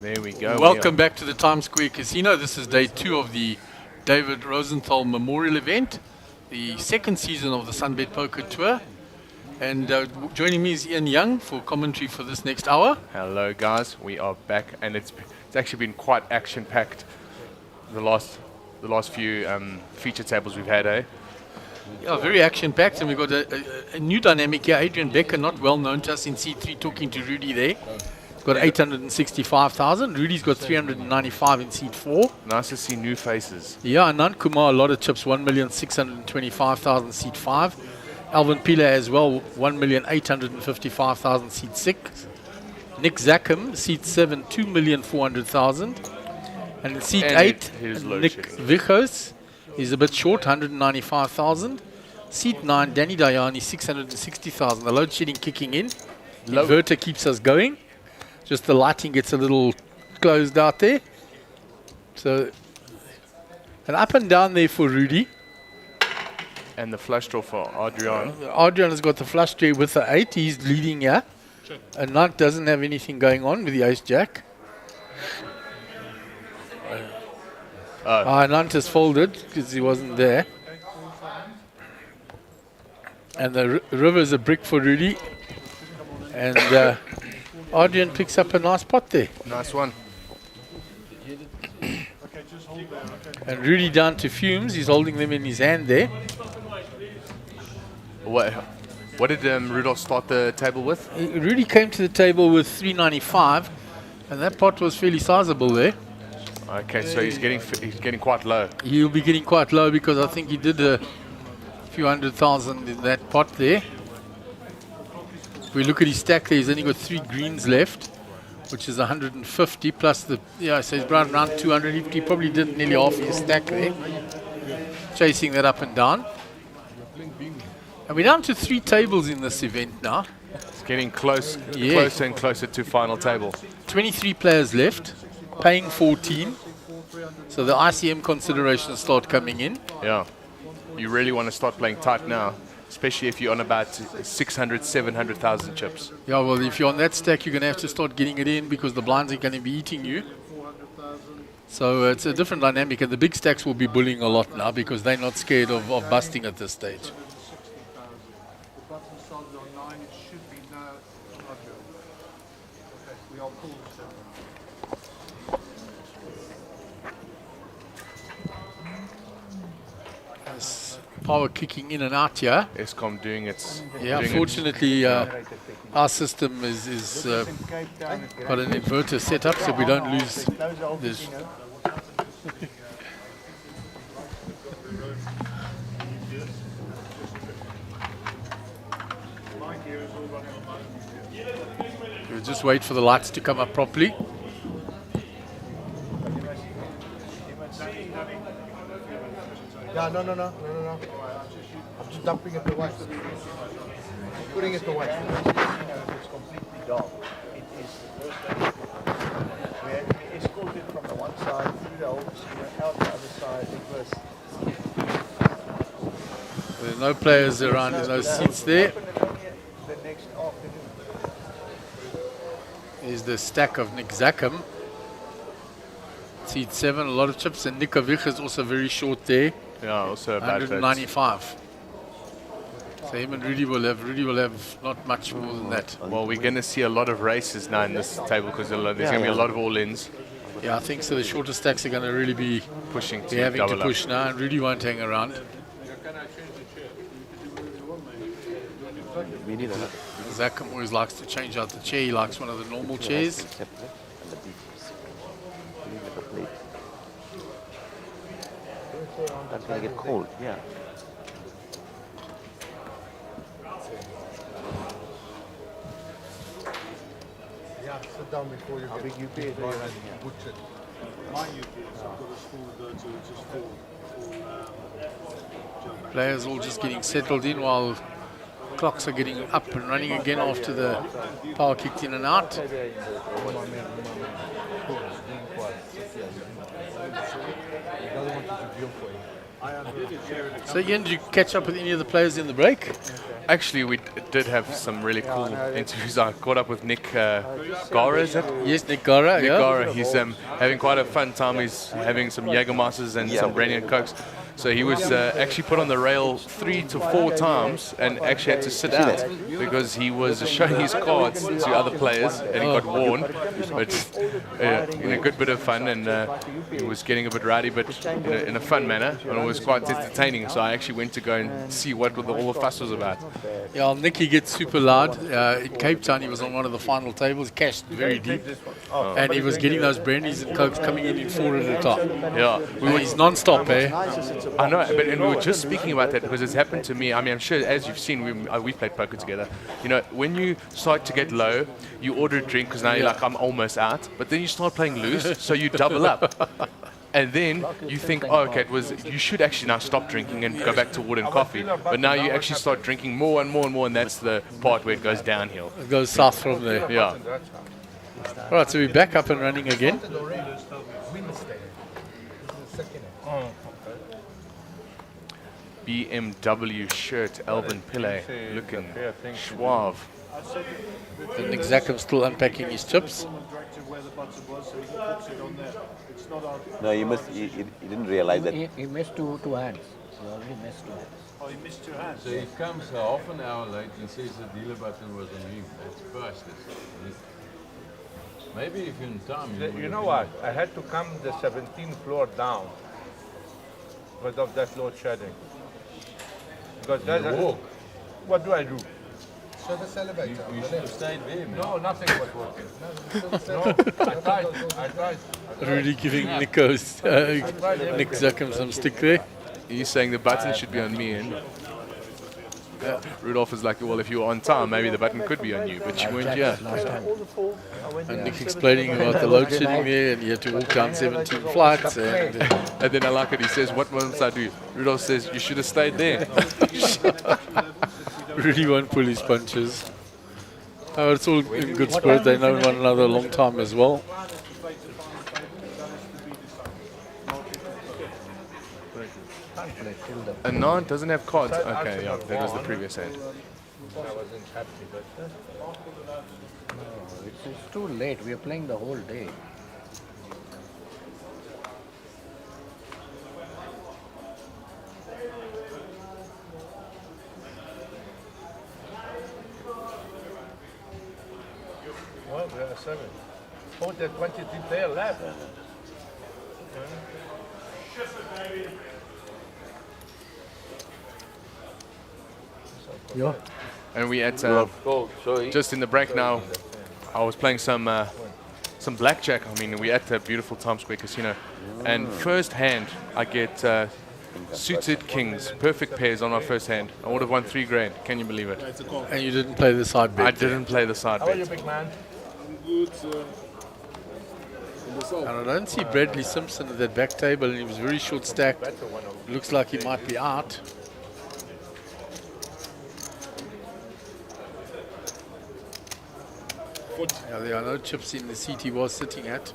There we go. Welcome back to the Times Square Casino. This is day 2 of the David Rosenthal Memorial Event, the second season of the Sunbet Poker Tour. And joining me is Ian Young for commentary for this next hour. Hello, guys. We are back, and it's actually been quite action-packed. The last few feature tables we've had, eh? Yeah, very action-packed, and we've got a new dynamic here. Adrian Becker, not well known to us in C3, talking to Rudy there. Got 865,000. Rudy's got 395 in seat 4. Nice to see new faces. Yeah, Anand Kumar, a lot of chips, 1,625,000 seat 5. Alvin Pila as well, 1,855,000 seat 6. Nick Zackham, seat 7, 2,400,000. And in seat 8, Nick Vichos is a bit short, 195,000. Seat 9, Danny Dayani, 660,000. The load shedding kicking in. Inverter keeps us going. Just the lighting gets a little closed out there. So, an up and down there for Rudy. And the flush draw for Adrian. Adrian has got the flush draw with the 8. He's leading here. And Nant doesn't have anything going on with the ace-jack. Nant has folded because he wasn't there. And the river's a brick for Rudy. And Adrian picks up a nice pot there. Nice one. And Rudy down to fumes. He's holding them in his hand there. What did Rudolph start the table with? Rudy came to the table with 395, and that pot was fairly sizable there. Okay, so he's getting quite low. He'll be getting quite low because I think he did a few 100,000 in that pot there. If we look at his stack there, he's only got 3 greens left, which is 150 plus the, so he's around 200. He probably did nearly half his stack there, chasing that up and down. And we're down to 3 tables in this event now. It's getting closer and closer to final table. 23 players left, paying 14. So the ICM considerations start coming in. Yeah. You really want to start playing tight now, especially if you're on about 600, 700,000 chips. Yeah, well, if you're on that stack, you're going to have to start getting it in because the blinds are going to be eating you. So it's a different dynamic, and the big stacks will be bullying a lot now because they're not scared of busting at this stage. Power kicking in and out here. ESCOM doing its. Yeah, fortunately, our system is got an inverter set up so we don't lose this. We'll just wait for the lights to come up properly. Yeah, no. I'm just dumping it away. Putting it away. It's completely dark. It is the first time. We escort it from the one side through the whole casino, out the other side, reverse. There's no players around in those seats there. The next afternoon. Is the stack of Nick Zackham. Seat 7, a lot of chips, and Nick Avich is also very short there. Yeah, also about 195. So him and Rudy will have not much more than that. Well, we're going to see a lot of races now in this table because there's going to be a lot of all-ins. Yeah, I think so. The shorter stacks are going to really be pushing to having to double push up now, and Rudy won't hang around. Zackham always likes to change out the chair. He likes one of the normal chairs. That's going to get cold, yeah. Yeah, sit down before you get big UP is there. Butchered. My UP is I've got a small to just full Players all just getting settled in while clocks are getting up and running again after the power kicked in and out. So Ian, did you catch up with any of the players in the break? Actually, we did have some really cool interviews. I caught up with Nick Gara, is it? Yes, Nick Gara, Nick yeah. Gara, he's having quite a fun time. He's having some Jägermeisters and some brandy and cokes. So he was actually put on the rail 3 to 4 times and actually had to sit out because he was showing his cards to other players and he got warned. But in a good bit of fun, and he was getting a bit rowdy, but in a fun manner, and it was quite entertaining. So I actually went to go and see what all the fuss was about. Yeah, Nicky gets super loud. In Cape Town, he was on one of the final tables, cashed very deep, and he was getting those brandies and cokes coming in 4 at a time. Yeah, He's non-stop, eh? I know, but and we were just speaking about that because it's happened to me. I mean, I'm sure as you've seen, we played poker together. You know, when you start to get low, you order a drink because now you're like, I'm almost out. But then you start playing loose, so you double up. And then you think, oh, okay, you should actually now stop drinking and go back to water and coffee. But now you actually start drinking more and more and more, and that's the part where it goes downhill. It goes south from there. Yeah. All right, so we're back up and running again. BMW shirt, Alvin Pillay, looking suave. And Nick Zackham still unpacking his chips. No, he didn't realize that. He missed two hands. He already missed 2 hands. Oh, he missed 2 hands. So he comes half an hour late and says the dealer button was on him. That's priceless. Maybe if in time... You know what? I had to come the 17th floor down because of that load shedding. Because walk. What do I do? So the elevator. You should have stayed there, man. No, nothing was working. No, I tried. Really giving Nick Zackham some stick there. He's saying the button should be on me, and Rudolph is like, well, if you were on time, maybe the button could be on you, but you weren't here. And Nick explaining about the load shedding there, and he had to walk down 17 flights. And then I like it, he says, what must I do? Rudolph says, you should have stayed there. really won't pull his punches. Oh, it's all in good spirit. They know one another a long time as well. Anand doesn't have cards. Okay, yeah, that was the previous hand. I wasn't happy, but It's too late. We are playing the whole day. well, we are 7. Oh, there's 23 players left. Yeah. And we had just in the break now. I was playing some blackjack. I mean, we at the beautiful Times Square Casino, and first hand I get suited kings, perfect pairs on my first hand. I would have won $3 grand. Can you believe it? And you didn't play the side bet. I didn't play the side How are you, bet. big man? And I don't see Bradley Simpson at that back table, and he was very short stacked. Looks like he might be out. Yeah, there are no chips in the seat he was sitting at.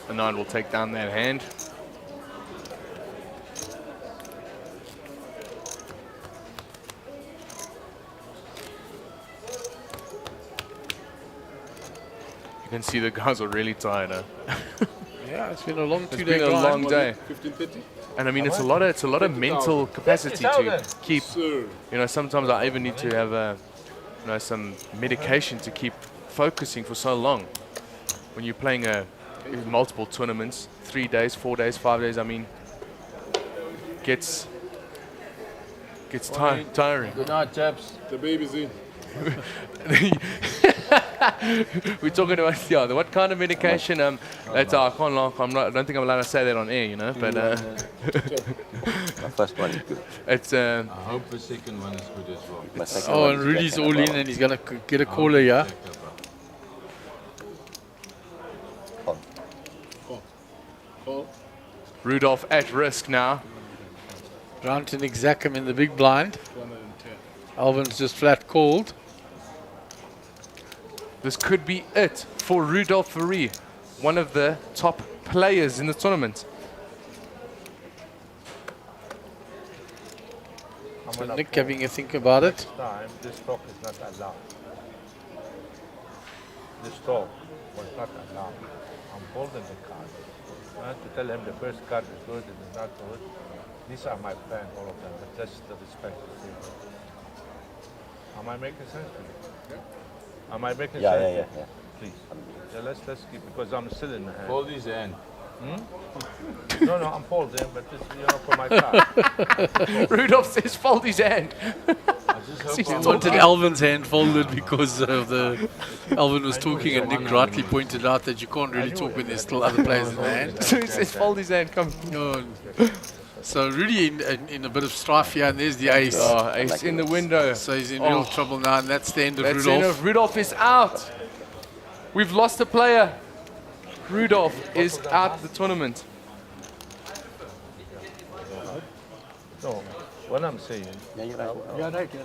Anand will take down that hand. You can see the guys are really tired. Huh? Yeah, it's been a long It's two-day been a grind. long day. And I mean, it's a lot of mental capacity to keep. You know, sometimes I even need to have some medication to keep focusing for so long. When you're playing multiple tournaments, 3 days, 4 days, 5 days, I mean, gets tiring. Good night, chaps. The baby's in. We're talking about what kind of medication? That's I can't laugh. I don't think I'm allowed to say that on air, you know. But The first one is good. it's I hope the second one is good as well. My second Oh, one and is Rudy's better. all in, and he's going to get a caller here. Rudolph at risk now. Round to Nick Zackham in the big blind. 110. Alvin's just flat called. This could be it for Rudolph Verree, one of the top players in the tournament. So Nick having a think about it. Next time, this talk is not allowed. This talk was not allowed. I'm holding the card. I have to tell him the first card is good, it is not good. These are my friends, all of them, but that's the respect to people. Am I making sense to you? Am I making sense? Yeah. Please. Yeah, let's keep, because I'm still in the hand. Hold his hand. No, I'm holding, but it's, for my card. Rudolph says fold his hand. I just hope He I'm wanted not- Alvin's hand folded because of Alvin was talking and Nick rightly pointed out that you can't really talk when there's still other players in the hand. So he says fold his hand, come. No. So Rudy in a bit of strife here, and there's the ace. Oh, ace in the window. So he's in real trouble now, and that's the end of That's the end Rudolph. of Rudolph is out. We've lost a player. Rudolph is out of the tournament. No, what I'm saying,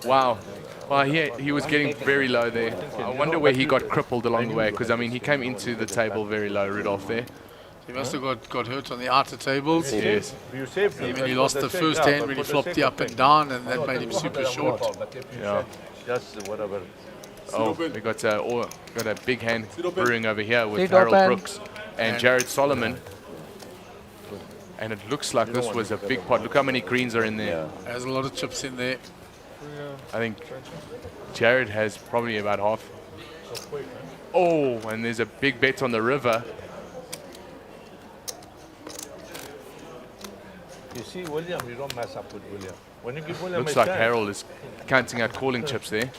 Wow. Well, he was getting very low there. I wonder where he got crippled along the way, because, I mean, he came into the table very low, Rudolph, there. He must have got hurt on the outer tables. Yes. you saved me. When he lost the first hand when he flopped the up and down, and that made him super short. But if you Yeah. said just whatever. Oh, we got a big hand brewing over here with Sit Harold open. Brooks and Jared Solomon. And it looks like this was a big pot. Look how many greens are in there. There's a lot of chips in there. I think Jared has probably about half. Oh, and there's a big bet on the river. You see, William, you don't mess up with William. When you give William Looks a like chance, Harold is counting out calling chips there.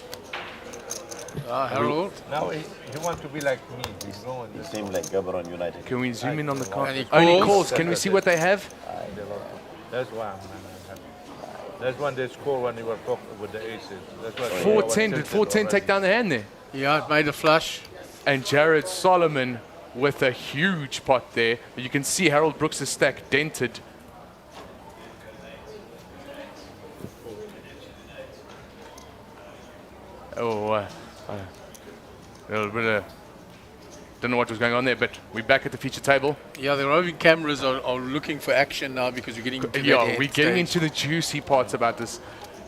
Harold. now he wants to be like me. He's going It this. seemed like Gaborone United. Can we zoom in on the card? And he Only calls. calls. Can we see what they have? That's why I'm happy. That's when they score when you were talking with the aces. That's why 410. Did 410 take down the hand there? Yeah, it made a flush. And Jared Solomon with a huge pot there. You can see Harold Brooks' stack dented. Oh, a little bit of, don't know what was going on there, but we're back at the feature table. Yeah, the roving cameras are looking for action now because we're getting into that Yeah, end we're getting stage. into the juicy parts about this,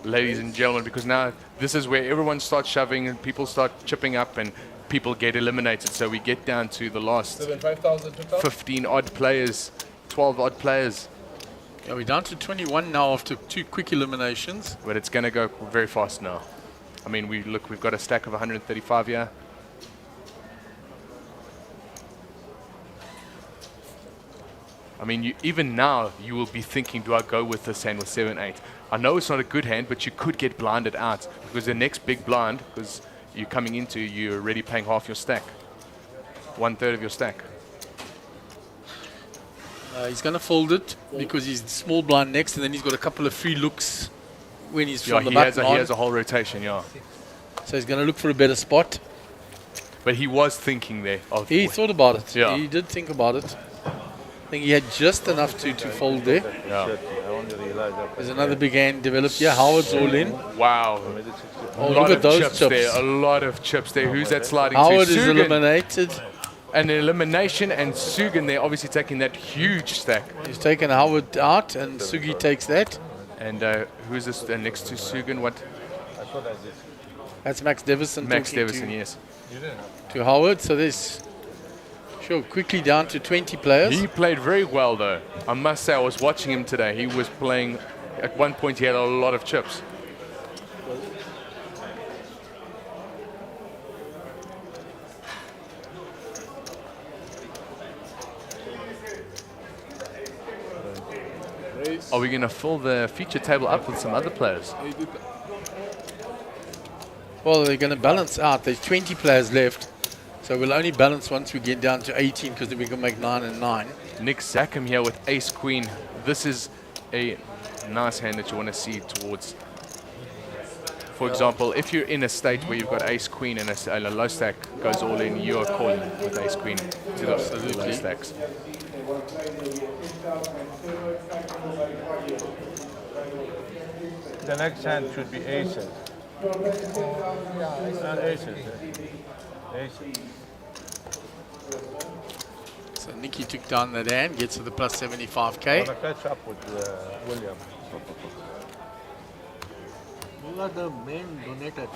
ladies and gentlemen, because now this is where everyone starts shoving and people start chipping up and people get eliminated. So we get down to the last 15 odd players, 12 odd players, Yeah, we're down to 21 now after 2 quick eliminations. but it's going to go very fast now. I mean, we've got a stack of 135 here. I mean, even now, you will be thinking, do I go with this hand with 7-8? I know it's not a good hand, but you could get blinded out because the next big blind, because you're coming into, you're already paying half your stack, 1/3 of your stack. He's going to fold it because he's small blind next, and then he's got a couple of free looks when he's Yeah, from the he button on. has a whole rotation, yeah. So he's going to look for a better spot. But he was thinking there. Of He thought about it. Yeah. He did think about it. I think he had just enough to fold there. yeah. I only realized that. There's another big hand developed. Yeah, Howard's all in. Wow. Oh, A look lot at of those chips chips. there. A lot of chips there. Who's that sliding Howard to? is Sugan. eliminated. An elimination, and Sugan there obviously taking that huge stack. He's taken Howard out, and Sugi takes that. And who's this next to Sugan? What? That's Max Devison Max talking Davison, yes. to Howard. So there's quickly down to 20 players. He played very well, though. I must say, I was watching him today. He was playing. At one point, he had a lot of chips. Are we going to fill the feature table up with some other players? Well, they're going to balance out. There's 20 players left. So we'll only balance once we get down to 18 because then we can make 9 and 9. Nick Zackham here with ace queen. This is a nice hand that you want to see towards. For example, if you're in a state where you've got ace queen and a low stack goes all in, you are calling with ace queen to the low stacks. The next hand should be aces. Aces. Aces. So Nicky took down that hand, gets to the plus I 75k. want to catch up with William. Who are the main donators?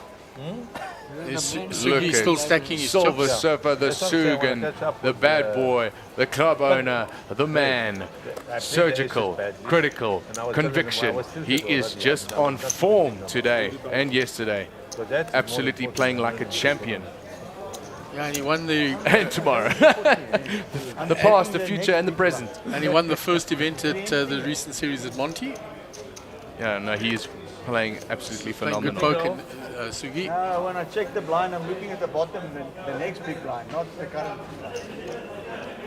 Is Look Sugi at still stacking his Silver chips? Surfer, the That's what I'm saying, I wanna Sugan, catch up the with, bad boy, the club owner, the man, I played the surgical, aces badly, critical, and I was telling him I conviction. was tilted He is already, just and I on was not form tilted. today and yesterday. So that's more Absolutely important playing than like a winning. champion. Yeah, and he won the And tomorrow. The past, the future, and the present. first event at the recent series at Monty. Yeah, no, he is playing absolutely Playing good phenomenal. poker, Sugi. When I check the blind, I'm looking at the bottom, the next big blind, not the current blind.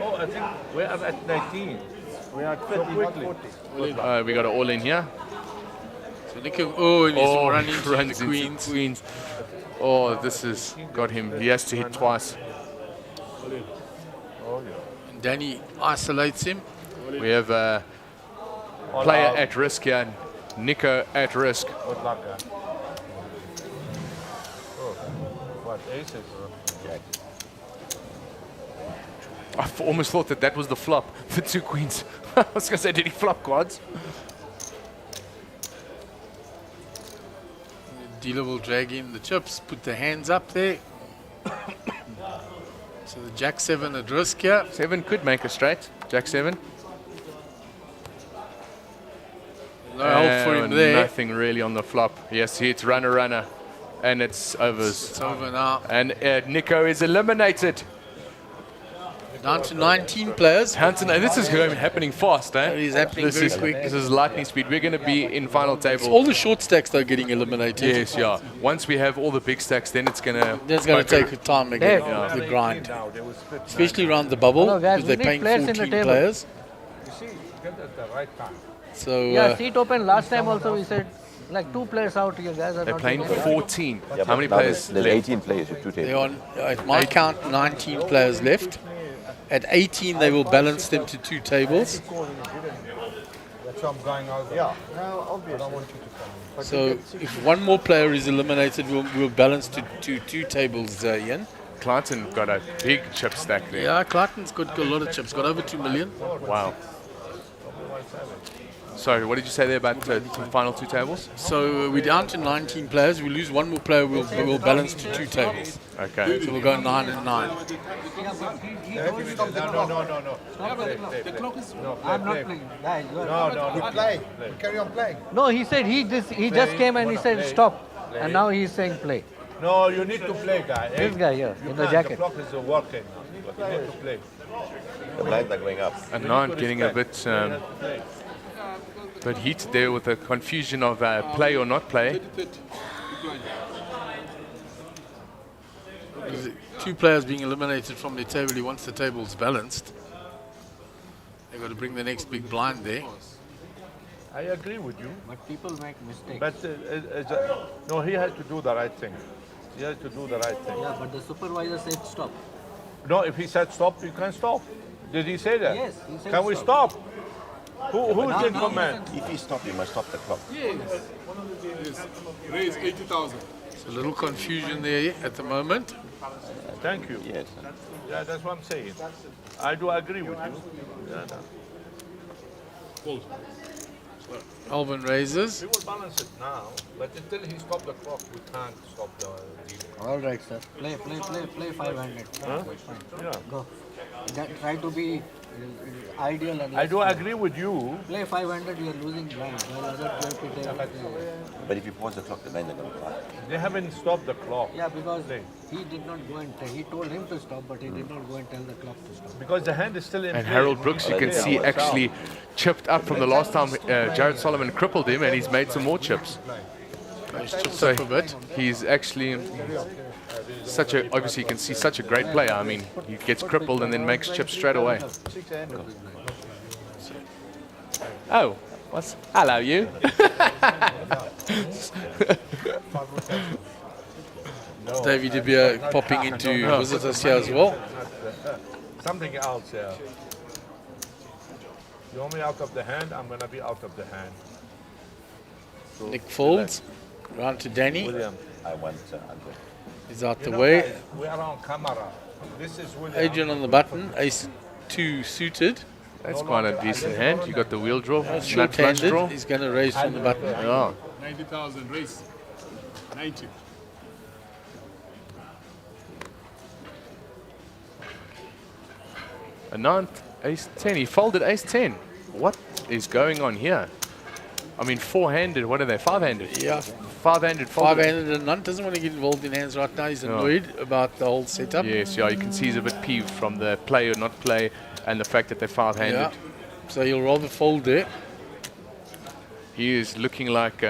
Oh, I think we're at 19. We are at 30, not 40. We got it all in here. So Nicky, oh, and he's run into runs the into queens. Oh, this has got him. He has to hit twice. And Danny isolates him. We have a player at risk here. Nico at risk. Good luck, guy. Oh, what, aces? I almost thought that was the flop. The two queens. I was going to say, did he flop quads? The dealer will drag in the chips, put the hands up there. So the Jack 7 at risk here. 7 could make a straight. Jack 7. No help for him there. Nothing really on the flop. Yes, it's runner. And it's overs. It's over now. And Nico is eliminated. Down to 19 players. Hansen, and this is happening fast, eh? It is happening This very is quick. This is lightning speed. We're going to be in final table. All the short stacks though getting eliminated. Yes, yeah. Once we have all the big stacks, then it's going to... That's going to take time again, Yeah. the grind. Now, they will split Especially around the bubble, Hello, guys. because they're We need paying players in the 14 table. players. You see, get at the right time. So Yeah, seat open. Last time also we said like 2 players out here, guys. Are They're not playing taking it. 14. Yeah, How many now players there's left? 18 players at two they're tables. on, at my count, 19 players left. At 18, they will balance them to 2 tables. That's why I'm going over. Yeah, no, obviously. I want you to come. So if one more player is eliminated, we'll balance to 2 tables, Ian. Clanton got a big chip stack there. Yeah, Clarkton's got a lot of chips, got over 2 million. Wow. Sorry, what did you say there about the final 2 tables? So we're down to 19 players. We lose one more player, we'll balance to 2 tables. Okay. So we'll go 9 and 9. No. I'm not playing. Guys, you are No. We play. We carry on playing. No, he said he just came and he said stop, and now he's saying play. No, you need to play, guy. eh? This guy here You in the can't. jacket. The clock is working now, but you need to play. The blinds are going up. And 9 getting a bit heated there with the confusion of play or not play. There's 2 players being eliminated from their table. He wants the tables balanced. They've got to bring the next big blind there. I agree with you, But people make mistakes. but no, he has to do the right thing. He has to do the right thing. Yeah, but the supervisor said stop. No, if he said stop, you can stop. Did he say that? Yes, he said Can we stop? Who's in command? If he stops, you must stop the clock. Raise 80,000. So a little confusion there at the moment. Thank you. Yes. Yeah, that's what I'm saying. I do agree with you. Yeah, no. Alvin raises. We will balance it now, but until he stops the clock, we can't stop the delay. All right, sir. Play 500. Huh? Fine. Yeah. Go. Try to be ideal. And I do agree with you. Play 500, you are losing blind. While other player But if you pause the clock, the blinds are going to pass. They haven't stopped the clock. Yeah, because Play. he did not go and tell. He told him to stop, but he did not go and tell the clock to stop. Because the hand is still in And play. Harold Brooks, you can see, actually chipped up from the last time Jared Solomon crippled him, and he's made some more chips. He's chipped So up a bit. he's actually obviously you can see such a great player. I mean, he gets crippled and then makes chips straight away. Oh, hello you. Davey De Beer popping into visitors here as well. Something else here. You want me out of the hand? I'm going to be out of the hand. Nick folds. Round to Danny. William. I want Andre. He's out the You know, way. guys, we are on camera. This is William. Adrian on the button. Ace 2 suited. That's quite a decent hand. You got the wheel draw, nut flush Short-handed. draw. He's going to raise from the button. Yeah. 90,000 race. 90. A ninth, ace 10. He folded ace 10. What is going on here? I mean, four-handed. What are they? Five-handed. Yeah. Five-handed. folded. Five-handed and none doesn't want to get involved in hands right now. He's annoyed about the whole setup. Yes, yeah. You can see he's a bit peeved from the play or not play, and the fact that they're five-handed. Yeah. So he'll rather fold there. He is looking like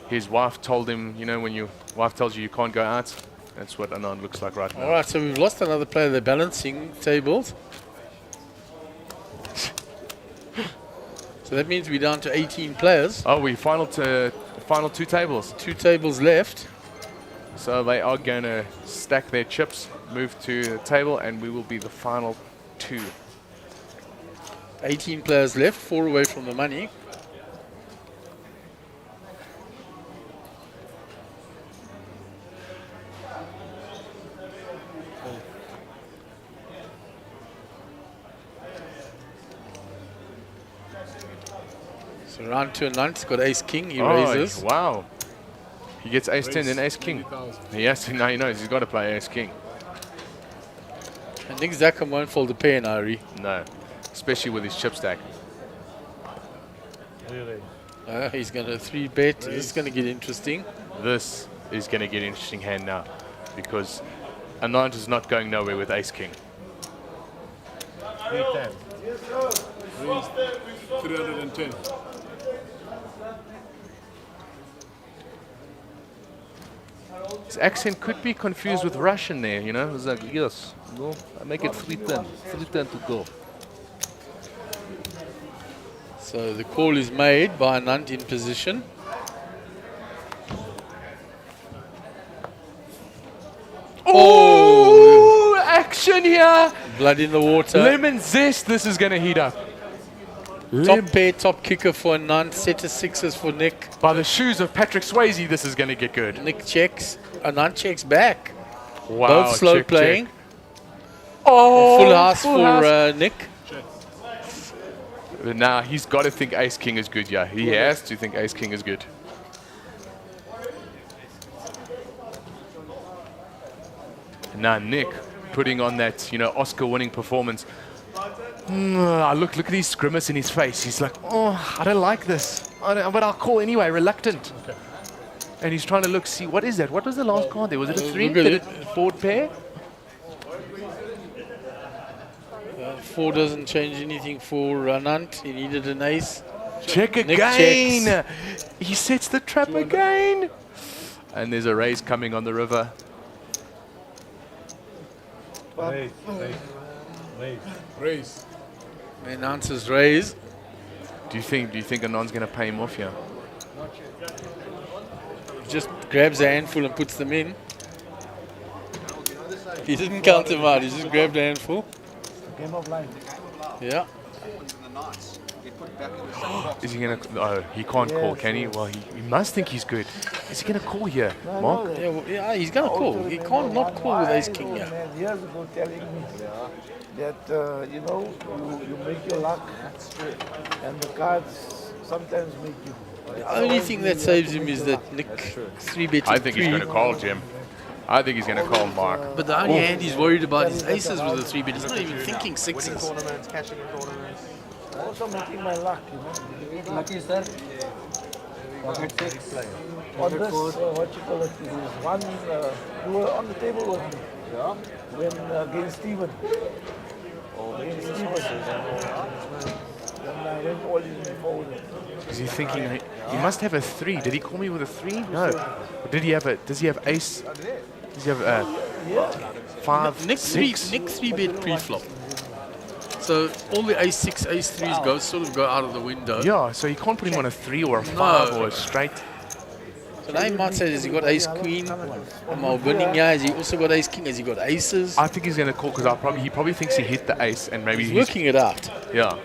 his wife told him, you know, when your wife tells you you can't go out. That's what Anand looks like right now. All right, so we've lost another player. They're balancing tables. So that means we're down to 18 players. Oh, we final two tables. 2 tables left. So they are going to stack their chips, move to the table, and we will be the final 2. 18 players left, 4 away from the money. So round 2 and Nant's got ace king, he raises. Wow. He gets ace 10 and ace king. He has to, now he knows he's got to play ace king. And Nick Zackham won't fold a pair in Ari. No, especially with his chip stack. Really? He's going to 3-bet. This is going to get interesting. This is going to get an interesting hand now because Anand is not going nowhere with ace king. 310. 310. His accent could be confused with Russian there, you know. It's like, yes, no, I make it 310. 310 to go. So the call is made by Anand in position. Oh, action here. Blood in the water. Lemon zest, this is going to heat up. Top pair, top kicker for Anand. Set of 6s for Nick. By the shoes of Patrick Swayze, this is going to get good. Nick checks. Anand checks back. Wow, Both slow check, playing. check. Oh, Full house for Nick. Now he's got to think ace king is good, yeah. He has to think ace king is good. Now Nick putting on that, you know, Oscar-winning performance. Look at his grimace in his face. He's like, oh, I don't like this. But I'll call anyway, reluctant. Okay. And he's trying to look, see, what is that? What was the last card there? Was it a 3? Look at it. Forward pair? 4 doesn't change anything for Anand. He needed an ace. Check Nick again. checks. He sets the trap again. And there's a raise coming on the river. Raise. Raise. And answers raise. Do you think Anand's going to pay him off here? Just grabs a handful and puts them in. He didn't count them out. He just grabbed a handful. Game of life. Yeah. Is he going to... Oh, he can't call, can he? Well, he must think he's good. Is he going to call here, Mark? Yeah, he's going to call. He can't not call with ace king here. Man, years ago telling me that, you know, you make your luck. And the cards sometimes make you. The only thing that saves him is that Nick 3-betting. I think he's going to call, Jim. I think he's going to call Mark. But the only hand he's worried about is aces with a 3-bet. He's not even thinking 6s. Tournaments, cashing in tournaments. Also making my luck, you know. Lucky sir. Pocket 6. On this, what you call it, is one, you were on the table with me. Yeah. When against Steven. Against Steven. Then I went all in forward. Is he thinking... He must have a 3. Did he call me with a 3? No. Or did he have a... Does he have ace? Does he have 5, Nick 6? 3-bet pre-flop. So all the ace 6, ace 3s go sort of go out of the window. Yeah, so you can't put him on a 3 or a 5 or a straight. So now you might say, has he got ace queen? Am I winning here? Has he also got ace king? Has he got aces? I think he's going to call because he probably thinks he hit the ace and maybe He's working it out. Yeah.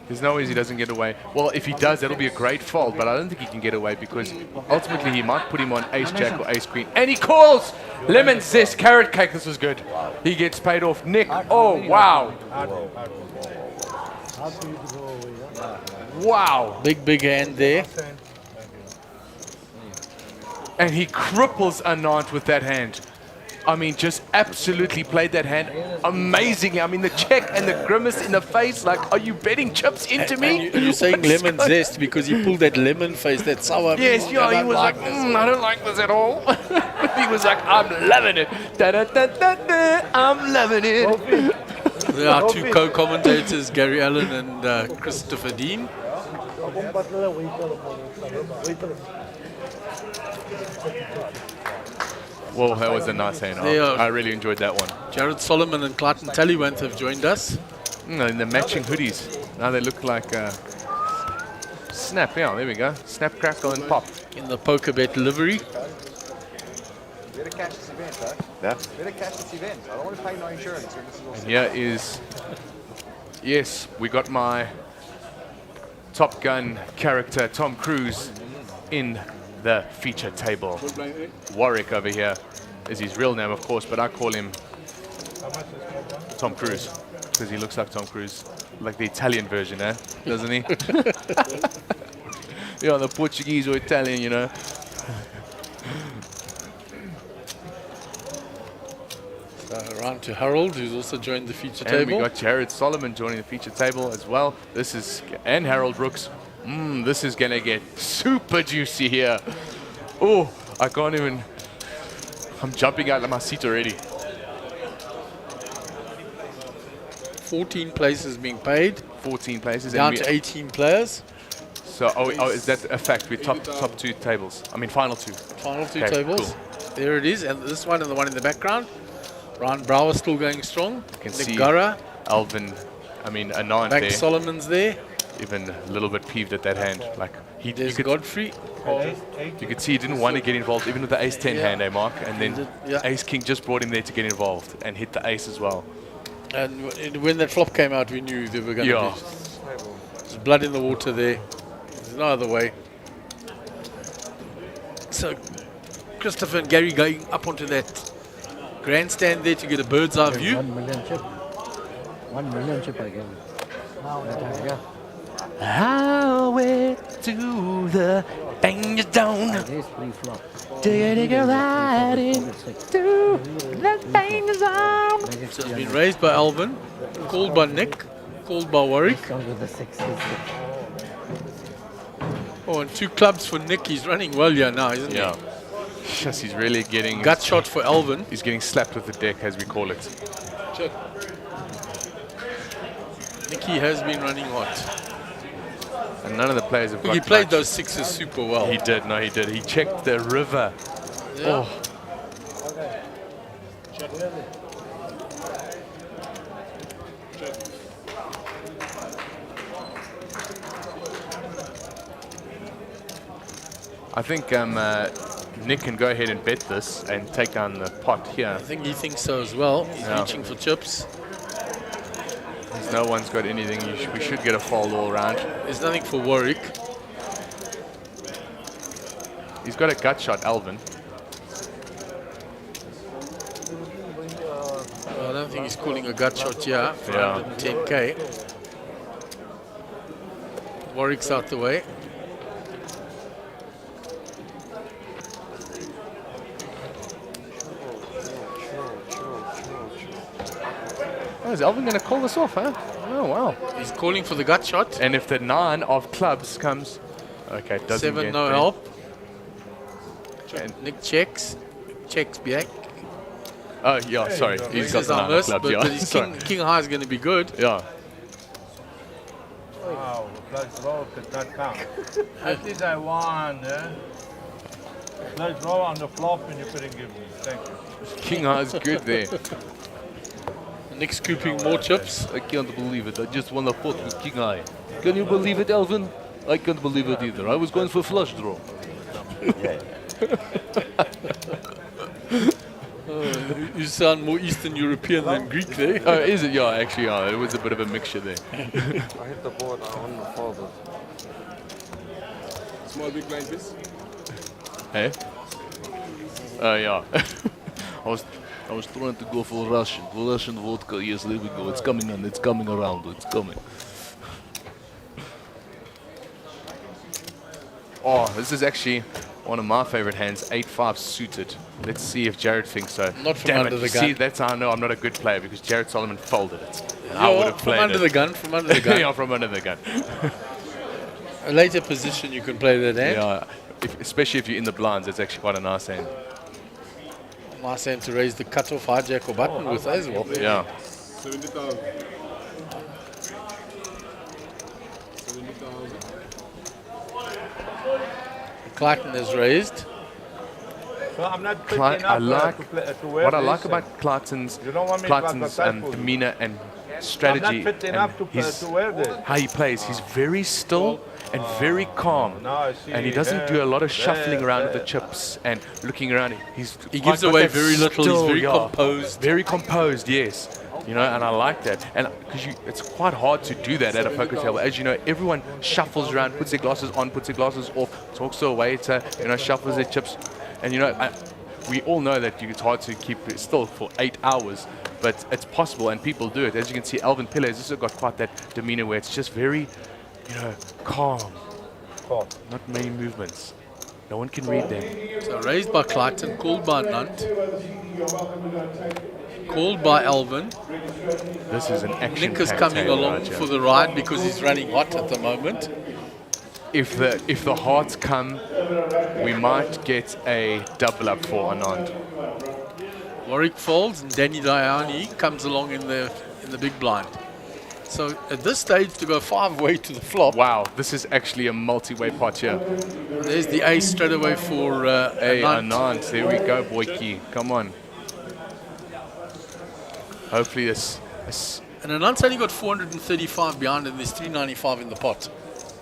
There's no ways he doesn't get away. Well, if he does, that'll be a great fold, but I don't think he can get away because ultimately he might put him on ace-jack or ace-queen. And he calls! Lemon zest, carrot cake, this was good. He gets paid off. Nick, oh, wow. Wow. Big hand there. And he cripples Anand with that hand. I mean, just absolutely played that hand amazingly. I mean, the check and the grimace in the face, like, are you betting chips into me? And you're saying lemon zest because he pulled that lemon face, that sour. Yes, yeah, he was like, I don't like this at all. He was like, I'm loving it. Da, da, da, da, da, I'm loving it. There are two co-commentators, Gary Allen and Christopher Dean. Well, that was a nice hand. I really enjoyed that one. Jared Solomon and Clayton Tallywanth have joined us. In the matching hoodies. Now they look like Snap. Yeah, there we go. Snap, crackle, and pop. In the poker bet livery. Better catch this event, though. Yeah. Better catch this event. I don't want to pay no insurance. And here is, yes, we got my Top Gun character, Tom Cruise, in the feature table. Warwick over here is his real name, of course, but I call him Tom Cruise because he looks like Tom Cruise, like the Italian version, doesn't he? Yeah, the Portuguese or Italian, you know. Around to Harold, who's also joined the feature And table. we got Jared Solomon joining the feature table as well. This is, and Harold Brooks. This is gonna get super juicy here. Oh, I can't even, I'm jumping out of my seat already. 14 places being paid. 14 places. Down and to 18 players. So, is that a fact? We're top two tables. I mean, final two. Final two Okay, tables. cool. There it is. And this one and the one in the background. Ryan Brower still going strong. You can Nick see Gurra. Alvin, I mean, Anand Bank there. Solomon's there. Even a little bit peeved at that hand. Like, There's Godfrey. you could see he didn't want to get involved, even with the ace-10 hand, Mark? And then Yeah. ace-king just brought him there to get involved and hit the ace as well. And when that flop came out, we knew they were going to Yeah. There's blood in the water there. There's no other way. So Christopher and Gary going up onto that grandstand there to get a bird's eye view. 1 million chip. 1 million chip again. Yeah. Highway to the danger zone. This pre-flop. Dig a ride into the danger zone. So it's been raised by Alvin, called by Nick, called by Warwick. Comes with the 6. Oh, and 2 clubs for Nick. He's running well here now, isn't Yeah. Yes, he's really getting... he? Gut shot for Alvin. He's getting slapped with the deck, as we call it. Nicky has been running hot. And none of the players have got He played much. those 6s super well. He did, no, he did. He checked the river. Yeah. Oh. I think Nick can go ahead and bet this and take down the pot here. I think he thinks so as well. He's Yeah. reaching for chips. Since no one's got anything, we should get a fold all around. There's nothing for Warwick. He's got a gut shot, Alvin. I don't think he's calling a gut shot here for Yeah. 110k. Warwick's out the way. Oh, is Alvin going to call this off, huh? Oh, wow. He's calling for the gut shot. And if the 9 of clubs comes... Okay, it doesn't 7, get no there. help. And, Nick checks. Checks back. oh, yeah, sorry. He's got Says the I 9 of missed, clubs, but, yeah. but his Sorry. king high is going to be good. Yeah. Wow, the flush draw could not count. At least I won, eh? Flush draw on the flop and you couldn't give me. Thank you. King High is good there. Nick scooping more chips. I can't believe it. I just won a pot with King Eye. Can you believe it, Alvin? I can't believe it either. I was going for flush draw. You sound more Eastern European than Greek there. Oh, is it? Yeah, actually, yeah. It was a bit of a mixture there. I hit the board, I want to fold it. Small big blind, please. Hey? Yeah. I was trying to go for Russian vodka. Yes, there we go. It's coming on. It's coming around. It's coming. Oh, this is actually one of my favorite hands, 8-5 suited. Let's see if Jared thinks so. Not from Damn under it. the gun. See, that's how I know I'm not a good player, because Jared Solomon folded it. And I would have From played under it. the gun, from under the gun. Yeah, from under the gun. A later position you can play that hand. Yeah, especially if you're in the blinds, it's actually quite a nice hand. Nice hand to raise the cutoff hijack or button with as well. Yeah. 70,000. 70,000. Clayton is raised. So I'm not fit I enough like to, play, to wear what I this, like about Clayton's You don't want me to type demeanor and I'm strategy, not fit enough and to wear this. how he plays. He's very still and very calm, Now I see and he doesn't do a lot of shuffling around with the there. chips and looking around. He quite gives got away that very little. He's still, very yeah. composed. Very composed, yes. You know, and I like that. And because it's quite hard to do that at a poker table. As you know, everyone shuffles around, puts their glasses on, puts their glasses off, talks to a waiter, you know, shuffles their chips. And you know, we all know that it's hard to keep it still for 8 hours, but it's possible, and people do it. As you can see, Alvin Pillay has also got quite that demeanor where it's just very, you know, calm. Not many movements. No one can read them. So raised by Clayton, called by Nunt, called by Alvin. This is an action. Nick is coming along for the ride because he's running hot at the moment. If the hearts come, we might get a double up for Anand. Warwick folds and Danny Diani comes along in the big blind. So at this stage to go 5-way to the flop. Wow, this is actually a multi-way pot here. There's the ace straight away for Hey, Anand. Anand, there we go, boyki. Come on. Hopefully this. And Anand's only got 435 behind and there's 395 in the pot.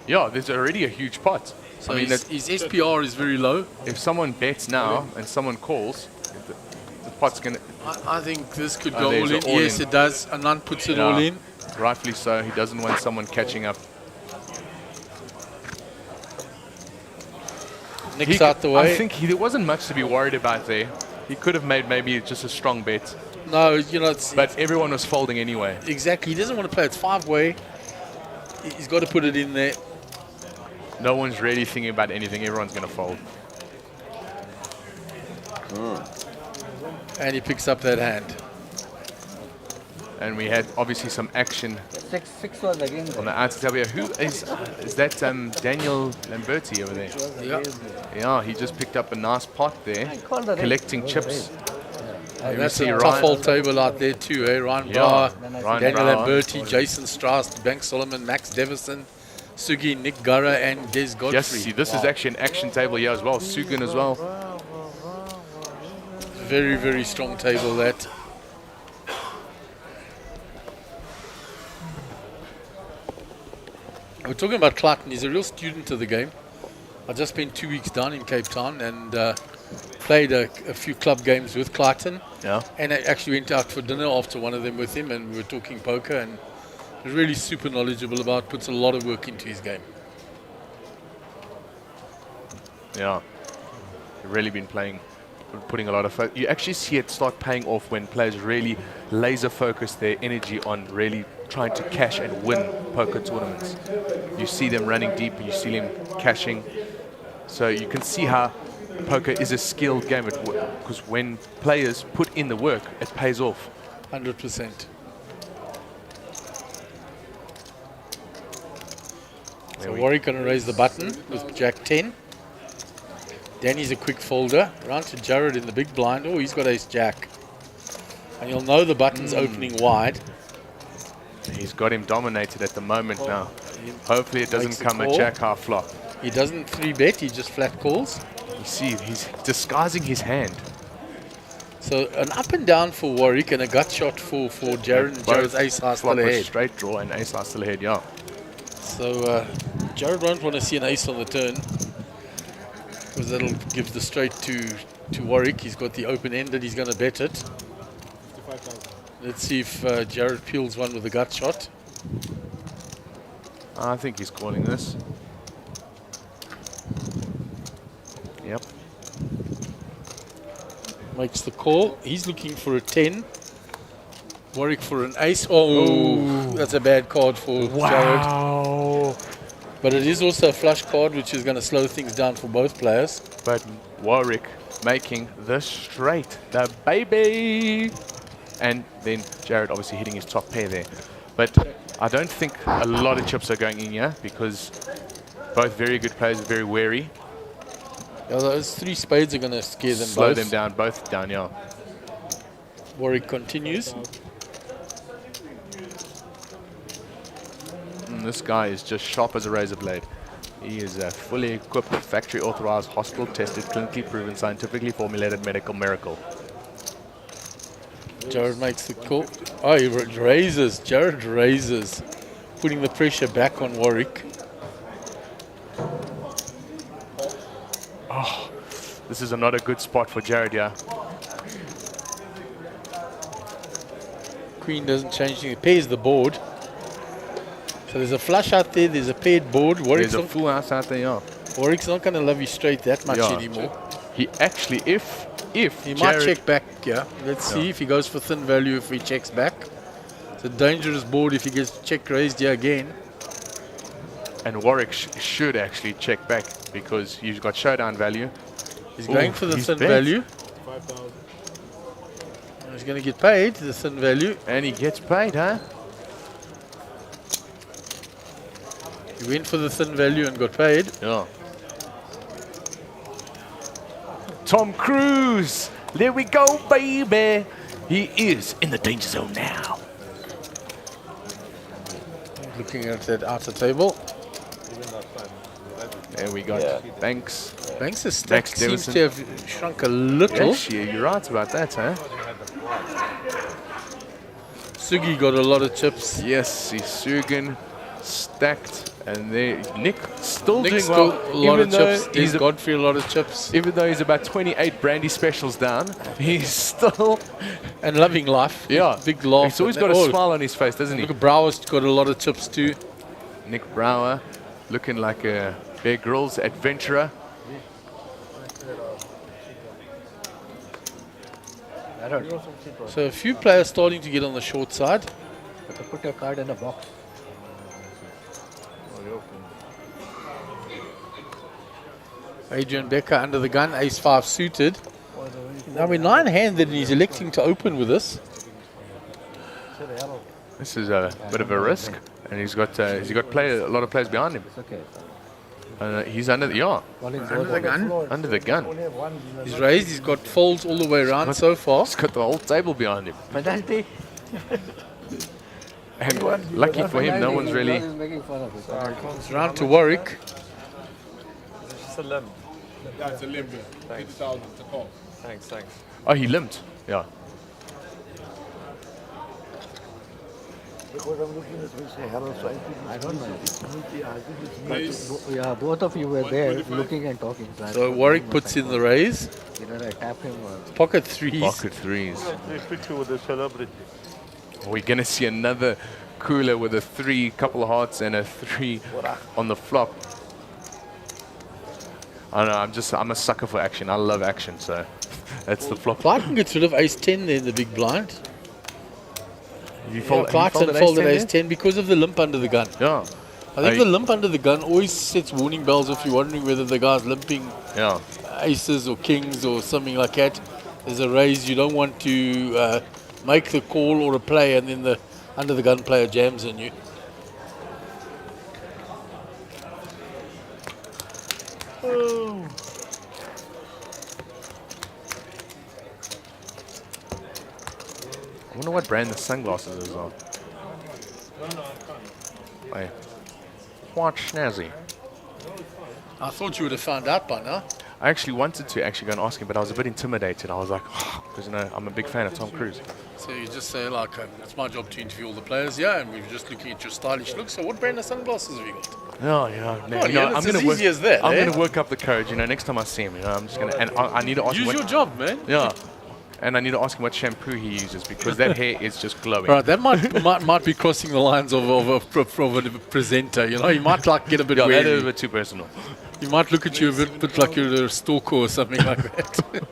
Yeah, there's already a huge pot. So I mean, his SPR is very low. if someone bets now and someone calls, the pot's going to... I think this could Oh, go there's all an in. all Yes, in. it does. Anand puts it all in. Rightfully so. He doesn't want someone catching up. Nick's out the way. I think there wasn't much to be worried about there. He could have made maybe just a strong bet. No, you know, But everyone was folding anyway. exactly. He doesn't want to play it 5-way. He's got to put it in there. No one's really thinking about anything. Everyone's going to fold. And he picks up that hand. And we had obviously some action 6 was again. on the outside table here. Who is that? Daniel Lamberti over there. Yeah. Yeah, he just picked up a nice pot there, collecting chips. And we that's see a Ryan. tough old table out there too, eh? Ryan Yeah, Brower, Ryan Daniel Brower. Lamberti, Jason Strauss, Bank Solomon, Max Devison, Sugi, Nick Gurra, and Des Godfrey. Yes, see, this is actually an action table here as well. Sugan as well. Very, very strong table that. We're talking about Clayton. He's a real student of the game. I've just spent 2 weeks down in Cape Town and played a few club games with Clayton. Yeah. And I actually went out for dinner after one of them with him, and we were talking poker, and he's really super knowledgeable about, puts a lot of work into his game. Yeah. You've really been putting a lot of you actually see it start paying off when players really laser focus their energy on really trying to cash and win poker tournaments. You see them running deep and you see them cashing. So you can see how poker is a skilled game because when players put in the work, it pays off. 100%. So Warwick going to raise the button with Jack 10. Danny's a quick folder. Round to Jared in the big blind. Oh, he's got ace Jack. And you'll know the button's opening wide. He's got him dominated at the moment now. Hopefully it doesn't Makes a come a call. jack half flop. He doesn't 3-bet, he just flat calls. You see, he's disguising his hand. So an up and down for Warwick and a gut shot for Jared. And Jared's ace high still Flop with ahead. straight draw and ace high still ahead, yeah. So Jared won't want to see an ace on the turn, because that'll give the straight to to Warwick. He's got the open-ended. He's going to bet it. 55,000. Let's see if Jared peels one with a gut shot. I think he's calling this. Yep. Makes the call. He's looking for a 10. Warwick for an ace. Oh, that's a bad card for Jared. But it is also a flush card, which is going to slow things down for both players. But Warwick making the straight, the baby. And then Jared obviously hitting his top pair there. But I don't think a lot of chips are going in here because both very good players, very wary. Yeah, those 3 spades are going to scare them Slow both. them down, both down, yeah. Warwick continues. This guy is just sharp as a razor blade. He is a fully equipped, factory authorized, hospital tested, clinically proven, scientifically formulated medical miracle. Jared makes the call. Oh, he raises. Jared raises, putting the pressure back on Warwick. Oh, this is not a good spot for Jared, yeah. Queen doesn't change anything. He pays the board. So there's a flush out there. There's a paired board. Warwick's There's a full house out there, yeah. Warwick's not going to love you straight that much anymore. He actually, if he Jared might check back, yeah. Let's see if he goes for thin value, if he checks back. It's a dangerous board if he gets check raised here again. And Warwick should actually check back because he's got showdown value. He's going for the thin bet. value. 5,000. He's going to get paid the thin value. And he gets paid, huh? He went for the thin value and got paid. Yeah. Tom Cruise, there we go, baby. He is in the danger zone now. Looking at that outer table. There we go. Banks. Banks' stack Max seems Davison. to have shrunk a little. Actually, you're right about that, huh? Sugi got a lot of chips. Yes, he's Sugan stacked. And there, Nick still Nick's doing well. got a lot of chips. He's There's Godfrey a lot of chips. even though he's about 28 brandy specials down, he's still And loving life. Big laugh. He's always got a smile on his face, doesn't he? Look at Brower's got a lot of chips too. Nick Brower, looking like a Bear Grylls adventurer. So a few players starting to get on the short side. But to put your card in a box. Adrian Becker under the gun, ace-5 suited. Now we're 9-handed and he's electing to open with us. This is a bit of a risk, and he's got a lot of players behind him. He's under the under the gun. He's raised, he's got folds all the way around so far. He's got the whole table behind him. Penalty. And lucky for him, no one's really. It's round to Warwick. It's a limb. Yeah, it's a limb. 50,000 to call. Thanks. Oh, he limped. Yeah. I don't know. Yeah, both of you were there looking and talking. So Warwick puts in the raise. Either I tap him or... Pocket threes. Pocket threes. Picture with a celebrity. We're going to see another cooler with a 3, couple of hearts, and a 3 on the flop. I don't know, I'm a sucker for action. I love action, so that's the flop. Clayton gets rid of ace-10 there in the big blind. Clayton Clayton folded ace-10 because of the limp under the gun. Yeah. I think the limp under the gun always sets warning bells if you're wondering whether the guy's limping aces or kings or something like that. There's a raise. You don't want to make the call or a play and then the under the gun player jams on you. I wonder what brand the sunglasses is on. Hey, quite snazzy. I thought you would have found out by now. I actually wanted to actually go and ask him, but I was a bit intimidated. I was like, because I'm a big fan of Tom Cruise. So you just say like, it's my job to interview all the players, yeah, and we're just looking at your stylish look. So what brand of sunglasses have you got? Oh, I'm going to work up the courage. Next time I see him, I'm just going to, and I need to ask him. Use your job, man. Yeah. And I need to ask him what shampoo he uses because that hair is just glowing. Right, that might be crossing the lines of a presenter. You might like get a bit that wary. is a bit too personal. He might look at you a bit like you're a stalker or something like that.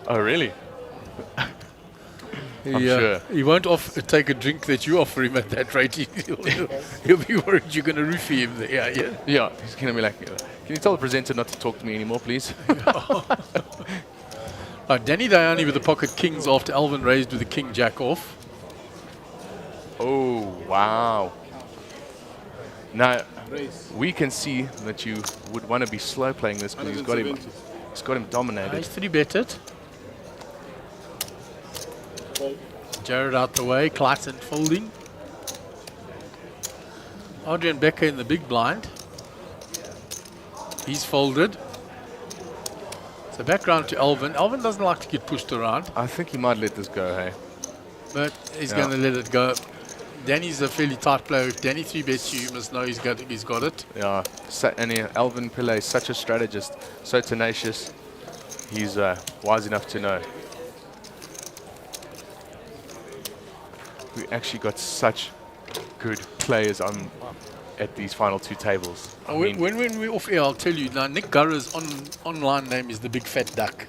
Oh, really? I'm sure. He won't take a drink that you offer him at that rate. He'll be worried you're going to roofie him there. Yeah, he's going to be like, can you tell the presenter not to talk to me anymore, please? Right, Danny Diani with the pocket kings after Alvin raised with the king jack off. Oh, wow. Now, we can see that you would want to be slow playing this because he's got him dominated. He's 3-betted. Jared out the way, Clayton folding. Adrian Becker in the big blind. He's folded. So back round to Alvin. Alvin doesn't like to get pushed around. I think he might let this go, hey? But he's going to let it go. Danny's a fairly tight player. If Danny 3-bets you, you must know he's got it. Yeah, and Alvin Pillay is such a strategist, so tenacious. He's wise enough to know. We actually got such good players at these final two tables. When we're off air, I'll tell you now. Nick Gurra's online name is the Big Fat Duck.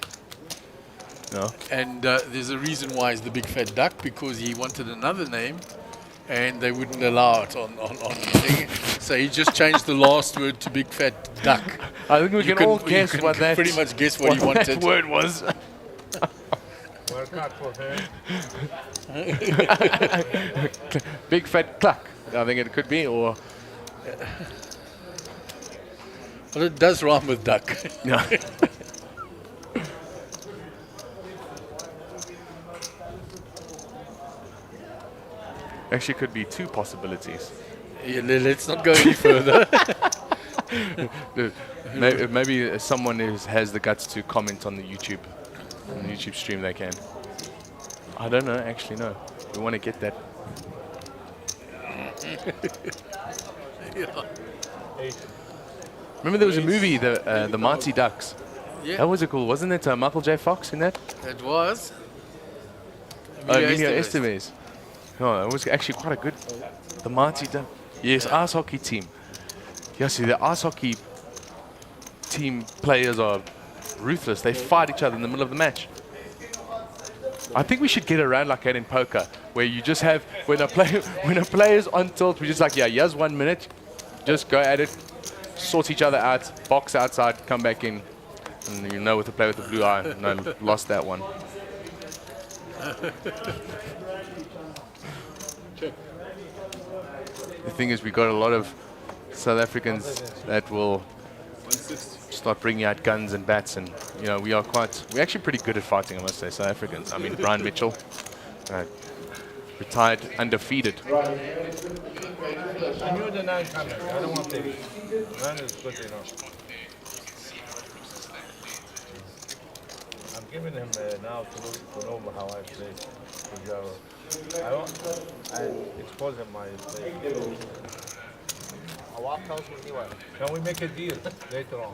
No. And there's a reason why he's the Big Fat Duck, because he wanted another name, and they wouldn't allow it on thing. So he just changed the last word to Big Fat Duck. I think we can all guess what that. Pretty much guess what he wanted. That word was. Work out for her. Big Fat Cluck. I think it could be, or. Well, it does rhyme with duck. Yeah. Actually, could be two possibilities. Yeah, let's not go any further. Maybe someone has the guts to comment on the YouTube stream. They can. I don't know. Actually, no. We want to get that. Remember there was a movie, the Mighty Ducks. Yeah. That was cool, wasn't it? Michael J. Fox in that? It was. Emilio Estevez. No, it was actually quite a good. The Mighty Ducks. Yes, ice hockey team. Yeah, see, the ice hockey team players are ruthless. They fight each other in the middle of the match. I think we should get around like that in poker, where you just have, when a player's on tilt, we just like, yeah, here's 1 minute, just go at it, sort each other out, box outside, come back in, and you know with the player with the blue eye, no, lost that one. The thing is, we got a lot of South Africans that will start bringing out guns and bats, and we're actually pretty good at fighting, I must say, South Africans. I mean, Brian Mitchell, retired undefeated. I knew the 9 coming. I don't want this. 9 is good enough. I'm giving him now to know how I play with Java. I expose him my play. Can we make a deal later on?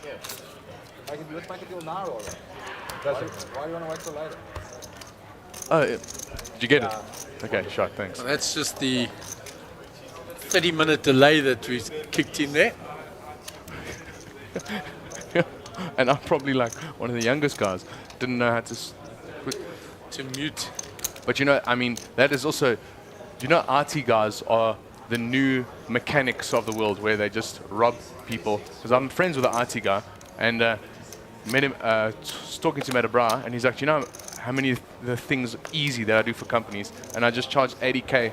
Yeah. Let's make a deal now or why do you want to wait till later? Oh, yeah. Did you get it? Okay, sure, thanks. Well, that's just the 30-minute delay that we kicked in there. And I'm probably like one of the youngest guys. Didn't know how to mute. But I mean, that is also, RT guys are the new mechanics of the world, where they just rob people. Because I'm friends with an RT guy, and met him, talking to him at a bra, and he's like, how many of the things easy that I do for companies, and I just charged 80K,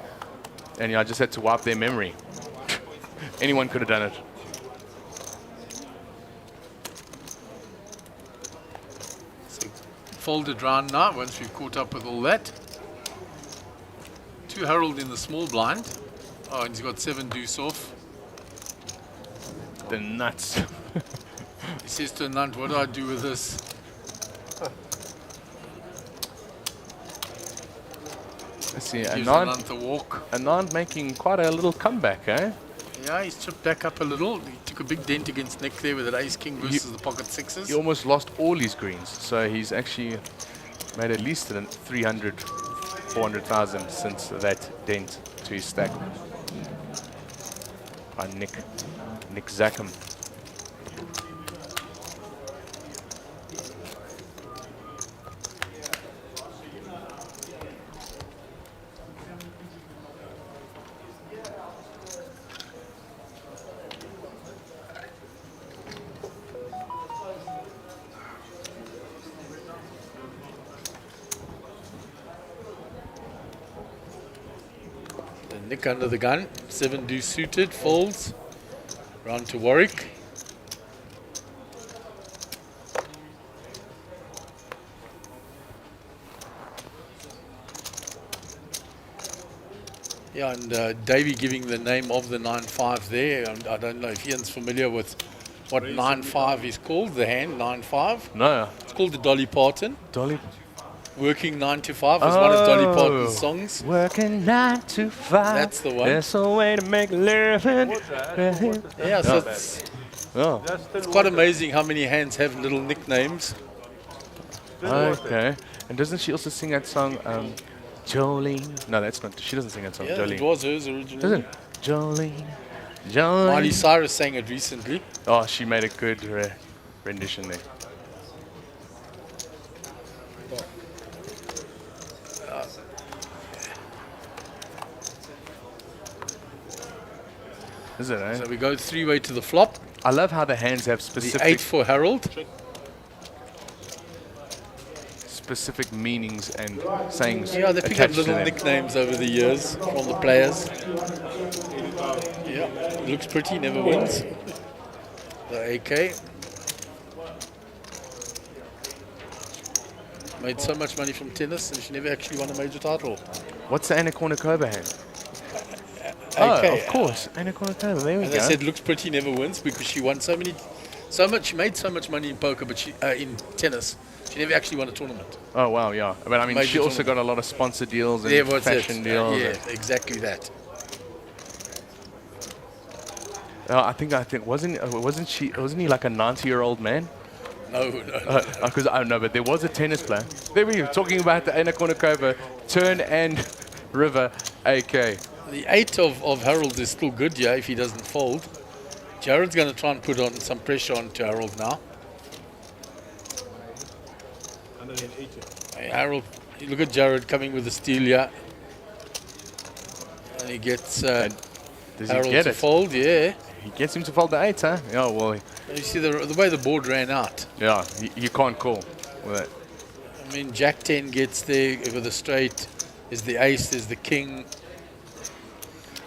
and I just had to wipe their memory. Anyone could have done it. Folded round now, once we've caught up with all that. 2 Harold in the small blind. Oh, and he's got 7 deuce off. the nuts. He says to Anand, what do I do with this? Let's see, Gives Anand, Anand the walk. Anand making quite a little comeback, eh? Yeah, he's chipped back up a little. He took a big dent against Nick there with an ace-king versus the pocket sixes. He almost lost all his greens, so he's actually made at least 300, 400,000 since that dent to his stack by Nick Zackham. Nick under the gun, 7 deuce suited, folds, round to Warwick. Yeah, and Davey giving the name of the 9-5 there. I don't know if Ian's familiar with what 9-5 is called, the hand 9-5. No. It's called the Dolly Parton. Dolly? Working 9 to 5 was one of Dolly Parton's songs. Working 9 to 5. That's the one. That's a way to make a living. Yeah, so it's quite amazing how many hands have little nicknames. Okay. And doesn't she also sing that song, Jolene? No, that's not. She doesn't sing that song, Yeah, Jolene. it was hers originally. Doesn't? Jolene. Jolene. Miley Cyrus sang it recently. Oh, she made a good rendition there. Is it, eh? So we go 3-way to the flop. I love how the hands have The specific 8 for Harold. specific meanings and sayings. Yeah, they pick up attached to little them. nicknames over the years from the players. Yeah, looks pretty, never wins. The AK. Made so much money from tennis and she never actually won a major title. What's the Anna Kournikova hand? AK. Oh, of course, Anna Kournikova. There we And go. they said looks pretty, never wins because she won so much. She made so much money in poker, but she in tennis, she never actually won a tournament. Oh wow, yeah. But I mean, Major she also tournament. got a lot of sponsor deals and Yeah, what's fashion it? deals. Yeah, and- exactly that. I think wasn't he like a 90-year-old man? No. Because I don't know, but there was a tennis player. There we go, talking about the Anna Kournikova turn and river AK. The 8 of Harold is still good, yeah, if he doesn't fold. Jared's going to try and put on some pressure onto Harold now. Hey, Harold, look at Jared coming with the steal, yeah. And he gets Does he Harold get to it? fold, yeah. He gets him to fold the 8, huh? Yeah, well, You see the way the board ran out. yeah, you can't call with it. I mean, Jack 10 gets there with a straight. There's the ace, there's the king.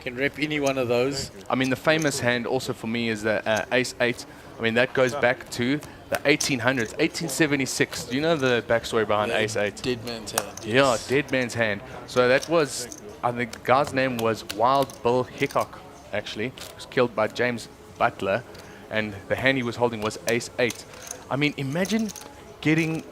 Can rep any one of those. I mean, the famous hand also for me is the Ace 8. I mean, that goes back to the 1800s, 1876. Do you know the backstory behind Ace 8? Dead man's hand. Yeah, dead man's hand. So that was, I think the guy's name was Wild Bill Hickok, actually. He was killed by James Butler, and the hand he was holding was Ace 8. I mean, imagine getting,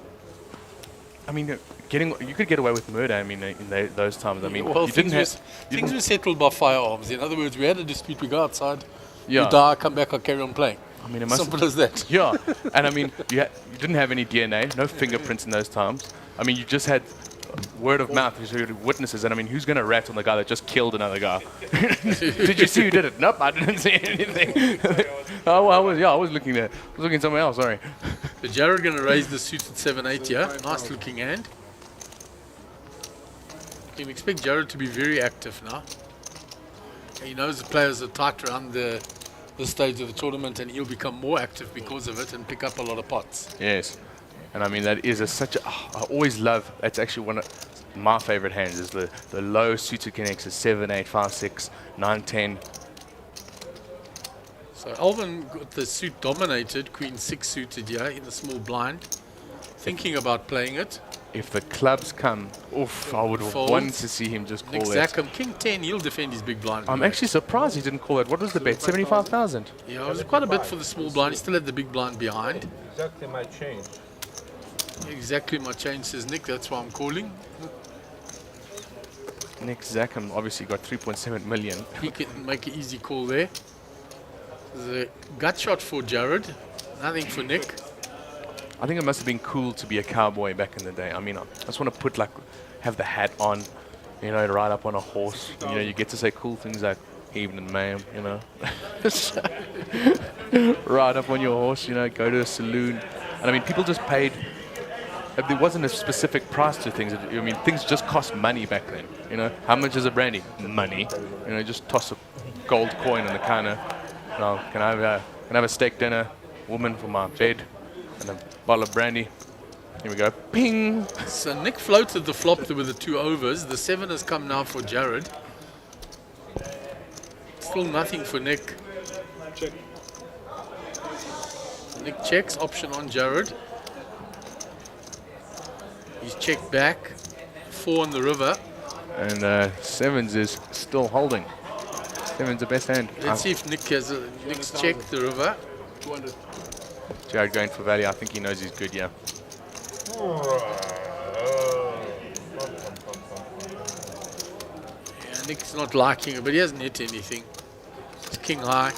you could get away with murder, I mean, in those times. I mean, Well, you didn't have... things were settled by firearms. In other words, we had a dispute, we go outside, Yeah. you die, come back, I'll carry on playing. I mean, it must Simple as that. Yeah, and I mean, you didn't have any DNA, no fingerprints in those times. I mean, you just had word of mouth, you had witnesses, and I mean, who's going to rat on the guy that just killed another guy? Did you see who did it? Nope, I didn't see anything. I was looking somewhere else, sorry. But Jared going to raise the suited 7-8 here. Nice looking hand. You can expect Jared to be very active now. He knows the players are tight around this stage of the tournament, and he'll become more active because of it and pick up a lot of pots. Yes, and I mean, that is I always love, that's actually one of my favorite hands, is the low suited connects, the 7, 8, 5, 6, 9, 10. So Alvin got the suit dominated, Queen 6 suited here in the small blind. thinking about playing it. If the clubs come, oof, I would Folds. want to see him just Nick call that. Zackham, King 10, he'll defend his big blind. I'm actually surprised he didn't call it. What was the bet? 75,000. Yeah, it was quite a bit for the small blind. He still had the big blind behind. Exactly my change. Exactly my change, says Nick. That's why I'm calling. Nick Zackham obviously got 3.7 million. He can make an easy call there. There's a gut shot for Jared. Nothing for Nick. I think it must have been cool to be a cowboy back in the day. I mean, I just want to put have the hat on, you know, ride up on a horse. You know, you get to say cool things like "evening, ma'am," you know. Ride up on your horse, you know, go to a saloon. And I mean, people just paid. There wasn't a specific price to things. I mean, things just cost money back then. You know, how much is a brandy? Money. You know, just toss a gold coin in the counter. No, can I have a steak dinner, woman for my bed, and a bottle of brandy. Here we go. Ping. So Nick floated the flop with the 2 overs. The 7 has come now for Jared. Still nothing for Nick. Check. Nick checks, option on Jared. He's checked back. 4 on the river. And sevens is still holding. Sevens the best hand. Let's see if Nick's checked the river. 200. Jared going for value. I think he knows he's good, yeah. Yeah, Nick's not liking it, but he hasn't hit anything. It's king high.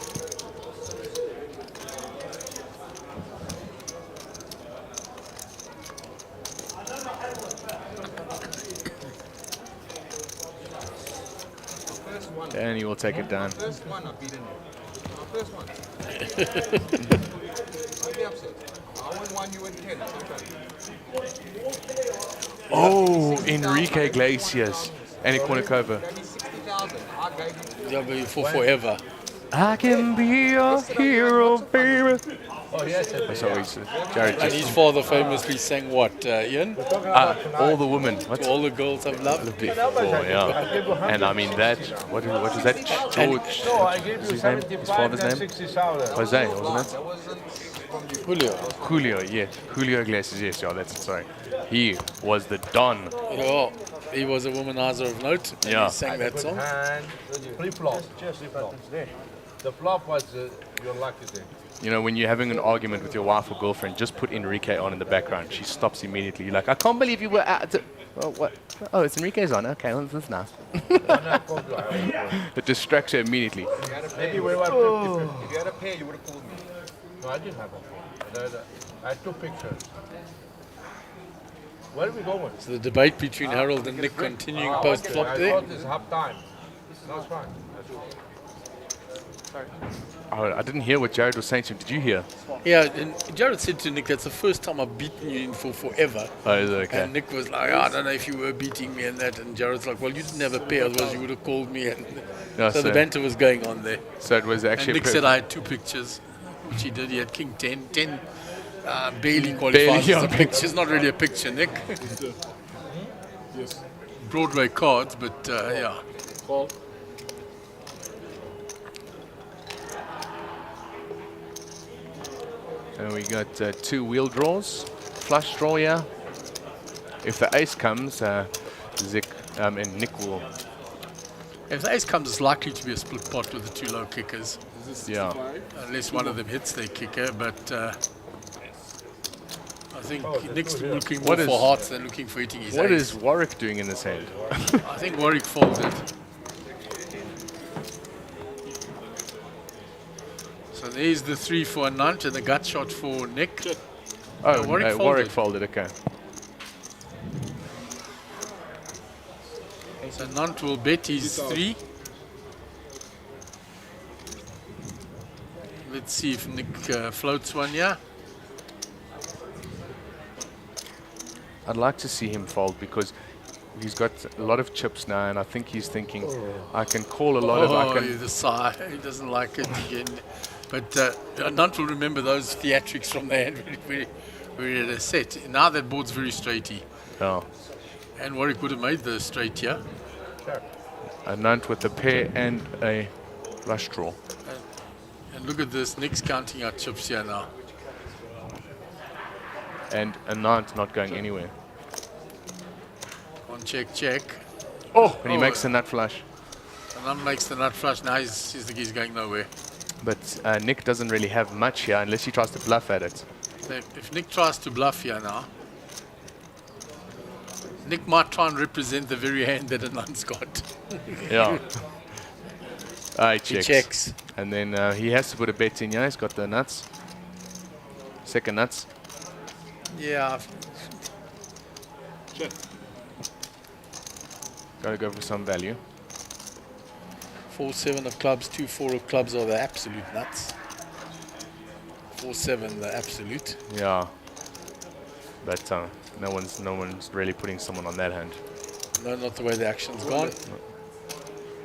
And he will take it down. First one I've beaten you. First one. Don't be upset. I won 1, you win 10. Oh, Enrique Iglesias. And Ikonikova. Gave me 60,000. I gave you. Yeah, but for forever. I can be your hero, baby. Oh, yes. That's what he said. Jared And his just, father famously sang what, Ian? all the women. What? To all the girls I've loved. Before, yeah. And I mean that, what is that? George, No, I gave you his name? His 75 father's and name? 60,000. Jose, wasn't it? Julio. Julio, yes. Julio Iglesias, yes, yeah, that's it, sorry. He was the Don. Yeah, he was a womanizer of note. And Yeah. he sang that song. And flip-flop. The flop was your lucky day. You know, when you're having an argument with your wife or girlfriend, just put Enrique on in the background. She stops immediately. You're like, I can't believe you were out. Oh, what? Oh, it's Enrique's on. Okay, well, that's nice. It distracts her immediately. Maybe we were 50-50. If you had a pair, you would have called me. No, I didn't have a I had 2 pictures. Where are we going? So the debate between Harold and Nick continuing post-flop I there. thought it's half time. That's fine. Oh, I didn't hear what Jared was saying to him. Did you hear? Yeah, and Jared said to Nick, that's the first time I've beaten you in for forever. Oh, is it okay? And Nick was like, I don't know if you were beating me and that. And Jared's like, well, you didn't have a pair, otherwise you would have called me. And No, so the banter was going on there. So it was And actually. Nick said I had 2 pictures, which he did. He had King 10. 10 barely qualifies as a picture. It's not really a picture, Nick. Yes. Broadway cards, but yeah. Call. And we got 2 wheel draws. Flush draw, yeah. If the ace comes, Zick and Nick will. If the ace comes, it's likely to be a split pot with the 2 low kickers. Is this Yeah. 65? Unless one of them hits their kicker, but I think Nick's looking more What for is- hearts than looking for hitting his What ace. is Warwick doing in this hand? I think Warwick folded. So there's the 3 for a nunt and the gut shot for Nick. Oh, Warwick Warwick folded. folded, okay. So nunt will bet his 3. Let's see if Nick floats one, yeah. I'd like to see him fold because he's got a lot of chips now, and I think he's thinking, I can call a lot of. I can. The sigh. He doesn't like it again. But Nunt will remember those theatrics from the hand where he had a set. Now that board's very straighty. Oh, And Warwick would have made the straight here. a nunt with a pair and a flush draw. And look at this. Nick's counting out chips here now. and Anand not going anywhere. On check, check. Oh, and he makes the nut flush. Anand makes the nut flush. Now he's going nowhere. But Nick doesn't really have much here unless he tries to bluff at it. If Nick tries to bluff here now, Nick might try and represent the very hand that Anand's got. Yeah. He checks. He checks. And then he has to put a bet in. Yeah, he's got the nuts. Second nuts. Yeah. Check. Got to go for some value. 4-7 of clubs, 2-4 of clubs are the absolute nuts. 4-7 the absolute. Yeah. But no one's really putting someone on that hand. No, not the way the action's gone.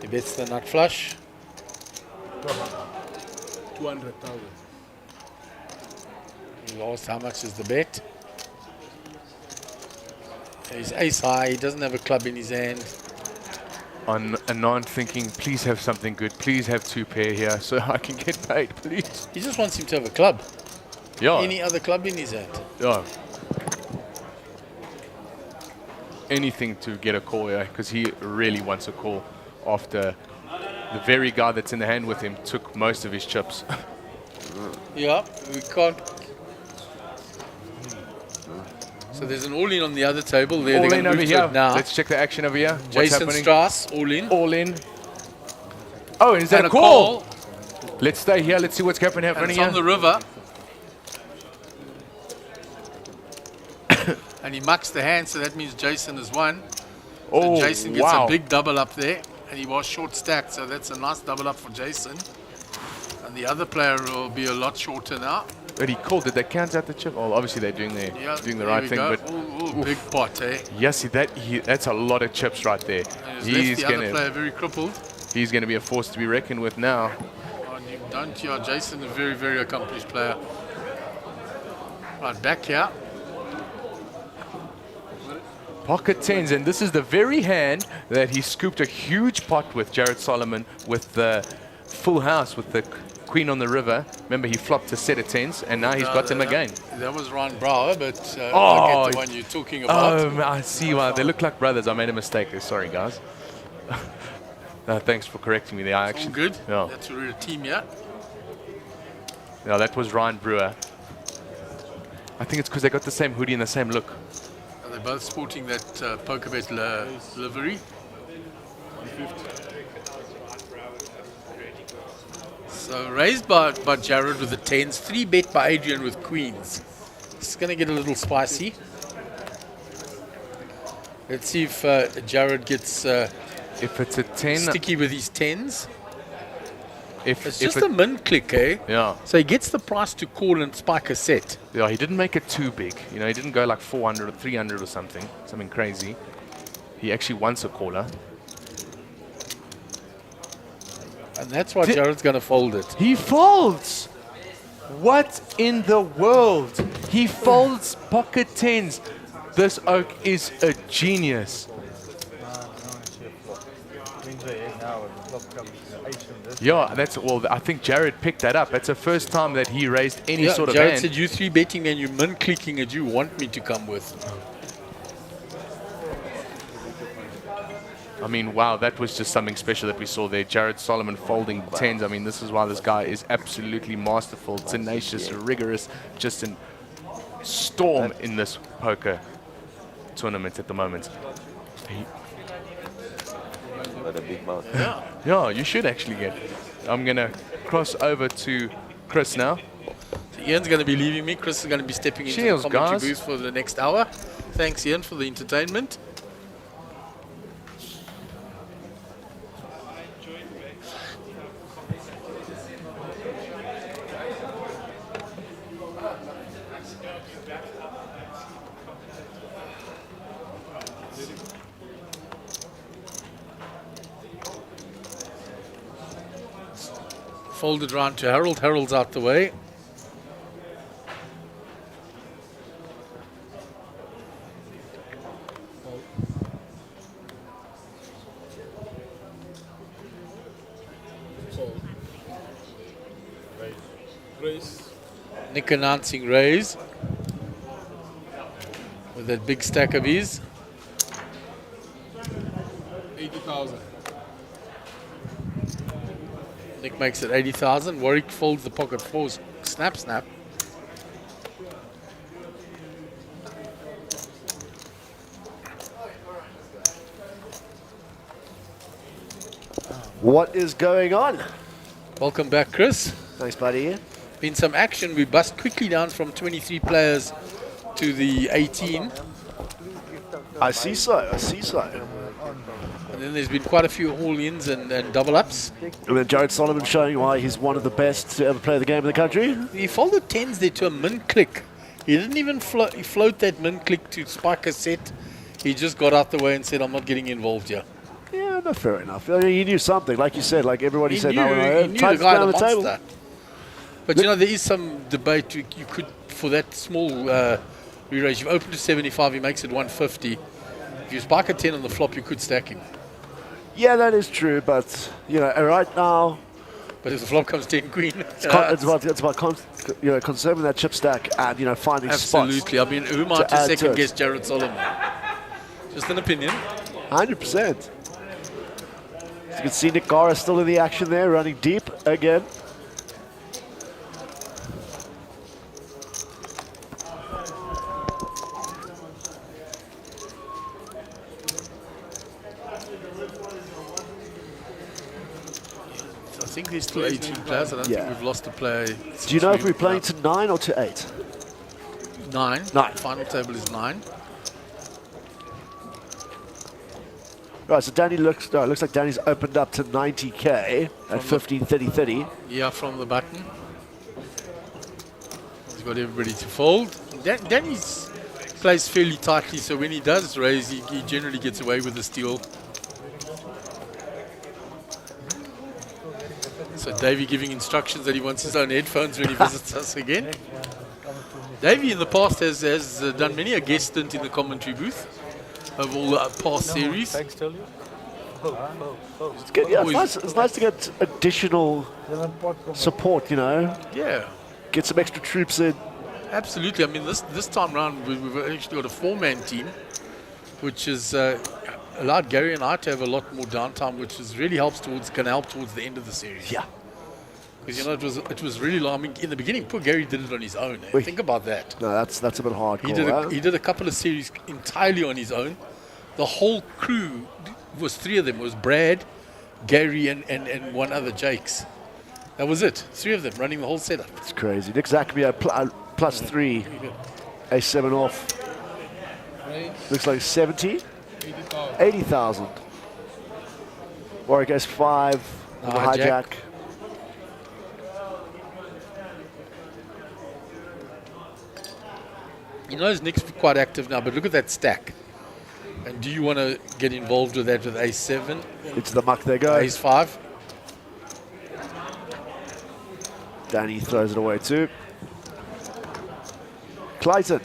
He bets the nut flush. 200,000. He lost. How much is the bet? He's ace high. He doesn't have a club in his hand. On Anand thinking, please have something good. Please have 2 pair here so I can get paid, please. He just wants him to have a club. Yeah. Any other club in his hand. Yeah. Anything to get a call here, because he really wants a call after the very guy that's in the hand with him took most of his chips. Yeah, we can't. So there's an all-in on the other table. There, All they're in gonna over move to here. it now. Let's check the action over here. What's Jason happening? Strass, all in. All in. Oh, and is that And a call? Let's stay here. Let's see what's happening And it's here. on the river. And he mucks the hand, so that means Jason has won. Oh, So Jason gets wow. a big double up there, and he was short stacked, so that's a nice double up for Jason. And the other player will be a lot shorter now. But he called. Did they count out the chip? Oh, obviously they're doing the There right we thing. go. But Ooh, big pot, eh? yes, that's a lot of chips right there. And he's left the other player very crippled. He's gonna be a force to be reckoned with now. Oh, you don't, yeah, Jason, a very, very accomplished player. Right, back here. Pocket tens, and this is the very hand that he scooped a huge pot with Jared Solomon with the full house with the queen on the river. Remember, he flopped a set of tens, and now he's got them again. That was Ryan Brower, but Oh, I get the one you're talking about. I see why. They look like brothers. I made a mistake there. Sorry, guys. Thanks for correcting me there. I It's all actually, good. Yeah. That's a real team, yeah. Yeah, that was Ryan Brewer. I think it's because they got the same hoodie and the same look. They're both sporting that PokerBet livery. So raised by Jared with the tens, 3 bet by Adrian with queens. It's going to get a little spicy. Let's see if Jared gets if it's a 10, sticky with his tens. It's just a min click, eh? Yeah. So he gets the price to call and spike a set. Yeah, he didn't make it too big. You know, he didn't go like 400 or 300 or something crazy. He actually wants a caller. And that's why Jared's going to fold it. He folds! What in the world? He folds pocket tens. This oak is a genius. Yeah, I think Jared picked that up. That's the first time that he raised any sort of Jared hand. said, you 3 betting and you min clicking it, you want me to come with. I mean, wow, that was just something special that we saw there. Jared Solomon folding tens. I mean, this is why this guy is absolutely masterful, tenacious, rigorous, just a storm in this poker tournament at the moment. What a big mouth. Yeah, you should actually get. I'm going to cross over to Chris now. So Ian's going to be leaving me. Chris is going to be stepping into Cheers, the commentary guys. booth for the next hour. Thanks, Ian, for the entertainment. Folded round to Harold. Harold's out the way. Fold. Raise. Nick announcing raise. with that big stack of his. 80,000. Nick makes it 80,000. Warwick folds the pocket fours. Snap, snap. What is going on? Welcome back, Chris. Thanks, buddy. Been some action. We bust quickly down from 23 players to the 18. I see so. And then there's been quite a few all-ins and double-ups. And then Jared Solomon showing why he's one of the best to ever play the game in the country. He folded 10s there to a min-click. He didn't even float that min-click to spike a set. He just got out the way and said, I'm not getting involved here. Yeah, no, fair enough. I mean, he knew something. Like you said, like everybody said, He knew the guy down the the table. monster. But, you know, there is some debate. You could, for that small re-raise, you've opened to 75, he makes it 150. If you spike a 10 on the flop, you could stack him. Yeah, that is true, but, you know, right now... But if the flop comes 10 queen... It's about conserving that chip stack and, you know, finding spots. Absolutely. I mean, who might to second guess Jared Solomon? Just an opinion. 100%. You can see Nick Gara still in the action there, running deep again. I think there's still 18 players. I don't think we've lost a player. Do you know if we're playing to 9 or to 8? 9. 9. Final table is 9. Right, so Danny looks like Danny's opened up to 90k at 15, 30, 30. Yeah, from the button. He's got everybody to fold. Danny's plays fairly tightly, so when he does raise, he generally gets away with the steal. So Davey giving instructions that he wants his own headphones when he visits us again. Davey in the past has done many a guest stint in the commentary booth of all the past series. Thanks, tell you. It's good, yeah, it's nice to get additional support, you know. Yeah. Get some extra troops in. Absolutely. I mean, this time round, we've actually got a 4-man team, which has allowed Gary and I to have a lot more downtime, which really can help towards the end of the series. Yeah. Because, you know, it was really long. I mean, in the beginning, poor Gary did it on his own. Think about that. No, that's a bit hardcore. He did a couple of series entirely on his own. The whole crew was 3 of them. It was Brad, Gary, and one other, Jakes. That was it. 3 of them running the whole setup. It's crazy. Nick Zachary plus 3, A7 off. Looks like 70. 80,000. Warwick S5. Hijack. He knows Nick's quite active now, but look at that stack. And do you want to get involved with that with A7? Into the muck they go. Ace 5. Danny throws it away too. Clayton.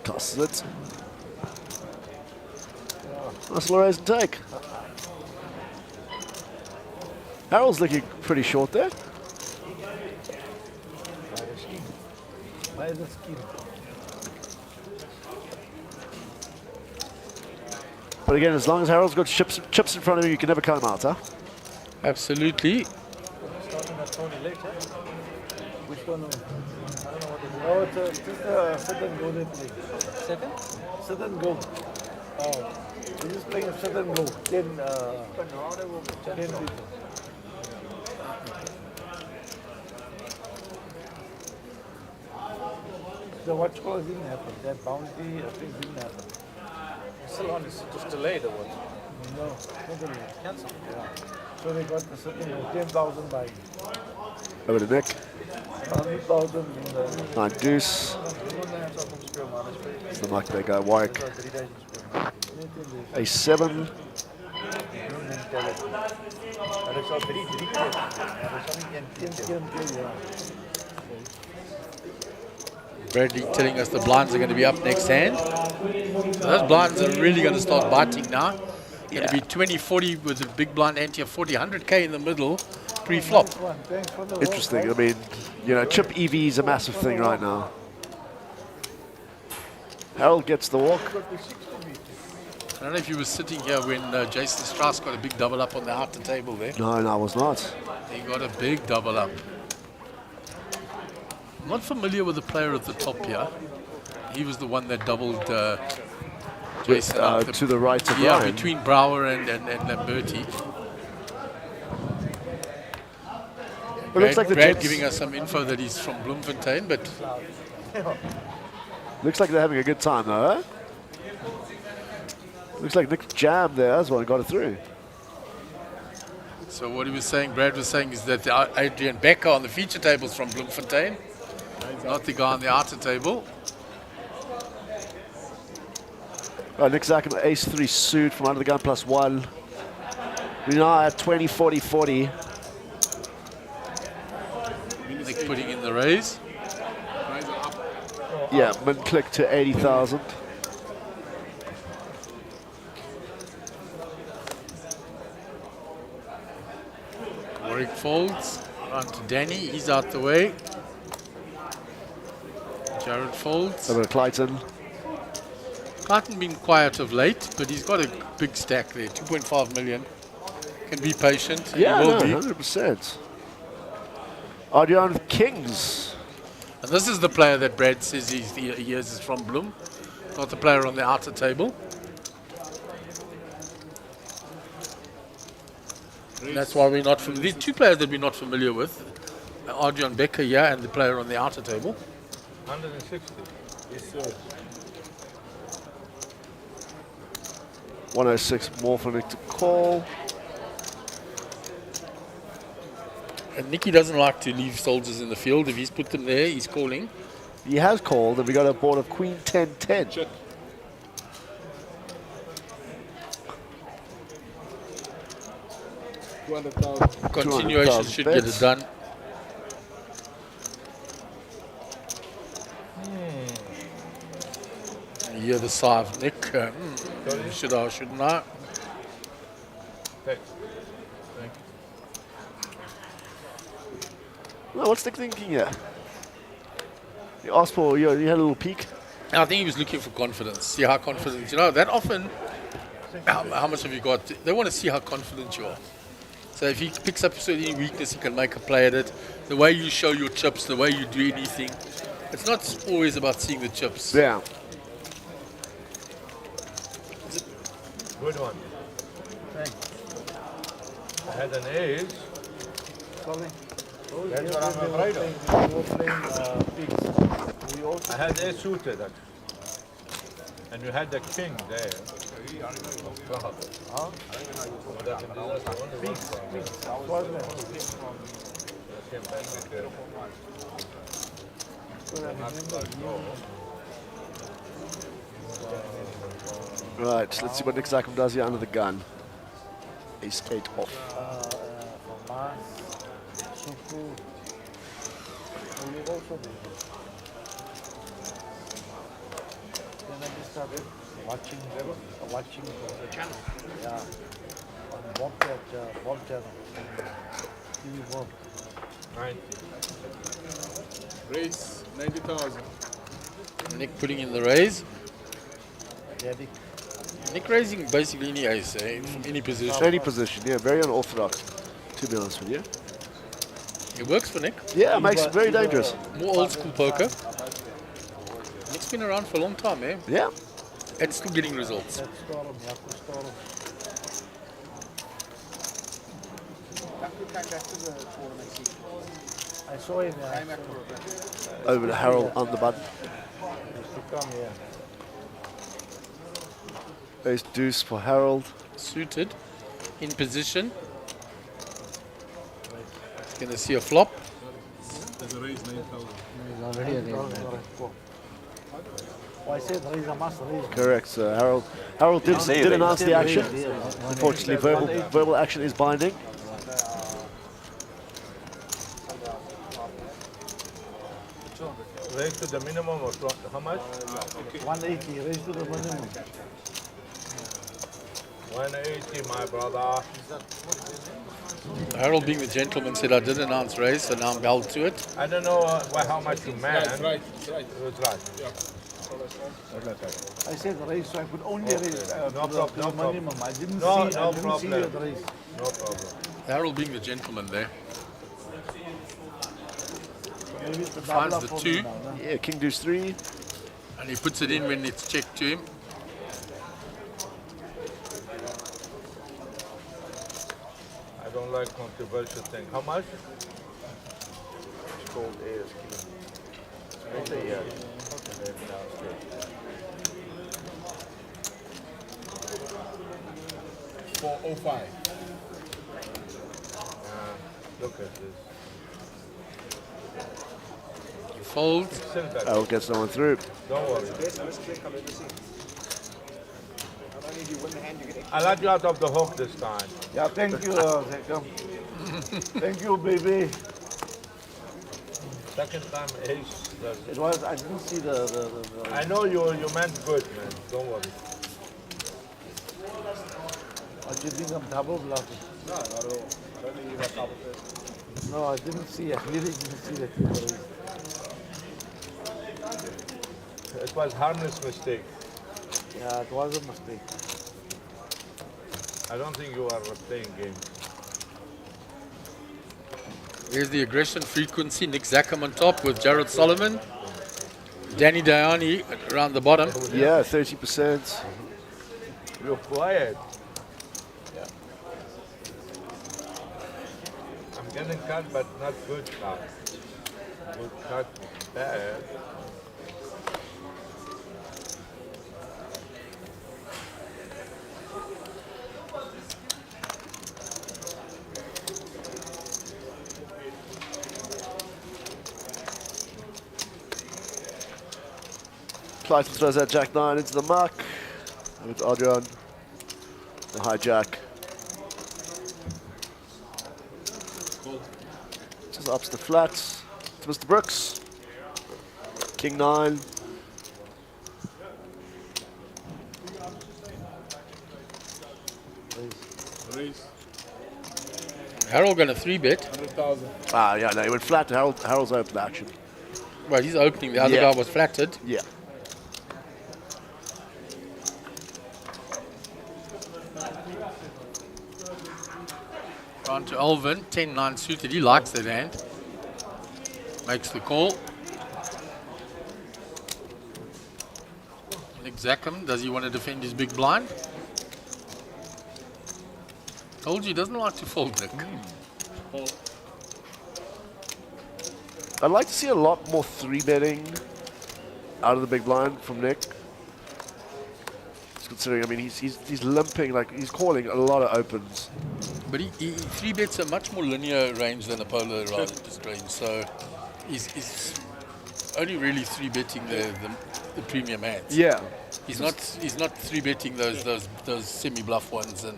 Tosses it. Nice little raise and take. Harold's looking pretty short there. But again, as long as Harold's got chips in front of him, you can never cut him out, huh? Absolutely. Starting at Tony late, eh? Which one? I don't know what it is. Oh, it's sit and go they play. Second? Sit and go. Oh. We're just playing a sit and go. 10 people. The watch call didn't happen. That bounty thing didn't happen. It's still on. It's just delayed or what? No, not delayed. Cancelled. Yeah. So they got the certain 10,000 by. Over to Nick. 100,000 in the. 9 deuce. It's the muck they go. Warwick. A7. Bradley telling us the blinds are going to be up next hand. So those blinds are really going to start biting now. Going to be 20-40 with a big blind ante of 40, 100k in the middle. pre-flop. Interesting. I mean, you know, chip EV is a massive thing right now. Harold gets the walk. I don't know if you were sitting here when Jason Strauss got a big double up on the outer table there. No, I was not. He got a big double up. I'm not familiar with the player at the top here. He was the one that doubled Jason up. To the right of Yeah, Ryan. between Brower and Lamberti. It looks like the Brad Jets giving us some info that he's from Bloemfontein, but looks like they're having a good time though, eh? Looks like Nick jammed there as well and got it through. so what he was saying, Brad was saying, is that Adrian Becker on the feature table is from Bloemfontein, not the guy on the outer table. Right, Nick Zackham, ace-3 suit from under the gun +1. We're now at 20, 40, 40. Nick putting in the raise. Yeah, min click to 80,000. Warwick folds. On to Danny. He's out the way. Jared folds. Over to Clayton. Clayton been quiet of late, but he's got a big stack there. 2.5 million. Can be patient. Yeah, he no, will be. 100%. Adrian with Kings. And this is the player that Brad says he is from Bloem, not the player on the outer table. And that's why we're not familiar. The two players that we're not familiar with, Adrian Becker here and the player on the outer table. 160. Yes, sir. 106 more for Nick to call. And Nicky doesn't like to leave soldiers in the field. If he's put them there, he's calling. He has called, and we got a board of Queen 10-10. Check. Continuation should get it done. You hear the sigh of Nick. Should I, shouldn't I? Thanks. Well, what's Nick thinking here? You asked for, you had a little peek. I think he was looking for confidence. See how confident, you know, that often, how much have you got? They want to see how confident you are. So if he picks up certain weakness, he can make a play at it. The way you show your chips, the way you do anything. It's not always about seeing the chips. Yeah. Good one. I had an ace. That's what I'm afraid of. We were playing pigs. We also I had ace suited actually. And you had the king there. Huh? Pigs. Right, let's see what Nick Zackham does here under the gun. Ace-8 off. From Mars, Suku. We also did. Then I just started watching the channel. Yeah. On Bob channel. TV Bob. 90. Raise 90,000. Nick putting in the raise. Daddy. Nick raising basically any ace, from any position. Any position, yeah, very unorthodox, to be honest with you. It works for Nick. Yeah, it makes it very dangerous. More old school poker. Nick's been around for a long time, eh? Yeah. And still getting results. That's Storm, Yaku Storm. I saw him. Over to Harold on the button. To come here. Ace deuce for Harold. Suited. In position. Gonna see a flop. There's a raise 9,000. He's already at 8,000. I said raise a must raise. Correct, sir. Harold did announce the action. Unfortunately, verbal action is binding. Raise to the minimum or how much? 180, raise to the minimum. 180, my brother. Harold, being the gentleman, said I did announce race, so now I'm held to it. I don't know how much you man. Right. It was right. Yeah. I said race, so I could only race No problem, no problem. minimum. I didn't No, see, no I didn't see problem. the race. No problem. Harold, being the gentleman there, Maybe it's the finds double the up for two, me now, no? Yeah, king deuce 3. and he puts it in when it's checked to him. I don't like controversial thing. How much? It's called AS King. Okay, yeah. Okay. 405. Look at this. He folds. Sit back. Harold gets no one through. Don't worry. I let you out of the hook this time. Yeah, thank you, Zekam. Thank you, baby. Second time ace. It was, I didn't see the I know you meant good, man. Don't worry. what you think I'm double bluffing? No, not at all. I don't think you got double first. No, I didn't see, I really didn't see that. It was harmless mistake. Yeah, it was a mistake. I don't think you are playing games. There's the aggression frequency. Nick Zackham on top with Jared Solomon. Danny Diani around the bottom. Yeah, 30%. You're quiet. I'm getting cut, but not good cut. Good cut, bad. Clayton throws that jack 9 into the muck. And it's Adrian. The hijack. Just ups the flats to Mr. Brooks. King 9. Raise. Harold going to 3-bet. 100,000. Ah, yeah, no, he went flat to Harold's open action. Well, he's opening. The other Yeah. guy was flattered. Yeah. On to Alvin, 10-9 suited. He likes that hand. Makes the call. Nick Zackham, does he want to defend his big blind? Told you he doesn't like to fold, Nick. I'd like to see a lot more 3-betting out of the big blind from Nick. Just considering, I mean, he's limping, like he's calling a lot of opens. But he 3-bets a much more linear range than a polarized range, so he's only really 3-betting the premium hands. Yeah. He's not 3-betting those semi-bluff ones and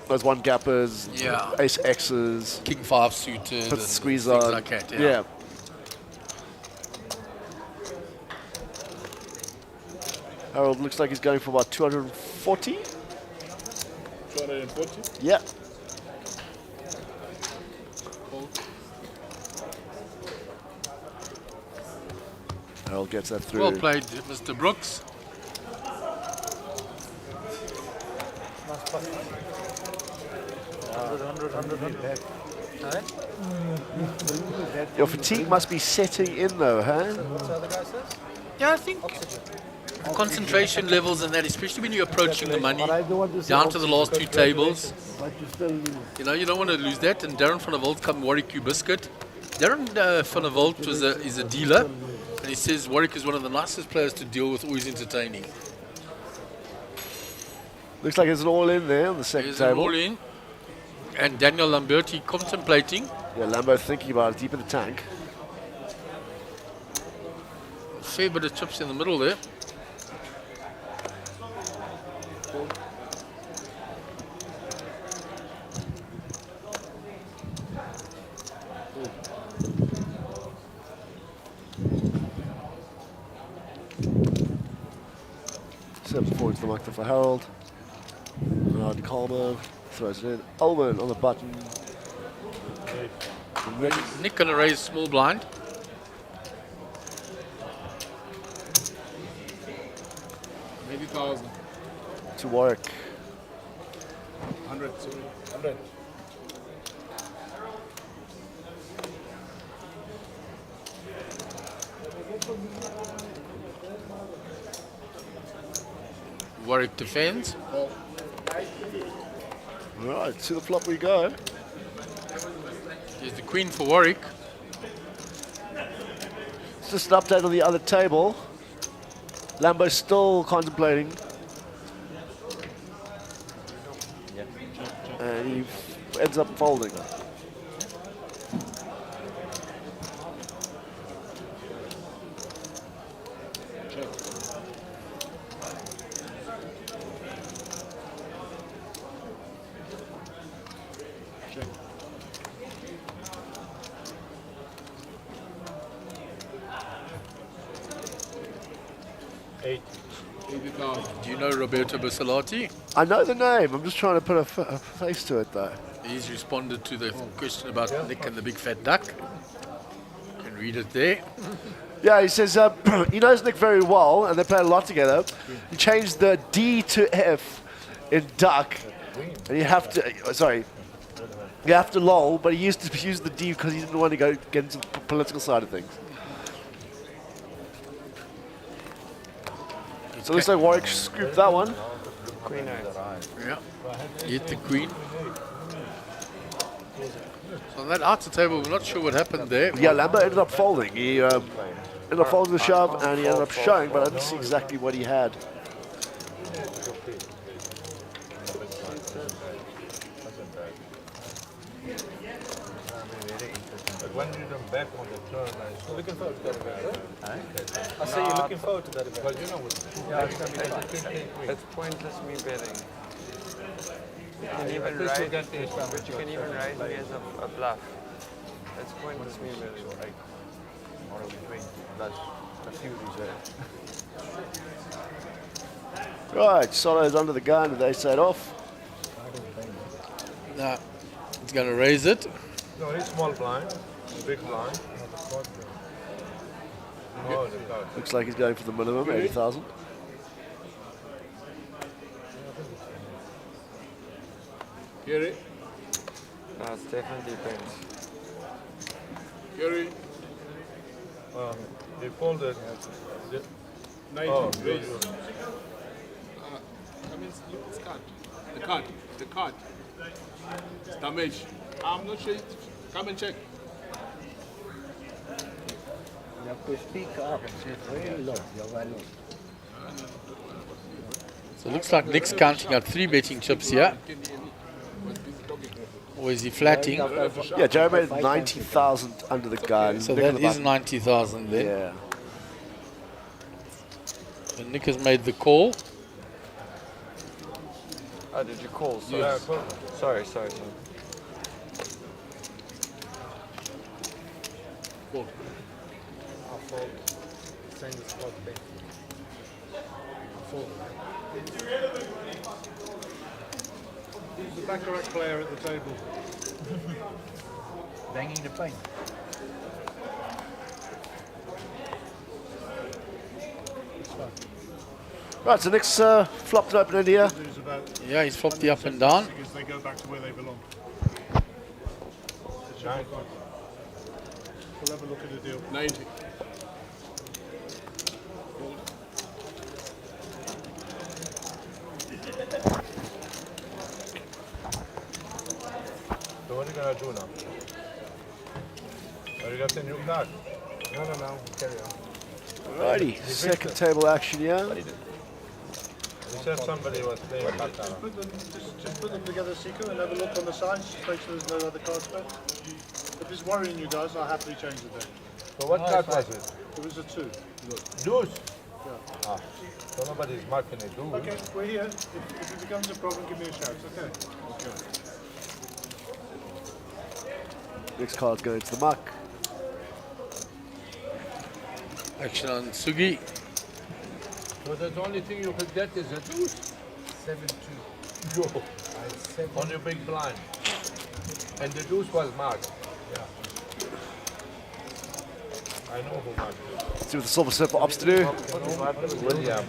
Those one gappers, Yeah. ace X's, King 5 suited, put and squeeze things on. like that. Yeah. Harold looks like he's going for about 240. 240. Yeah. Harold gets that through. Well played, Mr. Brooks. Your fatigue must be setting in though, huh? Yeah, I think concentration levels and that, especially when you're approaching the money, But I don't want to say down to the last two tables. but you still lose. You know, you don't want to lose that. And Darren van der Walt come Warwick you biscuit. Darren van der Walt is a dealer, and he says Warwick is one of the nicest players to deal with, always entertaining. Looks like it's an all in there on the second There's an table. all in. And Daniel Lamberti contemplating. Yeah, Lambo thinking about it deep in the tank. Fair bit of chips in the middle there. Steps forward to the marker for Harold. Ronaldo Calmo throws it in. Ulman on the button. Nick gonna raise small blind. Maybe 1,000. To Warwick. 100, sorry. 100. Warwick defends. Right, to the flop we go. Here's the queen for Warwick. It's just an update on the other table. Lambo's still contemplating. And he ends up folding. Do you know Roberto Bussolati? I know the name. I'm just trying to put a face to it, though. He's responded to the question about Nick and the big fat duck. You can read it there. Yeah, he says he knows Nick very well, and they play a lot together. He changed the D to F in duck, and you have to. Sorry, you have to lol, but he used to use the D because he didn't want to go get into the political side of things. So it looks like Warwick scooped that one. Queen eight. Yeah. Hit the queen. So on that outer table, we're not sure what happened there. Yeah, Lambo ended up folding. He ended up folding the shove, and he ended up showing, but I didn't see exactly what he had. When you come back on the turn, I'm looking forward to that event. I say you're looking forward to that event. But you know what? It's pointless me betting. You can even write, but you can even write me as a bluff. It's pointless me betting. Right, Solo's under the gun, and they set off. Now, he's going to raise it. No, it's small blind, big blind. No, the card. Looks like he's going for the minimum, 80,000. Gary? No, it's definitely pens. Gary? They folded. 90. Oh, Raise. Come in, look, it's card. The card. It's damage. I'm not sure. Come and check. You have to speak up. It's very low. You're very low. So it looks like Nick's counting out 3 betting chips here. Or is he flatting? Yeah, Joe made 90,000 under the gun. So Nick on that the is button. 90,000 then. Yeah. And Nick has made the call. Oh, did you call? Sorry. Yeah, call. Sorry. I'll fold. Same as spot bet. Fold. Who's the baccarat player at the table? Banging the paint. Right, so Nick's flopped it open in here. Yeah, he's flopped the up and down. Because they go back to where they belong. We'll have a look at the deal. 90. So what are you going to do now? Are you got the new card? No. Carry on. Righty, second table action here. You said somebody was playing baccarat. Just put them together, Siku, and have a look on the sides. Just make sure there's no other cards there. If it's worrying you guys, I'll happily change it then. So what card was it? It was a 2. Deuce? Yeah. Ah, so nobody's marking a deuce. Okay, we're here. If it becomes a problem, give me a shout, okay? Next card's going to the muck. Action on Sugi. So the only thing you could get is a deuce? 7-2. Yo. On your big blind. And the deuce was marked. I know who won. Let's see what the Silver Surfer opts to do. William.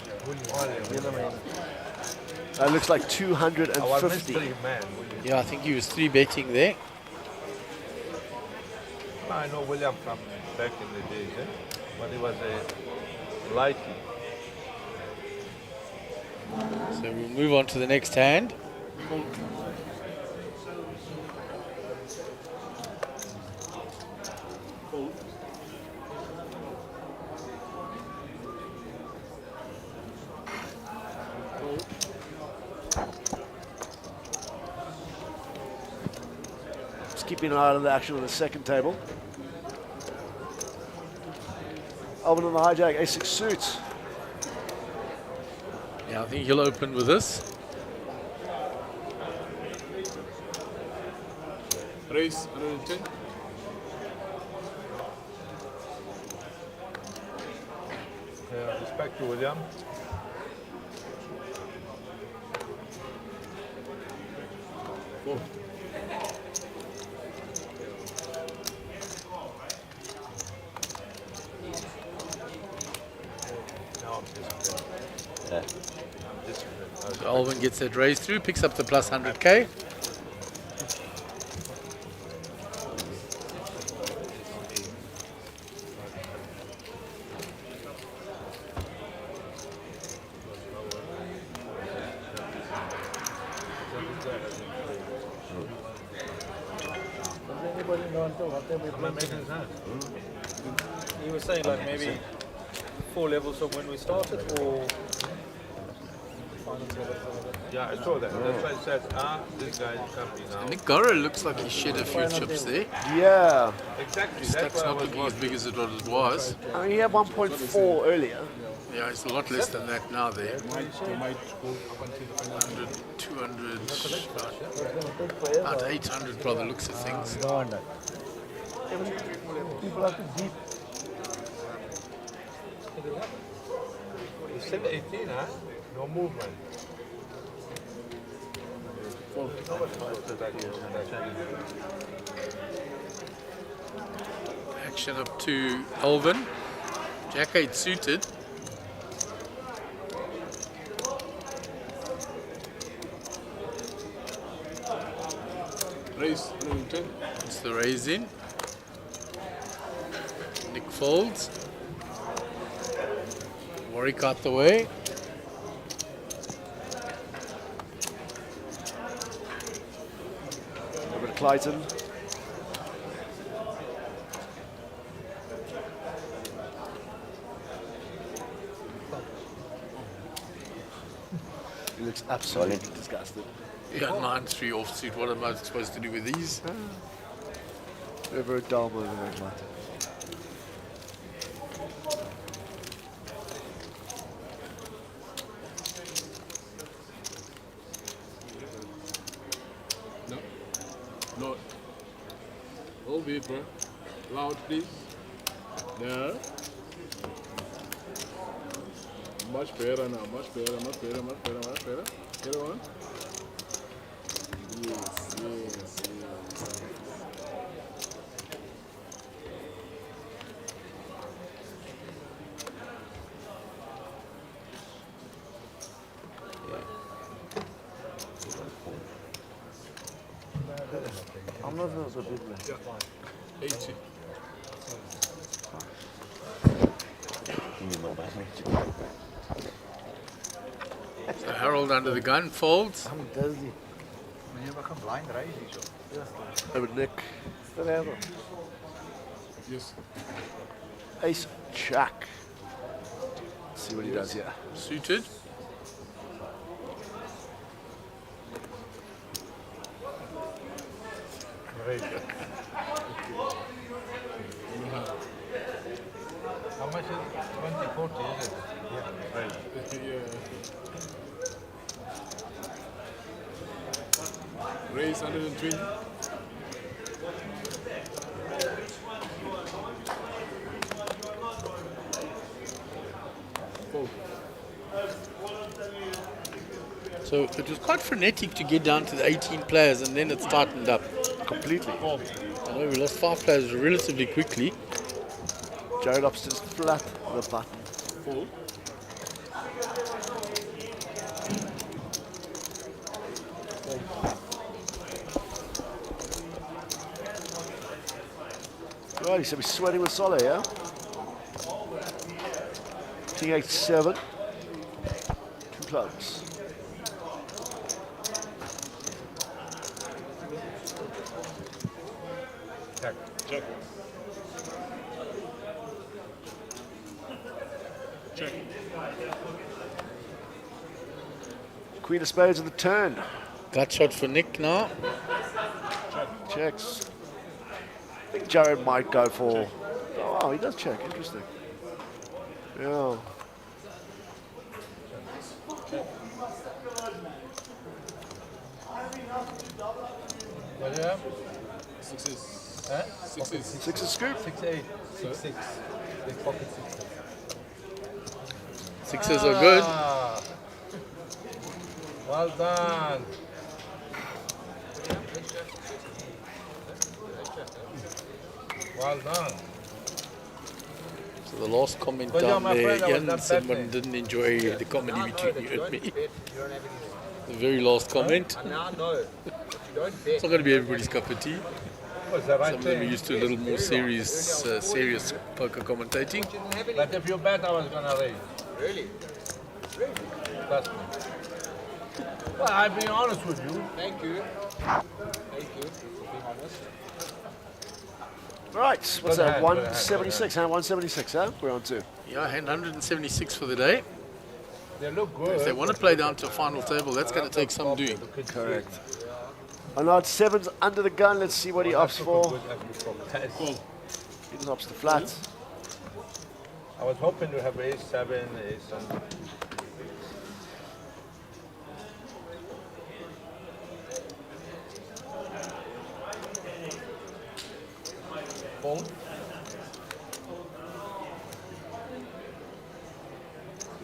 That looks like Our 250. mystery man, William. Yeah, I think he was 3-betting there. I know William from back in the days, but he was a lighty. So we'll move on to the next hand. Just keeping an eye on the action on the second table. Alvin on the hijack, A6 suits. Yeah, I think he'll open with this. Raise 110. Respect to William. Four. So Alvin gets that raise through, picks up the plus 100K. Does anybody know until what they'll be playing? He was saying like maybe 4 levels from when we started, or Yeah, I saw that. That's why I said, this guy can't be now. Nick Goro looks like he shed a few chips there. Yeah. Exactly. Stack's not looking as big as it was. I mean, he had 1.4 earlier. Yeah, it's a lot less than that now there. They might go up until the final. 100, 200, about 800 by the looks of things. no wonder. People have to beat. He's still 18, huh? No movement. Action up to Alvin. Jack 8 suited. Raise 110. It's the raise in. Nick folds. Warwick out the way. Over to Clayton. He looks absolutely disgusted. Yeah, 9-3 offsuit. What am I supposed to do with these? Over a dull move in that matter. No. No. Hold it, bro. Loud, please. There. Much better now. Much better. Much better. Much better. Much better. Get on. Yes. Yes. Yes. How much was the big one? Yeah. 80. So Harold under the gun folds. I'm dizzy. Meneer, we gaan blind rijden hier zo. Over to Nick. Yes. Ace Jack. Let's see what he does here. Suited. How much is it? 20, 40, is it? Yeah. Right. Raise 120. Fold. So it was quite frenetic to get down to the 18 players, and then it's tightened up. completely. I know we lost 5 players relatively quickly. Jared Upston is flat on the button. Fold. Right, he's going to be sweating with Solé, yeah? King 8-7. 2 clubs. Check. Check. Check. Queen of Spades on the turn. Gut shot for Nick now. Checks. I think Jared might go for... Oh, wow, he does check. Interesting. Yeah. What do you have? Sixes. Huh? Sixes. 6 is scoop. 6-8. 6-6. Big pocket 6. Sixes are good. Well done. Well done. So the last comment Good down job, my there, friend. I was Ian, not someone betting. didn't enjoy the comedy between you and me. You don't have anything. The very last comment. Now, no. You don't bet. It's not going to be everybody's cup of tea. Was the right Some of them are thing. used to a little more serious poker commentating. You didn't have anything. But if you bet, I was gonna raise. Really? Trust me. Well, I'll be honest with you. Thank you. Thank you for being honest. Right, what's Good that? hand, 176, huh? 176, huh? We're on 2. Yeah, hand 176 for the day. They look good. If they want to play down to a final table, that's going to take some doing. Correct. Anod 7's under the gun. Let's see what he opts for. Cool. He just opts the flat. I was hoping to have ace 7, ace 7. Fold.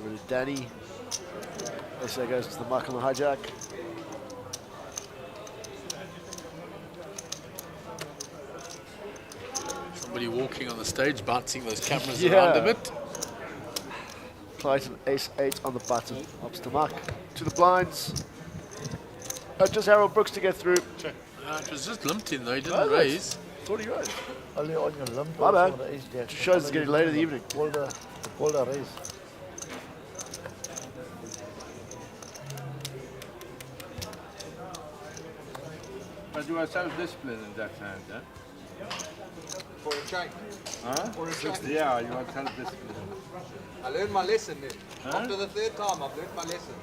With Danny. Ace goes to the mark on the hijack. Somebody walking on the stage, bouncing those cameras Yeah. around a bit. Clayton ace 8 on the button. Opts to mark. To the blinds. Just Harold Brooks to get through. It was just limped in though, he Oh, didn't raise. Thought he raised. Only on your limp. My bad. or the ace jack. Just shows it's getting late in the evening. Call the raise. But you are self-disciplined in that hand, huh? For a change. Huh? For a change. Yeah, you are self-disciplined. I learned my lesson then. Huh? After the 3rd time, I've learned my lesson.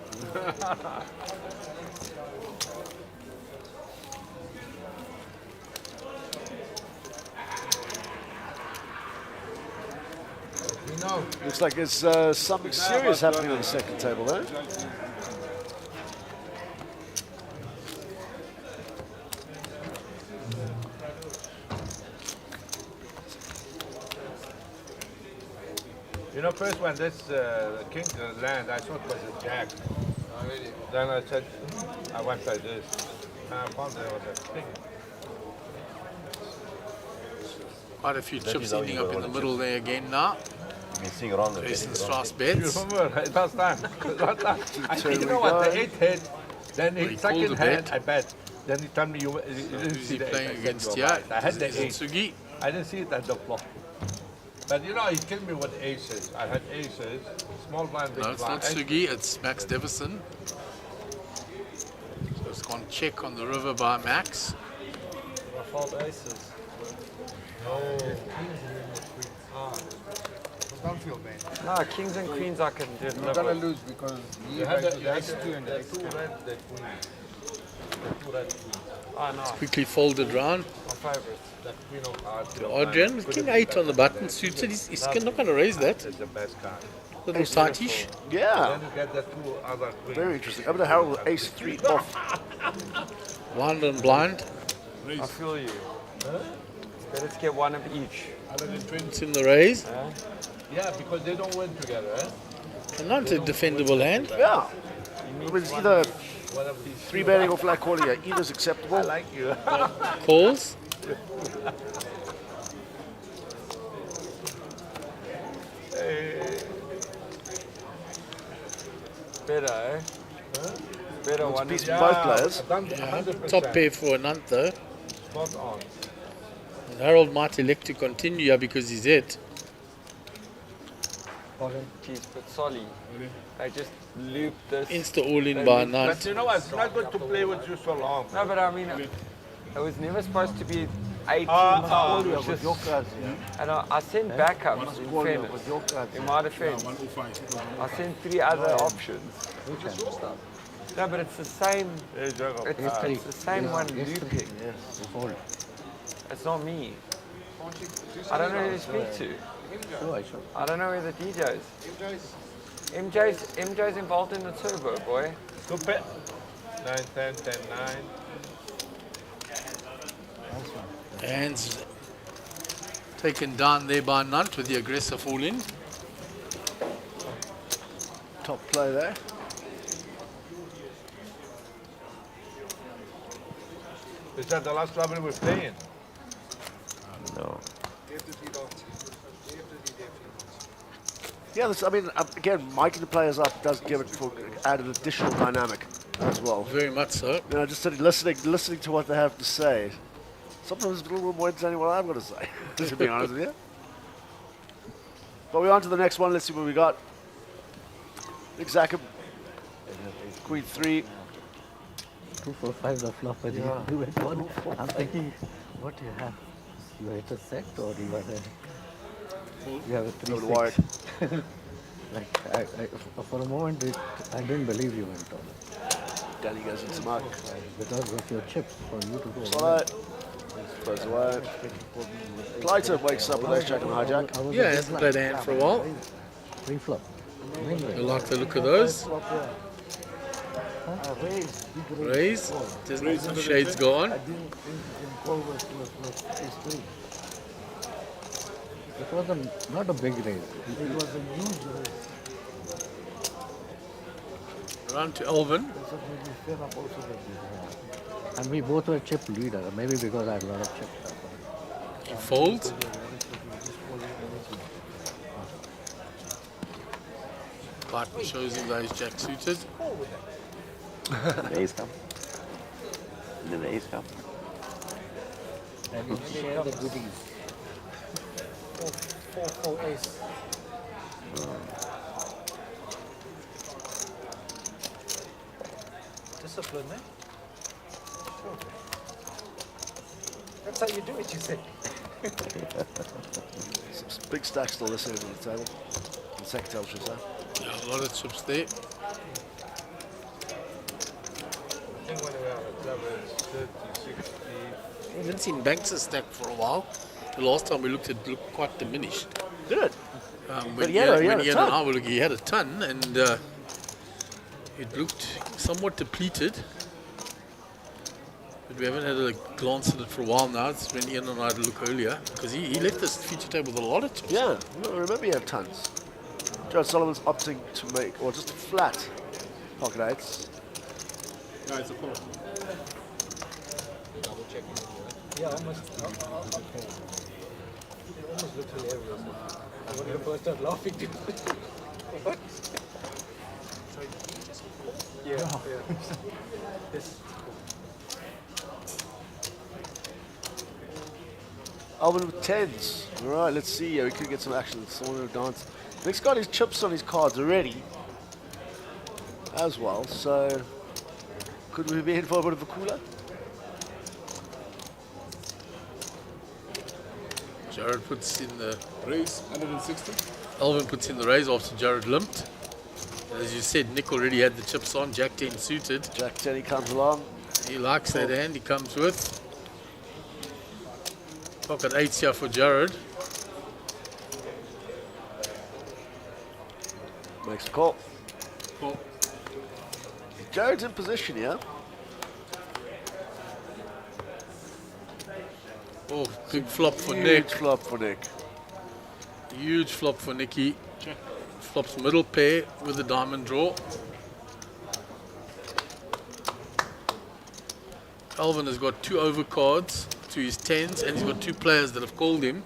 Looks like there's something serious happening on the second table there. You know, first when this king land, I thought it was a jack. Oh, really? Then I said, I went like this. And I found there was a king. Quite a few chips ending up in the middle there again now. Missing wrong. Jason Strauss You bets. remember, last time. You know what, the 8 hit, then Well, he in called second the hand, bet. I bet. Then he told me you didn't Who's see he the playing 8. I said, against? "You're Yeah, right." I had the is it 8. Sugi? I didn't see it at the flop. But you know, he killed me with aces. I had aces, small blind, big No, it's not blind. Sugi, it's Max Devison. So it's gone check on the river by Max. I found aces. Don't feel bad. No, kings and queens I can do. You're gonna lose because You had the X2 and the the X. two red, the queen. The two red queens. Oh, no. Quickly folded round. My favorite. The queen of hearts. To Adrian with king 8 on the button suited. He's not going to raise that. It's the best card. Little tightish. Yeah, Then you get the two other queens. very interesting. Over to Harold with ace 3 off. Blind and blind. I feel you. Better to get one of each. It's in the raise. Yeah, because they don't win together, eh? And not a defendable hand. Yeah. It was either one of these. Three betting or flat calling here. Either's acceptable. I like you. Calls. Better, eh? Better It's a one. piece for both players. Top pair for Anantha. Spot on. Harold might elect to continue here because he's it. Jeez, but Solly, I just looped this. Insta all in by But Anant. you know what? It's not good to play with you so long. No, but I mean, it was never supposed to be 18 with just, your and I sent backups in fairness. In my defense, I sent 3 other options. No, but it's the same. It's the same one looping. It's not me. I don't know who to speak to. I don't know where the DJ is. MJ's involved in the turbo, boy. Good bet. 9, 10, 10, 9. Hands taken down there by Nant with the aggressive all in. Top play there. Is that the last rubber we're playing? No. Yeah, this, I mean, again, miking the players up does give it for add an additional dynamic as well. Very much so. You know, just sitting, listening to what they have to say. Sometimes it's a little more entertaining what I've got to say, to be honest with you. But we're on to the next one. Let's see what we got. Nick Zackham, Queen 3. 2, 4, 5 the flop and you went one. I'm thinking, what do you have? You hit a set or you have a, you have a 3 wide. Like, I, for a moment, I didn't believe you went on. Danny goes into mark. Because of your chip, for you to go. Follow. Throws away. Clayton wakes up with ace jack and hijack. Yeah, hasn't played a hand for a while. Pre-flop. You like the look of those? Raise. Just shades go on. It was not a big raise. It was a huge raise. Round to Elvin. And we both were chip leader, maybe because I had a lot of chips. He folds. Partner shows him that he's jack suited. The ace come. Then the ace come. And you share the goodies. 4 ace. Discipline, eh? That's how you do it, you say. Some big stacks still listening on the table. The second table, should I say. Yeah, a lot of chips there. I think when we have a club, it's 30, 60. We haven't seen Banks' stack for a while. The last time we looked, it looked quite diminished. Did it? When he had Ian a and ton. I were looking, he had a ton, and it looked somewhat depleted. But we haven't had a glance at it for a while now. It's when Ian and I had a look earlier, because he left this feature table with a lot of chips. Yeah, I remember you had tons. Joe Sullivan's opting to make, or just a flat pocket eights. No, it's a four. Yeah, almost. It almost looked hilarious. I wanted to burst out laughing. What? Yeah. This. Alvin with 10s. All right, let's see. Yeah, we could get some action. Someone who dance. Nick's got his chips on his cards already as well. So could we be in for a bit of a cooler? Jared puts in the Raise 160. Alvin puts in the raise after Jared limped. As you said, Nick already had the chips on. Jack 10 suited. Jack 10, he comes along. He likes that hand. He comes with. Pocket 8s here for Jared. Makes a call. Call. Jared's in position, yeah? Oh, big flop for Huge Nick. flop for Nick. Huge flop for Nicky. Flops middle pair with a diamond draw. Alvin has got 2 overcards to his 10s, and he's got 2 players that have called him.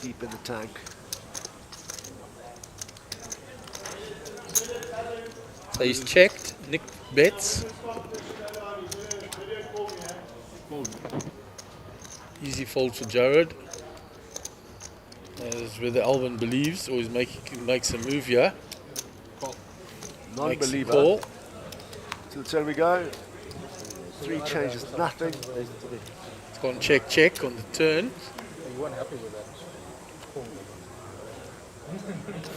Deep in the tank. So he's checked. Nick bets. Easy fold for Jared. That's whether Alvin believes or makes a move here. Non-believer. Call. To the turn we go. 3 changes, nothing. It's gone check on the turn. You weren't happy with that.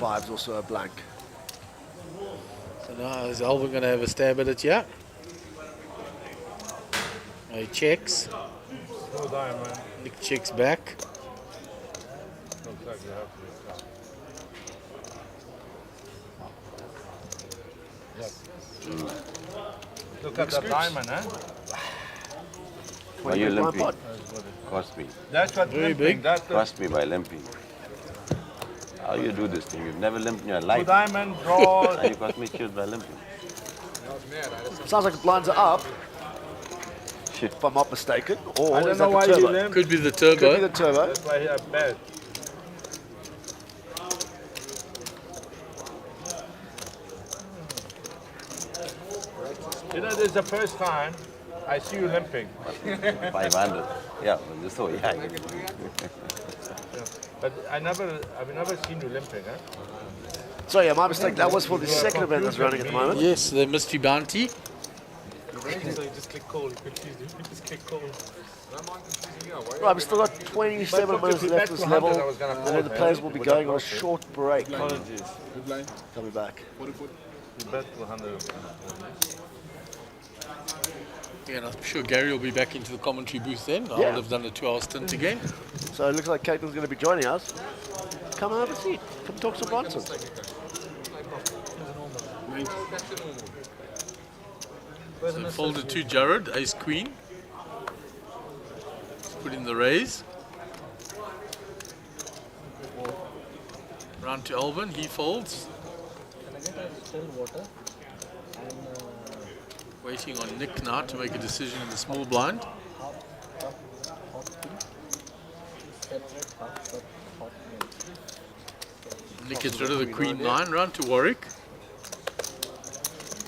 5's also a blank. So now is Alvin going to have a stab at it? Yeah. He checks. No diamond. Nick checks back. Looks like you have to stop. Yes. Look at the diamond, huh? Why are you limping? Cost me. That's what Very limping. big. That's the Cost me by limping. How you do this thing? You've never limped in your life. diamond draw. Now you cost me shoes by limping. Sounds like the blinds are up. If I'm not mistaken. Or I don't is know that why the you turbo? limp. Could be the turbo. Could be the turbo. That's why he had bet. You know, this is the first time I see you limping. 500. Yeah, so yeah. But I've never seen you limping, huh? So yeah, my mistake. That was for the second event that's running at the moment. Yes, the mystery bounty. So you just click call, you confused you just click call. Right, we've still got 27 minutes left this level, and then the players will be going on a short break. Apologies. Coming back. You bet 200. Yeah, and I'm sure Gary will be back into the commentary booth then. I Yeah. would have done a 2-hour stint again. So it looks like Caitlin's going to be joining us. Come and have a seat. Come talk some nonsense. So folded to Jared, ace queen. Put in the raise. Round to Alvin, he folds. Can I get a still water? And Waiting on Nick now to make a decision in the small blind. half cup hot tea. Separate half cup hot milk. Nick gets rid of the queen 9. Round to Warwick.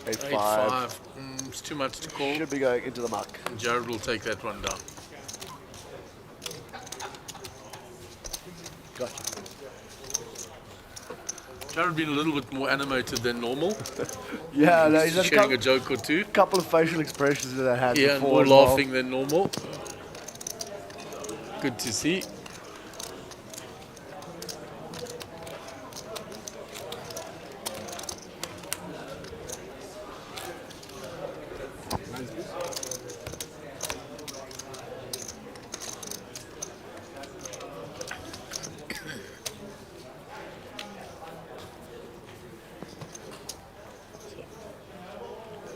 8-5. 8-5. It's too much to call. Should be going into the muck. And Jared will take that one down. Gotcha. Jared been a little bit more animated than normal. Yeah, no, he's had sharing a joke or two. couple of facial expressions that I had Yeah, and before more as well. laughing than normal. Good to see.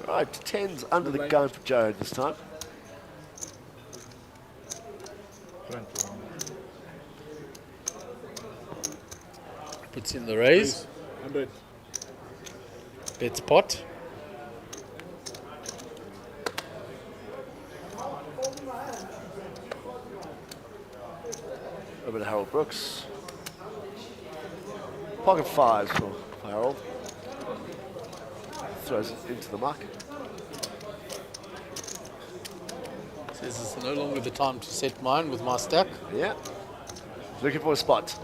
Right, 10's under the gun for Jared this time. Puts in the raise. 100. Bets pot. Over to Harold Brooks. Pocket 5s for Harold. Throws it into the muck. Says it's no longer the time to set mine with my stack. Yeah. Looking for a spot.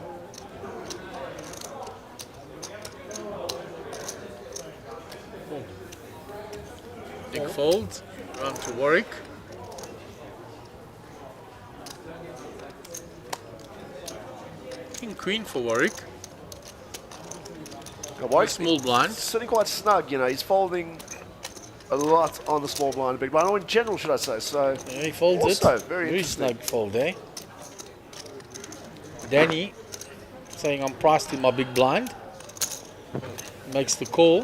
Nick folds. Round to Warwick. King Queen for Warwick. Warwick's small blind. Sitting quite snug, you know. He's folding a lot on the small blind, big blind, or in general, should I say. So Yeah, he folds also, it. very interesting. snug fold, eh? Danny saying I'm priced in my big blind. Makes the call.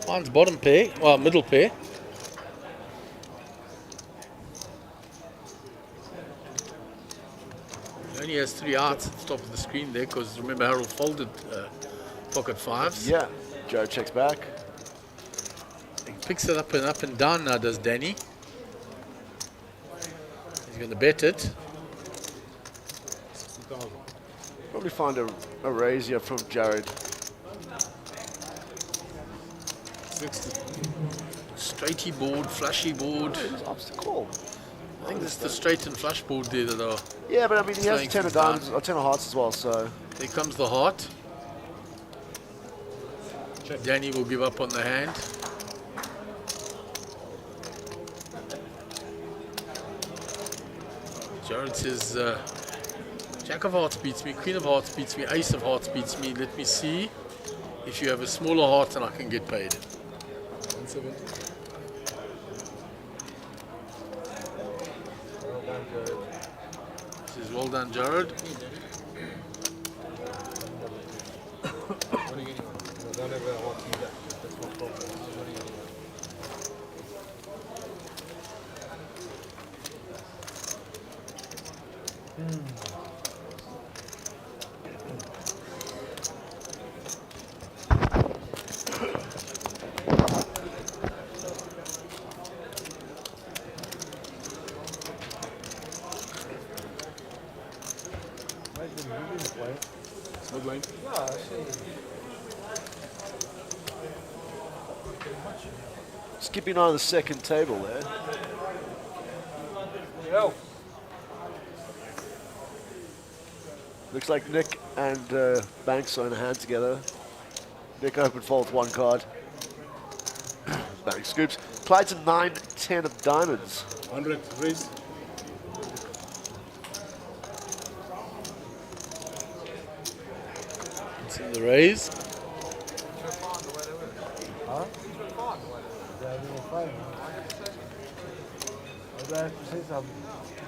Finds bottom pair, well, middle pair. only has 3 outs at the top of the screen there because remember Harold folded pocket 5s. Yeah. Jared checks back. He picks it up and down now, does Danny. He's going to bet it. Probably find a raise here from Jared. 60. Straighty board, flushy board. Ups the call. I think it's the straight and flush board there that are. Yeah, but I mean, he has slowing 10 of things down. diamonds, or 10 of hearts as well, so. There comes the heart. Danny will give up on the hand. Jared says, Jack of hearts beats me, Queen of hearts beats me, Ace of hearts beats me. Let me see if you have a smaller heart and I can get paid. 170. Says, well done, Jared. No blame. Just keeping an eye on the second table there. Yo. Looks like Nick and Banks are in a hand together. Nick open folds 1 card. Banks scoops. Clyde's a 9-10 of diamonds. 100 raise. It's in the raise. Huh? Yeah, they were fine. I have to say something.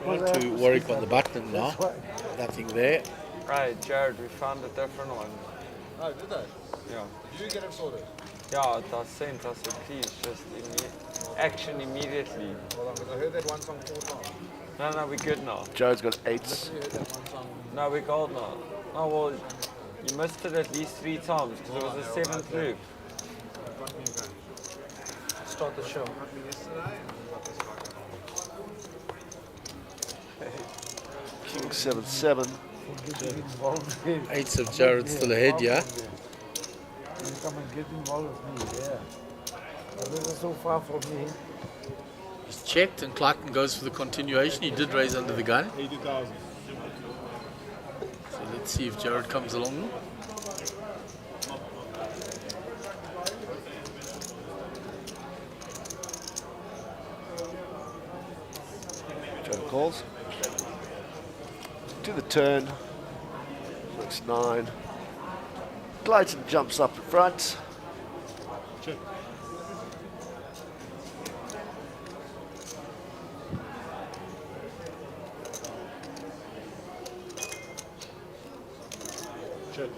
Right to Warwick on the button now. That's why. Nothing there. Right, Jared, we found a different one. Oh, did they? Yeah. Did you get it sorted? Yeah, it was sent. I said, please, just action immediately. Hold on, because I heard that one song 4 times. No, we're good now. Jared's got 8s. You heard that one song. No, we're gold now. Oh, well, you missed it at least 3 times because it was the 7th loop. Start the show. King 7-7. Eights of Jared still ahead, yeah? You come and get involved with me, yeah. But this is so far from me. He's checked and Clarkson goes for the continuation. He did raise under the gun. 80,000. So let's see if Jared comes along. Jared calls. Do the turn. Looks 9. Glyton jumps up in front. Check. Check.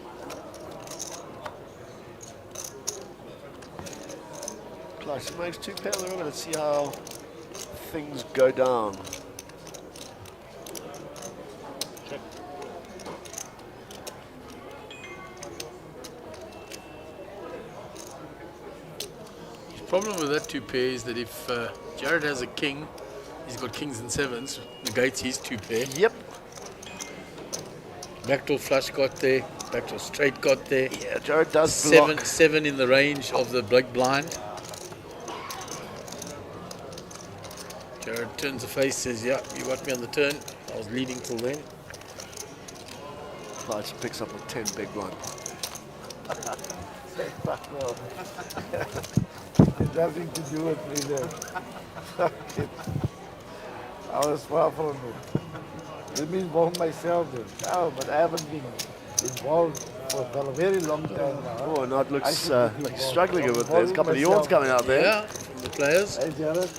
Glyton makes 2 pair in the room. Let's see how things go down. Check. The problem with that 2 pair is that if Jared has a king, he's got kings and 7s, negates his 2 pair. Yep. Backdoor flush got there, backdoor straight got there. Yeah, Jared does block. 7 in the range of the big blind. Jared turns the face, says, yeah, you got me on the turn. I was leading till then. Glyton picks up a 10 big blind. Fuck no. It's nothing to do with me there. I was far from it. Let me involve myself then. No, but I haven't been involved for a very long time now. Oh, no, it looks like he's struggling with it. There's a couple of yawns coming out there. Yeah, from the players. Hey, Jared.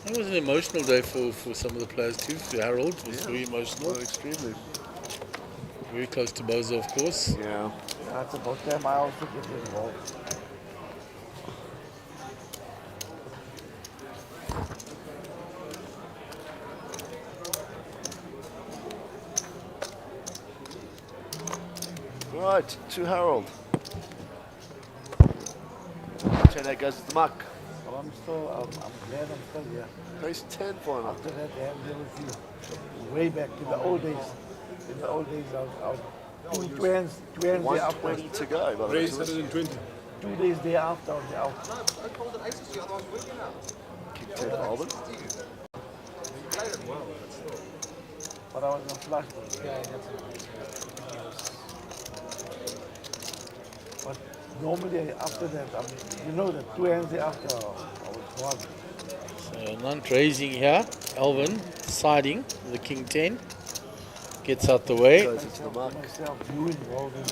It was an emotional day for some of the players too. For Harold, it was very emotional. Oh, extremely. Very close to Bozo, of course. Yeah. That's about time I also get involved. Right, to Harold. 10-8 goes to the muck. Well, I'm glad I'm still here. Race 10 final. After that, they had jealousy. Way back in the old days. In the old days, I was two hands there after. 120 to go. By the Race way. 120. 2 days thereafter, I was out. King 10 for Alvin. But I was on flush. But normally after that, you know that 2 hands thereafter, I was gone. So not raising here. Alvin siding the king 10. Gets out the way. Goes into the muck. Myself, you involved in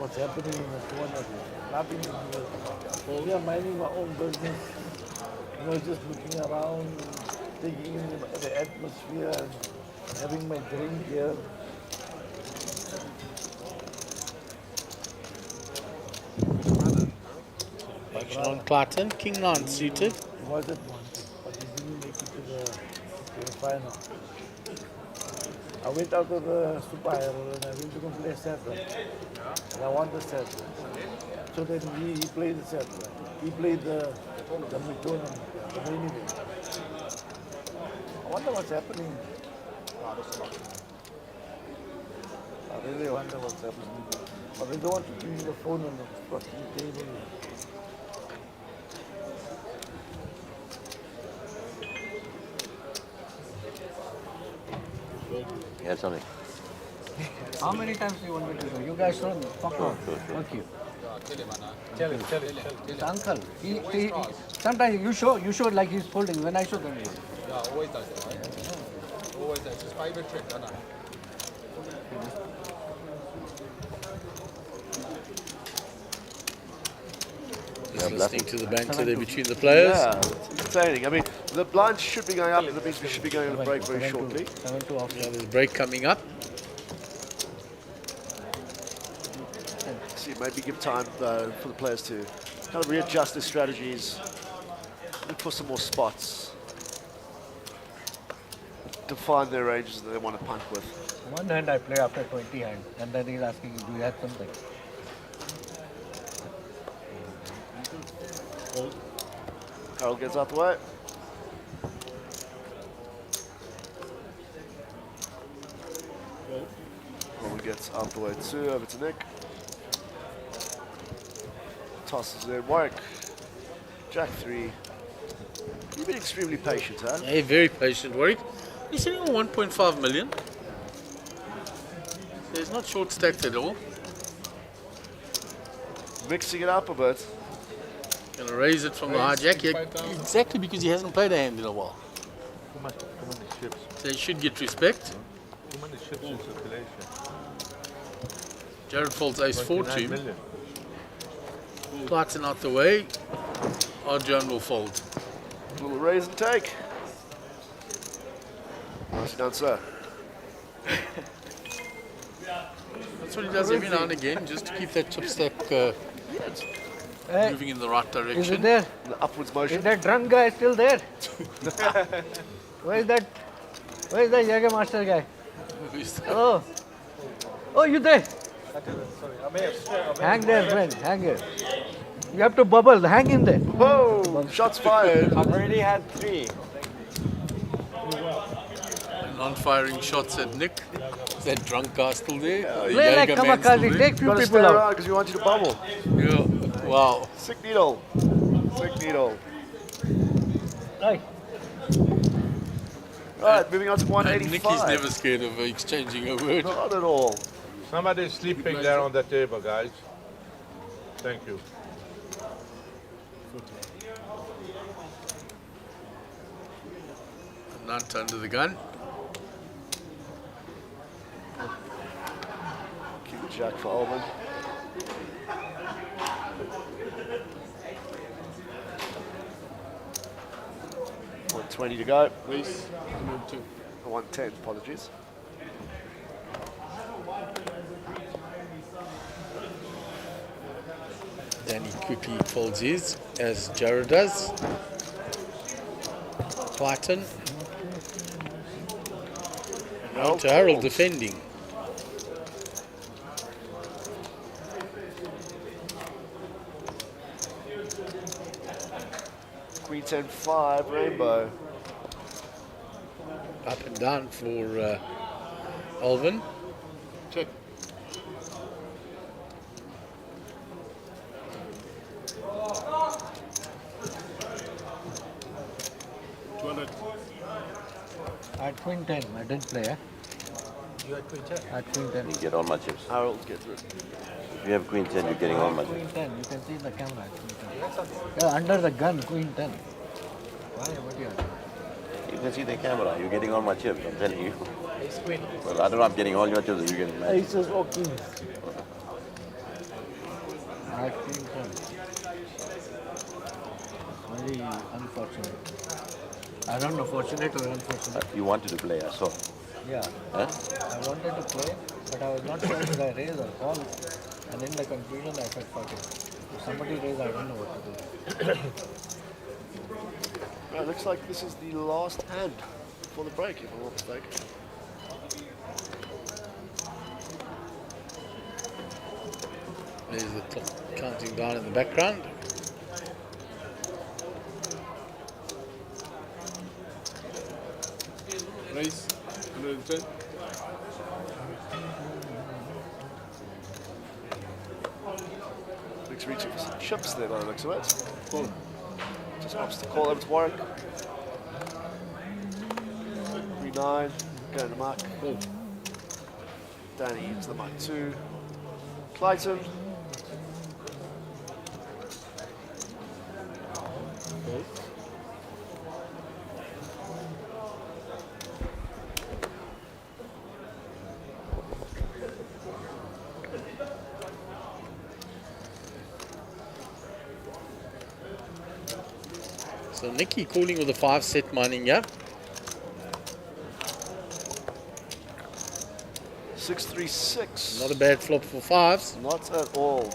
what's happening in the corner. Nothing to do with it. We are minding my own business. You know, just looking around, taking in the atmosphere, and having my drink here. Action on Clayton. King 9 suited. He wasn't one, but he didn't make it to the final. I went out of the Super Hero and I went to go play Saturn. And I won the Saturn. So then he played the Saturn. He played the tournament, the main event. I wonder what's happening. I really wonder what's happening. But they don't want to give me the phone on the fucking table. Yeah, something. How many times do you want me to do? You guys show me. Fuck off. Fuck you. Tell him. It's uncle. He sometimes you show like he's folding. When I show them. Yeah, always does that, right? Always does. It's favorite trick, no? Just listening to the banter there between the players. Yeah, it's entertaining. I mean, the blinds should be going up, and that means we should be going on a break very shortly. Yeah, there's a break coming up. So maybe give time for the players to kind of readjust their strategies, look for some more spots, define their ranges that they want to punt with. One hand I play after 20 hands, and then he's asking, do you have something? Harold gets out the way. Robert gets out the way too, over to Nick. Tosses in, Warwick. Jack 3. You've been extremely patient, huh? Yeah, very patient, Warwick. He's sitting on 1.5 million. So he's not short stacked at all. Mixing it up a bit. Gonna raise it from the hijack. Yeah, exactly, because he hasn't played a hand in a while. Too many ships. So he should get respect. Too many ships in circulation. Jared folds ace 4 to 29 him. million. Clayton out the way. Arjan will fold. Little raise and take. Nicely done, sir. That's what he does every now and again, just to keep that chip stack moving in the right direction. Is it there? The upwards motion. Is that drunk guy still there? Where is that Jägermeister guy? Hello. Oh, you there? Hang there, friend. Hang here. You have to bubble. Hang in there. Whoa! Shots fired. I've already had 3. Non-firing shots at Nick. Is that drunk guy still there? Play like kamikaze. Take few people out. Because we want you to bubble. Yeah. Wow. Sick needle. Sick needle. Right. Right, moving on to And 185. Nick is never scared of exchanging a word. Not at all. Somebody's sleeping there on the table, guys. Thank you. Not under the gun. Keep it jack for Alvin. $120 to go. Race 110, apologies. Danny quickly folds his, as Jared does. Clayton. Now to Harold defending. 3, 10, 5, rainbow. Up and down for Alvin. Check. At queen 10, I didn't play, eh? You had queen 10? At queen 10. You get all my chips. Harold gets it. If you have queen 10, you're getting all my Queen chips. 10, you can see the camera at queen 10. Yeah, under the gun, queen 10. Why? What do you have? You can see the camera. You're getting all my chips. I'm telling you. Ace queen. Well, I don't know. I'm getting all your chips. You getting mine. Aces or kings? At queen 10. Very unfortunate. I don't know, fortunate or unfortunate. You wanted to play, I saw. Yeah. Huh? I wanted to play, but I was not sure if I raise or call. And in the confusion, I said, fuck it. If somebody raise, I don't know what to do. Right, looks like this is the last hand before the break, if I'm not mistaken. There's the clock counting down in the background. Raise 110. Nick's reaching for some chips there by the looks of it. Cool. Just wants to call over to Warwick. 3-9, going to mark. Cool. Danny into the mark 2. Clayton. So Nicky calling with a 5-set mining, yeah? 6-3-6. Not a bad flop for 5s. Not at all.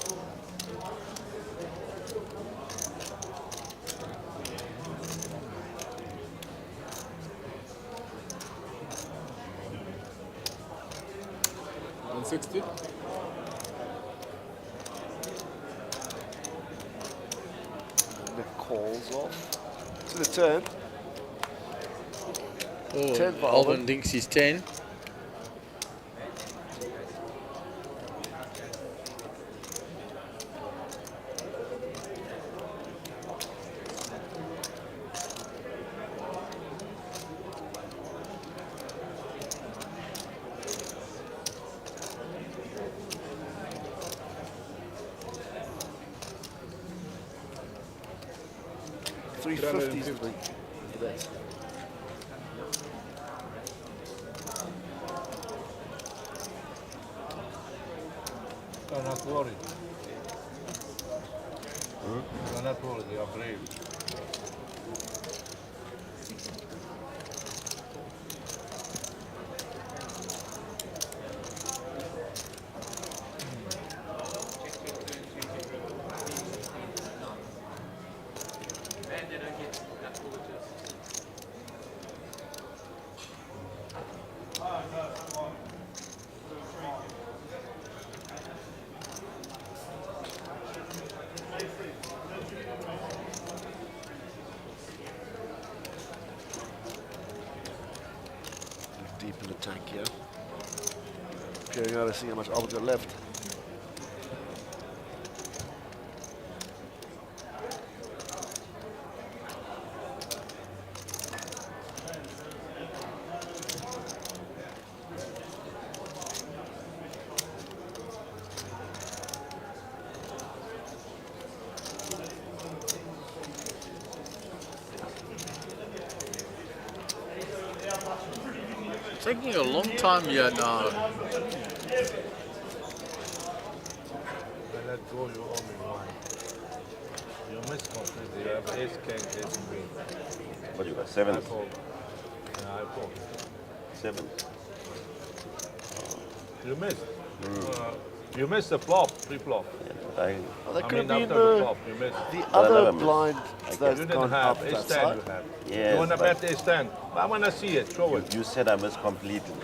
$160. Nick calls off. To the turn. Oh, 10 for Alvin Alvin. thinks he's 10. $350 is the bet. You're not worried. You're not worried, you're brave. Deep in the tank here. Peering out to see how much Alvin's got left. Taking a long time here now. I let go, you owe me one. You missed completely. You have ace, king, ace, queen. What you got? 7? I fold. Yeah, I fold. 7. You missed. You missed the flop, pre-flop. I that could have after been the flop, you missed. the other never missed. blind You that's didn't gone have up ace that 10 side. you have. Yes, You want to but- bet ace 10. I want to see it, show it. You said I missed completely.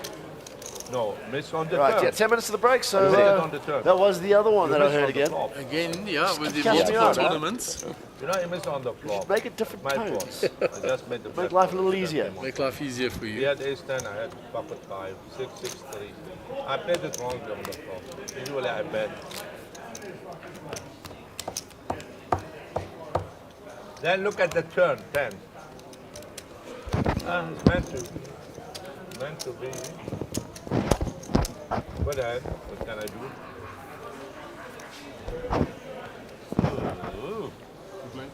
No, miss on the Right, turn. yeah, 10 minutes to the break, so Miss on the turn. that was the other one You that I missed heard on the again. flop. Again, yeah, with the Catch me multiple out, huh? tournaments. You know, you missed on the flop. Make it different My tones. fault. I just made the Make life a little easier. Make life easier for He you. had ace 10, I had pocket 5, 6, 6, 3. I played it wrongly on the flop. Usually I bet. Then look at the turn, 10. It's meant to be. Go ahead. What can I do? Ooh.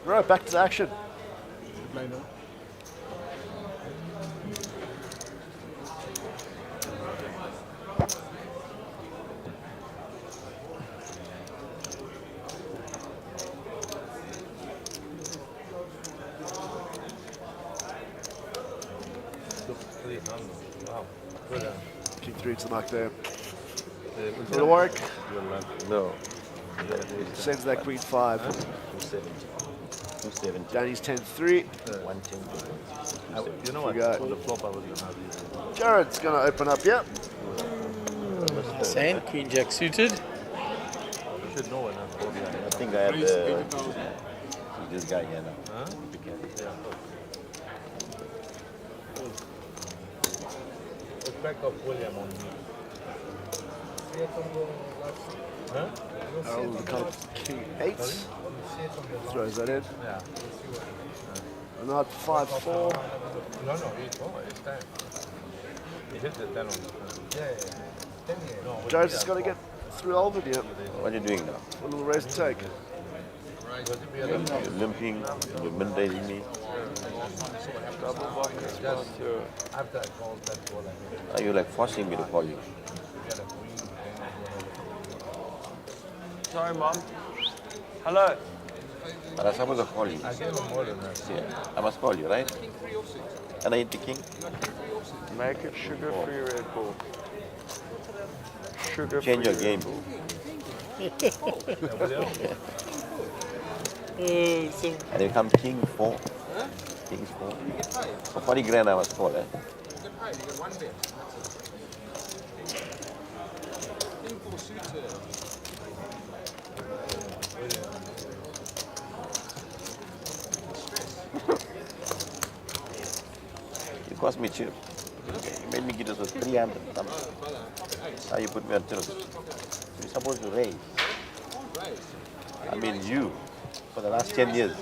Right, back to the action. Wow. Good. King 3 to the mark there. For the Warwick. No. Sends that Queen 5. 270. Danny's 10-3. 110. You know what? We got On the flop I was going to have these. Jared's going to open up, yep. Same, Queen Jack suited. You should know when I'm holding. I think I have this guy here now. Huh? Yeah. Respect of William on me. Huh? Harold the card, King 8. Throws that in. Yeah. Not 5-4. No, it's 10. He hit the 10 on the turn. Yeah. No, Jared's just got to get through Alvin, yep. What are you doing now? A little raise to take. You're limping, you're mandating me. After I called that ball, Are you like forcing me to call you? Sorry, Mom. Hello. But I'm supposed to call you. I gave him more than that. Yeah, I must call you, right? And I hit the king? Make it sugar-free Red Bull. Sugar-free. Change your game. And then come king 4. King 4. For 40 grand I must call, eh? It cost me cheap. You made me get us 300 something. Now you put me on 30. You're supposed to raise. I mean you, for the last 10 years.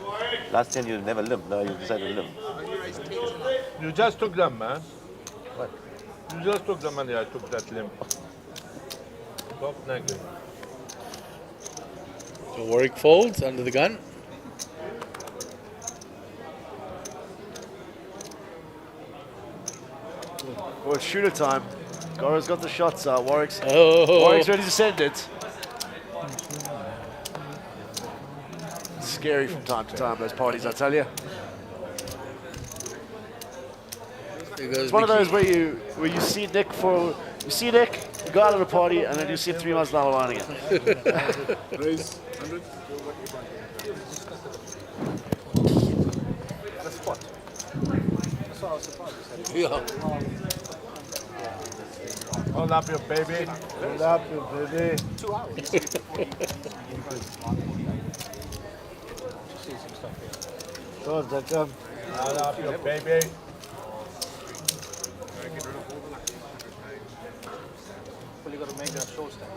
Last 10 years never limped, now you decided to limp. You just took them, man. What? You just took the money, I took that limp. Top negative. So Warwick folds under the gun. Well, it's shooter time. Goro's got the shots out. Warwick's Oh. ready to send it. Scary from time to time, those parties, I tell you. It's one of those where you see Nick you go out at a party, and then you see him 3 months down the line again. Raise 100. At a spot. That's why I was surprised. Yeah. Hold up your baby. Hold up your baby. 2 hours. Hold up your baby. Well, you got to make that short stand.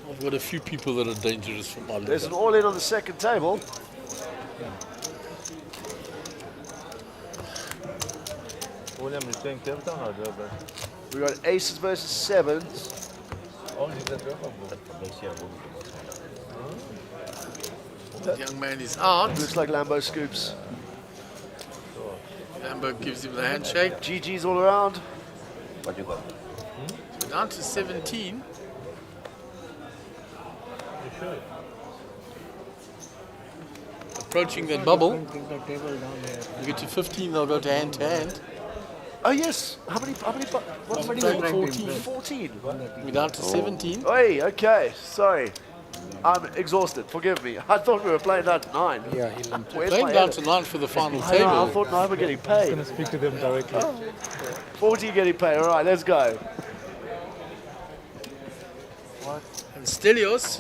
I've got a few people that are dangerous from my There's an all-in on the second table. William, you saying Cape Town or Durban? We got aces versus sevens. Oh, you got Durban. The young man is out. Looks like Lambo scoops. Lambo gives him the handshake. GG's all around. What you got? So down to 17. Approaching that bubble. You get to 15, they'll go to hand. Oh yes. How many? What's 14. 14. We're down to 17. Oi, okay. Sorry. I'm exhausted. Forgive me. I thought we were playing down to 9. Yeah, he limped. Where's Playing my down edit? to 9 for the final I know, I table. thought 9 were getting paid. I'm going to speak to them directly. 40 getting paid. All right, let's go. And Stelios,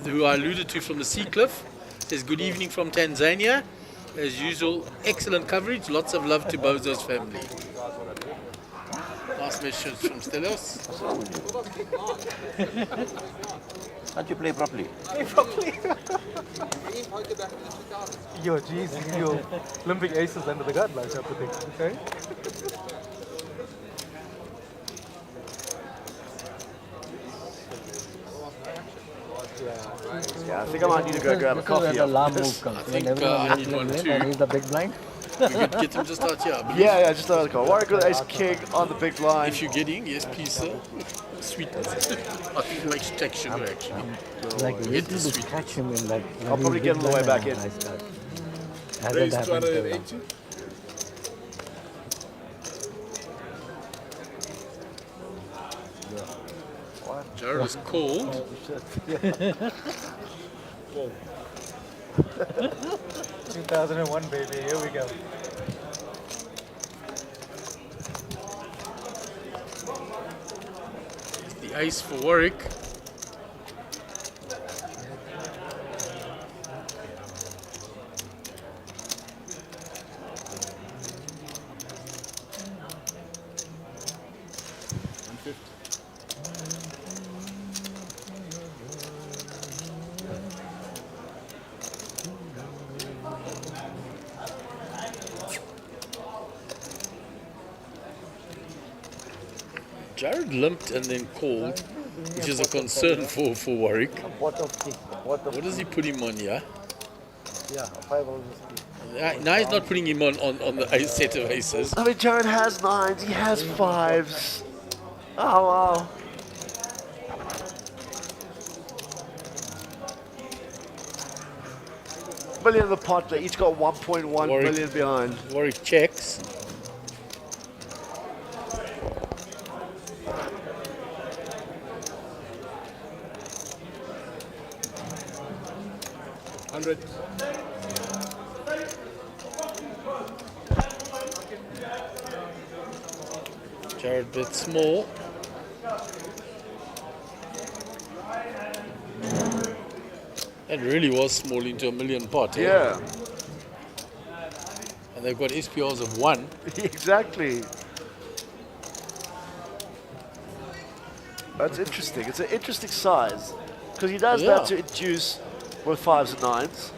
who I alluded to from the Sea Cliff, says good evening from Tanzania. As usual, excellent coverage. Lots of love to Bozo's family. Nice message from Stelios. Can't you play properly? Yo, jeez, yo, Olympic aces under the guidelines, I predict. Okay. Yeah, I think I might need to go grab a coffee. When the alarm move after comes, this. when everyone is playing late and he's the big blind. You could get them just out here. Yeah, just out of the call. Warwick with ace king on the big blind. If you're getting, yes, please, sir. Sweetness. I think it makes take sugar, actually. Like, we Get need the to sweet. catch him in like. I'll probably get him on the way back in. Nice card. Hasn't Raise happened till now. 280. Jared is cold. 2001, baby, here we go. The ace for Warwick. Jared limped and then called, which is a concern for Warwick. What does he put him on here? Yeah, 5 always. Now he's not putting him on the ace set of aces. I mean, Jared has 9s, he has 5s. Oh, wow. Million in the pot, they each got 1.1 million behind. Warwick checks. Jared bit small. That really was small into a million pot. Yeah. And they've got SPRs of 1. Exactly. That's interesting. It's an interesting size. Because he does that to induce with 5s and 9s.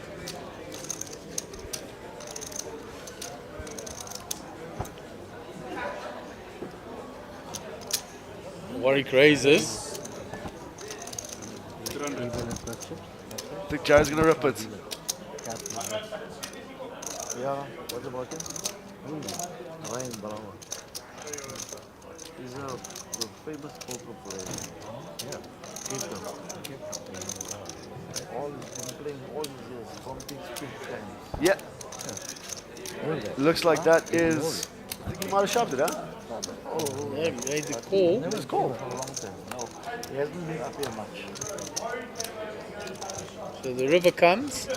Warwick raises. I think Jared's going to rip it. Yeah, what about him? Ryan Brown. He's a famous poker player. Yeah, all he's been playing all these years from these big times. Yeah. Looks like that is. I think he might have shoved it, huh? Yeah, made the call. Never called for a long time. No, he hasn't been up here much. So the river comes.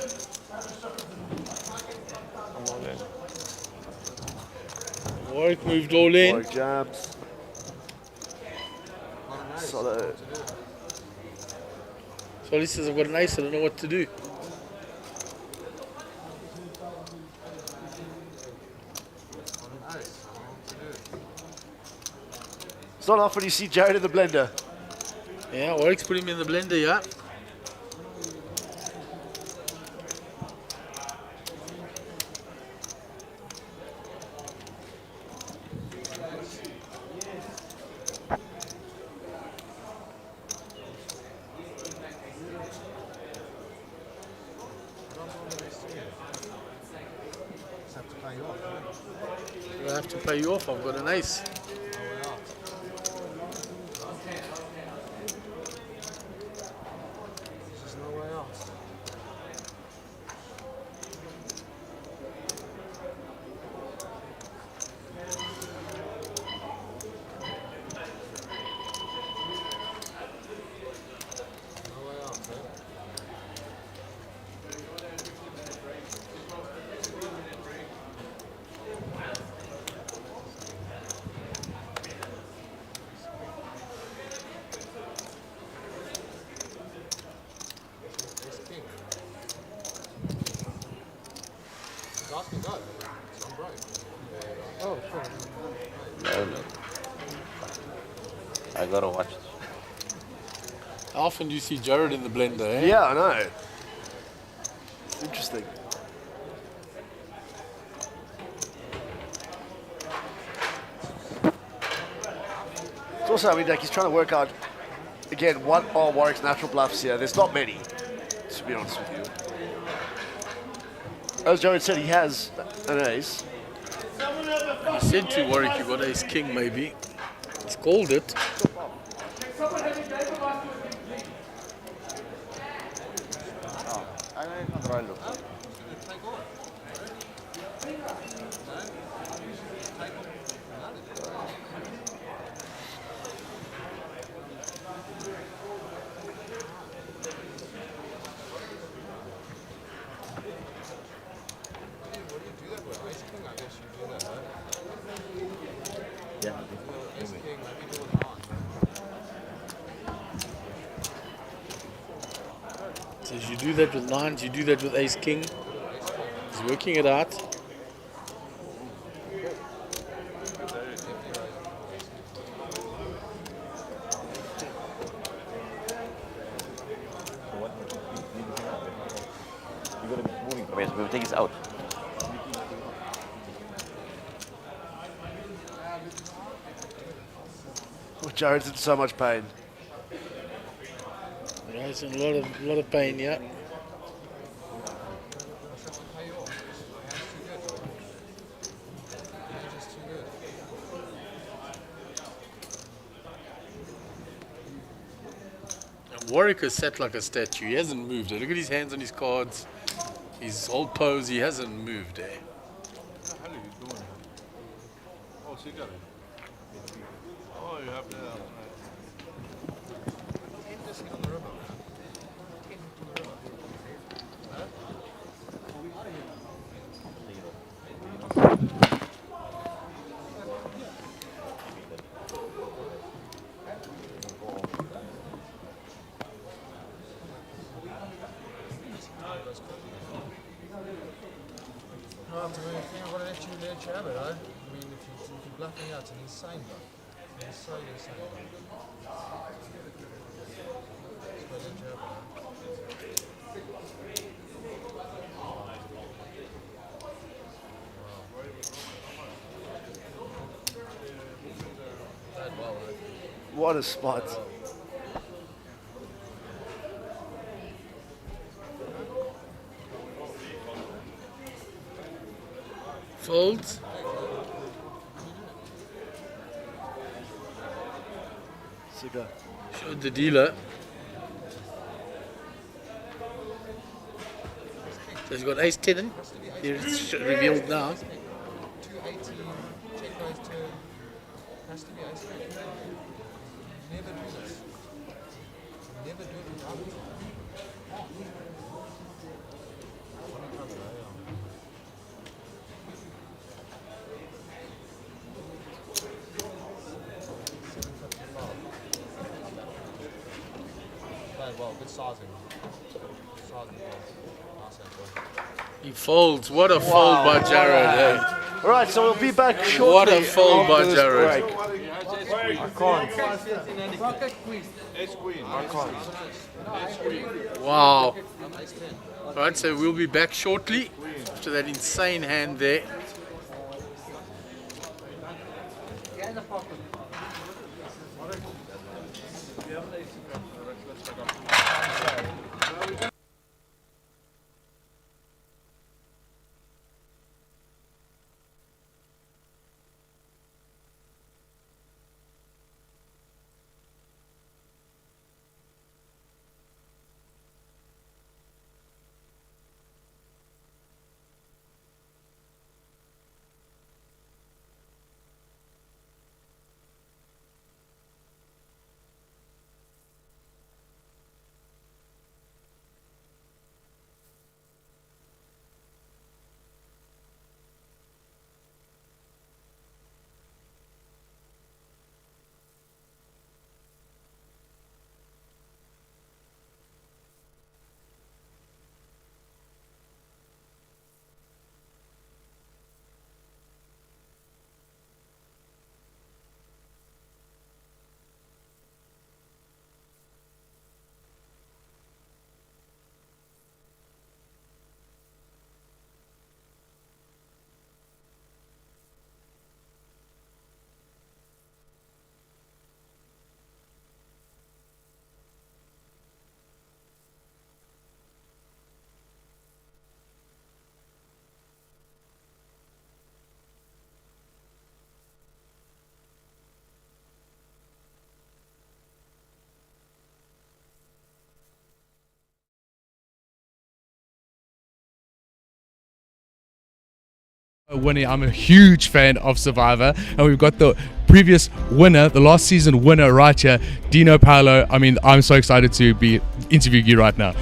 Warwick moved all in. Warwick jabs. Solid. So he says, I've got an ace, I don't know what to do. It's not often you see Jared in the blender. Yeah, Warwick's put him in the blender, yeah. I have to pay you off, I've got an ace. Oh, sure. No. I gotta watch it. How often do you see Jared in the blender, eh? Yeah, I know. Interesting. It's also, I mean, like he's trying to work out, again, what are Warwick's natural bluffs here? There's not many, to be honest with you. As Jared said, he has an ace. He said to Warwick, you got ace king maybe. He's called it. Says you do that with nines, you do that with ace king. He's working it out. You're gonna be moving from here, so we'll take this out. Oh, Jared's in so much pain. Yeah, he's in a lot of pain, yeah. Warwick is set like a statue. He hasn't moved. Look at his hands on his cards. His whole pose, he hasn't moved. What the hell are you doing? Oh, cigarette. Oh, you have the... No, I mean, if you want to let you have it, I mean, if you're bluffing out, it's an insane bluff. It's so insane. Just let you have it. What a spot. Folds. Cigar. Showed the dealer. So he's got ace 10. Here it's revealed now. 280, check goes turn. Has to be ace king. Never do this. Never do it without it. Well, good sizing. Sizing well. Nice handball. He folds. What a fold by Jared. eh? All right, so we'll be back shortly. What a fold by after this Jared. break. Wow. Alright, so we'll be back shortly after that insane hand there. Winnie, I'm a huge fan of Survivor, and we've got the previous winner, the last season winner right here, Dino Paolo. I mean, I'm so excited to be interviewing you right now.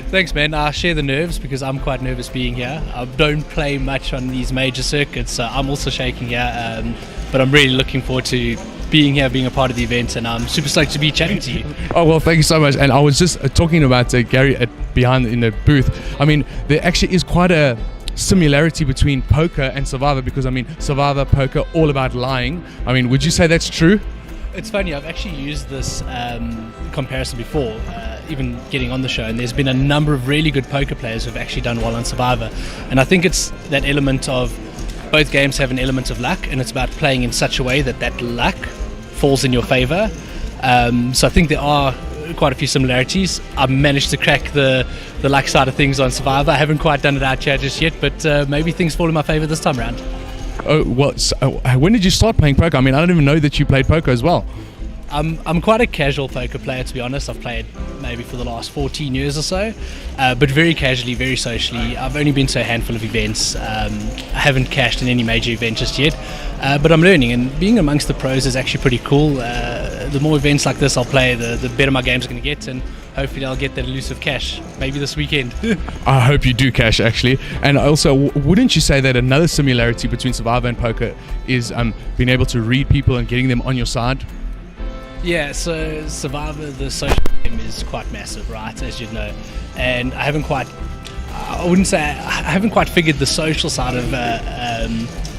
Thanks, man. I share the nerves because I'm quite nervous being here. I don't play much on these major circuits, so I'm also shaking here, but I'm really looking forward to being here, being a part of the event, and I'm super stoked to be chatting to you. Oh, well, thank you so much. And I was just talking about Gary behind in the booth. I mean, there actually is quite a similarity between poker and Survivor, because I mean, Survivor, poker, all about lying. I mean, would you say that's true? It's funny, I've actually used this comparison before, even getting on the show, and there's been a number of really good poker players who've actually done well on Survivor, and I think it's that element of both games have an element of luck, and it's about playing in such a way that that luck falls in your favor. So I think there are quite a few similarities. I've managed to crack the luck side of things on Survivor. I haven't quite done it out here just yet, but maybe things fall in my favor this time around. Oh, well, so when did you start playing poker? I mean, I don't even know that you played poker as well. I'm quite a casual poker player, to be honest. I've played maybe for the last 14 years or so, but very casually, very socially. I've only been to a handful of events. I haven't cashed in any major event just yet, but I'm learning, and being amongst the pros is actually pretty cool. The more events like this I'll play, the better my game's going to get, and hopefully I'll get that elusive cash, maybe this weekend. I hope you do cash, actually. And also, wouldn't you say that another similarity between Survivor and poker is being able to read people and getting them on your side? Yeah, so Survivor, the social game is quite massive, right, as you know, and I haven't quite figured the social side of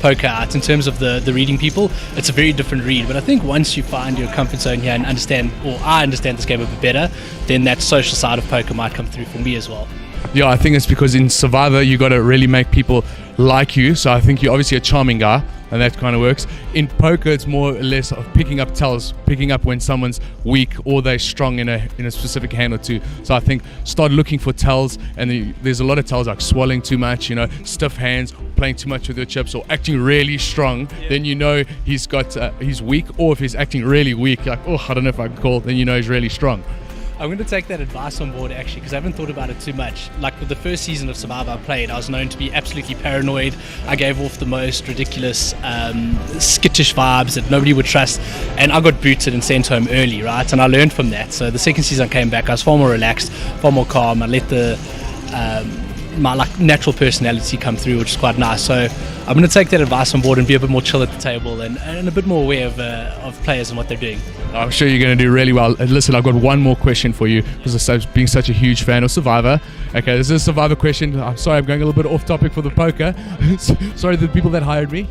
poker out in terms of the reading people. It's a very different read, but I think once you find your comfort zone here and I understand this game a bit better, then that social side of poker might come through for me as well. Yeah, I think it's because in Survivor you got to really make people like you, so I think you're obviously a charming guy, and that kind of works. In poker, it's more or less of picking up tells, picking up when someone's weak or they're strong in a specific hand or two. So I think start looking for tells, and there's a lot of tells like swallowing too much, stiff hands, playing too much with your chips, or acting really strong. Yeah. Then you know he's weak, or if he's acting really weak, like, oh, I don't know if I can call, then you know he's really strong. I'm going to take that advice on board, actually, because I haven't thought about it too much. Like with the first season of Survivor I played, I was known to be absolutely paranoid. I gave off the most ridiculous, skittish vibes that nobody would trust, and I got booted and sent home early, right? And I learned from that. So the second season I came back, I was far more relaxed, far more calm. I let my natural personality come through, which is quite nice. So I'm going to take that advice on board and be a bit more chill at the table and a bit more aware of players and what they're doing. I'm sure you're going to do really well. Listen, I've got one more question for you, because of being such a huge fan of Survivor. Okay, this is a Survivor question. I'm sorry, I'm going a little bit off topic for the poker. Sorry to the people that hired me.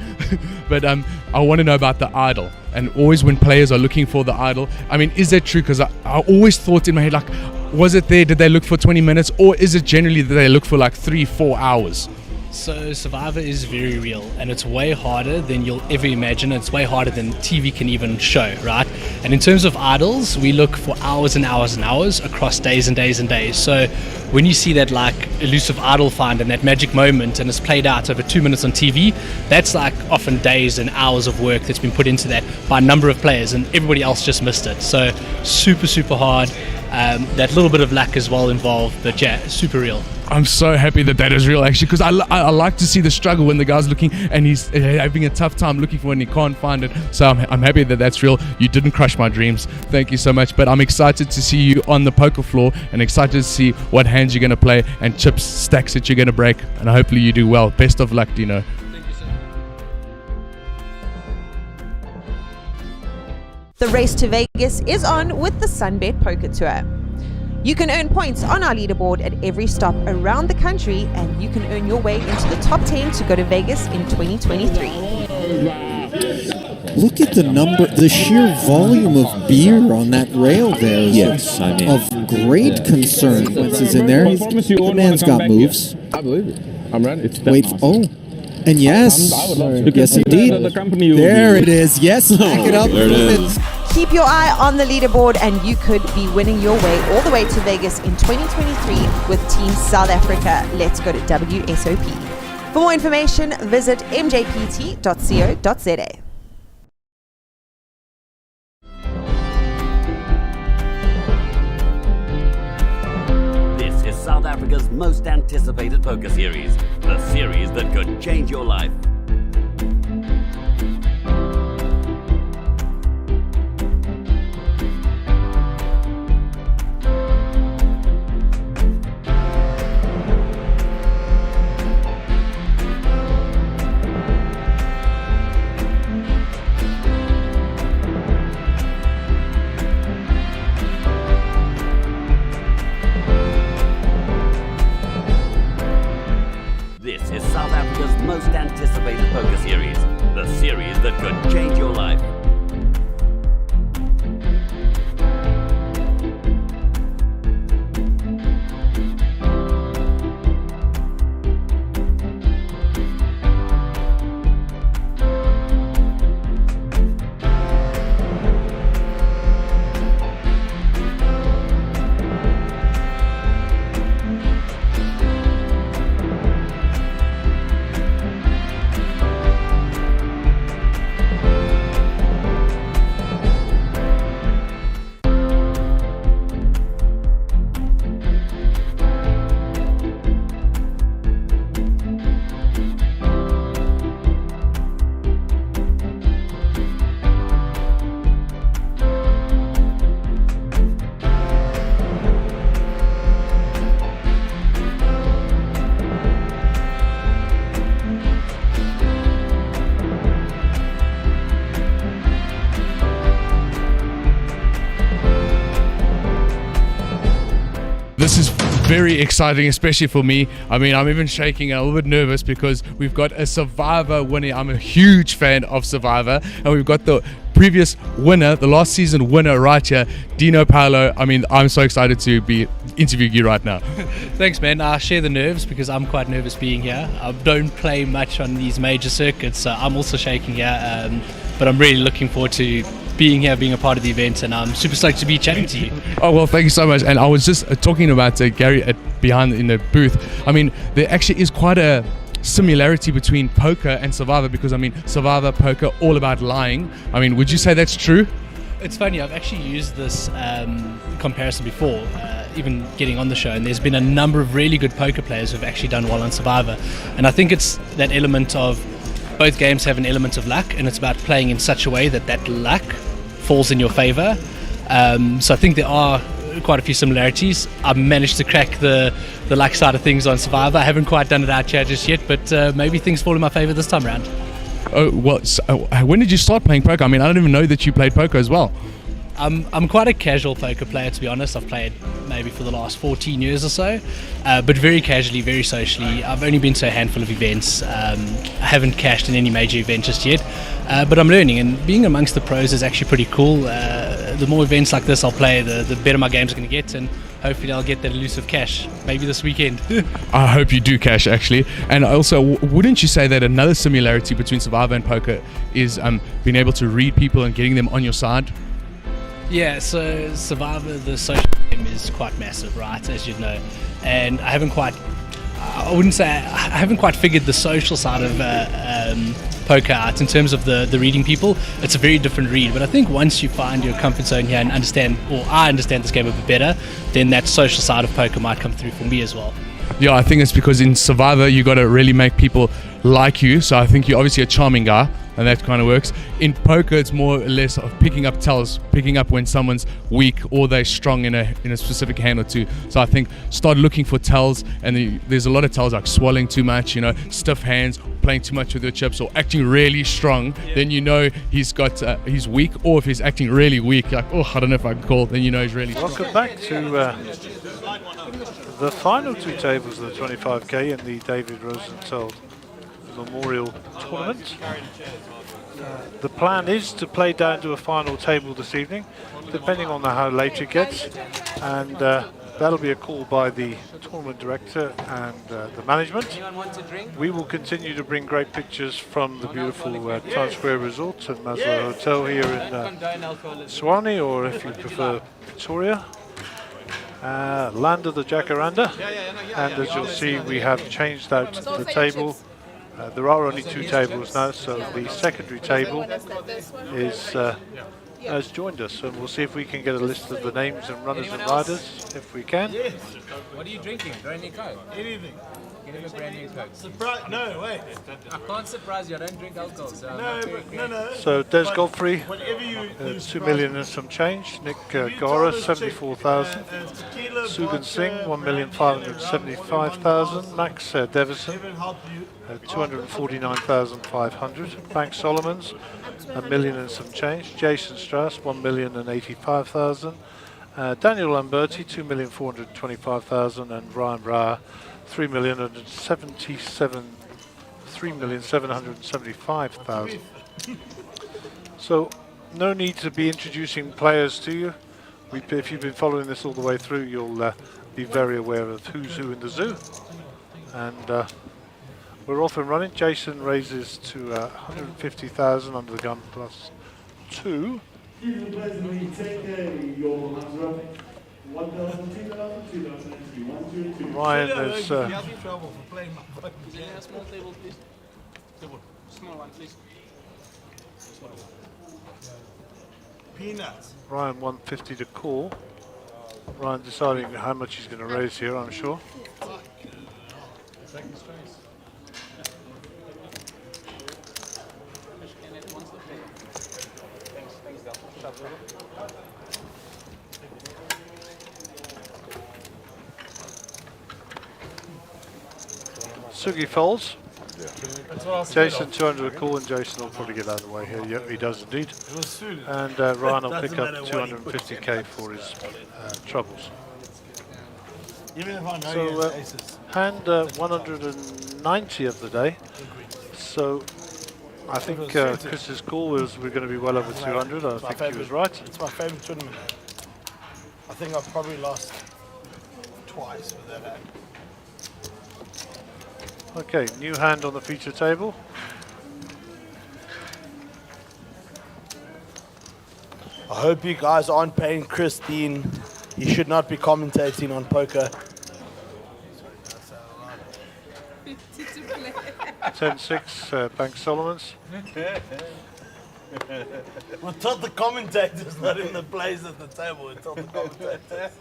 But I want to know about the idol. And always when players are looking for the idol, I mean, is that true? Because I always thought in my head, like, was it there? Did they look for 20 minutes? Or is it generally that they look for like 3-4 hours? So Survivor is very real, and it's way harder than you'll ever imagine. It's way harder than TV can even show, right? And in terms of idols, we look for hours and hours and hours across days and days and days. So when you see that like elusive idol find and that magic moment, and it's played out over 2 minutes on TV, that's like often days and hours of work that's been put into that by a number of players, and everybody else just missed it. So super, super hard. That little bit of luck as well involved, but yeah, super real. I'm so happy that is real, actually, because I like to see the struggle when the guy's looking and he's having a tough time looking for it and he can't find it. So I'm happy that that's real. You didn't crush my dreams. Thank you so much. But I'm excited to see you on the poker floor and excited to see what hands you're going to play and chips, stacks that you're going to break. And hopefully you do well. Best of luck, Dino. Thank you, sir. The race to Vegas is on with the Sunbet Poker Tour. You can earn points on our leaderboard at every stop around the country, and you can earn your way into the top 10 to go to Vegas in 2023. Look at the sheer volume of beer on that rail there. Yes, I mean, of great concern. Once he's in there, the man's got moves. I believe it. I'm ready. And yes, yes indeed. There it is. Yes, back it up. There it is. Keep your eye on the leaderboard, and you could be winning your way all the way to Vegas in 2023 with Team South Africa. Let's go to WSOP. For more information, visit mjpt.co.za. This is South Africa's most anticipated poker series, the series that could change your life. could change your life. This is very exciting, especially for me. I mean, I'm even shaking and a little bit nervous because we've got a Survivor winner. I'm a huge fan of Survivor, and we've got the previous winner, the last season winner right here, Dino Paolo. I mean, I'm so excited to be interviewing you right now. Thanks, man. I share the nerves because I'm quite nervous being here. I don't play much on these major circuits, so I'm also shaking here, but I'm really looking forward to being here, being a part of the event, and I'm super stoked to be chatting to you. Oh, well, thank you so much. And I was just talking about Gary behind in the booth. I mean, there actually is quite a similarity between poker and Survivor, because I mean, Survivor, poker, all about lying. I mean, would you say that's true? It's funny, I've actually used this comparison before, even getting on the show, and there's been a number of really good poker players who've actually done well on Survivor. And I think it's that element of both games have an element of luck, and it's about playing in such a way that that luck falls in your favor. So I think there are quite a few similarities. I've managed to crack the luck side of things on Survivor. I haven't quite done it out here just yet, but maybe things fall in my favor this time around. Oh, well, so, when did you start playing poker? I mean, I don't even know that you played poker as well. I'm quite a casual poker player, to be honest. I've played maybe for the last 14 years or so, but very casually, very socially. I've only been to a handful of events. I haven't cashed in any major event just yet, but I'm learning, and being amongst the pros is actually pretty cool. The more events like this I'll play, the better my games are going to get, and hopefully I'll get that elusive cash, maybe this weekend. I hope you do cash, actually. And also, wouldn't you say that another similarity between Survivor and poker is being able to read people and getting them on your side? Yeah, so Survivor, the social game is quite massive, right, as you know, and I haven't quite figured the social side of poker out in terms of the reading people. It's a very different read, but I think once you find your comfort zone here and I understand this game a bit better, then that social side of poker might come through for me as well. Yeah, I think it's because in Survivor you got to really make people like you, so I think you're obviously a charming guy, and that kind of works. In poker, it's more or less of picking up tells, picking up when someone's weak or they're strong in a specific hand or two. So I think start looking for tells, and there's a lot of tells like swallowing too much, stiff hands, playing too much with your chips, or acting really strong. Then you know he's weak, or if he's acting really weak, like, oh, I don't know if I can call, then you know he's really strong. Welcome back to the final two tables of the 25k in the David Rosenthal Memorial Tournament. The plan is to play down to a final table this evening, depending on how late it gets, and that'll be a call by the tournament director and the management. We will continue to bring great pictures from the beautiful Times Square Resort and Maslow Hotel here in Swanee, or if you prefer Victoria. Land of the Jacaranda, and as you'll see, we have changed out the table. There are only two tables now, so the secondary table has joined us, and we'll see if we can get a list of the names and runners and riders, if we can. What are you drinking? Brand new Coke? Anything. Get him a brand new Coke. Surprise! No, wait. I can't surprise you. I don't drink alcohol, so no. So Des Godfrey, 2 million and some change. Nick Gora, 74,000. Sugan Singh, 1,575,000. Max Devison, 249,500. Bank Solomons, 1 million and some change. Jason Strauss, 1,085,000. Daniel Lamberti, 2,425,000, and Ryan Brower, 3,775,000. So, no need to be introducing players to you. If you've been following this all the way through, you'll be very aware of who's who in the zoo. And we're off and running. Jason raises to 150,000 under the gun plus 2. Ryan is... small table, please. Small one, please. Peanuts. Ryan 150 to call. Ryan deciding how much he's going to raise here, I'm sure. Sugi folds. Jason 200 a call, and Jason will probably get out of the way here. Yep, he does indeed. And Ryan will pick up 250k for his troubles. Even if I know So aces. hand 190 of the day. So I think Chris's call was we're going to be well over 200. I think he was right. It's my favourite tournament. I think I've probably lost twice with that hand. Okay, new hand on the feature table. I hope you guys aren't paying Christine. He should not be commentating on poker. 10-6, Bank Solomons. We told the commentators not in the place at the table. We told the commentators.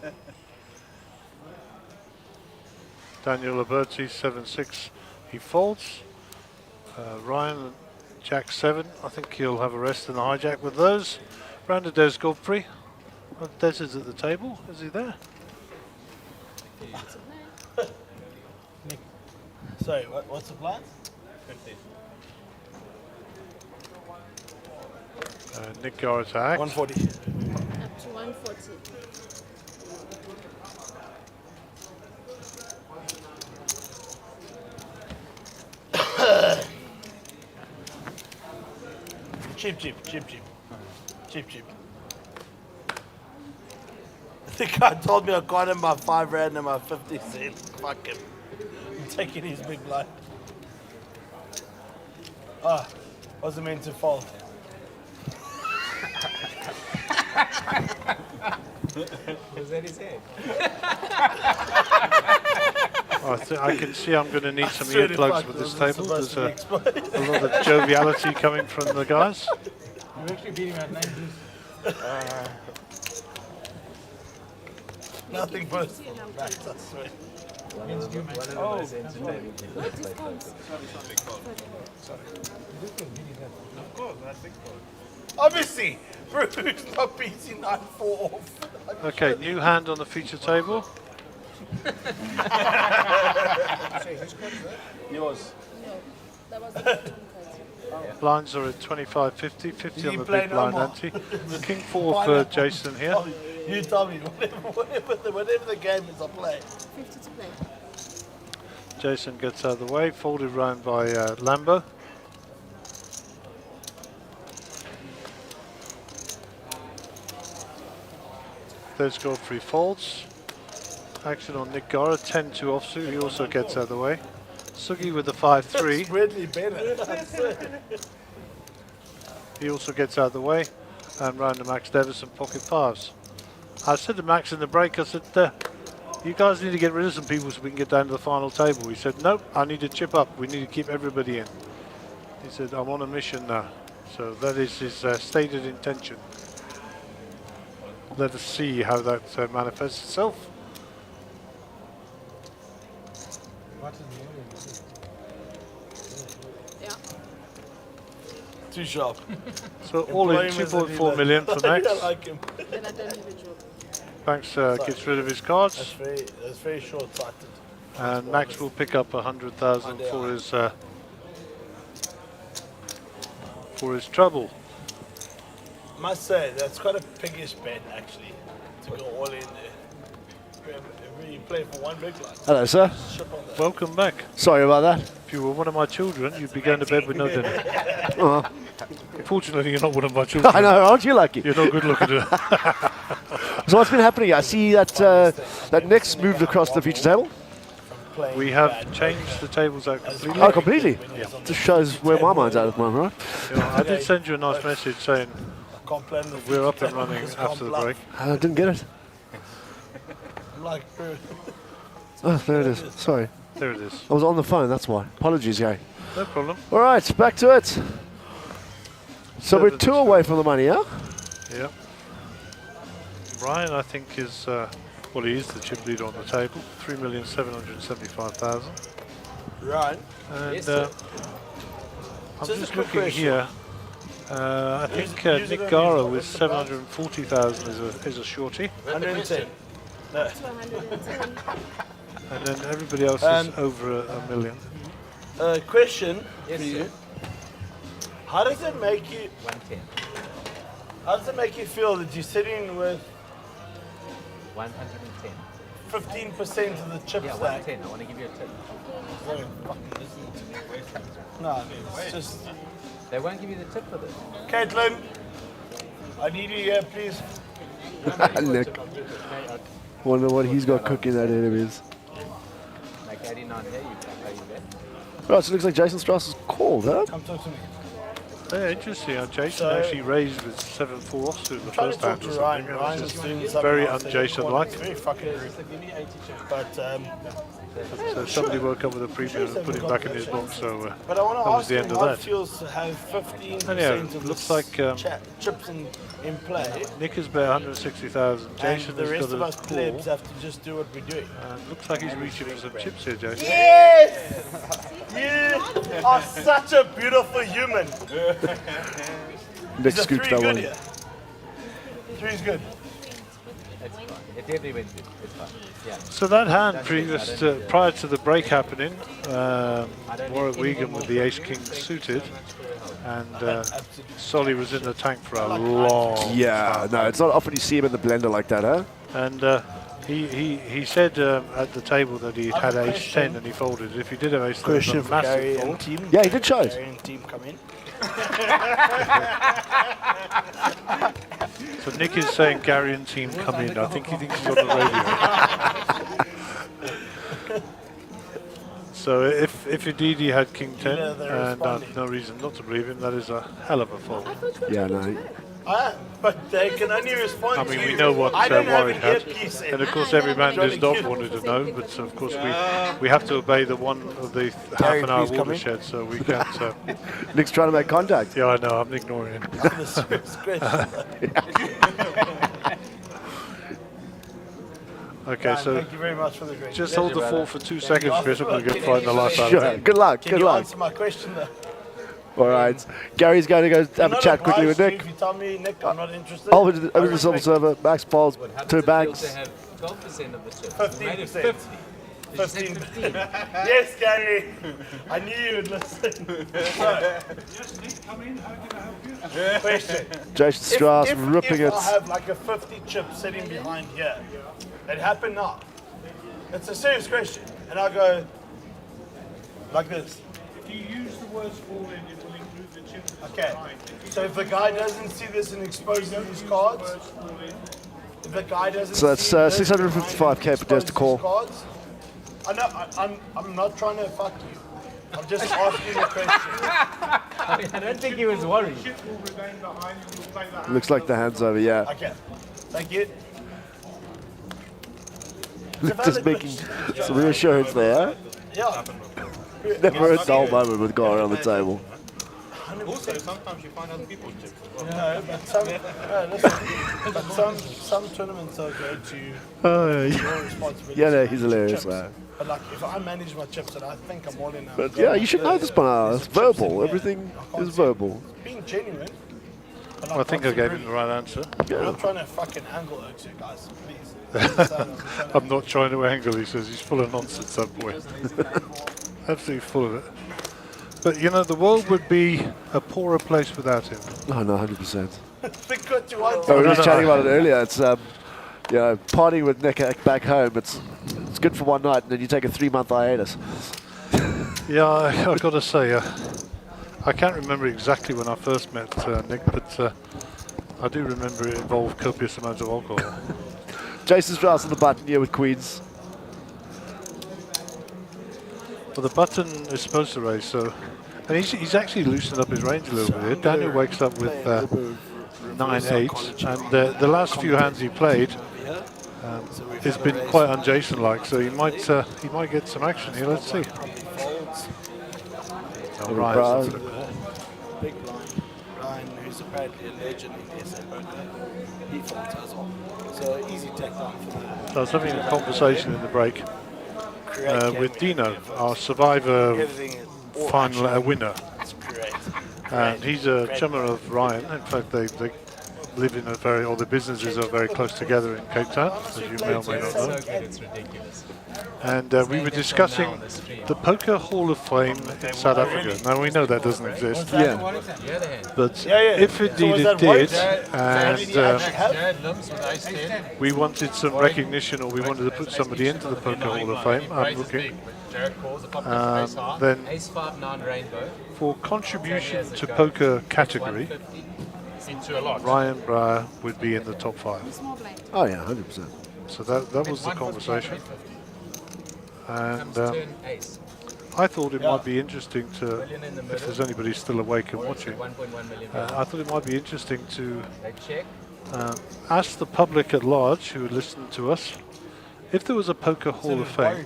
Daniel Liberti 7-6. He folds. Ryan, Jack 7. I think he'll have a rest and a hijack with those. Brandon Des Godfrey. Des is at the table. Is he there? Sorry, what's the plan? 50. Nick Garrett to act. 140. Up to 140. Cheap. The guy told me I got him by 5 rand and my 50 cents. Fuck him. I'm taking his big blind. Wasn't meant to fold. Was that his head? I can see I'm going to need some earplugs with this table. There's a lot of joviality coming from the guys. You actually beat him at 9 Nothing but max, I swear. Obviously, Bruce not beating 9-4 off. Okay, new hand on the feature table. Yours. No, that was Blinds are at 25, 50 Did on he the play big no blind more? ante. King 4 for Jason here. You tell me, whatever the game is, I play. 50 to play. Jason gets out of the way, folded round by Lambo. There's Godfrey folds. Action on Nick Gara, 10-2 offsuit. He also gets out of the way. Sugi with the 5-3. That's weirdly better. He also gets out of the way. And round to Max Davis and pocket fives. I said to Max in the break, I said, you guys need to get rid of some people so we can get down to the final table. He said, nope, I need to chip up. We need to keep everybody in. He said, I'm on a mission now. So that is his stated intention. Let us see how that manifests itself. Yeah. Too sharp. So all in 2.4 million for Max. I like him. Then I don't have a draw. Max gets rid of his cards. That's very short-sighted. And Max will pick up 100,000 for his trouble. I must say, that's quite a piggish bet, actually, to go all in there. You play for one big line. Hello, sir. Welcome back. Sorry about that. If you were one of my children, you'd be going to bed with no dinner. Unfortunately, you're not one of my children. I know, aren't you lucky? You're not good looking. So what's been happening? I see that that Nick's moved across the feature table. We have changed the tables out completely. Oh, completely? Yeah. Just shows where my mind's at the moment, right? I did send you a nice message saying we're up and running after the break. I didn't get it. I'm like, Oh, there it is. Sorry. There it is. I was on the phone, that's why. Apologies, Gary. No problem. All right, back to it. So we're 2 away from the money, yeah? Yeah. Ryan, I think, is, well, he is the chip leader on the table, 3,775,000. Right. And Yes, sir. I'm Just a just quick looking question. here. I think Nick Gara with 740,000 is a shorty. 110. No. And then everybody else is over a million. Question for you. How does it make you? 110. How does it make you feel that you're sitting with 110. 15% of the chip Yeah, stack? 110. I want to give you a tip. No, it's just. They won't give you the tip for this. Caitlin, I need you here, please. Nick. Wonder what he's got cooking that enemies. Like 89 here, you can pay you that. Right, so it looks like Jason Strauss is called, huh? Come talk to me. Yeah, interesting. Jason So- actually raised with 7-4 offsuit in the Trying to first talk hand to or Ryan. something. Ryan's Which is doing something very else that un-Jason-like. It's very fucking rude. But So somebody woke up with a premium and put it back in his box, so But I want that to was ask the him end of how it that. feels to have 15% And yeah, of looks the like chips in play. Nick has bet 160,000. Jason And the has rest got of a us call. plebs have to just do what we're doing. Looks like he's reaching for some chips here, Jason. Yes! You are such a beautiful human. Nick Is a scoops 3 that good one. here? 3 is good. It's fine. It definitely went good. It's fine. Yeah. So that hand That's previous it. to, prior to the break happening, Warwick Wiegand with the ace-king suited, and Solly was in the tank for a long Yeah, no, it's not often you see him in the blender like that, huh? And he said at the table that he had ace 10 and he folded. If he did have ace 10, it was Question a for massive Gary fold. and team. Yeah, he did show it. Gary and team come in. So Nick is saying Gary and team come in. I think he thinks he's on the radio. So if indeed he had king 10, and no reason not to believe him, that is a hell of a fold. Yeah, no. But they can only respond I to mean, you. we know what I don't have Warwick an had, earpiece in. and of course every man does not wanted to know, but of course we have to obey the one of the half an hour please come in. watershed, so we can't. Nick's trying to make contact. Yeah, I know, I'm ignoring him. Okay, so thank you very much for the great just hold the pleasure, fort for 2 seconds, Chris. I'm going to get frightened the last Sure. time. Good luck, Can good you luck. answer my question though? All right, Gary's going to go have a Not chat quickly with obliged Nick. to. If you tell me, Nick, I'm not interested. Over to the silver server, Max Paul's 2 banks. To have 12% of the chips. 15%. 15. Yes, Gary. I knew you would listen. Question. Jason Strauss if ripping it. I have like a 50 chip sitting behind here, it happened now. It's a serious question. And I go like this. If you use the words fall in, it will include the chips. Okay. So if the guy doesn't see this and exposes his cards, if the guy doesn't So that's see this 655k and for Des to call. cards, I know, I'm not trying to fuck you. I'm just asking a question. I mean, I don't think he was worried. Looks like the hand's over, yeah. Okay. Thank you. Just making some reassurance there. Yeah. Never a dull moment with Gara on the table. Also, sometimes you find other people's chips. No, but some tournaments are going to your responsibility. Yeah, no, he's hilarious, Chips. man. But like, if I manage my chips and I think I'm all in, But yeah, you should know this by now. It's verbal. Everything is verbal. being genuine. But I think I gave him the right answer. I'm not trying to fucking angle it to you guys, please. I'm not trying to angle, he says. He's full of nonsense, that boy. Absolutely full of it. But, you know, the world would be a poorer place without him. Oh, no, 100%. Think what you want. We were just chatting about it earlier. It's, you know, partying with Nick back home. It's good for one night, and then you take a 3-month hiatus. Yeah, I've got to say, I can't remember exactly when I first met Nick, but I do remember it involved copious amounts of alcohol. Jason's right on the button here with queens. Well, the button is supposed to raise, so... And he's actually loosened up his range a little bit. Daniel wakes up with 9-8, and the last few hands he played has been quite un-Jason-like, so he might get some action here. Let's see. Oh, Ryan's into the call. Big blind. Ryan, who's apparently a legend in SA Poker, he folds as well. So easy take down for that. So I was having a conversation in the break with Dino, our Survivor final winner. And he's a chummer of Ryan. In fact, they live in or the businesses are very close together in Cape Town, as you may or may not know. It's ridiculous. And we were discussing the Poker Hall of Fame in South Africa. Now we know that doesn't exist. Yeah. But if indeed it did, and we wanted some recognition, or we wanted to put somebody into the Poker Hall of Fame, I'm looking. Then for contribution to poker category, Ryan Breyer would be in the top 5. Oh yeah, 100%. So that was the conversation. And I thought it might be interesting to, if there's anybody still awake and watching, I thought it might be interesting to ask the public at large who listen to us, if there was a Poker Hall of Fame,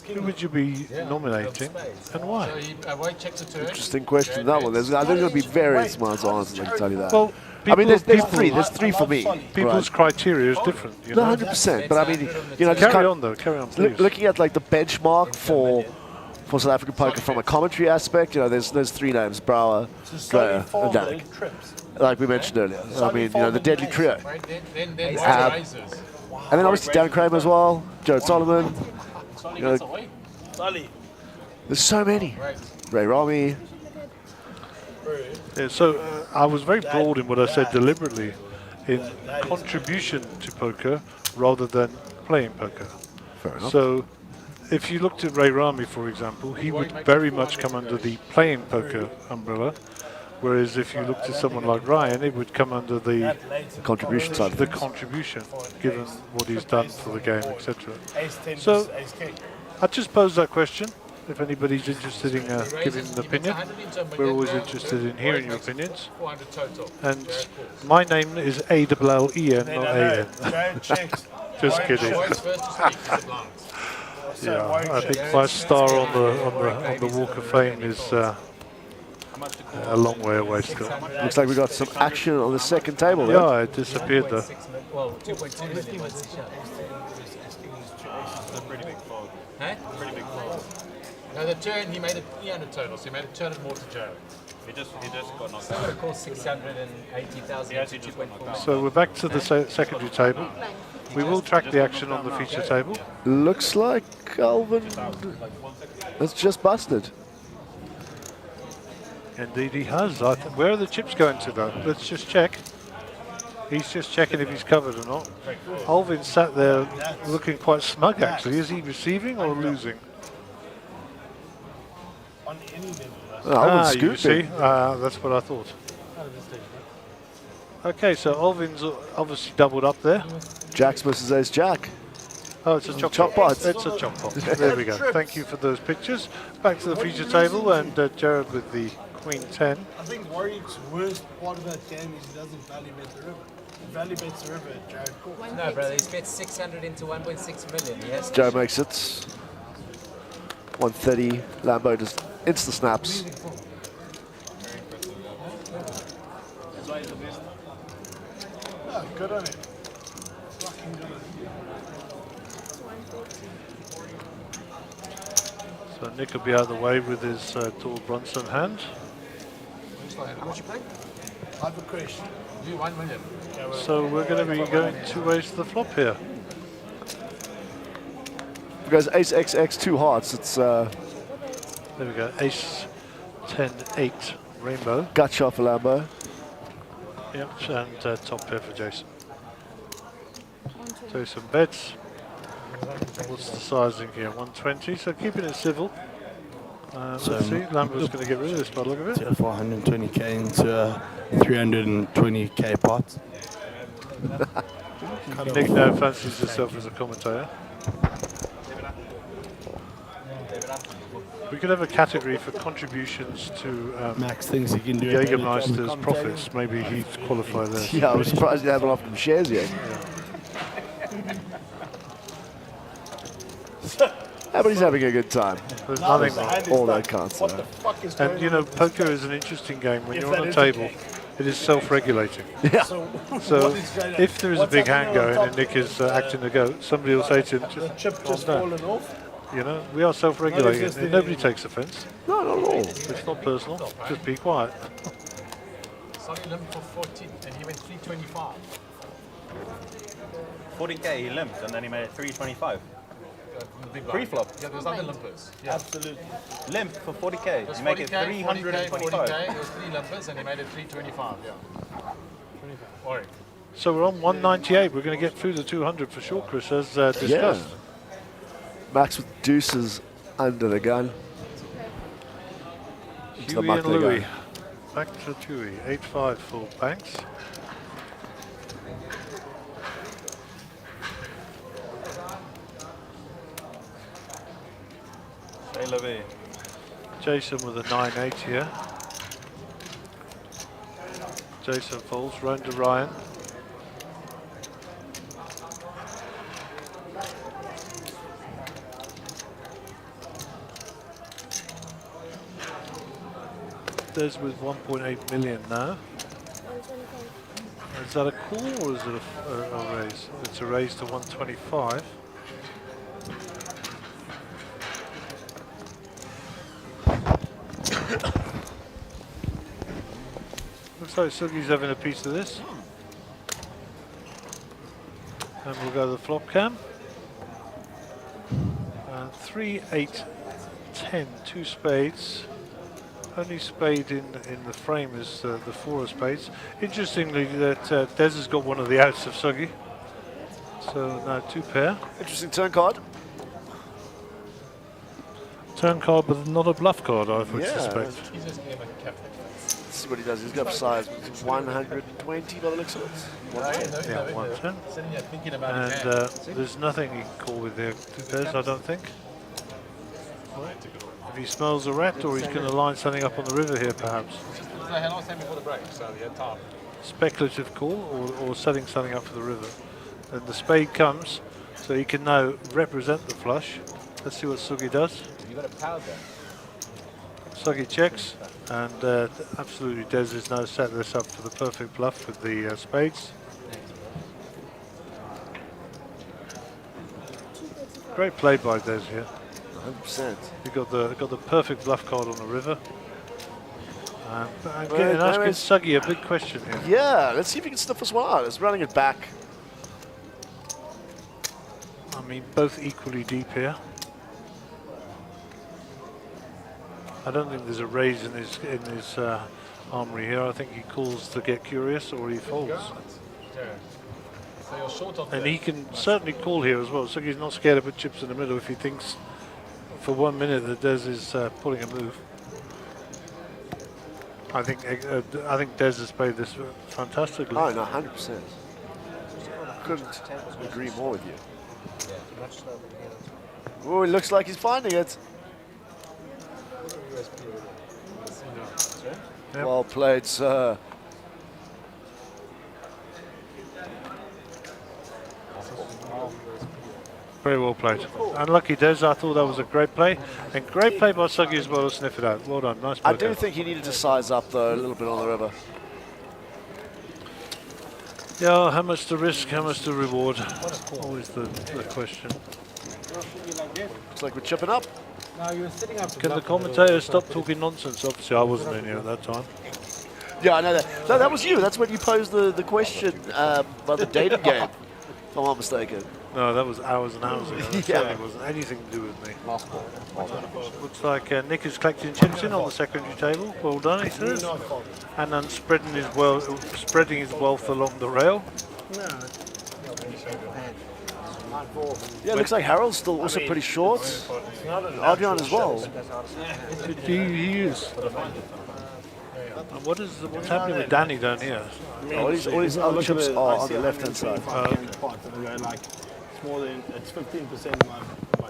who would you be nominating and why? Interesting question, that one. There's going to be various amounts of answers, I can tell you that. Well, I mean, there's three. There's three for me. People's criteria is different. You No, know? 100%. But I mean, you know, carry on though. Carry on, please. Looking at like the benchmark for South African poker from a commentary aspect, you know, there's 3 names: Brouwer, Dreyer, and Danik. Like we mentioned earlier. I mean, you know, the deadly trio. And then obviously Dan Kramer as well, Jared Solomon. You know, there's so many. Ray Rami. Yeah, so I was very broad in what I said deliberately, in contribution to poker rather than playing poker. Fair enough. So if you looked at Ray Rami, for example, he would very much come under the playing poker umbrella, whereas if you looked at someone like Ryan, it would come under the contribution side. The contribution, given what he's done for the game, etc. So I just posed that question. If anybody's interested in giving an opinion, we're always interested in hearing your opinions. And my name is A-L-L-E-N, not A-N. Just kidding. Yeah, I think my star on the Walk of Fame is a long way away still. Looks like we got some action on the second table. Yeah, it disappeared though. Well, 2.2 million was the shot. Pretty big fold. No, the turn, he made it 300 total, so he made a turn of more to Joe. He just got knocked out. It cost 680,000 to 2.4. So we're back to the secondary table. We will track the action on the feature table. Looks like Alvin has just busted. Indeed he has. Where are the chips going to though? Let's just check. He's just checking if he's covered or not. Alvin sat there looking quite smug actually. Is he receiving or losing? You see, that's what I thought. Okay, so Alvin's obviously doubled up there. Jack's versus Ace Jack. Oh, it's a chop pot. It's a chop pot. There we go. Thank you for those pictures. Back to the feature table, and Jared with the Queen 10. I think Warwick's worst part of that game is he doesn't value bet the river. He value bets the river, Jared calls. No, brother, he's bet 600 into 1.6 million. He has Joe makes it. 130. Lambo just insta snaps. Oh, good on him. Fucking good on him. So Nick will be out of the way with his tall Bronson hand. How much you play? I have a question. You 1 million. So we're going to be going 2 ways to the flop here. Because Ace XX 2 hearts, it's there we go, Ace 10 8 rainbow. Gut shot for Lambo. Yep, and top pair for Jason. So some bets. What's the sizing here? 120. So keeping it civil. Let's see, Lambert's going to get rid of this by the look of it. 420k into a 320k pot. Nick now fancies himself as a commentator. We could have a category for contributions to Max thinks he can do Jägermeister's profits. Maybe he'd qualify there. Yeah, I was surprised you haven't offered him shares yet. Yeah, but he's having a good time. There's nothing all that can't say. And you know, poker is an interesting game. When you're on a table, it is self-regulating. Yeah. So if there is a big hand going and Nick is acting the goat, somebody will say to him, chip just fallen off. You know, we are self-regulating. And nobody takes offence. No, not at all. It's not personal. Just be quiet. Sonny limped for 14 and he went 325. 40k he limped and then he made it 325. Pre-flop. Yeah, there's other limpers. Yeah. Absolutely. Limp for 40k. It was You make it 40K, 325. 40K, it was 3 limpers and he made it 325, yeah. 25. Ori. So we're on 198. We're going to get through the 200 for sure, Chris, as discussed. Yeah. Max with deuces under the gun. Huey and Louis. Back to Huey. 8-5 for Banks. Jason with a 9-8 here. Jason folds, round to Ryan. Des with 1.8 million now. Is that a call or is it a raise? It's a raise to 125. Looks like Sugi's having a piece of this. And we'll go to the flop cam. 3, 8, 10, 2 spades. Only spade in the frame is the 4 of spades. Interestingly, that Des has got one of the outs of Sugi. So now 2 pair. Interesting turn card. Turn card, but not a bluff card, I would suspect. He just gave a cap. This is what he does. He's got size 120 by the looks of it. 110. Yeah, 110. Sitting there thinking about And his hand. there's nothing he can call with the Des, I don't think. If he smells a rat, or he's going to line something up on the river here, perhaps. I had last time before the break, so he had time. Speculative call, or setting something up for the river. And the spade comes, so he can now represent the flush. Let's see what Sugi does. You got a power there. Sugi checks, and absolutely Des has now set this up for the perfect bluff with the spades. Great play by Des here. 100%. He got the perfect bluff card on the river. And asking Sugi a big question here. Yeah, let's see if he can sniff us one out. It's running it back. I mean, both equally deep here. I don't think there's a raise in his armory here. I think he calls to get curious, or he folds. So you're short of And he can certainly call here as well. So he's not scared to put chips in the middle if he thinks for 1 minute that Des is pulling a move. I think Des has played this fantastically. Oh no, 100%. Couldn't agree more with you. Oh, it looks like he's finding it. Yep. Well played, sir. Very well played. Unlucky Des, I thought that was a great play. And great play by Sugi as well to sniff it out. Well done, nice play. I do think he needed to size up though a little bit on the river. Yeah, how much to risk, how much to reward? Always the question. Looks like we're chipping up. Now you're sitting up. Can the commentators stop talking nonsense? Obviously, I wasn't in here at that time. Yeah, I know that. No, that was you. That's when you posed the question about the dating game, if I'm not mistaken. No, that was hours and hours ago. That Yeah. certainly wasn't anything to do with me. Looks like Nick is collecting chips in on the secondary table. Well done, he says. And then spreading his wealth along the rail. Yeah, it looks like Harold's still also pretty short. Adrian as well. He is. And what's happening with Danny down here? All his other chips are on the left-hand side. It's more than, it's 15% of my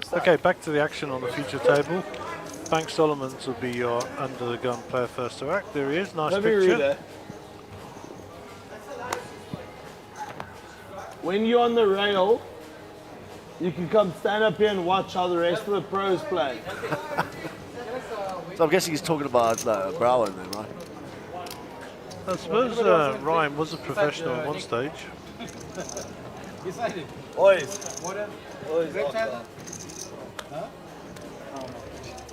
stuff. Okay, back to the action on the feature table. Bank Solomons will be your under-the-gun player first to act. There he is, nice picture. When you're on the rail, you can come stand up here and watch how the rest of the pros play. So I'm guessing he's talking about Browen then, right? I suppose Ryan was a professional at one stage.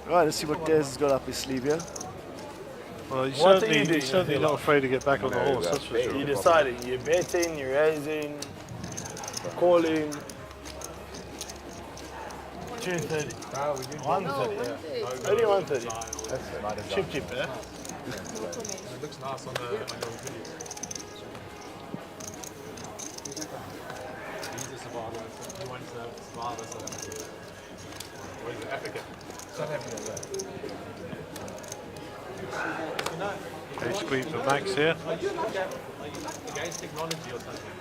Right, let's see what Des has got up his sleeve here. Well, he's certainly not afraid to get back on the horse, that's for sure. You're deciding, you're betting, you're raising, calling. 230. 130. Only 130. Chip, eh? It looks nice on the video. He's a survivor. He wants to survive as Where is it? Africa. South Africa, Okay, screen for Max here. against technology or something?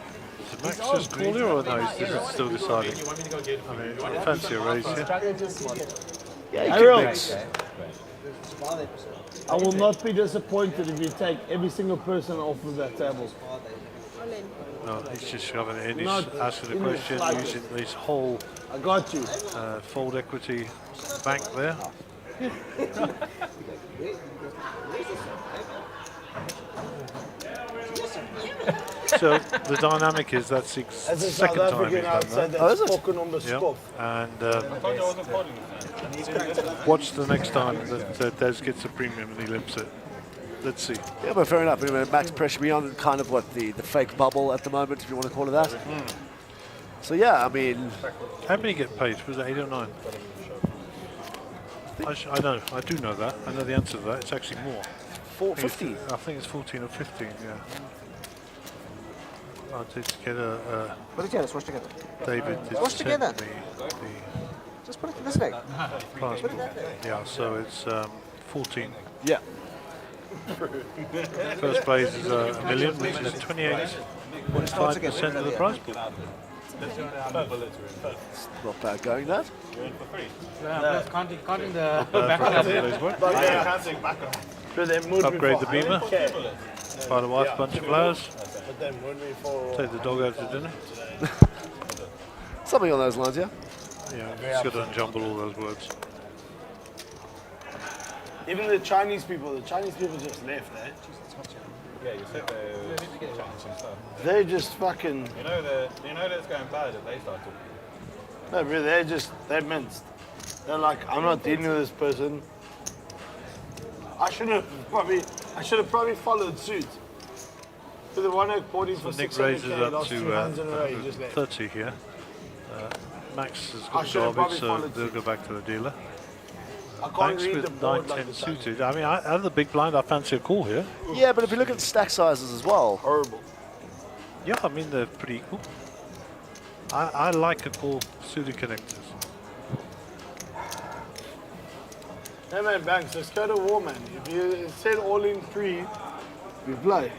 Is Max just call here or no? He's still deciding. I mean, I fancy a raise here. Yeah, I will not be disappointed if you take every single person off of that table. No, he's just shoving it in. He's asking the question using his whole I got you. fold equity bank there. So the dynamic is that's the second time he's done that. Oh, is it? Yep. And watch the next time that Des gets a premium and he limps it. Let's see. Yeah, but fair enough. Anyway, Max pressure beyond kind of what the fake bubble at the moment, if you want to call it that. So yeah, I mean, how many get paid? Was it 8 or 9? I know. I do know that. I know the answer to that. It's actually more. 15. I think it's 14 or 15. Yeah. I'll just get a. Put it together. Swash together. David. Swash together. The Just put it this way. prize pool. Yeah. So it's 14. Yeah. First place is $1 million, which is 28.5% of the prize pool. Not bad going, that. Counting the Upgrade the beamer. Buy the wife a bunch of flowers. Take the dog out to dinner. Something on those lines, yeah? Yeah, just got to unjumble all those words. Even the Chinese people just left, eh? Yeah, you said They just fucking. You know that it's going bad if they start talking. No, bro, they're minced. They're like, I'm not dealing with this person. I should have probably followed suit. But the one who bought him for So Nick 600K raises up lost 2 hands in a row, he just to left. 30 here. Max has I got should have garbage, probably so followed they'll suit. go back to the dealer. I can't Banks read the with board 9-10 like the suited. I mean, out of the big blind, I fancy a call here. Yeah, but if you look at the stack sizes as well. Horrible. Yeah, I mean, they're pretty equal. I like a call suited connectors. Hey man, Banks, let's go to war, man. If you said all in 3, we play.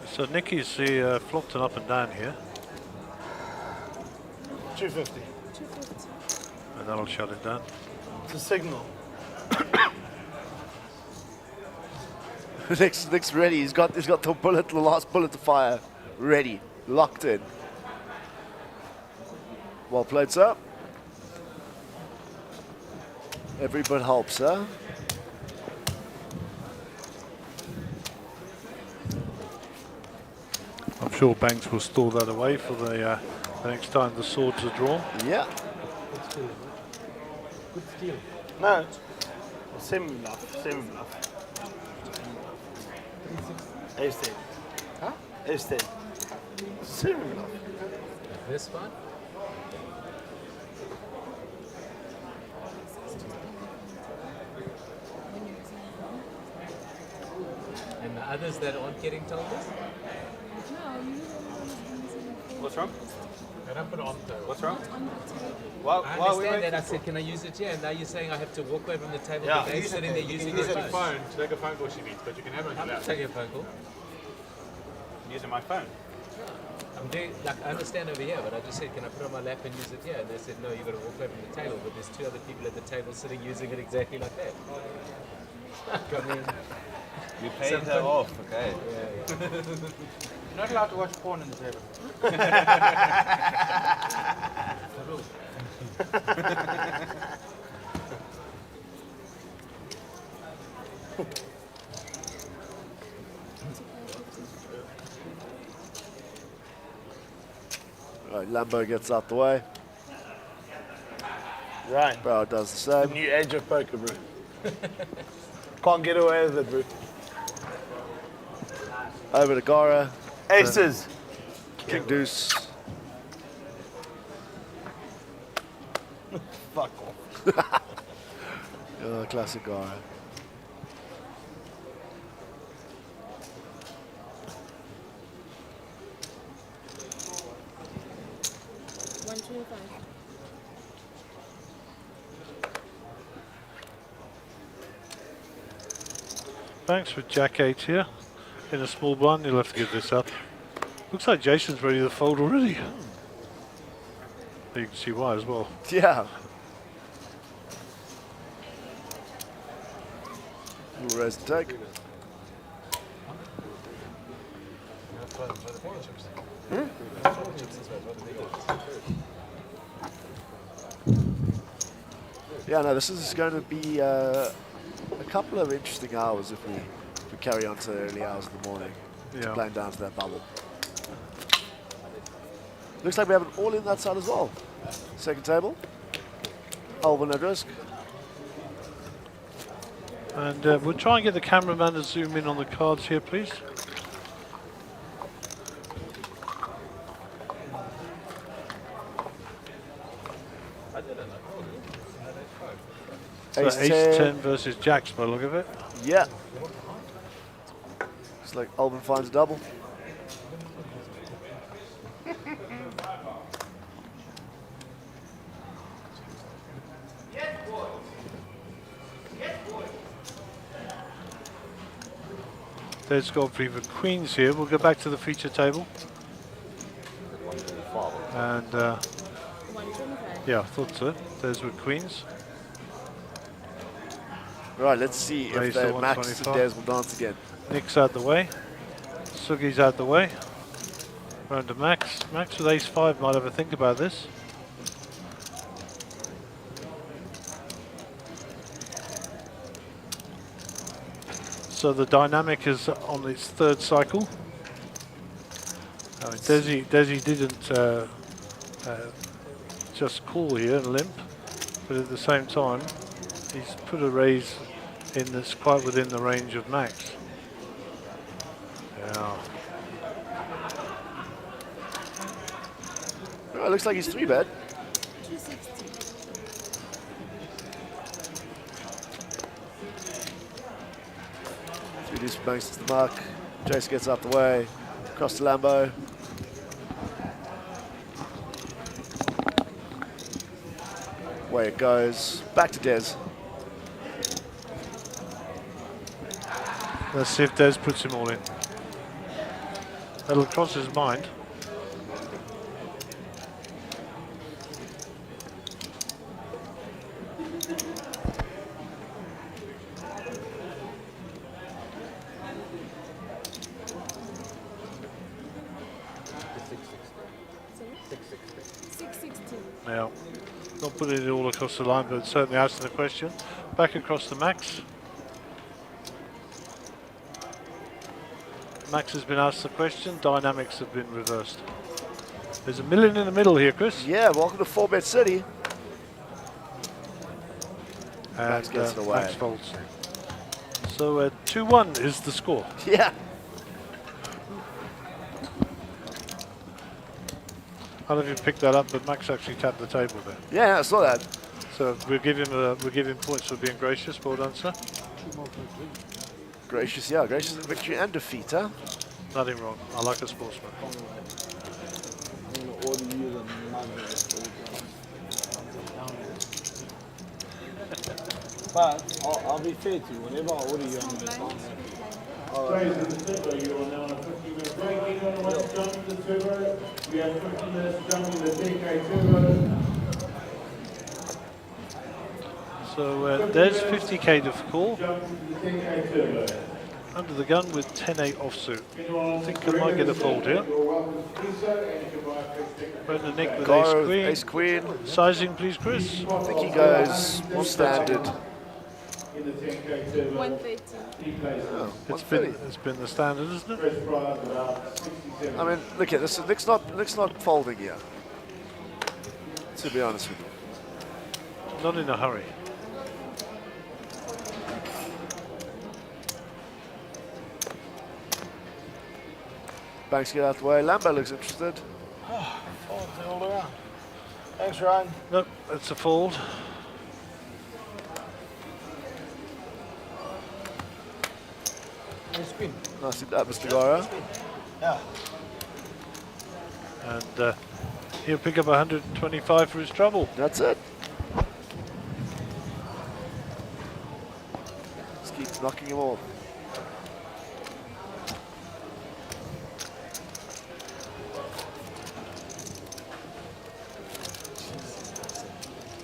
So Nicky's flopped and up and down here. 250. And that'll shut it down. It's a signal. Nick's ready. He's got the last bullet to fire, ready, locked in. Well played, sir. Every bit helps, sir. I'm sure Banks will store that away for the next time the swords are drawn. Yeah. Good steal. No. Semi-bluff. Ace 10. Huh? Ace 10. Semi-bluff. This one? And the others that aren't getting told this? No, What's wrong? I don't put it on the table. What's wrong? I understand that. I said, can I use it here? And now you're saying I have to walk away from the table. Yeah. But they're sitting there using use their your phone to take a phone call she needs, but you can have it on your I'm not laptop. taking a phone call. I'm using my phone. I'm doing, like, I understand over here, but I just said, can I put it on my lap and use it here? And they said, no, you've got to walk away from the table. But there's 2 other people at the table sitting using it exactly like that. I mean, You paid her off, okay? Yeah. You're not allowed to watch porn on the table. Right, Lambo gets out the way. Right. Bro does the same. New age of poker, bro. Can't get away with it, bro. Over to Gara. Aces. King Deuce. Fuck off. Oh, classic Gara. Thanks with Jack 8 here. In a small blind, you'll have to give this up. Looks like Jason's ready to fold already. You can see why as well. Yeah. Little raise to take. Yeah, no, this is going to be a couple of interesting hours if we carry on to the early hours of the morning. Yeah. Playing down to that bubble. Looks like we have an all in that side as well. Second table. Alvin at risk. And we'll try and get the cameraman to zoom in on the cards here, please. So Ace Ace 10. 10 versus Jacks by the look of it. Yeah. It's like Alvin finds a double. There's Godfrey with Queens here. We'll go back to the feature table. And yeah, I thought so. There's with Queens. Right, let's see if Raise the to Max and 125. Des will dance again. Nick's out the way. Sugi's out the way. Round to Max. Max with ace 5 might have a think about this. So the dynamic is on its 3rd cycle. Desi didn't just call here and limp, but at the same time, he's put a raise in that's quite within the range of Max. Yeah. Oh, it looks like he's 3-bet. 3 deuce banks to the mark. Jace gets out the way. Across to Lambo. Away it goes. Back to Des. Let's see if Des puts him all in. That'll cross his mind. Now, not putting it all across the line, but certainly asking the question. Back across to Max. Max has been asked the question, dynamics have been reversed. There's $1 million in the middle here, Chris. Yeah, welcome to 4-Bet City. And Max gets it away. Max folds. So 2-1 is the score. Yeah. I don't know if you picked that up, but Max actually tapped the table there. Yeah, I saw that. So we'll give him points for being gracious. Well done, sir. Gracious, yeah, gracious in victory and defeat, huh? Nothing wrong. I like a sportsman. But I'll be fair to you. Whatever I order, you understand. Guys, in the server, you are now on a 50-minute break. Anyone wants to jump to the server? We have 50 minutes to jump to the TK server. So there's 50k to call. Under the gun with 10-8 offsuit. I think I might get a fold here. Right in the neck with Ace Queen. Sizing, please, Chris. I think he goes standard. 130. It's been the standard, isn't it? I mean, look at this. Nick's not folding here. To be honest with you. Not in a hurry. Banks get out the way. Lambo looks interested. Fold all around. Thanks, Ryan. Nope, that's a fold. Nicely done, Mr. Gara. Yeah. And he'll pick up 125 for his trouble. That's it. Just keeps knocking him off.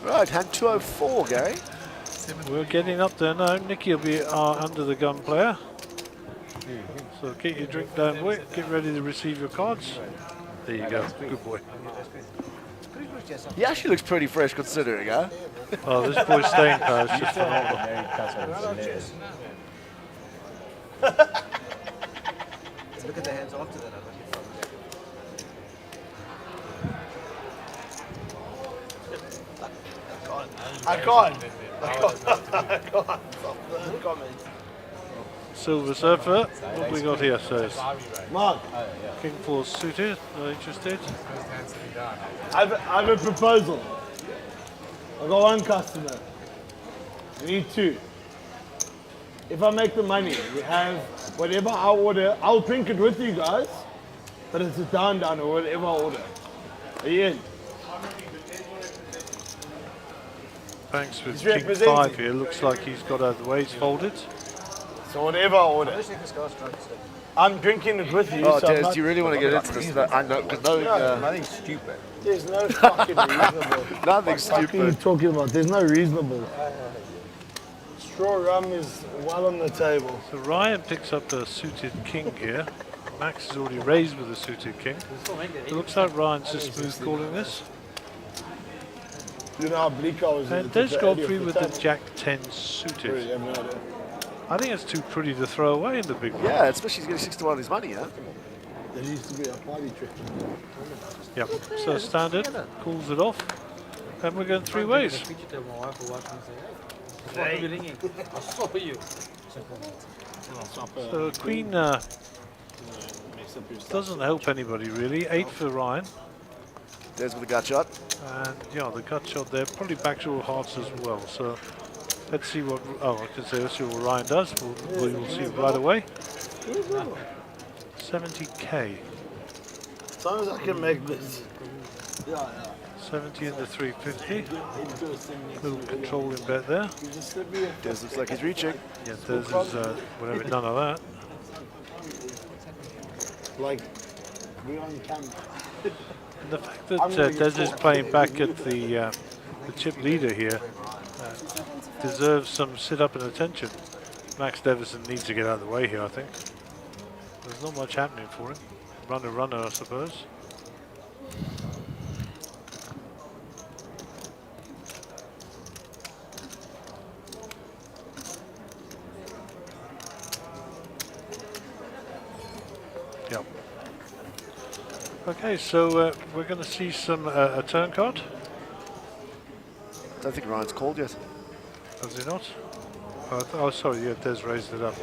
Right, hand 204, Gary. We're getting up there now. Nicky will be our under the gun player. So get your drink down, boy. Get ready to receive your cards. There you go. Good boy. He actually looks pretty fresh considering, huh? Oh, this boy's staying power is just phenomenal. Look at the hands after that. I can't. Silver Surfer. What we got here, says? Mark. King 4 suited. Not interested. I have a proposal. I've got one customer. I need two. If I make the money, we have whatever I order. I'll drink it with you guys, but it's a down or whatever I order. Are you in? Thanks with He's King 5 representing. here. Looks like he's got out of the way. He's folded. So whatever I order. I'm drinking it with you. Oh, so I'm Des, not- do you really want to get into this? No, I know, because nothing's stupid. There's no fucking reasonable. Nothing's What are you stupid. talking about? There's no reasonable. Straw rum is well on the table. So Ryan picks up a suited king here. Max is already raised with a suited king. It looks like Ryan's just smooth calling this. You know how bleak I was. And Des Godfrey with the Jack 10 suited. I think it's too pretty to throw away in the big one. Yeah, especially he's getting 6 to 1 on his money, huh? There used to be a party trick. Yep. So standard calls it off, and we're going 3 ways. I saw you. So Queen doesn't help anybody really. 8 for Ryan. Des with a gut shot. And yeah, the gut shot there probably backdoor hearts as well. So let's see what. Oh, I can say let's see what Ryan does. We'll see right away. 70k. As long as I can make this. 70 in the 350. Little controlling bet there. Des looks like he's reaching. Yeah, there's whatever, none of that. Like, we're on camera. And the fact that Des is playing back at the chip leader here deserves some sit-up and attention. Max Davison needs to get out of the way here, I think. There's not much happening for him. Runner, I suppose. Yep. Okay, so we're going to see some a turn card. Don't think Ryan's called yet. Has he not? Oh, sorry, yeah, Des raised it up.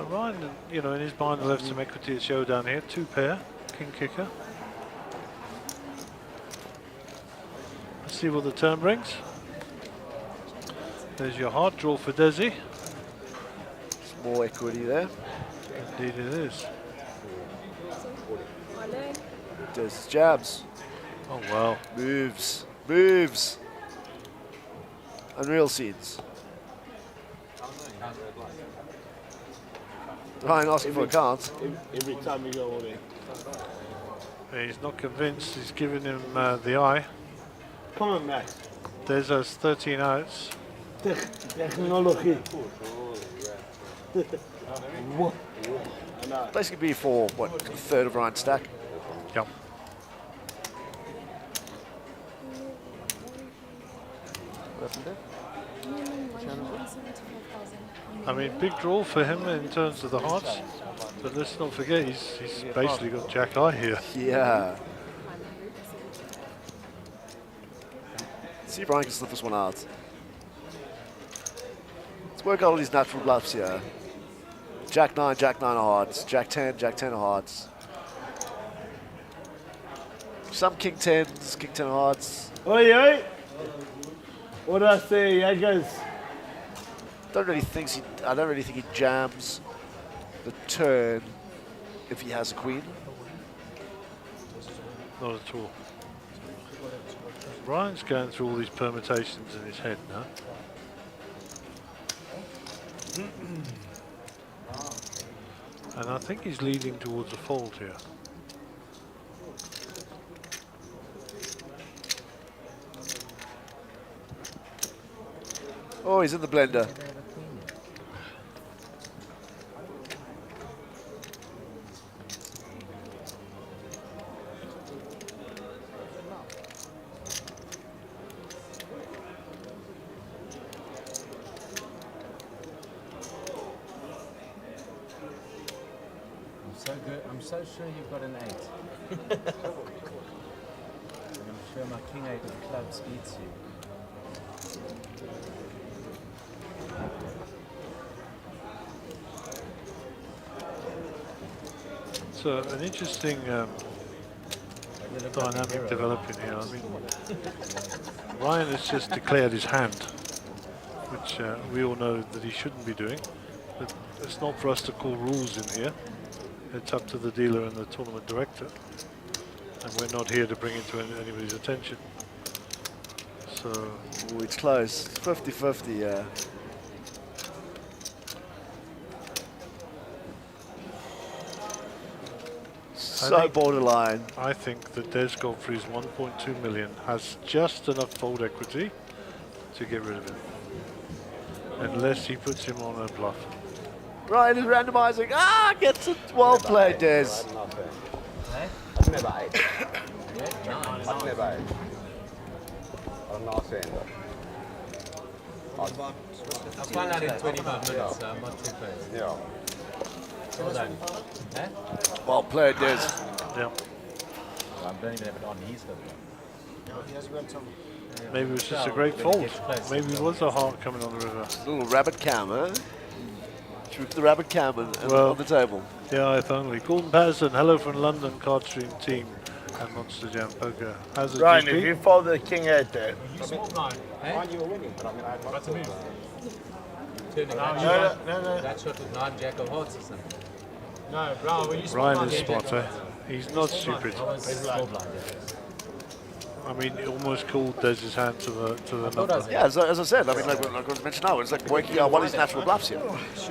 Ryan, you know, in his mind, will have some equity at showdown here. 2 pair, king kicker. see what the turn brings. There's your heart draw for Desi. Some more equity there. Indeed it is. Des jabs. Oh wow. Moves. Moves. Unreal scenes. Ryan asking for a count. Every time you go all in. He's not convinced. He's giving him the eye. Come on, Max. Des has 13 outs. Technology. Basically be for, what, a third of Ryan's stack? Yep. I mean, big draw for him in terms of the hearts, but let's not forget he's basically got Jack Eye here. Yeah. See if Ryan can slip this one out. Let's work out all these natural bluffs here. Jack 9 of hearts. Jack 10 of hearts. Some King 10s, King 10 of hearts. Oi, oi. What do I say, Jaggers? I don't really think he jams the turn if he has a queen. Not at all. Ryan's going through all these permutations in his head now. And I think he's leading towards a fold here. Oh, he's in the blender. So good. I'm so sure you've got an 8. And I'm sure my King 8 of clubs beats you. So an interesting dynamic developing here. I mean, Ryan has just declared his hand, which we all know that he shouldn't be doing. But it's not for us to call rules in here. It's up to the dealer and the tournament director, and we're not here to bring it to anybody's attention. So it's close. 50-50, yeah. So borderline. I think that Des Godfrey's 1.2 million has just enough fold equity to get rid of him, unless he puts him on a bluff. Ryan is randomizing. Ah, gets it. Well played, Des. I'll find out in 25 minutes, so I'm not too close. Yeah. Well done. Eh? Well played, Des. Yeah. I don't even have it on. He's got it. No, he hasn't got some. Maybe it was just a great fold. Maybe it was a heart coming on the river. Little rabbit cam, huh? Should we put the rabbit cam on the table? Yeah, if only. Gordon Patterson, hello from London Card Stream team and Monster Jam Poker. How's it, Ryan, GP? if you fold the King 8 there. Ryan, you were winning, but I mean, I what's the move? Turning that shot with 9 Jack of hearts or something. No, bro, when you Ryan is smarter. He's not stupid. I mean, it almost called Des's hand to the number. Yeah, as I said, I mean, like I was mentioned now, it's like working out what his natural bluffs here.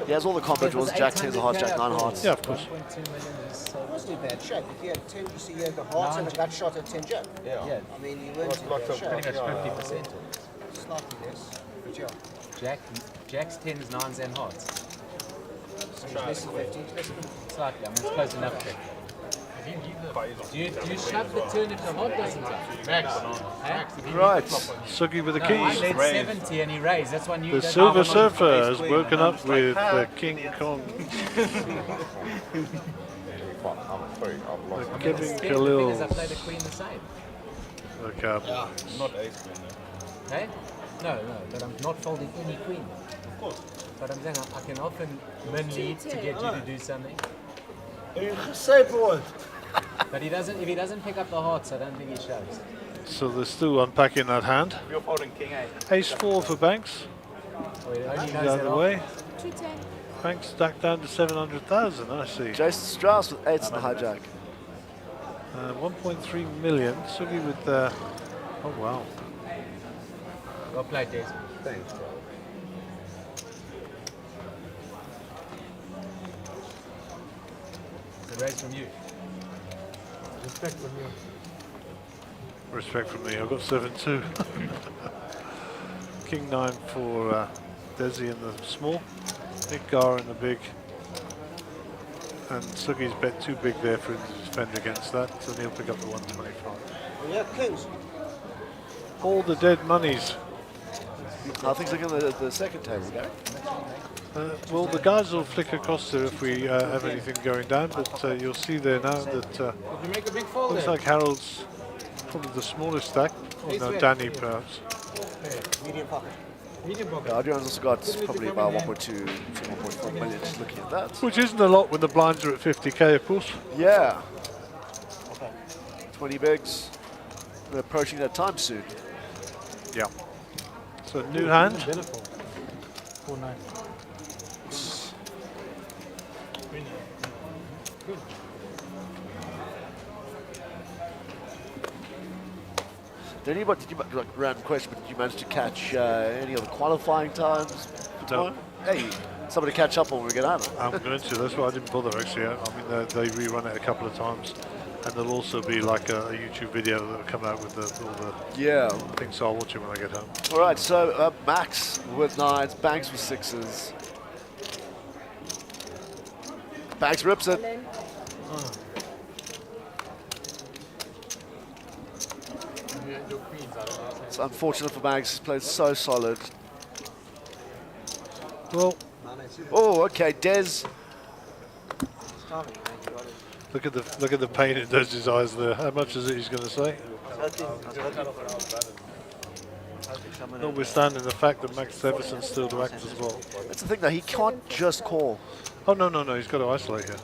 He has all the combo draws, Jack 10 of hearts, Jack 9 of hearts. Yeah, of course. It wasn't in bad shape. If you had 10, you see you had the hearts and a gut shot at 10 Jack. Yeah. I mean, you weren't in bad shape. Pretty much 50%. Slightly less, but yeah. Jack's 10s, 9s and hearts. So it's less than 50, it's less than... Slightly, I mean, it's close enough. Do you shove the turn if the heart doesn't touch? Max. Right. Sugi with the I keys. led 70 and he raised. That's one you The Silver Surfer has woken up with King Kong. Kevin Khalil. I played the queen the same. Look up. Not ace queen. Hey? No, but I'm not folding any queen. Of course. But I'm saying I can often min lead to get you to do something. Say for what? But he doesn't. If he doesn't pick up the hearts, I don't think he shows. So they're still unpacking that hand. You're folding king A. Ace 4 for Banks. He's out of the way. 210. Banks stacked down to 700,000, I see. Jason Strauss with 8s in the hijack. 1.3 million. Sugi with, oh wow. Well played, Jason. Thanks, bro. It's a raise from you. Respect from you. Respect from me. I've got 7-2. King 9 for Desi in the small. Nick Gar in the big. And Sugi's bet too big there for him to defend against that, so he'll pick up the 125. Yeah, kings. All the dead monies. How things looking at the second table, Gary? Well, the guys will flick across there if we have anything going down, but you'll see there now that You make a big fold looks there. like Harold's probably the smallest stack. Oh no, Danny perhaps. Medium pocket. Medium pocket. Yeah, Adrian's also got probably about 1.2 to 1.4 million just looking at that. Which isn't a lot when the blinds are at 50k, of course. Yeah. 20 bigs. We're approaching that time soon. Yeah. So new hand. 4-9. Did you, like, random question, but did you manage to catch any of the qualifying times? No. Hey, somebody catch up when we get out. I'm going to, that's why I didn't bother actually. I mean, they rerun it a couple of times. And there'll also be like a YouTube video that will come out with all the things, so I'll watch it when I get home. All right, so Max with 9s, Banks with 6s. Banks rips it. It's unfortunate for Banks, he's played so solid. Well, oh, okay, Des. look at the pain it does his eyes there. How much is it he's going to say? Notwithstanding the fact that Max Everson's still to act as well. That's the thing though, he can't just call. Oh no, he's got to isolate here.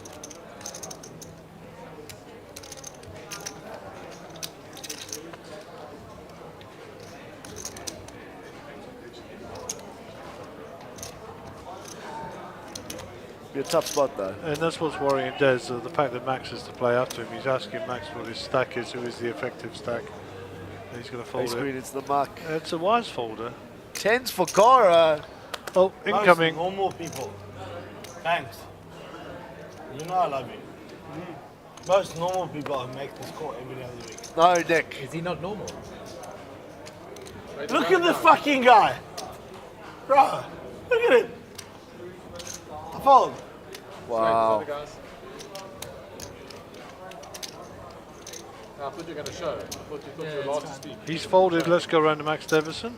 Be a tough spot though. And that's what's worrying Des, the fact that Max is to play up to him. He's asking Max what his stack is, who is the effective stack. And he's going to fold Ace it. queen into the muck. It's a wise folder. 10s for Gara. Oh, incoming. Most normal people. Thanks. You know I love you. Most normal people make this call every other week. No, Nick. Is he not normal? Look at the fucking guy. Bro, look at it. I fold. Wow. I thought you were going to show. I thought you were last to speak. He's folded. Let's go around to Max Deverson.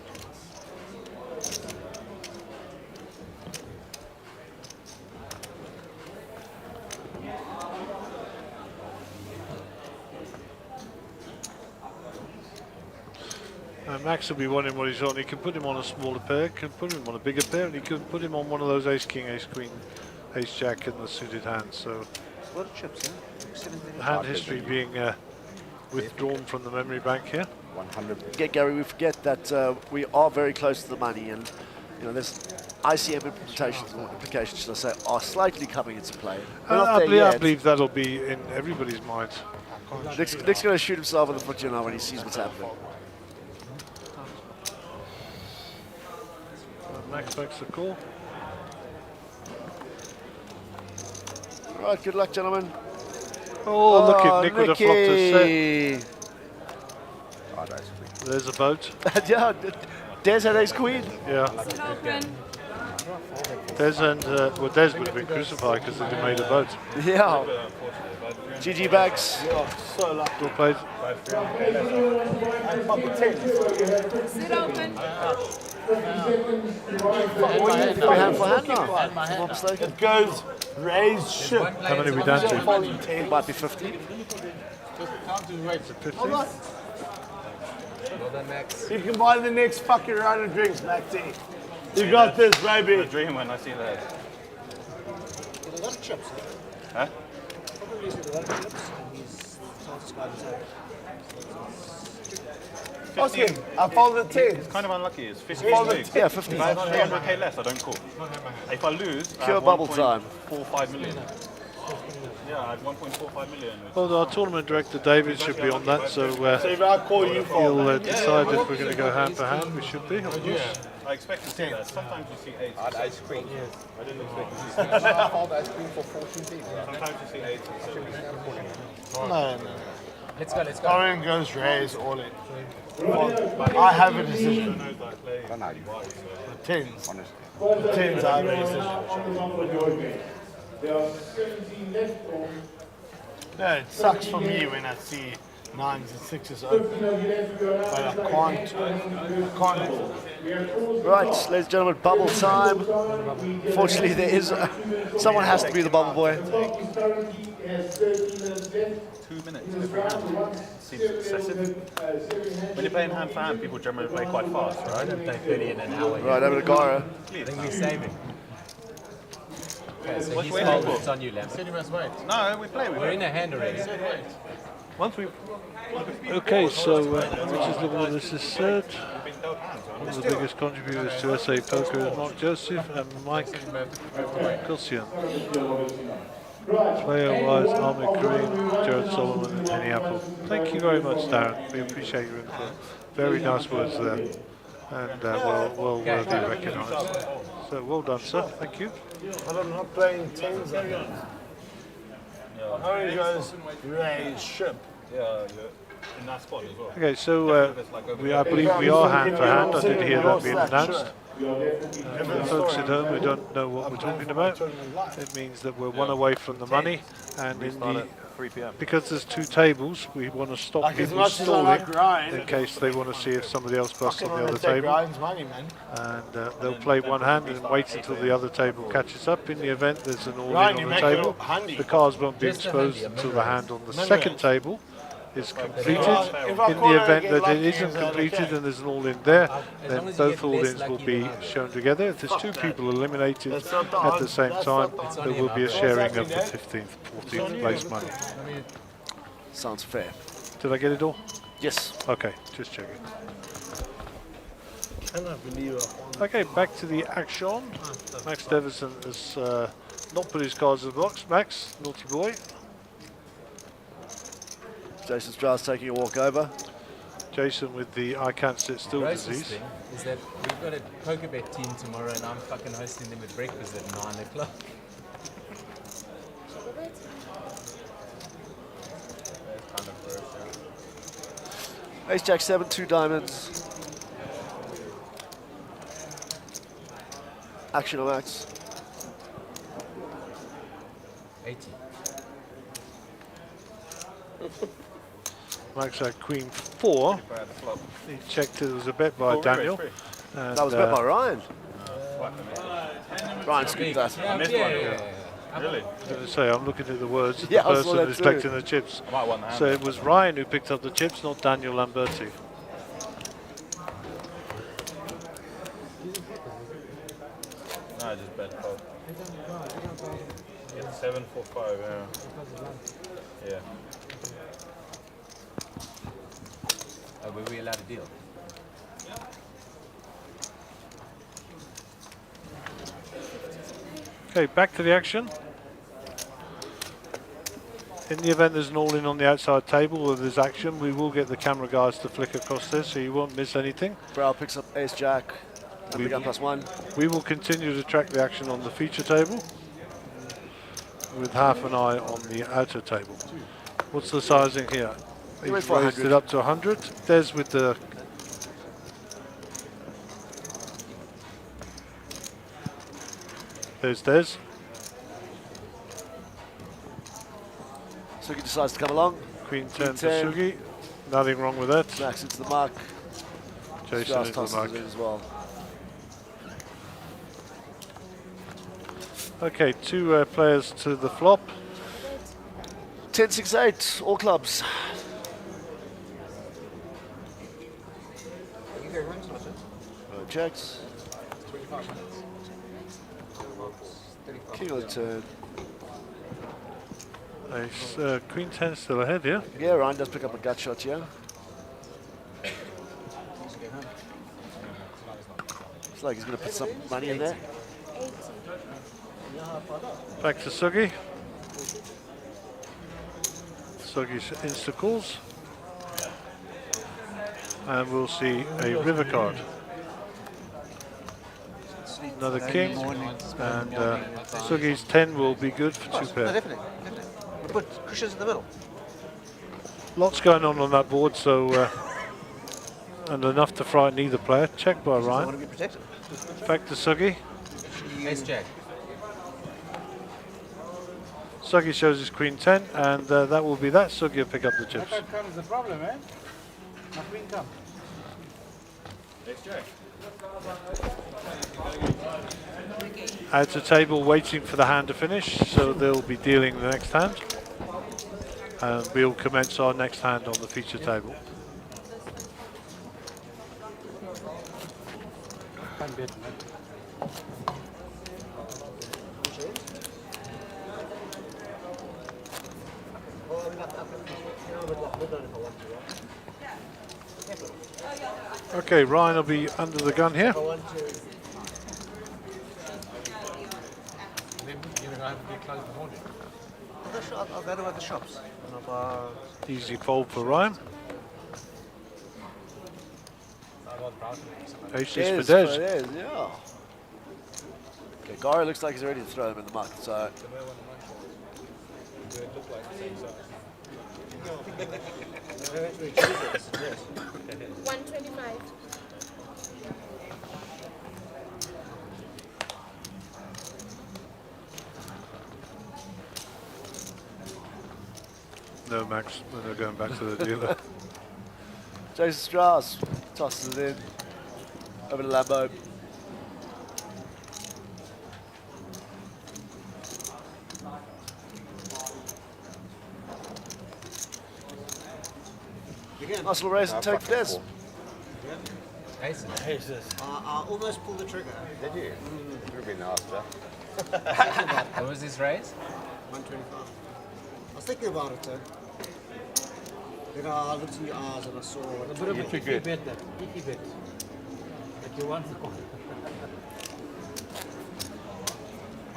Max will be wanting what he's on. He can put him on a smaller pair, can put him on a bigger pair, and he can put him on one of those ace king, ace queen, ace jack in the suited hands. So What chips, the hand history being withdrawn from the memory bank here. 100. Yeah, Gary, we forget that we are very close to the money, and you know, there's ICM implications, should I say, are slightly coming into play. We're not there I yet. believe that'll be in everybody's mind. Nick's going to shoot himself in the foot, you know, when he sees what's happening. Max makes the call. All right, good luck, gentlemen. Oh, look at Nick with a flop Nicky. to set. There's a boat. Yeah, Des had ace queen. Yeah. Des and well, Des would have been crucified because they made a boat. Yeah. GG Bags. So lucky. Well played. Sit open. Hand for hand now. If I'm not mistaken. It goes raise ship. How many are we down to? Might be 50. Well done, Max. You can buy the next fucking round of drinks, Maxie. You got this, baby. A dream when I see that. A lot of chips. Huh? Probably using a lot of chips, and he's trying to describe his own. Ask him. I folded 10. It's kind of unlucky. It's 50 Folded big. 10. Yeah, 50. If I have 300k less, I don't call. If I lose, I Pure have bubble time. 1.45 million. Yeah, I have 1.45 million. Well, our tournament director David should be on that, so So if I call you for he'll decide if we're going to go hand for hand. We should be, of course. I expect to see that. Sometimes you see 8. Hard ice cream. I didn't expect to see 6. Hard ice cream for 14 people. Sometimes you see 8 and 7. No. Let's go, let's go. Owen goes raise all in. I have a decision. The 10s. The 10s I have a decision. There are 17 left on. Yeah, it sucks for me when I see 9s and 6s open. But I can't. Right, ladies and gentlemen, bubble time. Fortunately, there is someone has to be the bubble boy. 2 minutes every hand. Seems excessive. When you're playing hand for hand, people generally play quite fast, right? Don't play 30 in an hour. Right, over to Gara. I think we're saving. Okay, so What's he's waiting folded. for? It's on you, Lam. Said you must wait. No, we play. We're in a hand already. Once we. Okay, so which is the one this is third. One of the biggest contributors to SA Poker is Mark Joseph and Mike Gulsian. Player-wise, Ahmed Kareem, Jared Solomon and Henny Apple. Thank you very much, Darren. We appreciate your input. Very nice words there. And well worthy recognised. So well done, sir. Thank you. But I'm not playing 10s again. Orange goes raise ship. Yeah, in that spot as well. Okay, so I believe we are hand for hand. I did hear that being announced. For folks at home who don't know what we're talking about, it means that we're one away from the money, and in the, because there's 2 tables, we want to stop Like, as people much as I stalling like Ryan, in case they want to see if somebody else busts on the other take table. Ryan's money, man. And they'll play one hand and wait until the other table catches up. In the event there's an all-in Ryan, on you the make it table, up handy. the cards won't be Just a exposed handy, a until the minimum. hand on the Minimum. second table is completed. If I In call the her event get that lucky, it isn't is that completed okay? and there's an all-in there, As then long as you both get less all-ins will lucky, be the higher. shown together. If there's 2 people eliminated That's not the at the same that's time, not the there will be a What's sharing of the happening, 15th, 14th place money. Sounds fair. Did I get it all? Yes. Okay, just checking. Cannot believe it. Okay, back to the action. Max Davison has not put his cards in the box. Max, naughty boy. Jason Strauss taking a walk over. Jason with the I can't sit still Grossest disease. thing is that we've got a poker bet team tomorrow and I'm fucking hosting them at breakfast at 9 o'clock. Ace Jack 7, 2 diamonds. Action on Max. 80. Max had Queen 4. He checked it was a bet by Daniel. And, That was a bet by Ryan. Ryan scooped that. I missed one. Really? I was going to say, I'm looking at the words of Yeah, the I saw person that who's too. collecting the chips. I might want the hand. So it was Ryan who picked up the chips, not Daniel Lamberti. No, I just bet 12. Yeah, 7 for 5, yeah. Yeah. Were we allowed to deal? Okay, back to the action. In the event there's an all-in on the outside table or there's action, we will get the camera guards to flick across there so you won't miss anything. Brow picks up Ace Jack. And we got +1. We will continue to track the action on the feature table with half an eye on the outer table. What's the sizing here? He's Wait for raised 100. it up to 100. Des with the... There's Des. Suki decides to come along. Queen 10 for 10. Sugi. Nothing wrong with that. Max into the mark. Jason Strauss into the tosses mark. it in as well. Okay, 2 players to the flop. 10, 6, 8. All clubs. Checks. King of the turn. Ace, Queen 10 still ahead, yeah? Yeah, Ryan does pick up a gut shot here. like he's going to put some money in there. Back to Sugi. Sugi's insta-calls. And we'll see a river card. Another king. And Sugi's 10 will be good for 2 pair. No, definitely. We put cushions in the middle. Lots going on that board, so and enough to frighten either player. Check by I want Ryan. to be protected. Back to Sugi. Ace Jack. Sugi shows his queen 10, and that will be that. Sugi will pick up the chips. That comes the problem, eh? My queen come. Ace Jack. Adds a table waiting for the hand to finish, so they'll be dealing the next hand. And we'll commence our next hand on the feature table. Okay, Ryan will be under the gun here. You're going to have to get close in the morning. I'll go to the shops. Easy fold for Ryan. Aces for Des. Yeah. Okay, Gary looks like he's ready to throw him in the muck, so. 125. No, Max, when they're going back to the dealer. Jason Strauss tosses it in. Over to Lambo. Nice little raise and take for Des. Aces. Aces. I almost pulled the trigger. Did you? Would have been after. What was his raise? 125. I was thinking about it though. Then I looked in your eyes and I saw A bit of a icky bit, that icky bit. That you want to call.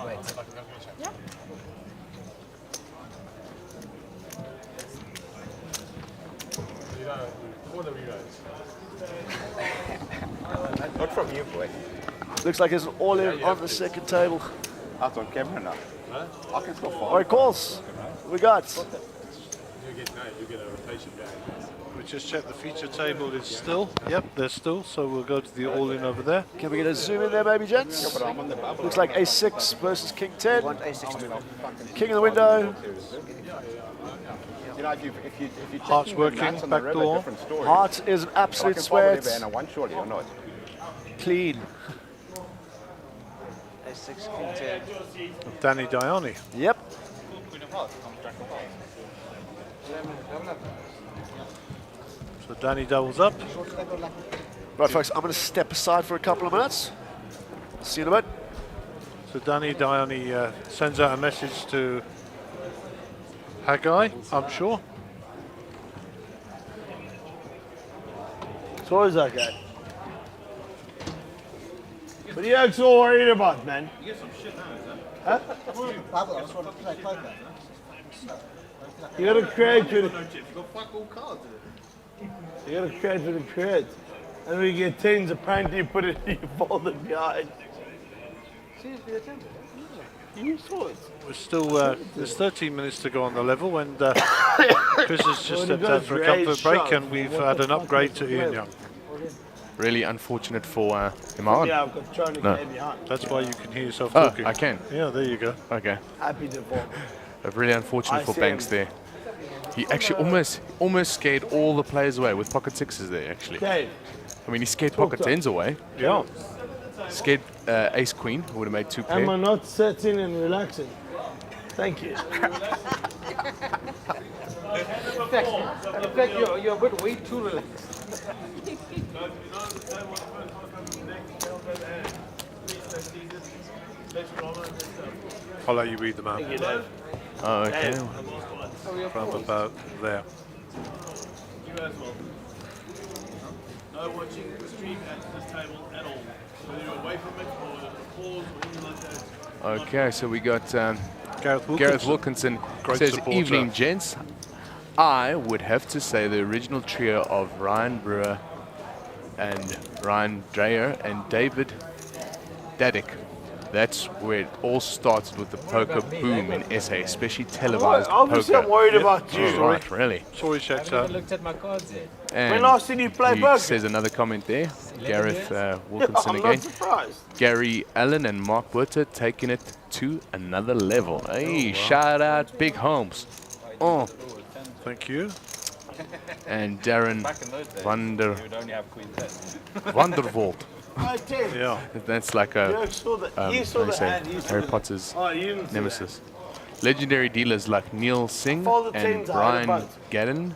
Wait. Yeah. Not from you, boy. Looks like there's an all-in on the second table. Out on camera now. I can still follow. All right, calls. What we got? You get a rotation bag. We just checked the feature table is still. Yep, they're still, so we'll go to the all-in over there. Can we get a zoom in there, maybe, gents? Yeah, but I'm on the bubble. Looks like Ace-6 versus King 10. A6 King in the window. You know, if you Heart's working, back door. Heart is an absolute sweat. And I won surely or not. Clean. A6 King 10. Danny Dioni. Yep. So Danny doubles up. Right, folks, I'm going to step aside for a couple of minutes. See you in a bit. So Danny Dioni sends out a message to Haggai, I'm sure. It's always that guy. What are you so worried about, man? You get some shit now, is that? Huh? I just want to play poker. You gotta create with You got fuck all cards in it. You gotta create with the create. And when you get tens, apparently you put it in your folder behind. You saw it. We're still, there's 13 minutes to go on the level, and Chris has just stepped out for a couple of break, and we've had an upgrade to Ian Young. Really unfortunate for am I on? Yeah, I've got trying to get behind. That's why you can hear yourself Oh, talking. I can. Yeah, there you go. Okay. Happy to fall. Really unfortunate for Banks there. He actually almost scared all the players away with pocket sixes there, actually. Dave. I mean, he scared pocket tens away. Yeah. Scared ace queen, would have made 2 pair. Am I not sitting and relaxing? Thank you. In fact, you're a bit way too relaxed. I'll let you read them out. Oh, okay. From about there. You as well. No watching the stream at this table at all. Okay, so we got Gareth Wilkinson. Great Says, supporter. evening, gents. I would have to say the original trio of Ryan Brewer and Ryan Dreyer and David Daddick. That's where it all started with the poker boom in SA, especially televised Obviously, poker. I'm worried about you. Oh, right, really? Sorry, I haven't even looked at my cards yet. And When last did you play he poker? says another comment there. 11 Gareth years? Wilkinson I'm again. not surprised. Gary Allen and Mark Witter taking it to another level. Hey, shout out Big Holmes. Oh, Thank you. and Darren Back in those days, Vander you would only have queen 10. Vandervoort. I tell you. Yeah. That's like You a saw the, how you do saw you the say, hand. You saw Harry the, Potter's Oh, you didn't see nemesis. Legendary dealers like Neil Singh Follow the and teams out Brian of the boat. Gadden.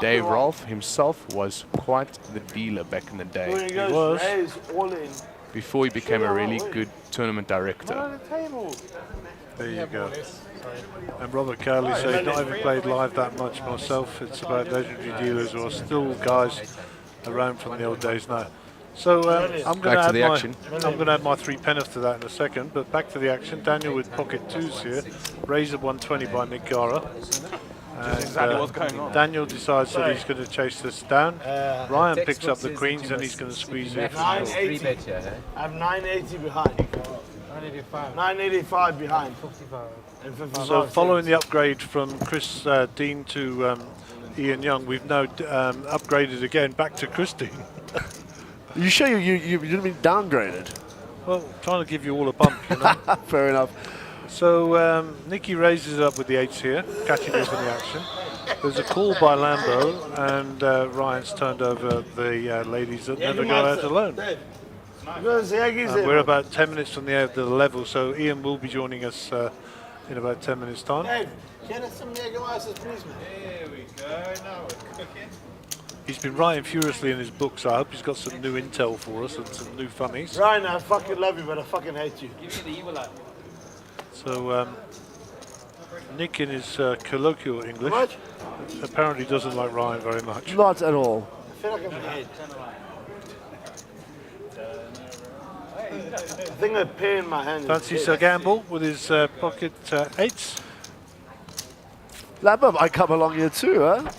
Dave Rolfe himself was quite the dealer back in the that. When day, he goes, raise all in. before he became a really good tournament director. On the table. There you go. And Robert Cowley said, not having played live that much myself, it's about legendary dealers who are still guys around from the old days now. So I'm going to add my 3 penneth to that in a second, but back to the action. Daniel with pocket 2s here. Razor 120 by Nick Gara. And, exactly what's going on. Daniel decides that he's going to chase this down. Ryan picks up the queens and he's going to squeeze it. 980. I have 980 behind. 985. 985 behind. 55. And 55. So following the upgrade from Chris Dean to Ian Young, we've now upgraded again back to Chris Dean. You sure you didn't mean downgraded? Well, trying to give you all a bump, you know. Fair enough. So Nicky raises it up with the 8s here, catching up in the action. There's a call by Lambo, and Ryan's turned over the ladies that never go out alone. We're about 10 minutes from the end of the level, so Ian will be joining us in about 10 minutes' time. Dave, get us some Jägermeisters, please, man. There we go, now we're cooking. He's been writing furiously in his book, so I hope he's got some new intel for us and some new funnies. Ryan, I fucking love you, but I fucking hate you. Give me the evil eye. So Nick in his colloquial English apparently doesn't like Ryan very much. Not at all. I feel like I'm ahead. I think a pair in my hand. Fancy Sir Gamble with his pocket 8s. Lambo might come along here too, huh?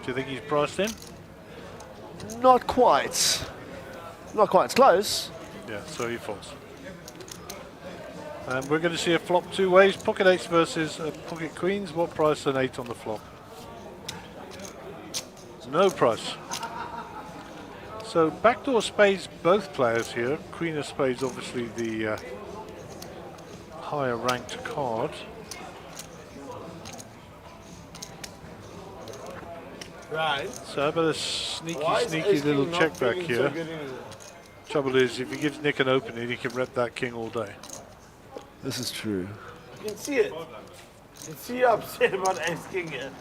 Do you think he's priced in? Not quite. Not quite. It's close. Yeah, so he falls. And we're going to see a flop 2 ways. Pocket 8s versus pocket queens. What price an 8 on the flop? No price. So backdoor spades, both players here. Queen of spades, obviously the higher ranked card. Right. So how about a sneaky little check back here. Trouble is, if he gives Nick an opening, he can rep that king all day. This is true. I can see it. I can see you upset about ace king here.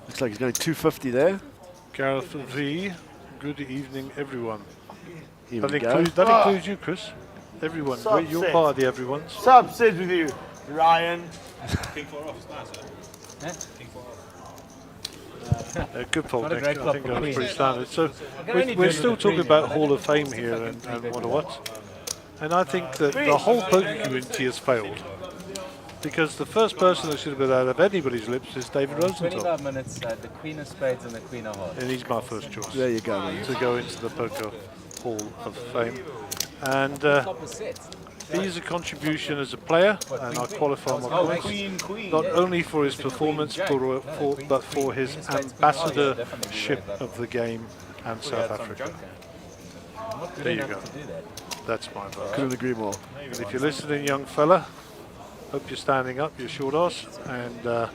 Looks like he's going 250 there. Gareth V, good evening, everyone. Here That we go. includes you, Chris. Everyone, So you're upset. part of the everyone's. So upset with you, Ryan. King 4 off, it's nice, eh? King 4 off. Good fault, Not a Nick. great I flop think for that's queen. pretty standard. So can only do we're it still with a talking queen, about yeah. Hall of Fame here and what. And I think that the whole poker community has failed. Because the first person that should have been out of anybody's lips is David Rosenthal. 25 minutes, the queen of spades and the queen of hearts. And he's my first choice. There you go. To go into the Poker Hall of Fame. And Top is set. he's a contribution as a player, and I qualify my points, not only for his performance, but for his ambassadorship of the game and South Africa. There you go. That's my vote. Couldn't agree more. And if you're listening, young fella, hope you're standing up, you're short ass, and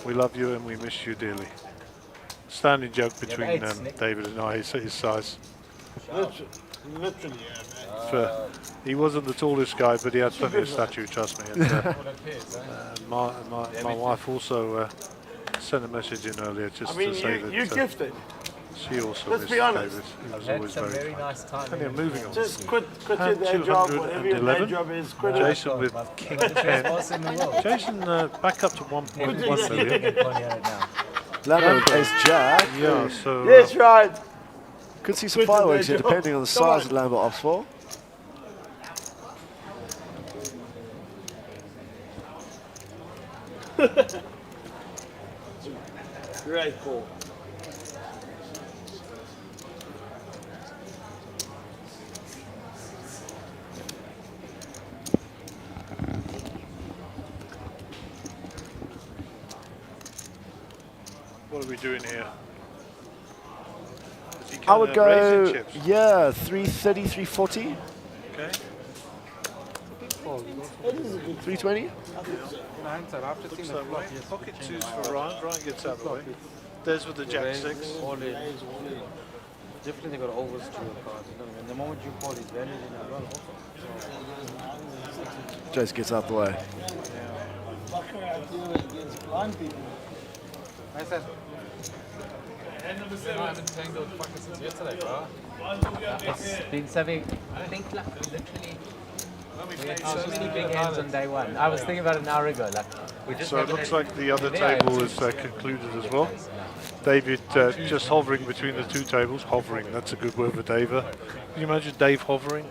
we love you and we miss you dearly. Standing joke between David and I, his size. Literally, He wasn't the tallest guy, but he had plenty of stature, trust me. And, my wife also sent a message in earlier just I mean, to say that you're gifted. She also Let's missed be honest. Davis. He was Had always some very very nice time. And they're moving on. Just quit your Hand day job, whatever your day 211. job is, quit it. Jason with King 10. Jason back up to 1.1 million. Lando with Ace Jack. Yeah, so. Yes, right. Could see some fireworks here, depending on the size that Lambo opts for. Great call. What are we doing here? I would go, raisin chips? yeah, 330, 340, Okay. 320. Looks that way. Pocket twos for Ryan. Ryan gets out of the way. There's with the Jack 6. Definitely got to oversteer your cards. You know, and the moment you call his value in as well. Jace gets out the way. I said, I haven't tangled fucking since yesterday, bro. It's been something, I think, like, literally, we had so many big hands on day one. I was thinking about it an hour ago. Like, we just So it looks like the other Yeah, table is concluded as well. David just hovering between the two tables. Hovering, that's a good word for Dave. Can you imagine Dave hovering?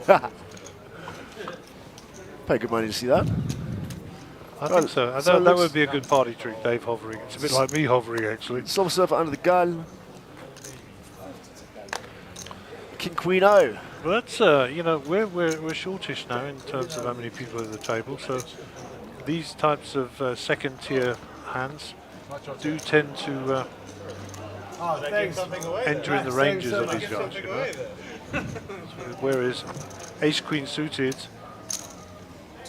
Pay good money to see that. I think so. That would be a good party trick, Dave hovering. It's a bit like me hovering, actually. Silver surfer under the gun. King Queen O. Well, that's you know, we're shortish now in terms of how many people at the table. So these types of second tier hands do tend to enter in the ranges of these guys. You know? Whereas Ace Queen suited,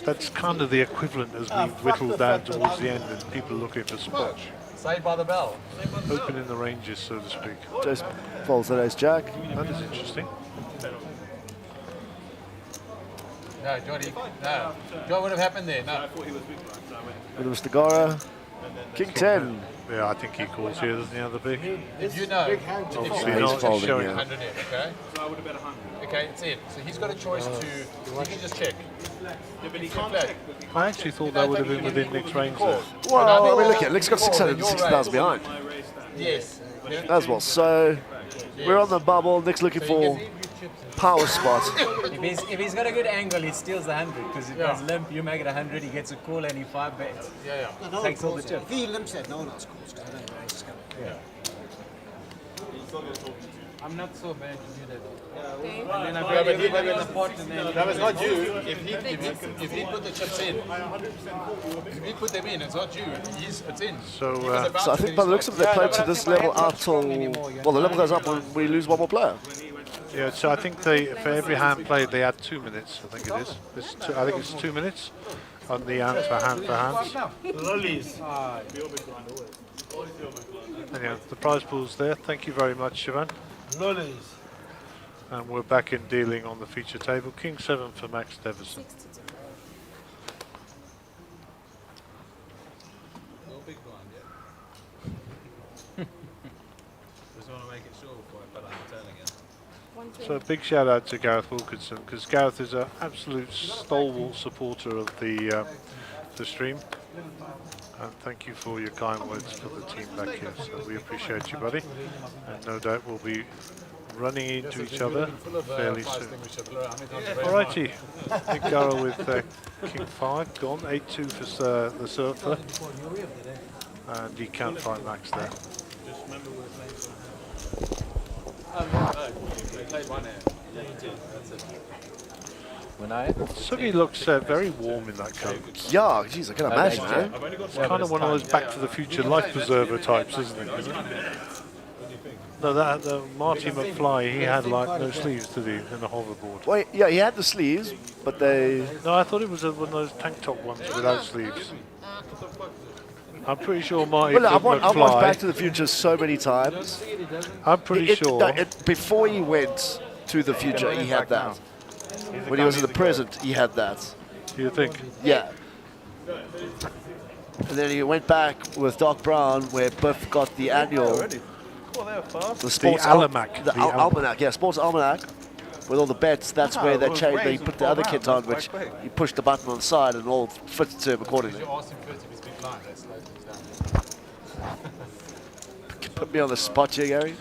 that's kind of the equivalent as we whittle down towards the end and people are looking for spots. Saved by the bell. Open in the ranges, so to speak. Just folds that Ace Jack. That is interesting. No, Johnny, no. What would have happened there? No. With Mr. Gara. King 10. Yeah, I think he calls here, doesn't he, other big? If you know, Obviously he's not, folding, showing yeah. 100 in, okay? So I would have bet 100. Okay, it's in. So he's got a choice to, he can just check. I actually thought that would have been within Nick's range there. Well, I mean, look at it. Nick's got 660,000 behind. Yes. As well. So we're on the bubble. Nick's looking for power spot. If he's got a good angle, he steals the 100. Because if he's limp, you make it 100, he gets a call and he 5 bets. No, no one Takes all the calls it. chips. If he limps it, no one else calls because I don't know he's just going I'm not so bad to do that. And then I bet everybody in the pot and then... That was not you. If he put the chips in, if he put them in, it's not you. It's in. So, So I think by the looks of it, they play to this level out till, well, the level goes up when we lose one more player. Yeah, so I think for every hand played, they add 2 minutes, I think it is. I think it's 2 minutes on the hand for hands. Lollies. Anyhow, the prize pool's there. Thank you very much, Siobhan. Lollies. And we're back in dealing on the feature table. King 7 for Max Deverson. No big blind yet. Just want to make it sure before I put on the turn again. So a big shout out to Gareth Wilkinson, because Gareth is an absolute stalwart supporter of the stream. And thank you for your kind words for the team back here. So we appreciate you, buddy. And no doubt we'll be running into each other fairly soon. Alrighty, Nick Gara with King 5 gone, 8-2 for the surfer. And he can't find Max there. Just remember we're playing we played one hand. Yeah, you did. That's it. Sugi looks very warm in that coat. Yeah, geez, I can imagine, man. It's kind of one of those Back to the Future life preserver types, isn't it? No, the Marty McFly, he had like no sleeves, did he, in the hoverboard? Well, yeah, he had the sleeves, but they... No, I thought it was one of those tank top ones without sleeves. I'm pretty sure Marty Well, look, I've watched Back to McFly... the Future so many times. I'm pretty sure... Before he went to the future, he had that. When he was in the present, he had that. You think? Yeah. And then he went back with Doc Brown, where Biff got the annual Oh, they're fast. The sports almanac. The almanac, yeah, sports almanac. With all the bets, that's where they change. They put the other kit on, which you push the button on the side and all fits to him accordingly. You asked him first if he's been blind. That slows things down. Put me on the spot here, Gary.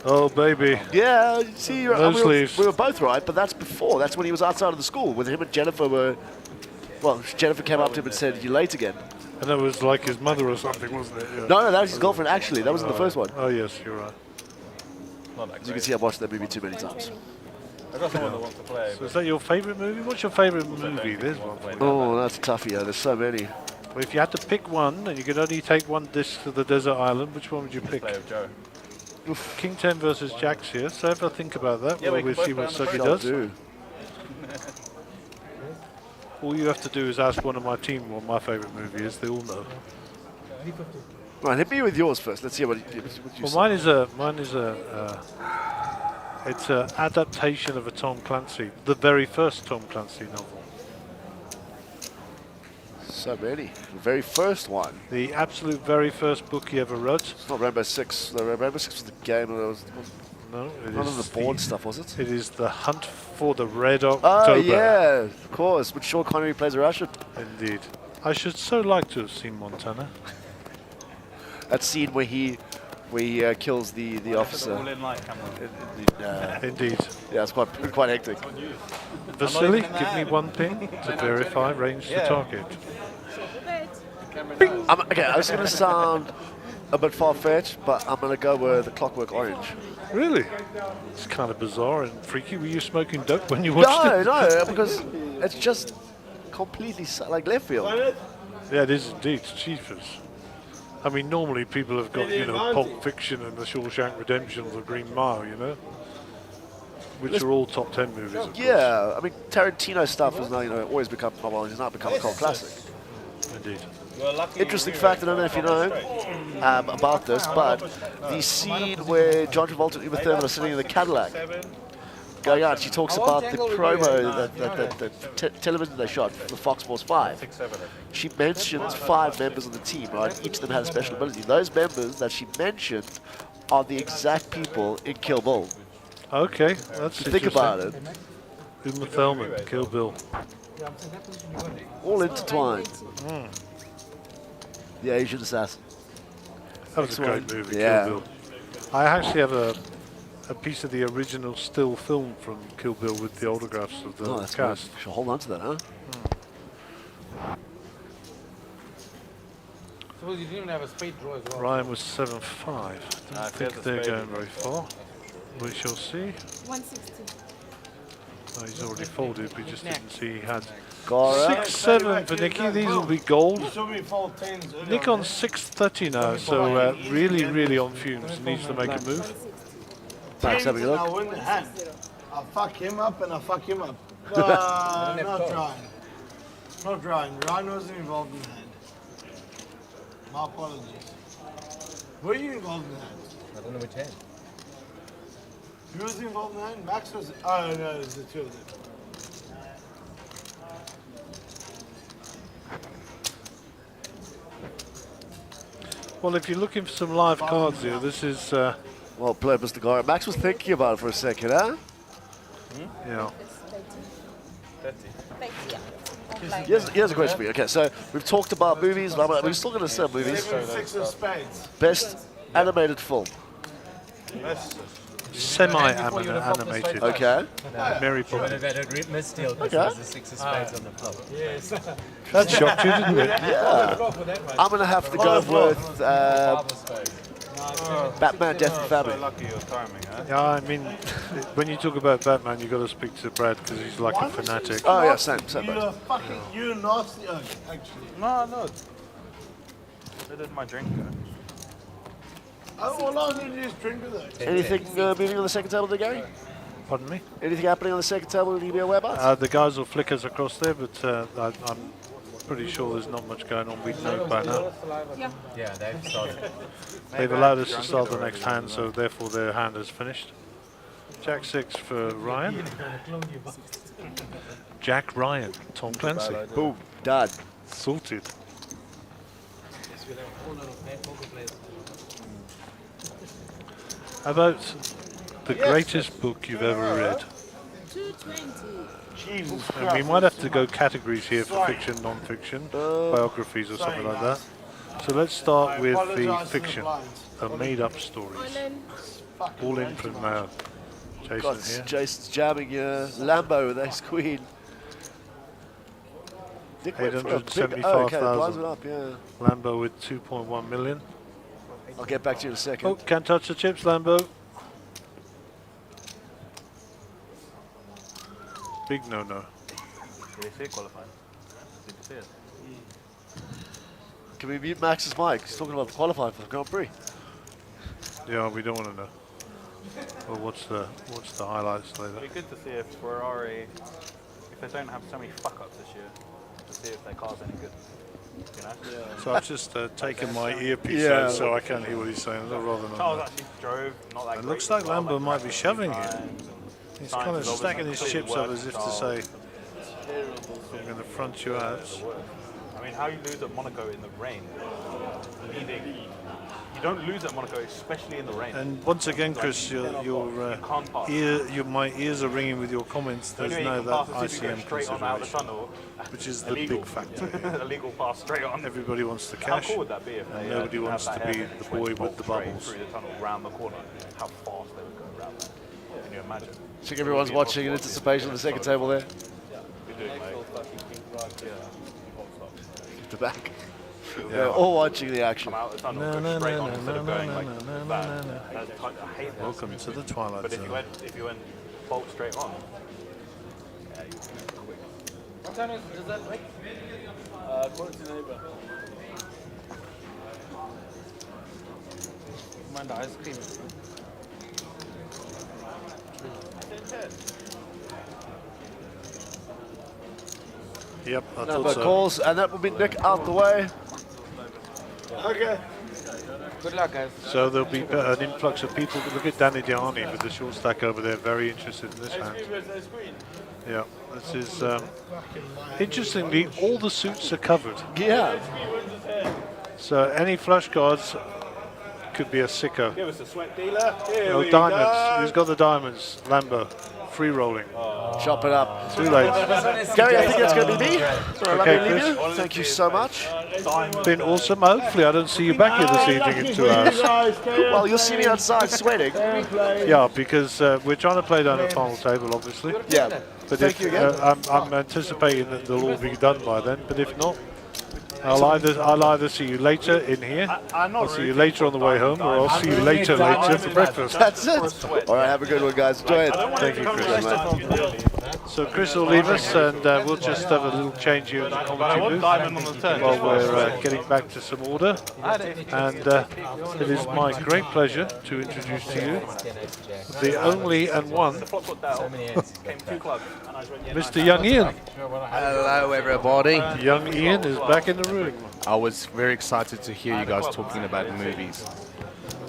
Oh, baby. Yeah, see, Those leaves. we were both right, but that's before. That's when he was outside of the school. With him and Jennifer were... Well, Jennifer came up to him and said, "You're late again." And that was like his mother or something, wasn't it? Yeah. No, that was his girlfriend, actually. That was in the first one. Oh, yes, you're right. As you can see, I've watched that movie too many times. I got someone that wants to play. So is that your favourite movie? What's your favourite movie? There's one. Oh, that's a toughie. Yeah. There's so many. Well, if you had to pick one, and you could only take one disc to the desert island, which one would you pick? Play with Joe. King 10 versus Jack's here, so have a think about that. Yeah, while we we can see both what play Suki on the does. Do. All you have to do is ask one of my team what my favourite movie is. They all know. Right, hit me with yours first. Let's see what you Well, say. mine is it's an adaptation of a Tom Clancy, the very first Tom Clancy novel. So many. The very first one. The absolute very first book he ever wrote. It's not Rainbow Six. The Rainbow Six was the game. That was No, it none is of the board stuff, was it? It is The Hunt for the Red Oh October. yeah, of course. But Sean Connery plays a Russian. Indeed. I should so like to have seen Montana. That scene where he kills the officer. All in light camera. Indeed. Yeah, it's quite hectic. Vasily, give me one ping to verify range to target. Okay, I was going to sound a bit far-fetched, but I'm going to go with the Clockwork Orange. Really? It's kind of bizarre and freaky. Were you smoking dope when you watched it? No, because it's just completely like left field. Yeah, it is indeed. Cheapers. I mean, normally people have got, you know, Pulp Fiction and The Shawshank Redemption or The Green Mile, you know, which are all top 10 movies, of course. Yeah, I mean, Tarantino stuff has now, always become, well, it's now become a cult classic. Indeed. Interesting fact, I don't know if you know about this, but the scene where John Travolta and Uma Thurman are sitting in the Cadillac going out, she talks about the promo, the television they shot for the Fox Force 5. She mentions 5 members of the team, right? Each of them has a special ability. Those members that she mentioned are the exact people in Kill Bill. Okay, that's Think about it. Uma Thurman, Kill Bill. All intertwined. The Asian Assassin. That was a great Excellent. movie, Yeah. Kill Bill. I actually have a piece of the original still film from Kill Bill with the autographs of the Oh, that's cast. good. Should hold on to that, huh? So you didn't even have a speed draw as well. Ryan was 7-5. Don't think they're going very far. We shall see. 160. Oh, he's already folded. We just didn't see he had. Gara. 6-7 for Nicky. These will be gold. You saw me fold 10s earlier. Nick on 6.30 now, so really on fumes. Needs to make a move. Thanks, having a And I look. win the hand. I fuck him up and I fuck him up. Not Ryan. Not Ryan. Ryan wasn't involved in the hand. My apologies. Were you involved in the hand? I don't know which hand. Who was involved in the hand? Max was. Oh no, it was the two of them. Well, if you're looking for some live cards here, this is. Well played, Mr. Gara. Max was thinking about it for a second, huh? Yeah. Here's a question for you. Okay, so we've talked about movies. We're still going to say movies. 6 of spades. Best animated film. Semi-animated. Okay. Mary You would have Poppins. had a misdeal because Okay. there's a 6 of spades on the flop. Yes. That shocked you, didn't it? Yeah. I'm going to have to go with Batman Death and Family. Lucky your timing, huh? Yeah, I mean, when you talk about Batman, you've got to speak to Brad because he's like a fanatic. Oh, yeah, same. You're fucking. You're nasty, actually. No. That is my drink. Oh, all I need to do is drink with it. Anything moving on the second table today, Gary? Pardon me? Anything happening on the second table we need to be aware about? The guys will flick us across there, but I'm pretty sure there's not much going on. We know by now. Yeah, they've started. They've allowed us to start the next hand, so therefore their hand is finished. Jack 6 for Ryan. Jack Ryan, Tom Clancy. Boom, done. Sorted. How about the greatest book you've ever read? 220. And we might have to go categories here for fiction, non-fiction, biographies or something like that. So let's start with the fiction, the made-up stories. All in from Jason God, here. Jason's jamming Lambo with Ace Queen. Nick went for a big- oh, okay, the blinds 875,000. went up, yeah. Lambo with 2.1 million. I'll get back to you in a second. Oh, can't touch the chips, Lambo. Big no-no. Did they say qualifying? Did they say it? Can we mute Max's mic? He's talking about the qualifying for the Grand Prix. Yeah, we don't want to know. Well, what's the highlights later? It'd be good to see if Ferrari, if they don't have so many fuck-ups this year, to see if their car's any good. You know? Yeah. So I've just taken my earpiece out so I can't hear what he's saying. I'd rather not. Charles actually drove not that It great. looks like well, Lambo might be shoving here. times He's and kind of times stacking his obviously chips up worse as if to Charles. say, I'm going to front you out. I mean, how you lose at Monaco in the rain, leading. You don't lose at Monaco, especially in the rain. And once again, Chris, my ears are ringing with your comments. There's Anyway, no you can that pass if you go ICM straight on out the consideration, tunnel. which is the Illegal. big factor here. Illegal pass straight on. Everybody wants the How cash, cool would that be if and they nobody didn't wants have to that be hair the and boy just with the went straight bubbles. through the tunnel, round the corner? How fast they would go around that? Can you imagine? I think everyone's watching in anticipation of the second table there. We're doing The back. Yeah, all watching the action. Come out the tunnel, go straight on instead of going like that. I hate that. Welcome to the Twilight But Zone. if you went bolt straight on, yeah, you quick. What time is that like? Quarter to neighbor. Mind the ice cream. Yep, I Number thought so. calls, and that will be Nick out the way. Okay. Good luck, guys. So there'll be an influx of people. Look at Danny Diani with the short stack over there, very interested in this hand. Yeah, this is, interestingly, all the suits are covered. Yeah. So any flush cards could be a sicko. Give us a sweat dealer. Here Oh, we diamonds. go. Who's got the diamonds? Lambo. Free rolling. Chop it up. Too late. Gary, I think that's going to be me. Sorry, Okay, let me leave Chris. you. Thank you so much. Been awesome. Hopefully I don't see you back here this evening in 2 hours. Well, you'll see me outside sweating. Yeah, because we're trying to play down the final table, obviously. Yeah. But Thank if, you again. I'm anticipating that they'll all be done by then. But if not, I'll either see you later in here, I'll see you later on the way home, or I'll see you later for breakfast. That's it. All right, have a good one, guys. Enjoy it. Thank you, Chris. So Chris will leave us, and we'll just have a little change here in the commentary booth while we're getting back to some order. And it is my great pleasure to introduce to you the only and one, Mr. Young Ian. Hello, everybody. Young Ian is back in the room. I was very excited to hear you guys talking about movies.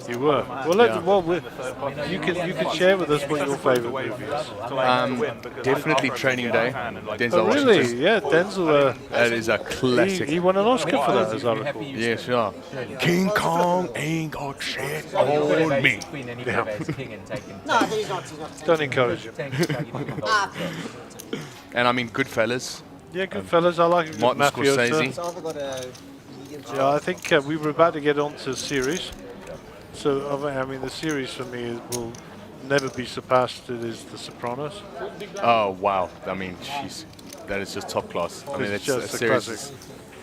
You were. Well, you can share with us what your favourite movie is. Definitely Training Day. Denzel Oh, really? Washington. Yeah, Denzel. That is a classic. He won an Oscar for that, as I recall. Yeah, sure. King Kong ain't got shit on me. No, I think he's not. Don't encourage him. And I mean, Goodfellas. Yeah, Goodfellas. I like a good Martin mafioso. Scorsese. Yeah, I think we were about to get on to series. So, I mean, the series for me will never be surpassed. It is The Sopranos. Oh, wow. I mean, jeez. That is just top class. I mean, It's it's a just a series classic.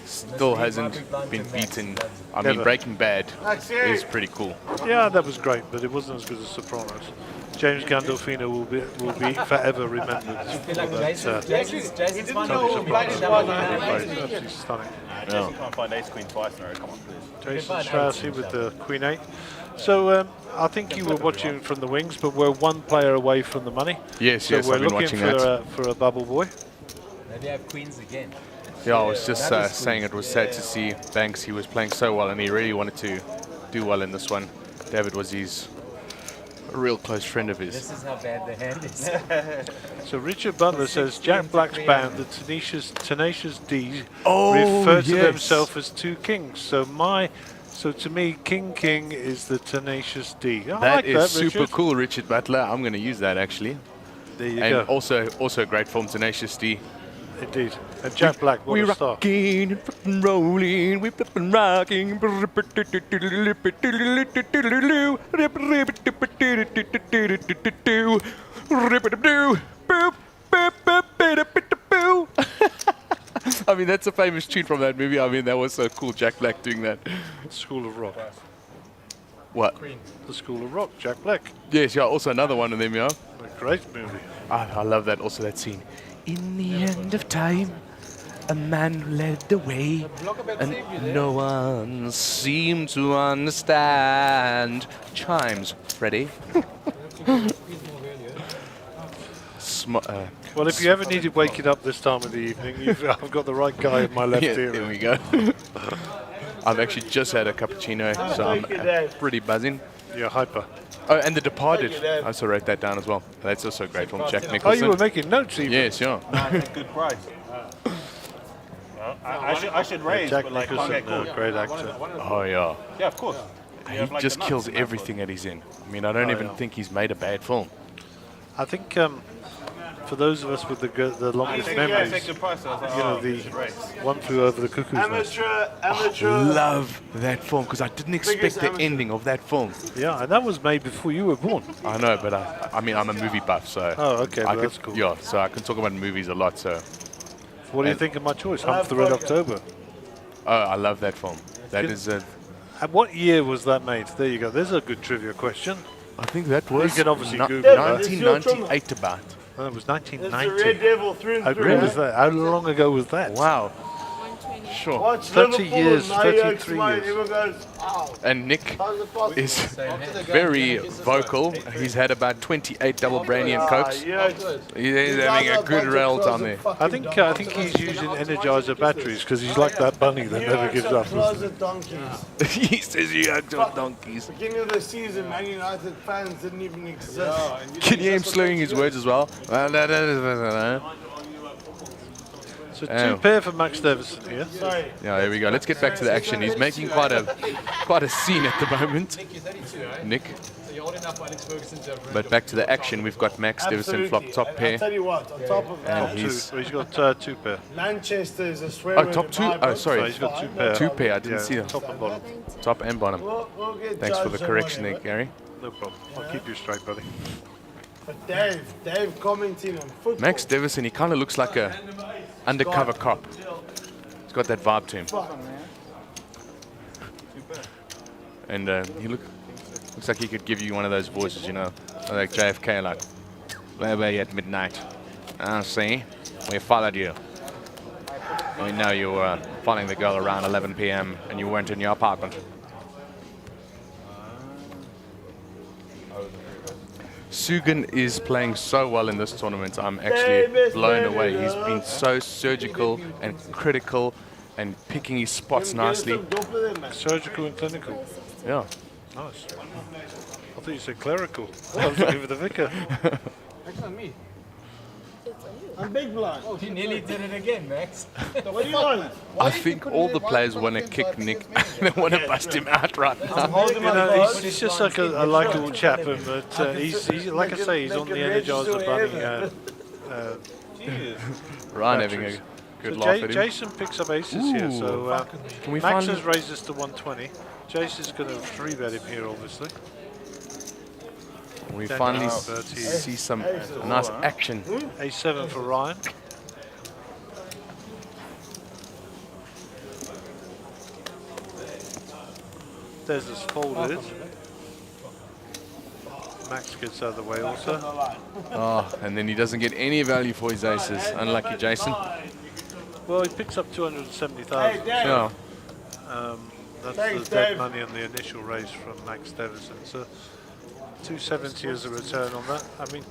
still hasn't been beaten. I mean, Never. Breaking Bad is pretty cool. Yeah, that was great, but it wasn't as good as Sopranos. James Gandolfino will be forever remembered for that. Jason's Absolutely stunning. Jason can't find ace queen twice in a row. Come on, please. Jason Straussy with the Queen 8. So I think you were watching from the wings, but we're one player away from the money. Yes, so yes, we're I've been looking watching that. for a bubble boy. Maybe I have queens again. Yeah, I was just saying it was sad to see Banks. He was playing so well, and he really wanted to do well in this one. David was a real close friend of his. This is how bad the hand is. So Richard Butler says Jack Black's band, the Tenacious D, Oh, refer to yes. themselves as two kings. So my So to me, King is the tenacious D. I That like is that, super Richard. cool, Richard Butler. I'm going to use that actually. There you and go. also great form, Tenacious D. Indeed. And Jack Black, what we a star. rocking and fucking rolling, we flipping rocking. I mean, that's a famous tune from that movie. I mean, that was so cool, Jack Black doing that. School of Rock. What? The School of Rock, Jack Black. Yes, yeah, also another one of them, yeah. A great movie. I love that, also that scene. In the end of time, a man led the way, and no one seemed to understand. Chimes, Freddie. Well, if you ever needed waking up this time of the evening, I've got the right guy in my left ear. There we go. I've actually just had a cappuccino, so I'm pretty buzzing. You're hyper. Oh, and The Departed. I also wrote that down as well. That's also great from Jack Nicholson. Oh, you were making notes even? Yes, yeah. That's a good price. I should raise, Jack but like can't Nicholson, get caught. great actor. Oh, yeah. Yeah, of course. He just kills everything that he's in. I mean, I don't even think he's made a bad film. I think for those of us with the longest memories, the One Flew Over the Cuckoo's Nest. I love that film because I didn't expect the ending of that film. Yeah, and that was made before you were born. I know, but I mean, I'm a movie buff, so. Oh, okay, I well, that's cool. Yeah, so I can talk about movies a lot, so. What do you think of my choice? Hunt the Red October. Oh, I love that film. That is a. And what year was that made? There you go. There's a good trivia question. I think that was. You can obviously Google that. 1998 about. Oh, it was 1990. It's the Red Devil through and How through. great was that? How long ago was that? Wow. Sure. Watch 30 Liverpool years, and Ajax, 33 mate, years. everyone goes, ow. And Nick is very vocal. He's had about 28 double brandy and cokes. He's having a good rail time there. I think he's using Energizer batteries because he's like that bunny that never gives up. Close the donkeys. He says you act on donkeys. Beginning of the season, Man United fans didn't even exist. Can you hear him slurring his words as well? So two pair for Max Davison here. Sorry. Yeah, there we go. Let's get back to the action. He's making quite a scene at the moment. Nick. So you're old enough for Alex Ferguson to have But back to the action. We've got Max Davison flop top I'll pair. tell you what, on top of that, And he's He's got two pair. Manchester is a swear word top in two. my Oh, book. sorry. He's got two pair. Two pair. I didn't Yeah, see them. top and bottom. Top and bottom. We'll get Thanks for the judged on correction there, whatever. Gary. No problem. I'll keep you straight, buddy. But Dave commenting on football. Max Davison, he kind of looks like a undercover cop. He's got that vibe to him. And he looks like he could give you one of those voices, you know, like JFK, like, "Away at midnight. I see. We followed you. We know you were following the girl around 11 p.m. and you weren't in your apartment." Sugan is playing so well in this tournament. I'm actually blown away. He's been so surgical and critical and picking his spots nicely. Surgical and clinical. Yeah. Nice. I thought you said clerical. I was looking for the vicar. That's not me. I'm big blind. Oh, you nearly did it again, Max. What do you want? I think all the players want to kick Nick. They want to bust him out right now. You know, he's just like a likable chap, and he's like I say, he's on the Energizer Bunny. Ryan having a good So laugh at him. Jason picks up aces here, so Can we Max finally- has raised us to 120. Jason's going to 3-bet him here, obviously. We Then finally down 30. see some nice action. A7 for Ryan. Des is folded. Max gets out of the way also. Oh, and then he doesn't get any value for his aces. Unlucky Jason. Well, he picks up 270,000. Yeah. That's Thanks, the dead Dave. money on the initial raise from Max Davison. So 270 as a return on that. I mean,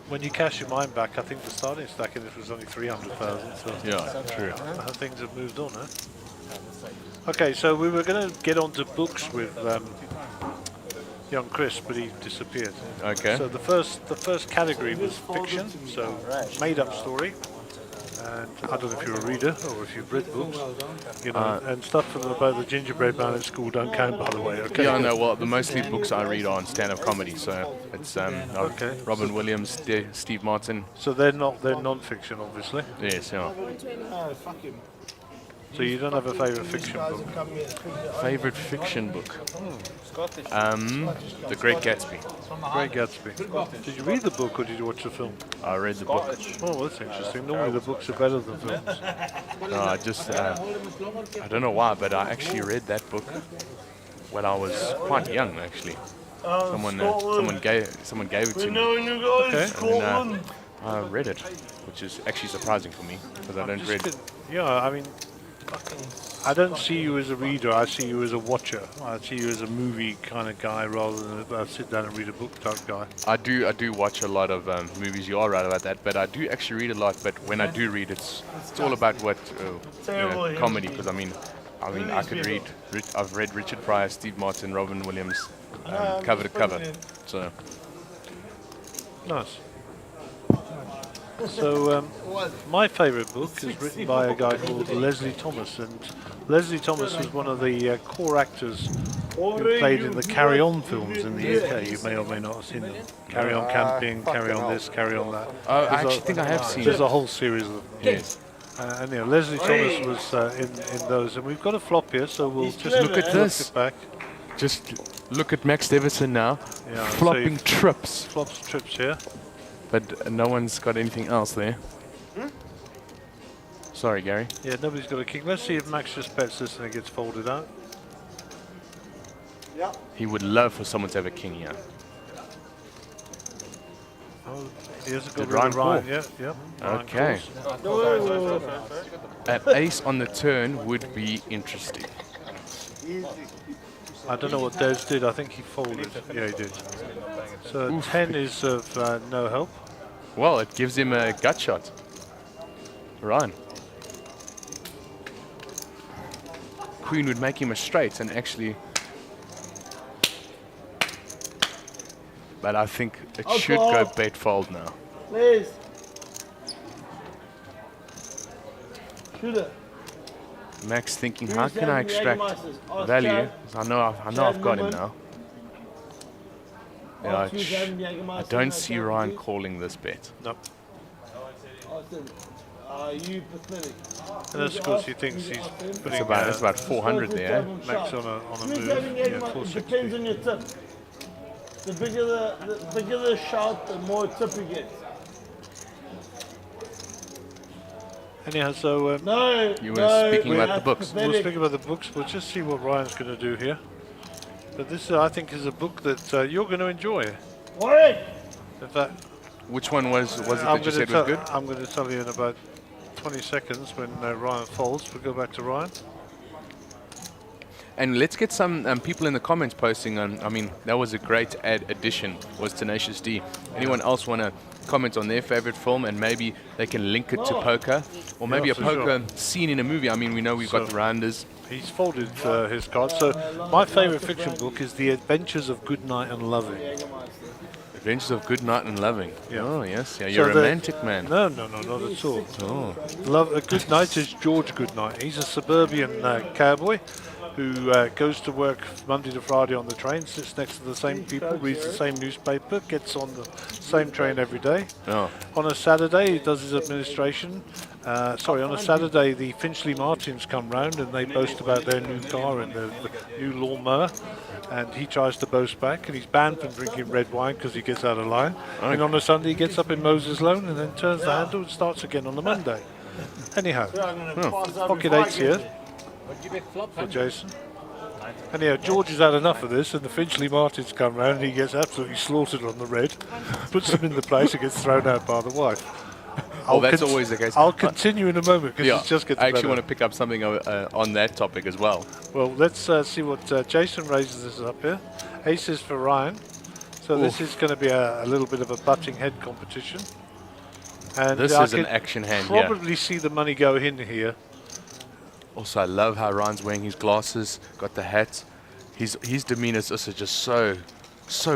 when you cash your mine back, I think the starting stack in this was only 300,000. So Yeah, true. Things have moved on, huh? Okay, so we were going to get onto books with young Chris, but he disappeared. Okay. So the first category was fiction, so made up story. And I don't know if you're a reader or if you've read books, you know, and stuff about the gingerbread man at school don't count, by the way. Okay. Yeah, no. Well, the mostly books I read are on stand-up comedy, so it's Robin Williams, Steve Martin. So they're non-fiction, obviously. Yes, yeah. Oh, fuck him. So you don't have a favourite fiction book? Favorite fiction book? The Great Gatsby. Great Gatsby. Did you read the book or did you watch the film? I read the book. Oh, that's interesting. Normally the books are better than films. No, I don't know why, but I actually read that book when I was quite young, actually. Someone gave it to me. Okay. And then, I read it, which is actually surprising for me because I don't read. Yeah, I mean, I don't see you as a reader. I see you as a watcher. I see you as a movie kind of guy rather than a sit down and read a book type guy. I do watch a lot of movies. You are right about that, but I do actually read a lot. But when I do read, it's all about what comedy. Because I mean, I could read. I've read Richard Pryor, Steve Martin, Robin Williams, cover to cover. So nice. So my favourite book is written by a guy called Leslie Thomas, and Leslie Thomas was one of the core actors who played in the Carry On films in the UK. You may or may not have seen them. Carry On Camping, Carry On This, Carry On That. I actually think I have seen There's it. a whole series of them. Yes. And you know, Leslie Thomas was in those, and we've got a flop here, so we'll just Look at this. it back. Just look at Max Deverson now, Yeah, flopping so trips. Flops trips here. But no one's got anything else there. Sorry, Gary. Yeah, nobody's got a king. Let's see if Max just bets this and it gets folded out. Yeah. He would love for someone to have a king here. Oh, he has a Did good Ryan Ryan. call? Yeah, yeah. Ryan Okay. calls. An ace on the turn would be interesting. I don't know what Des did. I think he folded. Yeah, he did. So 10 is of no help. Well, it gives him a gut shot. Ryan. Queen would make him a straight and actually... But I think it should go bet fold now. Please. Shoot it. Max thinking, how can I extract value? I know I've got him now. Yeah, I don't see Ryan calling this bet. Nope. You pathetic. And that's because he thinks he's putting It's about 400 there. Max on a move. Having Yeah, 460. 460. Depends on your tip. The bigger the shout, the more tip you get. Anyhow, so No. You were speaking about the books. We'll speak about the books. We'll just see what Ryan's going to do here. But this, I think, is a book that you're going to enjoy. What? In fact, which one was it that you said was good? I'm going to tell you in about 20 seconds when Ryan folds. We'll go back to Ryan. And let's get some people in the comments posting on. I mean, that was a great addition. Was Tenacious D? Anyone else want to comment on their favorite film and maybe they can link it to poker, or maybe a poker scene in a movie? I mean, we know we've got the rounders. He's folded his cards. So my favorite fiction book is The Adventures of Goodnight and Loving. Adventures of Goodnight and Loving. Yeah. Oh yes, yeah, you're a romantic man. No, not at all. Oh. Goodnight is George Goodnight. He's a suburban cowboy who goes to work Monday to Friday on the train, sits next to the same people, reads the same newspaper, gets on the same train every day. Oh. On a Saturday, he does his administration. On a Saturday, the Finchley Martins come round and they boast about their new car and the new lawnmower. And he tries to boast back, and he's banned from drinking red wine because he gets out of line. Oh. And on a Sunday, he gets up in Moses Lone and then turns the handle and starts again on the Monday. Anyhow, pocket eights here for Jason. Anyhow, George has had enough of this, and the Finchley Martins come round, and he gets absolutely slaughtered on the red, puts them in the place, and gets thrown out by the wife. Oh, that's always the case. I'll continue in a moment because it just gets I actually better. want to pick up something on that topic as well. Well, let's see what Jason raises this up here. Aces for Ryan. So this is going to be a little bit of a butting head competition. And This is an action hand here. probably see the money go in here. Also, I love how Ryan's wearing his glasses, got the hat. His demeanor is also just so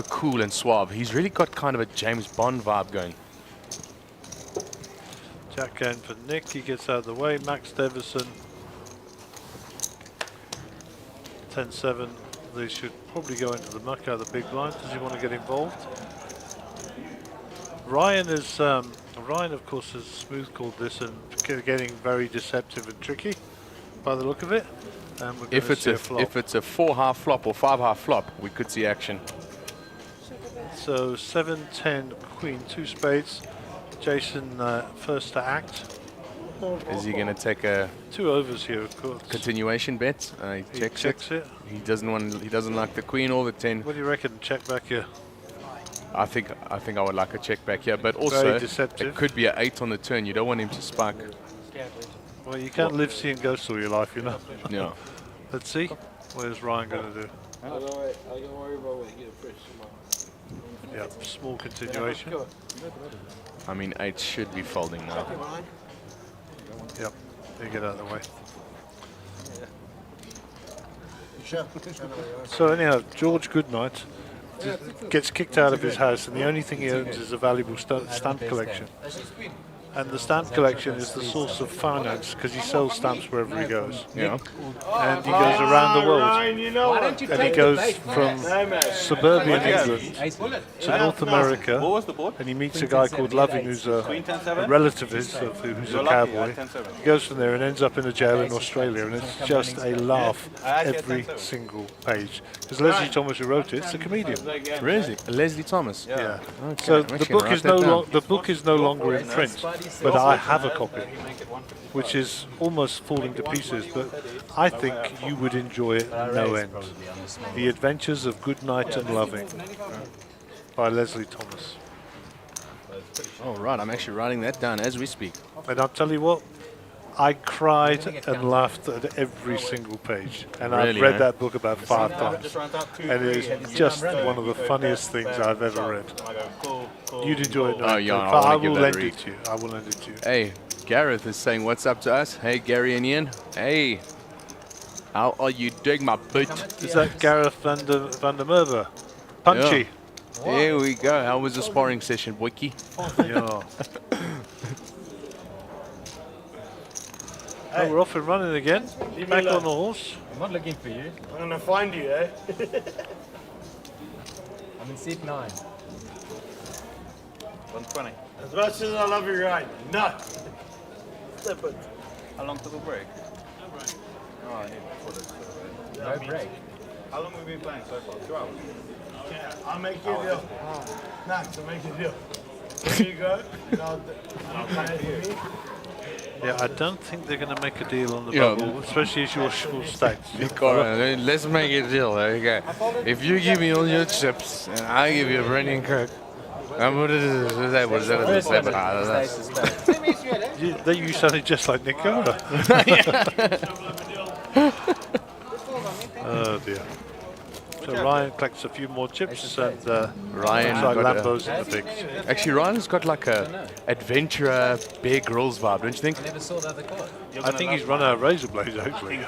cool and suave. He's really got kind of a James Bond vibe going. Jack game for Nick. He gets out of the way. Max Deverson. 10-7. They should probably go into the muck out of the big blind. Does he want to get involved? Ryan is Ryan, of course, has smooth called this and getting very deceptive and tricky by the look of it. And we're If gonna it's see a flop. if it's a 4-half flop or 5-half flop, we could see action. So 7-10 Queen, 2 spades. Jason first to act. Is he going to take a 2 overs here, of course. continuation bet? He checks it. He doesn't like the queen or the 10. What do you reckon? Check back here. I think I would like a check back here, but also Very deceptive. it could be an 8 on the turn. You don't want him to spike. Well, you can't live seeing ghosts all your life, you know. Yeah. Let's see. What is Ryan going to do? I don't worry about what you get a fresh tomorrow. Yeah, small continuation. I mean, 8 should be folding now. Yep, you get out of the way. So anyhow, George Goodnight gets kicked out of his house, and the only thing he owns is a valuable stamp collection. And the stamp collection is the source of finance because he sells stamps wherever he goes. Yeah. And he goes around the world. Ryan, you know what? And he goes from suburban England to North America, What was the board? and he meets a guy called Loving, who's a relative who's a cowboy. He goes from there and ends up in a jail in Australia, and it's just a laugh every single page. Because Leslie Thomas, who wrote it, is a comedian. Really? Leslie Thomas? Yeah. Okay. So I'm the actually book gonna is write no longer in print, but I have a copy, which is almost falling to pieces. But I think you would enjoy it no end. The Adventures of Goodnight and Loving by Leslie Thomas. Oh, right. I'm actually writing that down as we speak. And I'll tell you what, I cried and laughed at every single page. And I've Really, read eh? that book about 5 times. And it is just one of the funniest things I've ever read. You'd enjoy it. Oh, yeah, I but I wanna give will that a lend read. it to you. I will lend it to you. Hey, Gareth is saying what's up to us. Hey, Gary and Ian. Hey, how are you doing, my boot? Is that Gareth van der Merwe? Punchy. Yeah. There we go. How was the sparring session, Boykie? Yeah. Oh, we're off and running again. Back on the horse. I'm not looking for you. I'm gonna find you, eh? I'm in seat 9. 120. As much as I love you, right? No. Step it. How long till the break? Oh, I need to put it. No break. How long have we been playing so far? 2 hours? Yeah, I'll make you a deal. Max, I'll make you a deal. Here you go. And I'll pay for me. Yeah, I don't think they're going to make a deal on the Yeah. bubble, especially as you're short stacked. Let's make a deal. Okay. If you give me all your chips and I give you a Brendan Cook, what is that? You sounded just like Nick Cooper. Oh dear. So Ryan collects a few more chips and Ryan looks like got Lambos in the bigs. Actually, Ryan's got like a adventurer Bear Grylls vibe, don't you think? I never saw the other card. I think he's run out of razor blades actually.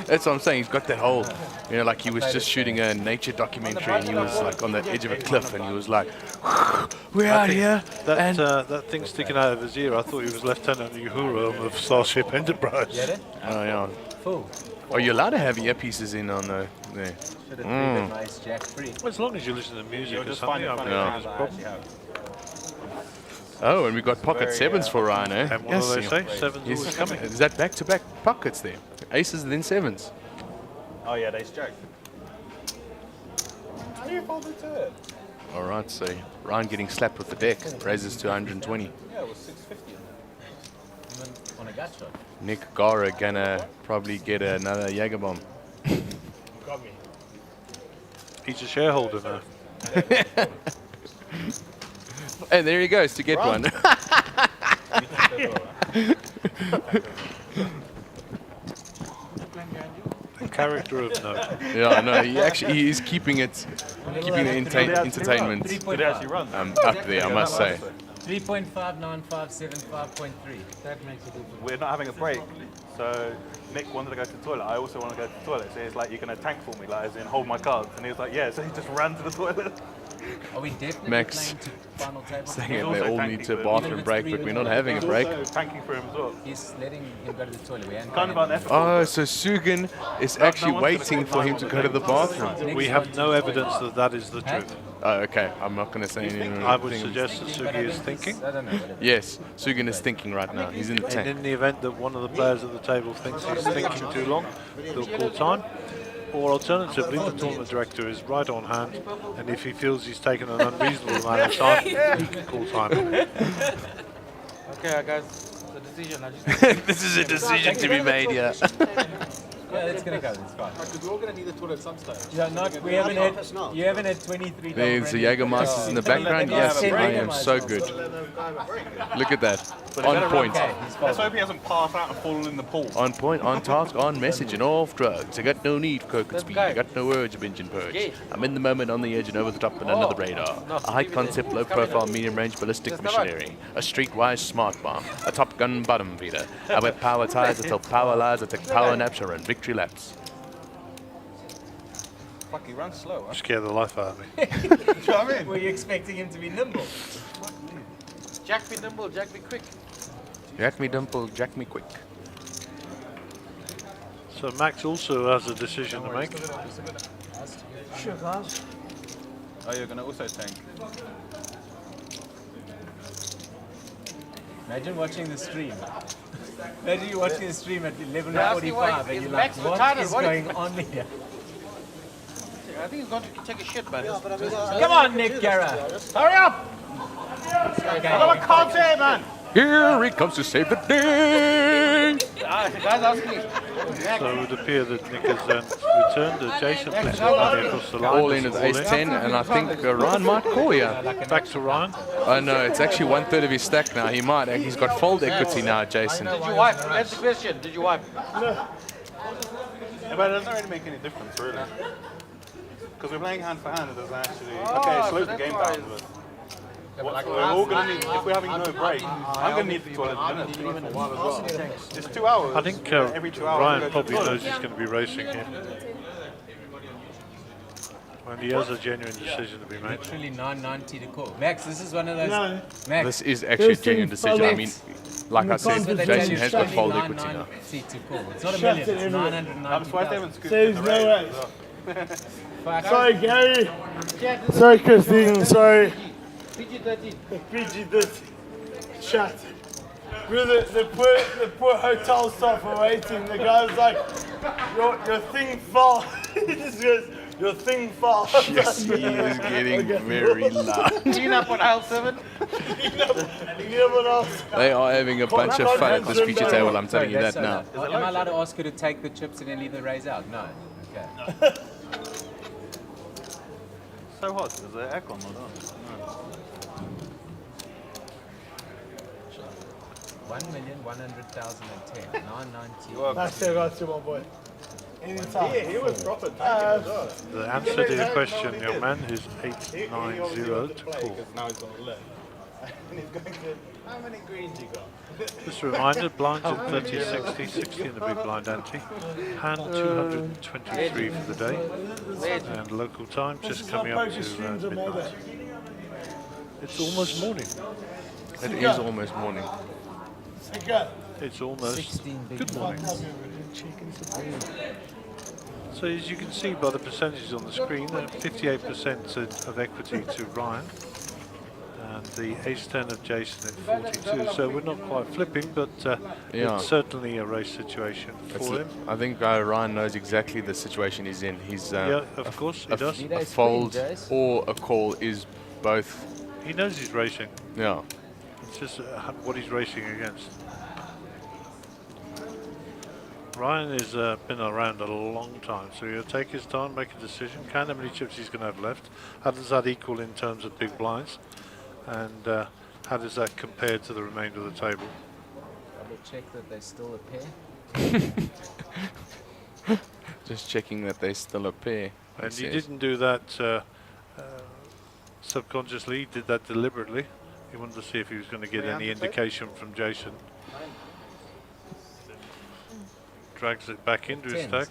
That's what I'm saying. He's got that whole, you know, like he was just shooting a nature documentary and he was like on the edge of a cliff and he was like, we're out here. That thing sticking out of his ear, I thought he was Lieutenant Uhura of Starship Enterprise. Oh, yeah. Full. Are you allowed to have earpieces in on there? Nice Jack free. Well, as long as you listen to music or just something, find it I funny. don't think there's a problem. Oh, and we got pocket Very, sevens for Ryan, eh? And what do they say? Sevens always coming. Is that back-to-back pockets there? Aces and then sevens. Oh yeah, they jack. How do you fold into it? All right, so Ryan getting slapped with the deck. Raises to 120. Yeah, it was 650 in there. And then on a gut shot. Nick Gara gonna probably get another Jaeger bomb. Got me. He's a shareholder now. And there he goes to get one. A character of note. Yeah, no, he is keeping it, entertainment Did it actually run? up there, I must say. 3.59575.3. That makes a difference. We're not having a break, so Nick wanted to go to the toilet. I also want to go to the toilet. So he's like, "You're gonna tank for me, like, as in hold my cards." And he was like, "Yeah." So he just ran to the toilet. Are we definitely Max playing to final table? saying He's they also all tanking need to for him. bathroom Even if it's break, three but we're wins, not having a break. Also tanking for him as well. He's letting him go to the toilet. We ain't Kind of paying him. unethical. Oh, so Sugan is actually waiting for him to go to the bathroom. We have no evidence that that is the truth. Oh, okay. I'm not going to say anything. I would suggest that Sugi is thinking. Yes, Sugan is thinking right now. He's in the And tank. in the event that one of the players at the table thinks he's thinking too long, they'll call time. Or alternatively, the tournament director is right on hand, and if he feels he's taken an unreasonable amount of time, he can call time. Okay, guys, the decision. I just This is a decision to be made, yeah. Yeah, it's gonna go. It's fine. Because we're all going to need the toilet at some stage. Yeah, we haven't had. You haven't had 23. There's the Jägermeisters in the background. Yes, I am so good. Look at that. On point. Let's hope he hasn't passed out and fallen in the pool. On point, on task, on message, and off drugs. I got no need for coke and speed. I got no urge of binge and purge. I'm in the moment, on the edge, and over the top, and under the radar. A high concept, low profile, medium range ballistic machinery. A streetwise smart bomb. A Top Gun bottom feeder. I wear power ties until power lies. I take power naps and run victory laps. Fuck, he runs slow. Huh? Scare the life out of me. Do you know what I mean? Were you expecting him to be nimble? Jack be nimble, Jack be quick. Jack me dimple, jack me quick. So Max also has a decision to make. Sure, guys. Oh, you're gonna also tank. Imagine watching the stream. Imagine you watching the stream at They're asking why 11:45 and is you're like, Max what retarded? is What is- going on here? I think he's going to take a shit, man. Come on, Nick Guerra. Hurry up! Okay. I got a card here, man. Here he comes to save the day. Guys, ask me. So it would appear that Nick has returned. Jason puts his money across the line. All in at ace-10, and I think Ryan might call you. Back to Ryan. Oh no, it's actually 1/3 of his stack now. He might. He's got fold equity now, Jason. Did you wipe? That's the question. Did you wipe? Yeah, but it doesn't really make any difference, really. Because we're playing hand for hand, it doesn't actually... Okay, it slows the game down, but... We're all going to need, if we're having no break, I'm going to need the toilet in a minute. It's 2 hours. I think every 2 hours. Ryan probably knows he's going to be racing here. And he has a genuine decision to be made. Literally 990 to call. Max, this is one of those. No. Max, This is actually a genuine decision. I mean, like I said, Jason has got fold equity now. 990 to call. It's not a million, it's 990. I'm surprised they haven't scooped There's in no the way. race as well. Sorry, Gary. Sorry, Christine. Sorry. PG-13. Chat. The poor hotel staff are waiting. The guy was like, your thing fell. He just goes, your thing fell. Yes, he is getting very loud. Clean up on aisle 7. They are having a bunch of fun at this feature table, I'm telling you that now. Am I allowed to ask you to take the chips and then leave the raise out? No. Okay. So hot, is there aircon or not? No. 1,100,010. 990. That's it, that's it, my boy. Anytime. He was proper tanking as well. The answer to your question, young man, is 890 to call. Now he's got 11. And he's going to... How many greens you got? Just a reminder, blinds at 30, 60, 60 in the big blind ante. Hand 223 for the day. And local time just coming up to midnight. It's almost morning. It is almost morning. It's almost good morning. So as you can see by the percentages on the screen, 58% of equity to Ryan. And the ace-10 of Jason at 42, so we're not quite flipping, but Yeah. it's certainly a race situation for him. I think Ryan knows exactly the situation he's in. He's Yeah, of course, he does. A fold or a call is both. He knows he's racing. Yeah. It's just what he's racing against. Ryan has been around a long time, so he'll take his time, make a decision, count how many chips he's going to have left. How does that equal in terms of big blinds? And how does that compare to the remainder of the table? Double check that they're still a pair. Just checking that they're still a pair. And he didn't do that subconsciously, he did that deliberately. He wanted to see if he was going to get any indication from Jason. Drags it back into his stack.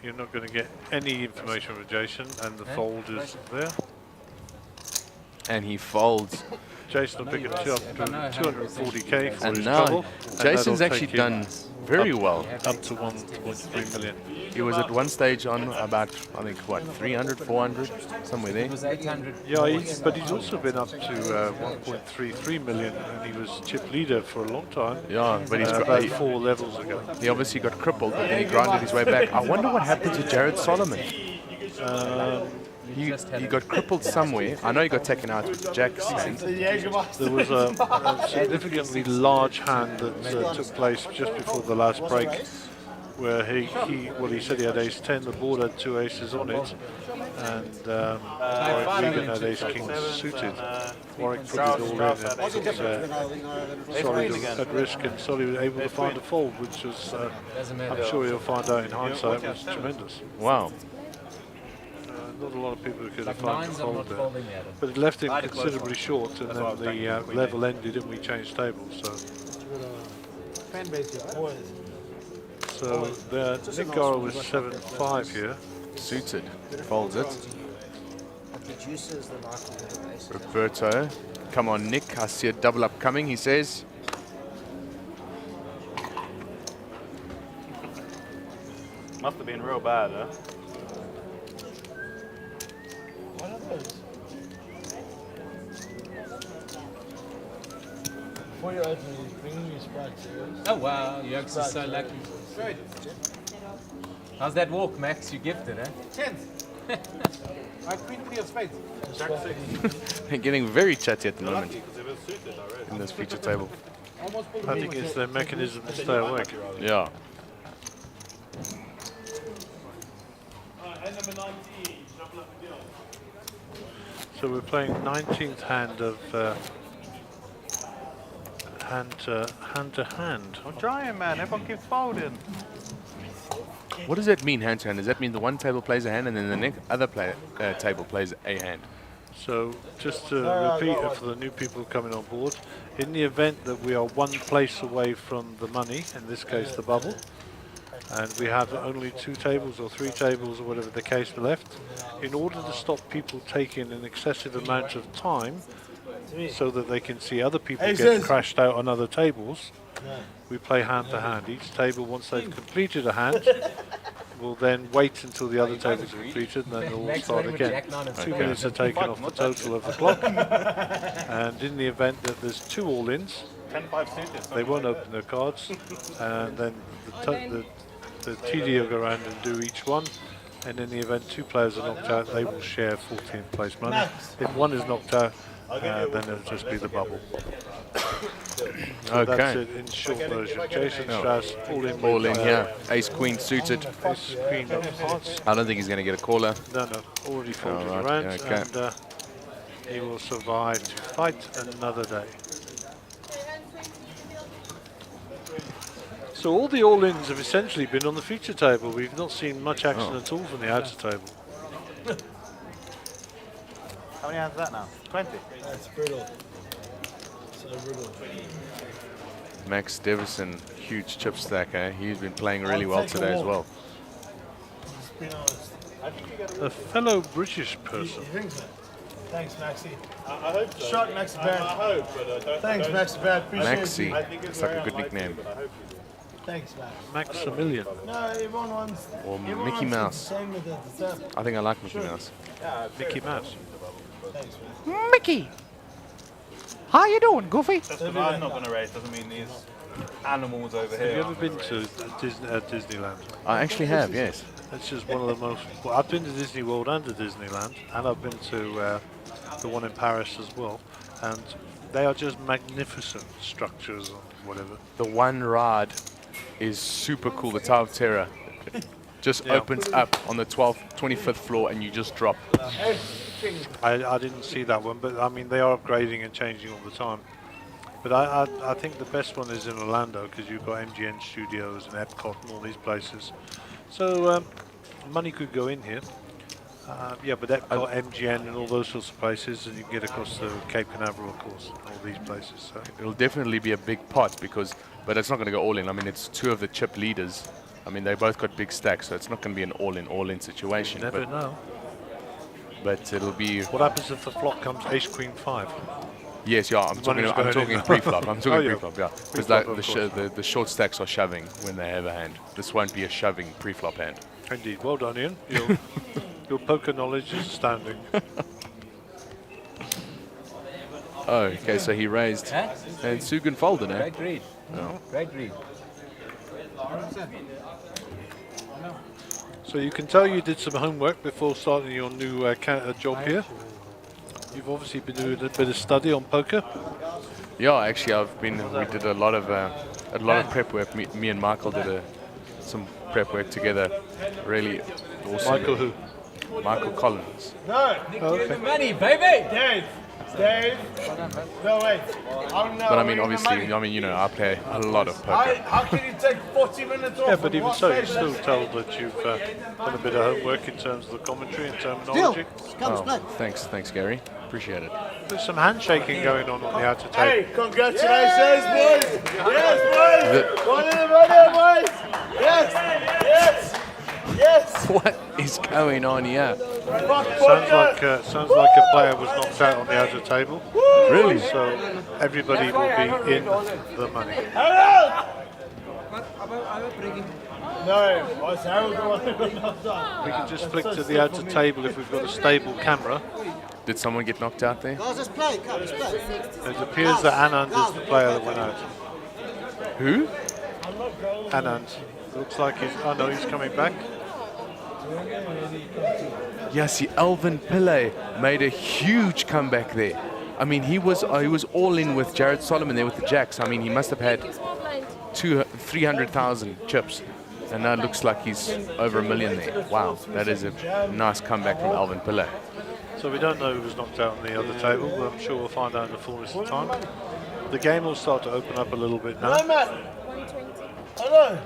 you're not going to get any information from Jason, and the fold is there. And he folds. Jason will pick it up to 240k for And his now trouble. Jason's and that'll actually take him done very up, well. Up to 1.3 million. He was at one stage on about, I think, what, 300, 400, somewhere there. It was 800. Yeah, but he's also been up to 1.33 million, and he was chip leader for a long time. Yeah, but he's about 4 levels ago. He obviously got crippled, but then he grinded his way back. I wonder what happened to Jared Solomon. He got crippled somewhere. I know he got taken out with Jack's hand. There was a significantly large hand that took place just before the last break, where he said he had ace 10, the board had 2 aces on it, and Warwick Regan had ace king suited. Warwick put it all in, and Solly was at risk, and Solly was able to find a fold, which was, I'm sure you'll find out in hindsight, was tremendous. Wow. Not a lot of people could have found a fold there, but it left him considerably short, and then the level ended and we changed tables. So Nick Goro was 7-5 here. Suited, folds it. Roberto, come on Nick, I see a double up coming, he says. Must have been real bad, huh? What are those? Before you open it, he's bringing you Sprites. Oh wow, you're actually so lucky. Good. How's that walk, Max? You gifted, eh? 10th. My queen 3 of spades. Jack 6. They're getting very chatty at the moment Because it was suited already. in this feature table. I think it's their mechanism to stay awake. Yeah. So we're playing 19th hand of hand to hand. I'm trying, man. Everyone keeps folding. What does that mean, hand to hand? Does that mean the one table plays a hand and then the next other table plays a hand? So just to repeat it for the new people coming on board, in the event that we are one place away from the money, in this case the bubble, and we have only 2 tables or 3 tables or whatever the case left, in order to stop people taking an excessive amount of time so that they can see other people get crashed out on other tables, we play hand to hand. Each table, once they've completed a hand, will then wait until the other table is completed, and then they'll all start again. 2 minutes are taken off the total of the clock, and in the event that there's 2 all-ins, 10-5 suited. they won't open their cards, and then the TD will go around and do each one, and in the event 2 players are knocked out, they will share 14th place money. If one is knocked out, then it'll just be the bubble. Okay. That's it in short version. Jason Strauss, All in here. Ace queen suited. Ace queen of hearts. I don't think he's going to get a caller. No, already folded All around, right, okay. and he will survive to fight another day. So all the all-ins have essentially been on the feature table. We've not seen much action at all from the outer table. How many hands is that now? 20? That's brutal. So brutal. Max Devison, huge chip stack, eh? He's been playing really well today as well. Just being honest. A fellow British person. Thanks, Maxi. I hope so. Shot Maxi Bad. I hope, but I don't. Thanks, Maxi Bad. Appreciate Maxi. it. I think It's like a good nickname. Thanks, Max. Maximilian. No, everyone wants. Or everyone Mickey wants Mouse. the same with the stuff. I think I like Mickey Mouse. Yeah, Mickey Mouse. Thanks, man. Mickey! How you doing, Goofy? Just because I'm not going to race doesn't mean these animals over Have here. you ever been to Disneyland? I actually have, yes. It's just one of the most. Well, I've been to Disney World and to Disneyland, and I've been to the one in Paris as well, and they are just magnificent structures or whatever. The one ride is super cool, the Tower of Terror. Just opens up on the 25th floor and you just drop. I didn't see that one, but I mean they are upgrading and changing all the time. But I think the best one is in Orlando because you've got MGN Studios and Epcot and all these places. So money could go in here. Yeah, but Epcot, MGN and all those sorts of places, and you can get across the Cape Canaveral, of course, and all these places. So It'll definitely be a big pot but it's not going to go all in. I mean, it's 2 of the chip leaders I mean, they both got big stacks, so it's not going to be an all-in situation. Never know. But it'll be... What happens if the flop comes ace queen 5? Yes, yeah, I'm talking pre-flop. I'm talking pre-flop, yeah. Because the short stacks are shoving when they have a hand. This won't be a shoving pre-flop hand. Indeed. Well done, Ian. Your poker knowledge is astounding. Oh, okay, so he raised. Huh? And Sugan folded, eh? Great read. Oh. Great read. So you can tell you did some homework before starting your new job here. You've obviously been doing a bit of study on poker. Yeah, actually, we did a lot of prep work. Me and Michael did some prep work together. Really awesome. Michael who? Michael Collins. No. Give the money, baby. Dave. No, wait. But I mean, obviously, I play a lot of poker. How can you take 40 minutes off? Yeah, but even so, you still tell that you've done a bit of homework in terms of the commentary and terminology. Thanks, Gary. Appreciate it. There's some handshaking going on the outer table. Hey, congratulations, boys! Yes, boys! One in the money, boys! Yes! What is going on here? Sounds like a player was knocked out on the outer table. Really? So everybody will be in the money. No, was Harold the one who got knocked out? We can just flick to the outer table if we've got a stable camera. Did someone get knocked out there? Guys, let's play. Come, let's play. It appears that Anand is the player that went out. Who? Anand. Looks like he's coming back. Yes, Alvin Pillay made a huge comeback there. I mean, he was all in with Jared Solomon there with the jacks. I mean, he must have had 300,000 chips, and now it looks like he's over $1 million there. Wow, that is a nice comeback from Alvin Pillay. So we don't know who was knocked out on the other table, but I'm sure we'll find out in the fullness of time. The game will start to open up a little bit now. Hello.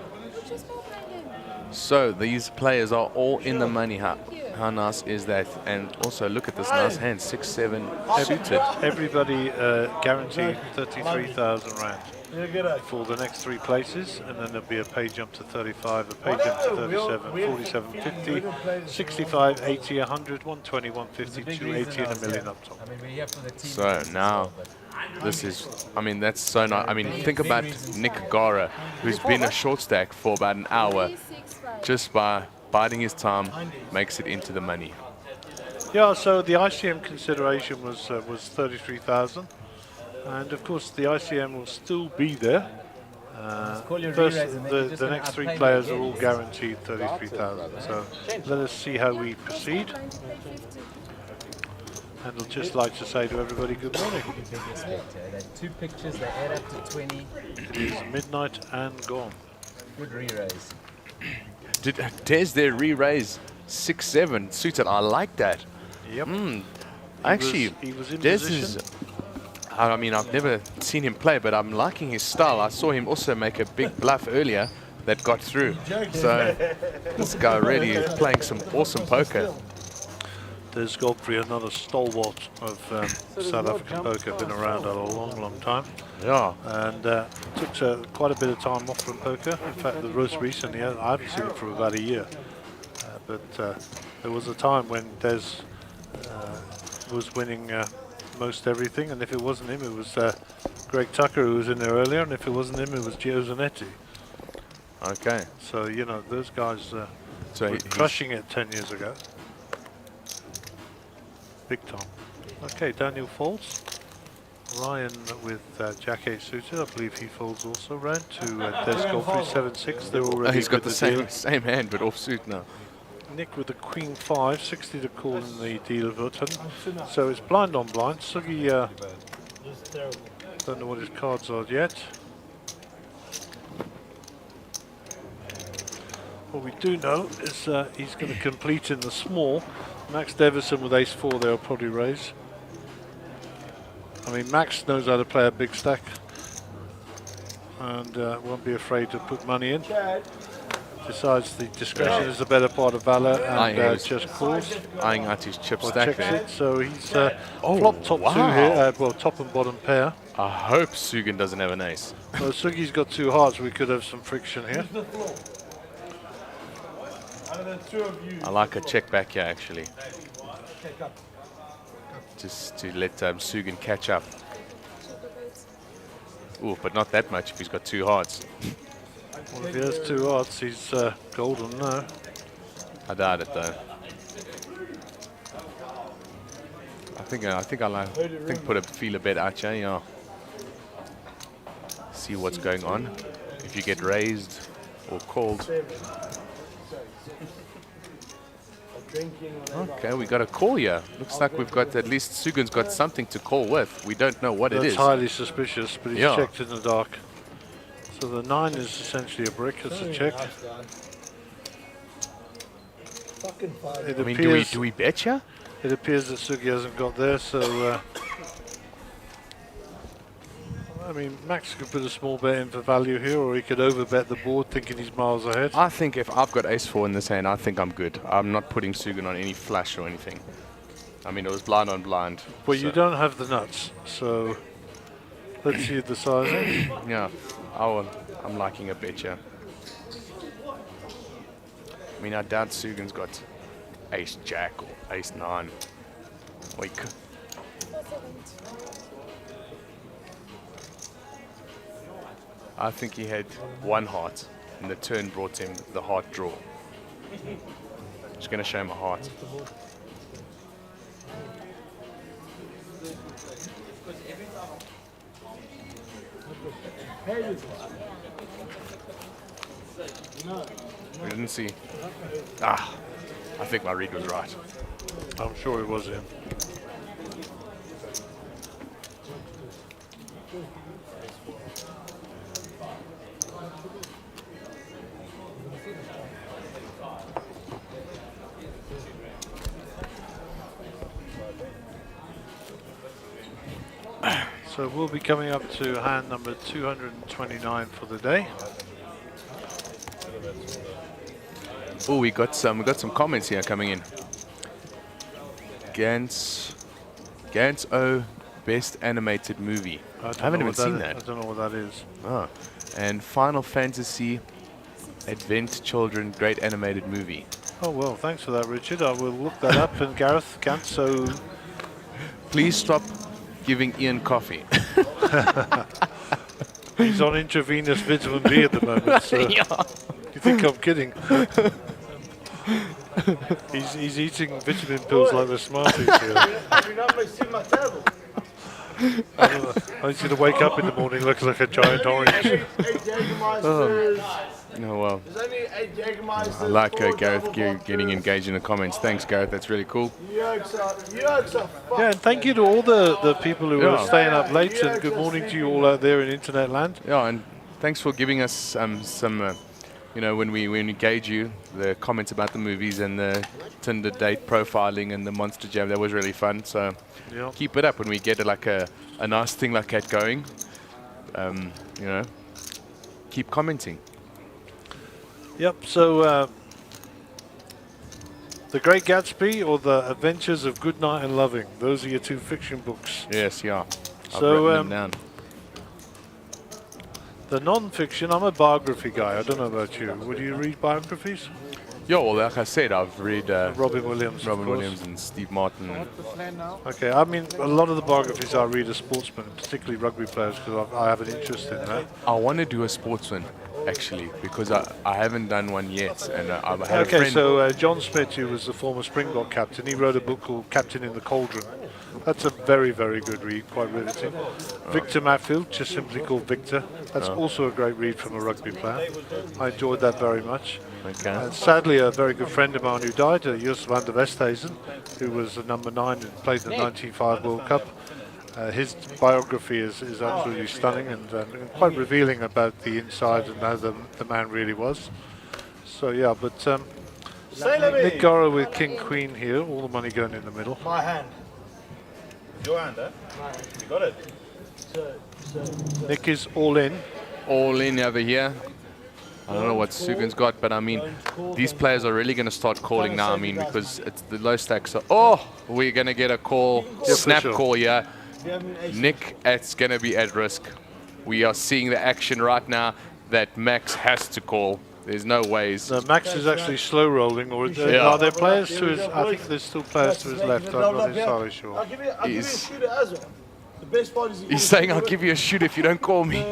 So these players are all in the money. How nice is that? And also look at this nice hand, 6-7 suited. Everybody guaranteed 33,000 rand for the next 3 places, and then there'll be a pay jump to 35, a pay jump to 37, 47, 50, 65, 80, 100, 120, 150, 280, and $1 million up top. So now, this is, I mean, that's so nice. I mean, think about Nick Gara, who's been a short stack for about an hour, just by biding his time, makes it into the money. Yeah, so the ICM consideration was 33,000, and of course the ICM will still be there. First, the next 3 players are all guaranteed 33,000. So let us see how we proceed. And I'd just like to say to everybody good morning. 2 pictures, they add up to 20. It is midnight and gone. Good re-raise. Did Des there re-raise 6-7 suited? I like that. Yep. Actually, he was in Des position. is. I mean, I've never seen him play, but I'm liking his style. I saw him also make a big bluff earlier that got through. So this guy really is playing some awesome poker. There's Godfrey, another stalwart of South African poker, been around a long time. Yeah. And took quite a bit of time off from poker. In fact, the most recently, I haven't seen it for about a year. But there was a time when Des was winning most everything, and if it wasn't him, it was Greg Tucker who was in there earlier, and if it wasn't him, it was Gio Zanetti. Okay. So, you know, those guys were crushing it 10 years ago. Big time. Okay, Daniel folds. Ryan with Jack 8 suited, I believe he folds also. Ran to Des Godfrey 7-6. They're already He's got with the same hand, but off suit now. Nick with the Queen 5, 60 to call in the deal button. So it's blind on blind. Sugi don't know what his cards are yet. What we do know is he's going to complete in the small. Max Deverson with ace-4 there will probably raise. I mean, Max knows how to play a big stack and won't be afraid to put money in. Decides the discretion is the better part of valor and just calls. Eyeing out his chip stack there. It, so he's flop top 2 here, well, top and bottom pair. I hope Sugan doesn't have an ace. Well, Sugi's got 2 hearts, we could have some friction here. I like a check back here, actually. Just to let Sugan catch up. Ooh, but not that much if he's got 2 hearts. Well, if he has 2 hearts, he's golden now. I doubt it, though. I think put a feeler bet out here, yeah. See what's going on. If you get raised or called. Okay, we got a call here. Looks like we've got, at least Sugan's got something to call with. We don't know what it is. That's highly suspicious, but he's checked in the dark. So the 9 is essentially a brick. It's a check. I mean, do we bet you? It appears that Sugi hasn't got there, so I mean, Max could put a small bet in for value here, or he could overbet the board thinking he's miles ahead. I think if I've got ace-4 in this hand, I think I'm good. I'm not putting Sugan on any flush or anything. I mean, it was blind on blind. Well, you don't have the nuts, so let's see the sizing. Yeah, I'm liking a bet, yeah. I mean, I doubt Sugan's got ace-jack or ace-9. Wait. I think he had 1 heart, and the turn brought him the heart draw. Just going to show him a heart. We didn't see. Ah, I think my read was right. I'm sure it was him. So we'll be coming up to hand number 229 for the day. Oh, we got some comments here coming in. Gantz O best animated movie. I haven't even seen that. I don't know what that is. Oh, and Final Fantasy Advent Children great animated movie. Oh well, thanks for that, Richard. I will look that up. And Gareth Gantz, please stop giving Ian coffee. He's on intravenous vitamin B at the moment, so Yeah. You think I'm kidding? he's eating vitamin pills like the Smarties here. Have you not seen my table? I don't know. He's going to wake up in the morning looking like a giant orange. Oh, well. There's only 8 Jägermeisters. I like Gareth getting engaged in the comments. Thanks, Gareth. That's really cool. Yolks are Yeah, and thank you to all the people who are staying up late, and good morning to you all out there in internet land. Yeah, and thanks for giving us some you know, when we engage you, the comments about the movies and the Tinder date profiling and the Monster Jam. That was really fun. So keep it up when we get a nice thing like that going. You know, keep commenting. Yep, so The Great Gatsby or The Adventures of Goodnight and Loving. Those are your 2 fiction books. Yes, yeah. I've written them down. The non-fiction, I'm a biography guy. I don't know about you. Would you read biographies? Yeah, well, like I said, I've read Robin Williams, and Steve Martin. Okay, I mean, a lot of the biographies I read are sportsmen, particularly rugby players, because I have an interest in that. I want to do a sportsman, actually, because I haven't done one yet. And I had a friend. So John Smith, who was the former Springbok captain, he wrote a book called Captain in the Cauldron. That's a very, very good read, quite riveting. Victor Matfield, just simply called Victor. That's also a great read from a rugby player. I enjoyed that very much. Okay. And sadly, a very good friend of mine who died, Jos van der Westhuizen, who was the number 9 and played the 1995 World Cup. His biography is absolutely stunning and quite revealing about the inside and how the man really was. So yeah, but Nick Gora with King Queen here, all the money going in the middle. My hand. Your hand, eh? You got it. Nick is all in. All in over here. I don't know what Sugan's got, but I mean, these players are really going to start calling now. I mean, because it's the low stakes. Oh, we're going to get a call, snap call here. Nick, it's going to be at risk. We are seeing the action right now that Max has to call. There's no ways. No, Max is actually slow rolling, or are there players to his? I think there's still players to his left. I'm not entirely sure. I'll give you a shooter as well. The best part is He's saying, "I'll give you a shoot if you don't call me."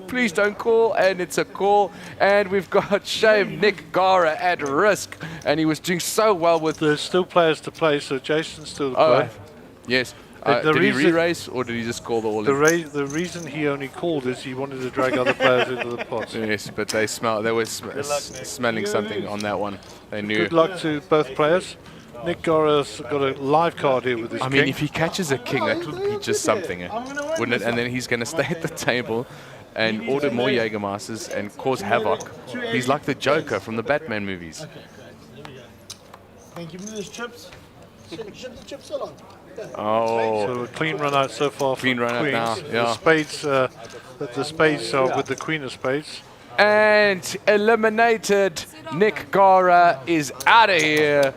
Please don't call, and it's a call. And we've got shame Nick Gara at risk, and he was doing so well with. There's still players to play, so Jason's still to play. Yes. Did he re-race, or did he just call the all-in? The reason he only called is he wanted to drag other players into the pot. Yes, but they were smelling something on that one. They knew. Good luck to both players. Nick Gora's got a live card here with his king. I mean, if he catches a king, that would be just something, wouldn't it? And then he's going to stay at the table and order more Jägermeisters and cause havoc. He's like the Joker from the Batman movies. Can you give me those chips? Ship the chips along. Oh. So a clean run out so far. Clean run out now. Yeah. The spades are with the queen of spades. And eliminated. Nick Gara is out of here.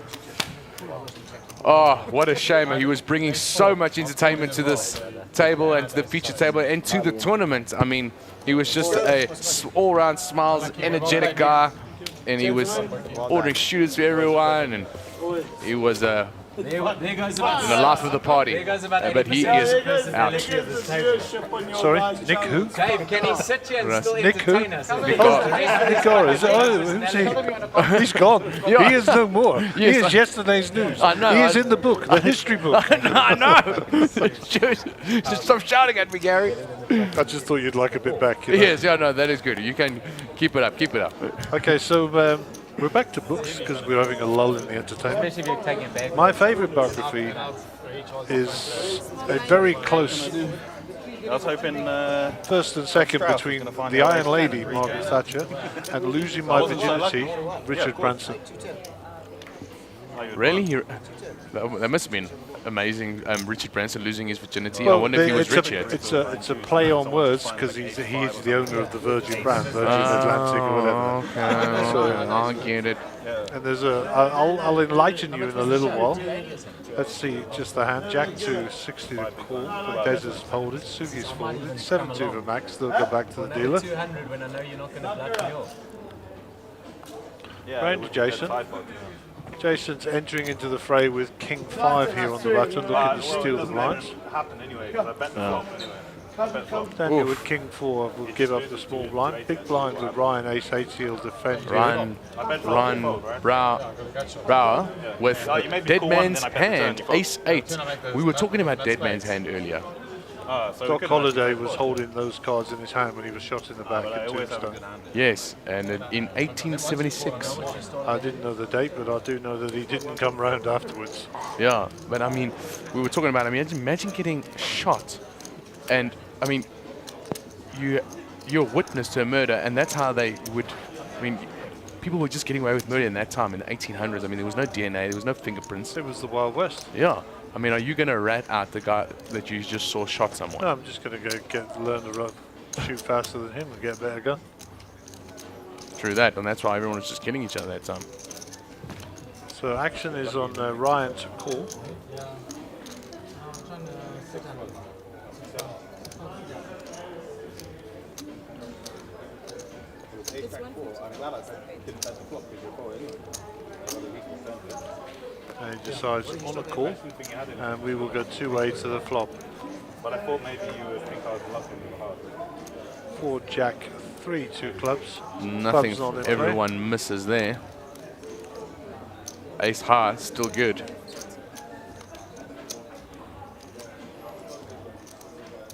Oh, what a shame. He was bringing so much entertainment to this table and to the feature table and to the tournament. I mean, he was just a all-round smiles, energetic guy, and he was ordering shooters for everyone, and he was There goes the life of the party. But he is out. Sorry, Nick who? Dave, can he sit here and still Nick who? entertain us? Nick Gara. Who's he? He's gone. Yeah. He is no more. Yes, he is yesterday's news. I know. He is in the book, the history book. I know. Just stop shouting at me, Gary. I just thought you'd like a bit back. You know? Yes, yeah, no, that is good. You can keep it up, keep it up. Okay, so we're back to books because we're having a lull in the entertainment. Especially if you're taking it back. My favourite biography is a very close I was hoping first and second between the Iron Lady, Margaret Thatcher, and Losing My Virginity, Richard Branson. Really? That must have been amazing. Richard Branson losing his virginity. Well, I wonder if he was rich yet. It's a play on words because he is the owner of the Virgin brand, Virgin Atlantic or whatever. Okay, So, I get it. And there's I'll enlighten you in a little while. Let's see, just the hand. Jack 2, 60 to call. Des is folded, Sugi's folded, 7-2 for Max. They'll go back to the dealer. 200 when I know you're not going to blood me off. Round to Jason. Jason's entering into the fray with King 5 here on the button, looking to steal the blinds. Daniel with King 4 will give up the small blind. Big blind with Ryan Ace 8, he'll defend. Ryan Brower with Dead Man's Hand, Ace 8. We were talking about Dead Man's Hand earlier. Doc Holliday was holding those cards in his hand when he was shot in the back at Tombstone. Yes, and in 1876. I didn't know the date, but I do know that he didn't come round afterwards. Yeah, but I mean, we were talking about, imagine getting shot, and I mean, you're witness to a murder, and that's how they would, people were just getting away with murder in that time, in the 1800s. I mean, there was no DNA, there was no fingerprints. It was the Wild West. Yeah. I mean, are you going to rat out the guy that you just saw shot someone? No, I'm just going to learn to shoot faster than him and get a better gun. True that, and that's why everyone was just killing each other that time. So action is on Ryan to call. And he decides on a call, and we will go 2-way to the flop. But I thought maybe you would think I was lucky with the heart. 4 Jack, 3 2 clubs. Nothing. Clubs not in Everyone play. misses there. Ace high, still good.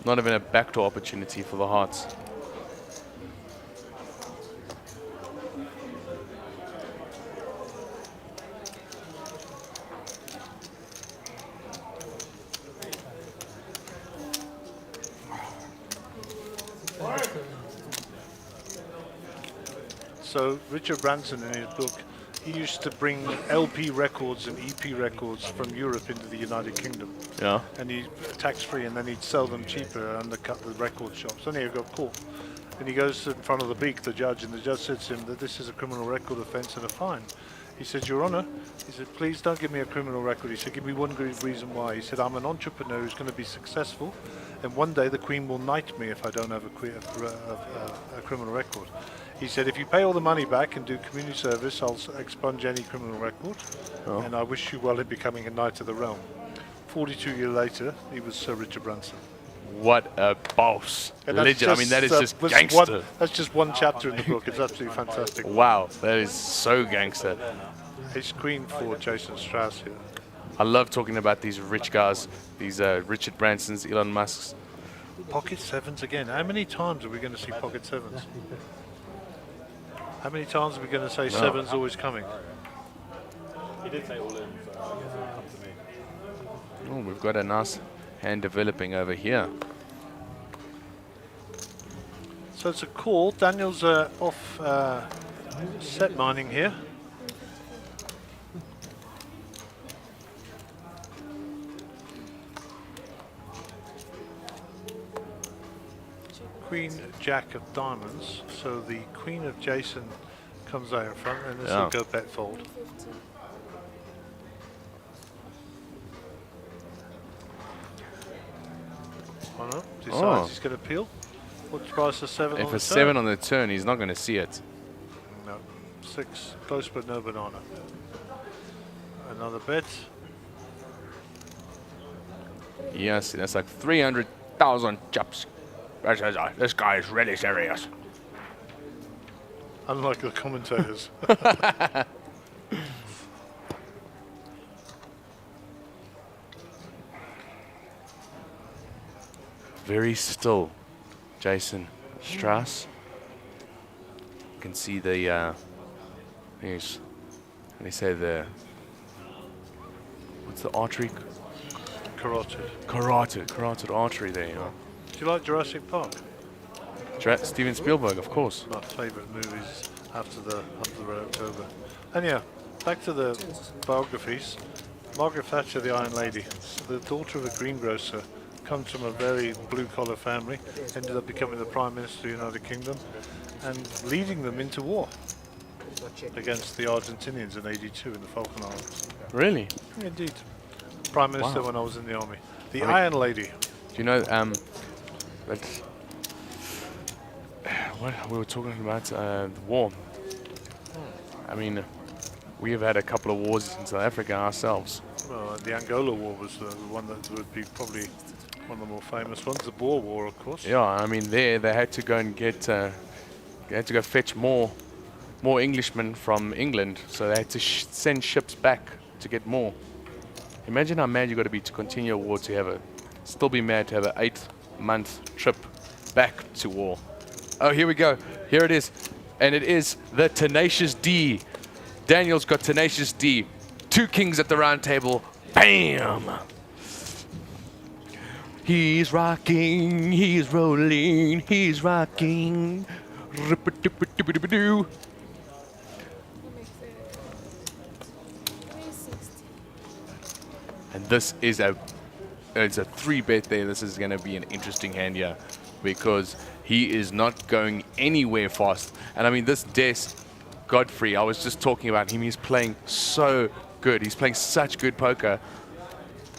Not even a backdoor opportunity for the Hearts. So Richard Branson in his book, he used to bring LP records and EP records from Europe into the United Kingdom. Yeah. And he tax-free, and then he'd sell them cheaper, undercut the record shops. And he got caught. And he goes in front of the beak, the judge, and the judge said to him that this is a criminal record offence and a fine. He said, Your Honour, he said, please don't give me a criminal record. He said, give me one good reason why. He said, I'm an entrepreneur who's going to be successful, and one day the Queen will knight me if I don't have a criminal record. He said, if you pay all the money back and do community service, I'll expunge any criminal record, and I wish you well in becoming a Knight of the Realm. 42 years later, he was Sir Richard Branson. What a boss. And Legend. I mean, that is just gangster. That's just one chapter in the book. It's absolutely fantastic. Wow, that is so gangster. Ace Queen for Jason Strauss here. I love talking about these rich guys, these Richard Bransons, Elon Musks. Pocket sevens again. How many times are we going to see pocket sevens? How many times are we going to say seven's always coming? He did say all in, so up to me. Oh, we've got a nice hand developing over here. So it's a call. Daniel's off set mining here. Queen Jack of Diamonds. So the Queen of Jason comes out in front, and this will go bet fold. Decides he's going to peel. What's the price of 7 on the turn? If a 7 on the turn, he's not going to see it. No. 6, close but no banana. Another bet. Yes, that's like 300,000 chops. This guy is really serious. Unlike the commentators. Very still, Jason Strauss. You can see the, they say the, what's the artery? Carotid artery there, you know. Do you like Jurassic Park? Steven Spielberg, of course. My favourite movies after the Red October. And yeah, back to the biographies. Margaret Thatcher, the Iron Lady, the daughter of a greengrocer, comes from a very blue-collar family, ended up becoming the Prime Minister of the United Kingdom and leading them into war against the Argentinians in '82 in the Falkland Islands. Really? Indeed. Prime Minister when I was in the army. The Iron Lady. Do you know, what we were talking about, the war. I mean, we have had a couple of wars in South Africa ourselves. Well, the Angola War was the one that would be probably one of the more famous ones. The Boer War, of course. Yeah, I mean, they had to go and get, they had to go fetch more Englishmen from England, so they had to send ships back to get more. Imagine how mad you got to be to continue a war, to have still be mad to have an 8-month trip back to war. Oh, here we go. Here it is. And it is the Tenacious D. Daniel's got Tenacious D. 2 kings at the round table. Bam! He's rocking, he's rolling, he's rocking. Rip-a-dip-a-dip-a-dip-a-doo. And this is it's a 3-bet there. This is going to be an interesting hand here because he is not going anywhere fast. And I mean, this Des Godfrey, I was just talking about him. He's playing so good. He's playing such good poker.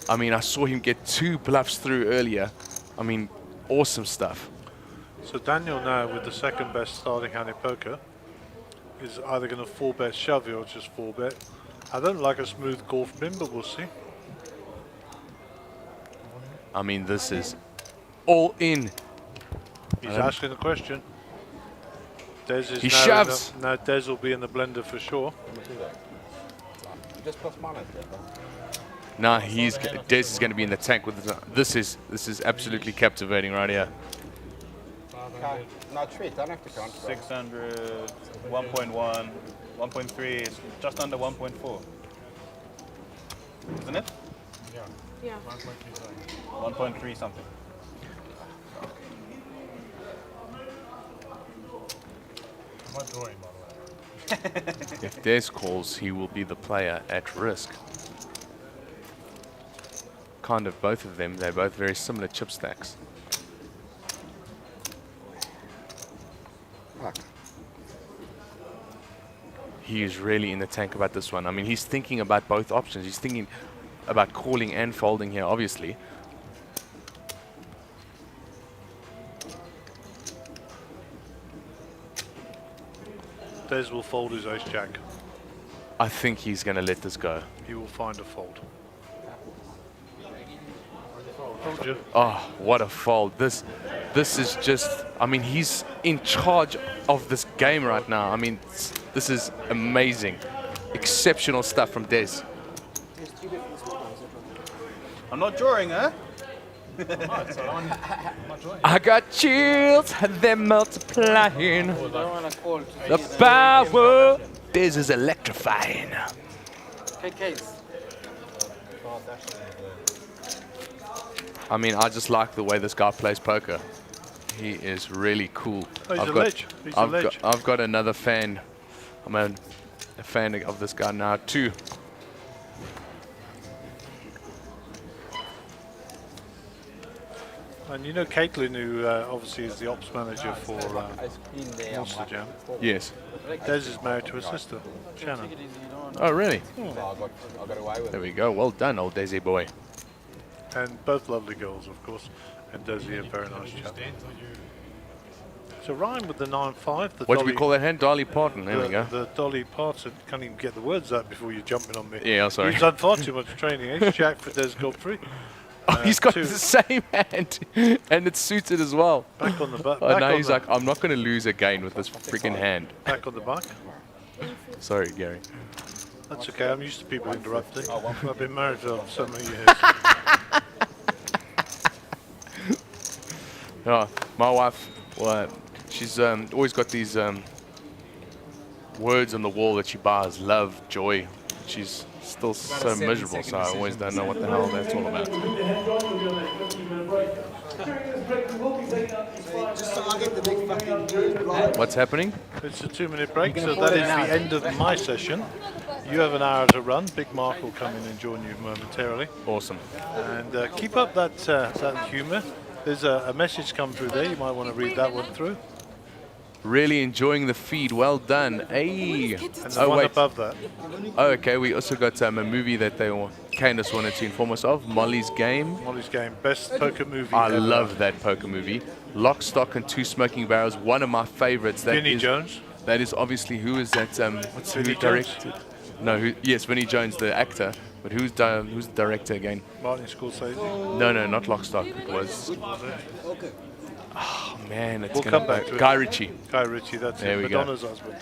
I mean, I saw him get 2 bluffs through earlier. I mean, awesome stuff. So Daniel now, with the second best starting hand in poker, is either going to 4-bet shove or just 4-bet. I don't like a smooth golf bin, but we'll see. I mean, this is all in. He's asking the question. Des is he now shoves. Now Des will be in the blender for sure. Just plus minus there, bro. Nah, Des is going to be in the tank with this. This is absolutely captivating right here. No, treat, don't have to count. 600, 1.1, 1.3 is just under 1.4. Isn't it? Yeah. 1.3 something. Am I drawing, by the way? If Des calls, he will be the player at risk. Kind of both of them. They're both very similar chip stacks. he is really in the tank about this one. I mean, he's thinking about both options. He's thinking about calling and folding here, obviously. Des will fold his ace-jack. I think he's going to let this go. He will find a fold. Told you. Oh, what a fold. This is just, I mean, he's in charge of this game right now. I mean, this is amazing. Exceptional stuff from Des. I'm not drawing, huh? I got chills, they're multiplying. The power, this is electrifying. I mean, I just like the way this guy plays poker. He is really cool. Oh, he's a ledge. He's a ledge. I've got another fan. I'm a fan of this guy now too. And you know Caitlin, who obviously is the ops manager for Monster Jam. Yes. Des is married to her sister, Shannon. Oh, really? Hmm. There we go. Well done, old Desi boy. And both lovely girls, of course. And Desi, a very nice chap. So Ryan with the 9-5. What do we call that hand? Dolly Parton. There we go. The Dolly Parton. Can't even get the words out before you're jumping on me. Yeah, sorry. He's done far too much training. Ace-jack for Des Godfrey. Oh, he's got 2. the same hand, and it's suited as well. Back on the back. Oh, now he's like, I'm not going to lose again with this freaking hand. Back on the back. Sorry, Gary. That's okay. I'm used to people interrupting. I've been married for so many years. Oh, my wife, well, she's always got these words on the wall that she buys: love, joy. She's still so miserable, so I always don't know what the hell that's all about. What's happening? It's a 2-minute break, so that is the end of my session. You have an hour to run. Big Mark will come in and join you momentarily. Awesome. And keep up that humour. There's a message come through there. You might want to read that one through. Really enjoying the feed. Well done. Hey. And the one above that. Oh, okay. We also got a movie that Candace wanted to inform us of. Molly's Game. Molly's Game. Best poker movie I ever. love that poker movie. Lock, Stock and Two Smoking Barrels. One of my favorites. Vinnie Jones. That is obviously who is that? What's Vinnie who directed? No, yes, Vinnie Jones, the actor. But who's the director again? Martin Scorsese. No, not Lock, Stock. It was. Oh man, it's we'll come back to Guy Ritchie. Guy Ritchie, that's there it. We Madonna's go. husband.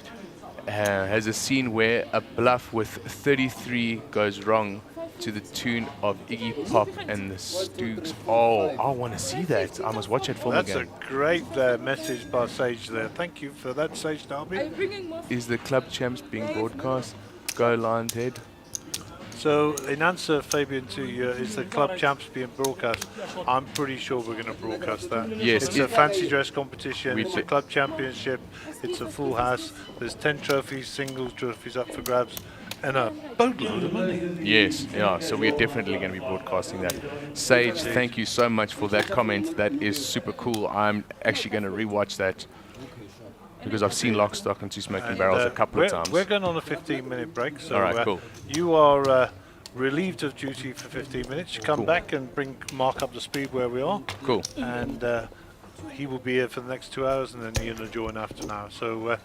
Has a scene where a bluff with 33 goes wrong to the tune of Iggy Pop and the Stooges. Oh, I want to see that. I must watch that film That's again. a great message by Sage there. Thank you for that, Sage Derby. Is the club champs being broadcast? Go Lions Head. So, in answer, Fabian, to you, is the club champs being broadcast? I'm pretty sure we're going to broadcast that. Yes. It's a fancy dress competition. It's a club championship. It's a full house. There's 10 trophies, singles trophies up for grabs, and a boatload of money. Yes, yeah. So we're definitely going to be broadcasting that. Sage, thank you so much for that comment. That is super cool. I'm actually going to rewatch that because I've seen Lock, Stock and Two Smoking Barrels a couple of times. We're going on a 15-minute break, so all right, cool. You are relieved of duty for 15 minutes. Come back and bring Mark up to speed where we are. Cool. And he will be here for the next 2 hours, and then Ian will join after now. So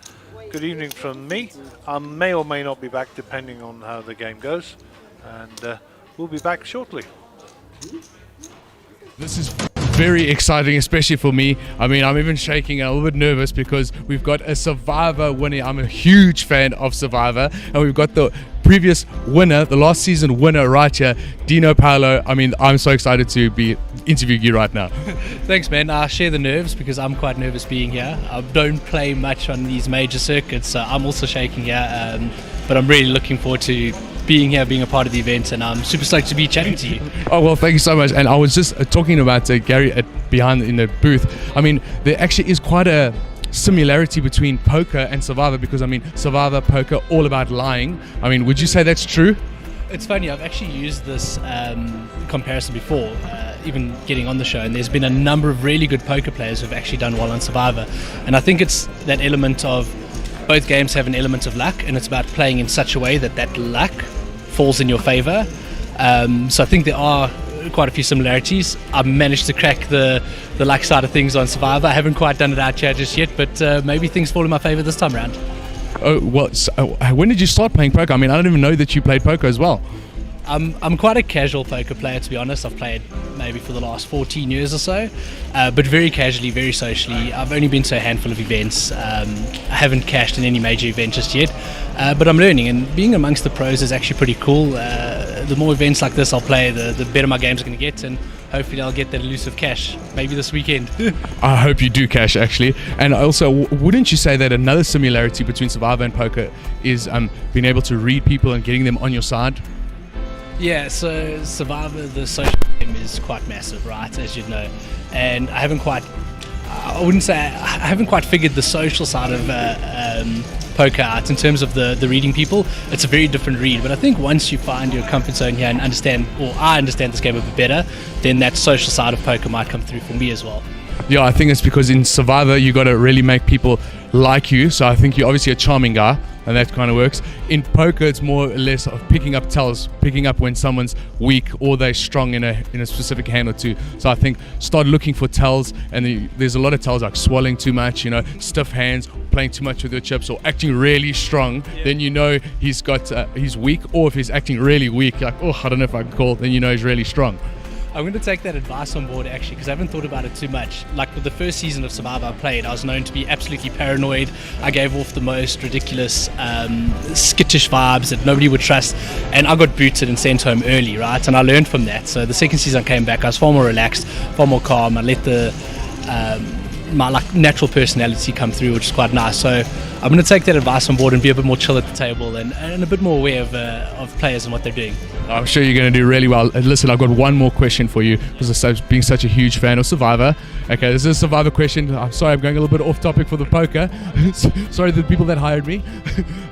good evening from me. I may or may not be back depending on how the game goes, and we'll be back shortly. This is very exciting, especially for me. I mean, I'm even shaking and a little bit nervous because we've got a Survivor winner. I'm a huge fan of Survivor, and we've got the previous winner, the last season winner right here, Dino Paolo. I mean, I'm so excited to be interviewing you right now. Thanks, man. I share the nerves because I'm quite nervous being here. I don't play much on these major circuits, so I'm also shaking here, but I'm really looking forward to being here, being a part of the event, and I'm super stoked to be chatting to you. Oh, well, thank you so much. And I was just talking about Gary behind in the booth. I mean, there actually is quite a similarity between poker and Survivor because, I mean, Survivor, poker, all about lying. I mean, would you say that's true? It's funny, I've actually used this comparison before, even getting on the show, and there's been a number of really good poker players who've actually done well on Survivor. And I think it's that element of both games have an element of luck, and it's about playing in such a way that that luck falls in your favor. So I think there are quite a few similarities. I've managed to crack the luck side of things on Survivor. I haven't quite done it out here just yet, but maybe things fall in my favor this time around. Oh, well, so, when did you start playing poker? I mean, I don't even know that you played poker as well. I'm quite a casual poker player, to be honest. I've played maybe for the last 14 years or so, but very casually, very socially. I've only been to a handful of events. I haven't cashed in any major event just yet, but I'm learning, and being amongst the pros is actually pretty cool. The more events like this I'll play, the better my games are going to get, and hopefully I'll get that elusive cash, maybe this weekend. I hope you do cash, actually. And also, wouldn't you say that another similarity between Survivor and poker is being able to read people and getting them on your side? Yeah, so Survivor, the social game is quite massive, right, as you know, and I haven't quite figured the social side of poker out in terms of the reading people. It's a very different read, but I think once you find your comfort zone here and I understand this game a bit better, then that social side of poker might come through for me as well. Yeah, I think it's because in Survivor you got to really make people like you, so I think you're obviously a charming guy, and that kind of works. In poker, it's more or less of picking up tells, picking up when someone's weak or they're strong in a specific hand or two. So I think start looking for tells, and there's a lot of tells like swallowing too much, stiff hands, playing too much with your chips, or acting really strong. Yeah. Then you know he's weak, or if he's acting really weak, like, oh, I don't know if I can call, then you know he's really strong. I'm going to take that advice on board, actually, because I haven't thought about it too much. Like with the first season of Survivor I played, I was known to be absolutely paranoid. I gave off the most ridiculous, skittish vibes that nobody would trust, and I got booted and sent home early, right? And I learned from that. So the second season I came back, I was far more relaxed, far more calm. I let my natural personality come through, which is quite nice. So I'm going to take that advice on board and be a bit more chill at the table and a bit more aware of players and what they're doing. I'm sure you're going to do really well. Listen, I've got one more question for you, because of being such a huge fan of Survivor. Okay, this is a Survivor question. I'm sorry, I'm going a little bit off topic for the poker. Sorry to the people that hired me.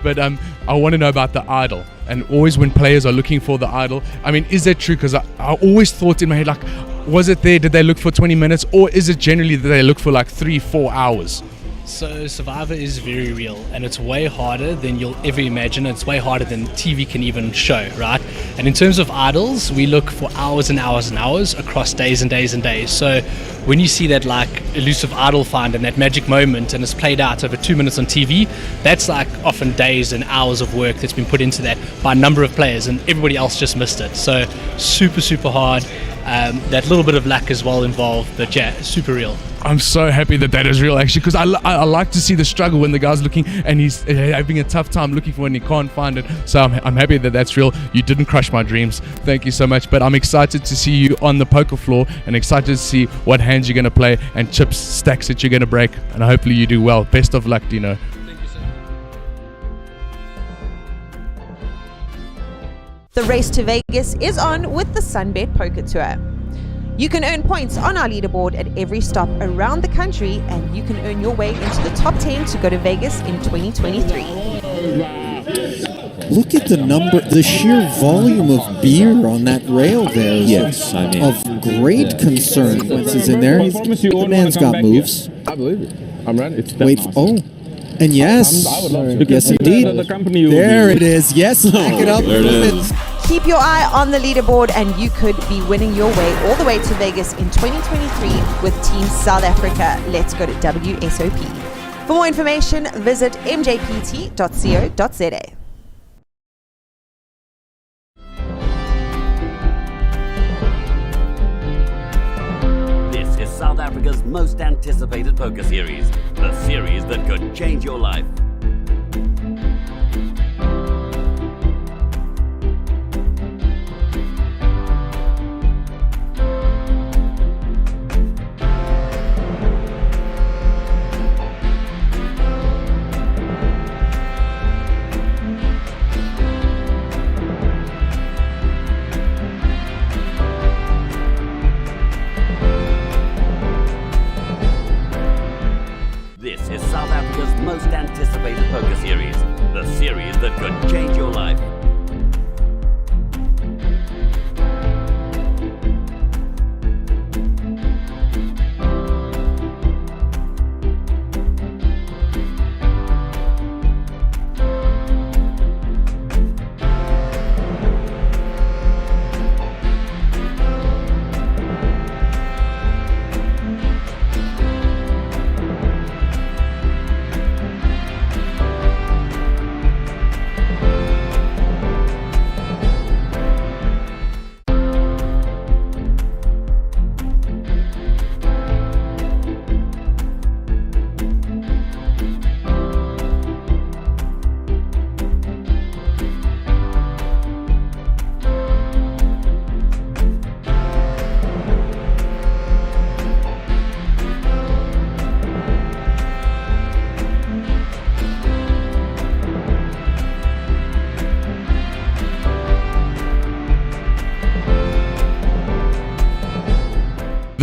But I want to know about the idol. And always when players are looking for the idol, I mean, is that true? Because I always thought in my head, like, was it there? Did they look for 20 minutes? Or is it generally that they look for like 3-4 hours? So Survivor is very real, and it's way harder than you'll ever imagine. It's way harder than TV can even show, right? And in terms of idols, we look for hours and hours and hours across days and days and days. So when you see that like elusive idol find and that magic moment, and it's played out over 2 minutes on TV, that's like often days and hours of work that's been put into that by a number of players, and everybody else just missed it. So super, super hard. That little bit of luck as well involved, but yeah, super real. I'm so happy that is real, actually, because I like to see the struggle when the guy's looking and he's having a tough time looking for it and he can't find it. So I'm happy that that's real. You didn't crush my dreams. Thank you so much. But I'm excited to see you on the poker floor and excited to see what hands you're going to play and chips, stacks that you're going to break. And hopefully you do well. Best of luck, Dino. The race to Vegas is on with the Sunbet Poker Tour. You can earn points on our leaderboard at every stop around the country, and you can earn your way into the top 10 to go to Vegas in 2023. Look at the sheer volume of beer on that rail there is of great concern. Once he's in there, the man's got moves. I believe it. I'm ready. And yes, yes indeed. There it is. Yes, back it up. Keep your eye on the leaderboard, and you could be winning your way all the way to Vegas in 2023 with Team South Africa. Let's go to WSOP. For more information, visit mjpt.co.za. This is South Africa's most anticipated poker series, the series that could change your life. This is South Africa's most anticipated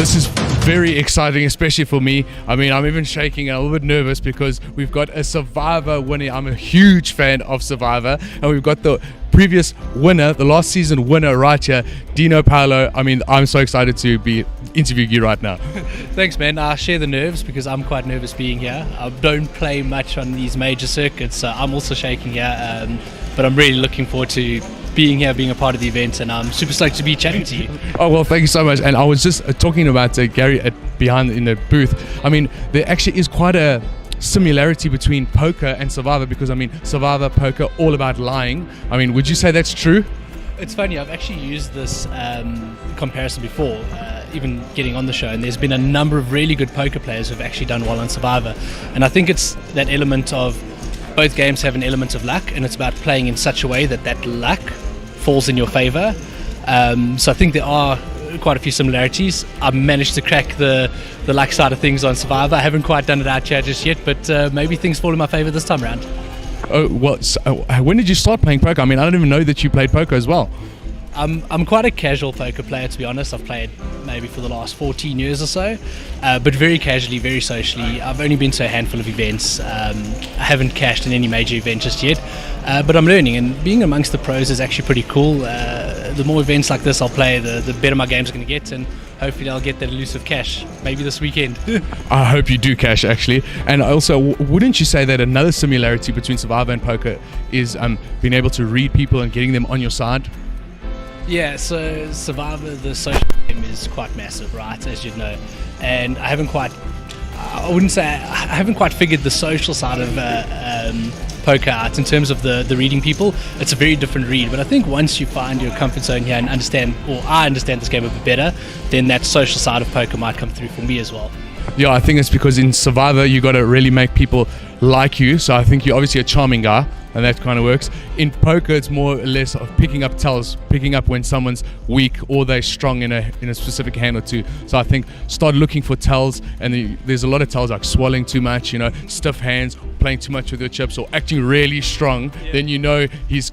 this is very exciting, especially for me. I mean, I'm even shaking and a little bit nervous because we've got a Survivor winner. I'm a huge fan of Survivor, and we've got the previous winner, the last season winner right here, Dino Paolo. I mean, I'm so excited to be interviewing you right now. Thanks, man. I share the nerves because I'm quite nervous being here. I don't play much on these major circuits, so I'm also shaking here. But I'm really looking forward to being here, being a part of the event, and I'm super stoked to be chatting to you. Oh, well, thank you so much. And I was just talking about Gary behind in the booth. I mean, there actually is quite a similarity between poker and Survivor, because I mean, Survivor, poker, all about lying. I mean, would you say that's true? It's funny, I've actually used this comparison before, even getting on the show, and there's been a number of really good poker players who've actually done well on Survivor. And I think it's that element of both games have an element of luck, and it's about playing in such a way that that luck falls in your favor. So I think there are quite a few similarities. I've managed to crack the luck side of things on Survivor. I haven't quite done it out here just yet, but maybe things fall in my favor this time around. Oh, well, so, when did you start playing poker? I mean, I don't even know that you played poker as well. I'm quite a casual poker player, to be honest. I've played maybe for the last 14 years or so, but very casually, very socially. I've only been to a handful of events. I haven't cashed in any major event just yet, but I'm learning, and being amongst the pros is actually pretty cool. The more events like this I'll play, the better my games are going to get, and hopefully I'll get that elusive cash maybe this weekend. I hope you do cash, actually. And also, wouldn't you say that another similarity between Survivor and poker is being able to read people and getting them on your side? Yeah, so Survivor, the social game is quite massive, right, as you'd know. And I haven't quite figured the social side of poker out in terms of the reading people. It's a very different read, but I think once you find your comfort zone here and I understand this game a bit better, then that social side of poker might come through for me as well. Yeah, I think it's because in Survivor you got to really make people like you, so I think you're obviously a charming guy, and that kind of works. In poker, it's more or less of picking up tells, picking up when someone's weak or they're strong in a specific hand or two. So I think start looking for tells, and there's a lot of tells like swallowing too much, stiff hands, playing too much with your chips, or acting really strong. Yeah. Then you know he's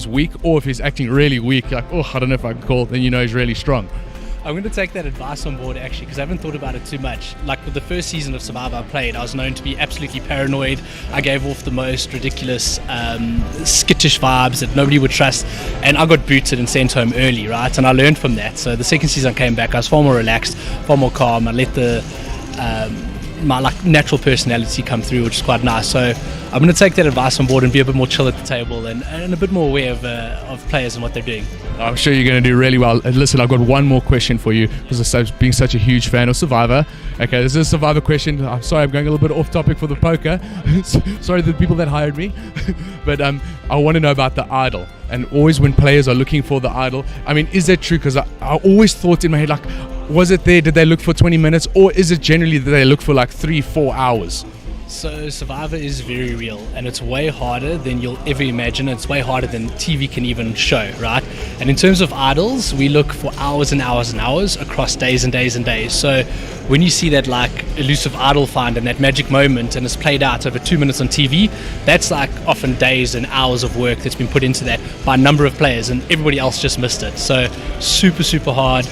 weak, or if he's acting really weak, like, oh, I don't know if I can call, then you know he's really strong. I'm going to take that advice on board, actually, because I haven't thought about it too much. Like with the first season of Survivor I played, I was known to be absolutely paranoid. I gave off the most ridiculous, skittish vibes that nobody would trust, and I got booted and sent home early, right? And I learned from that. So the second season I came back, I was far more relaxed, far more calm. I let my natural personality come through, which is quite nice. So I'm going to take that advice on board and be a bit more chill at the table and a bit more aware of players and what they're doing. I'm sure you're going to do really well. Listen, I've got one more question for you, because of being such a huge fan of Survivor. Okay, this is a Survivor question. I'm sorry, I'm going a little bit off topic for the poker. Sorry to the people that hired me. But I want to know about the idol. And always when players are looking for the idol, I mean, is that true? Because I always thought in my head, like, was it there? Did they look for 20 minutes? Or is it generally that they look for like 3-4 hours? So Survivor is very real, and it's way harder than you'll ever imagine. It's way harder than TV can even show, right? And in terms of idols, we look for hours and hours and hours across days and days and days. So when you see that like elusive idol find and that magic moment, and it's played out over 2 minutes on TV, that's like often days and hours of work that's been put into that by a number of players, and everybody else just missed it. So super, super hard.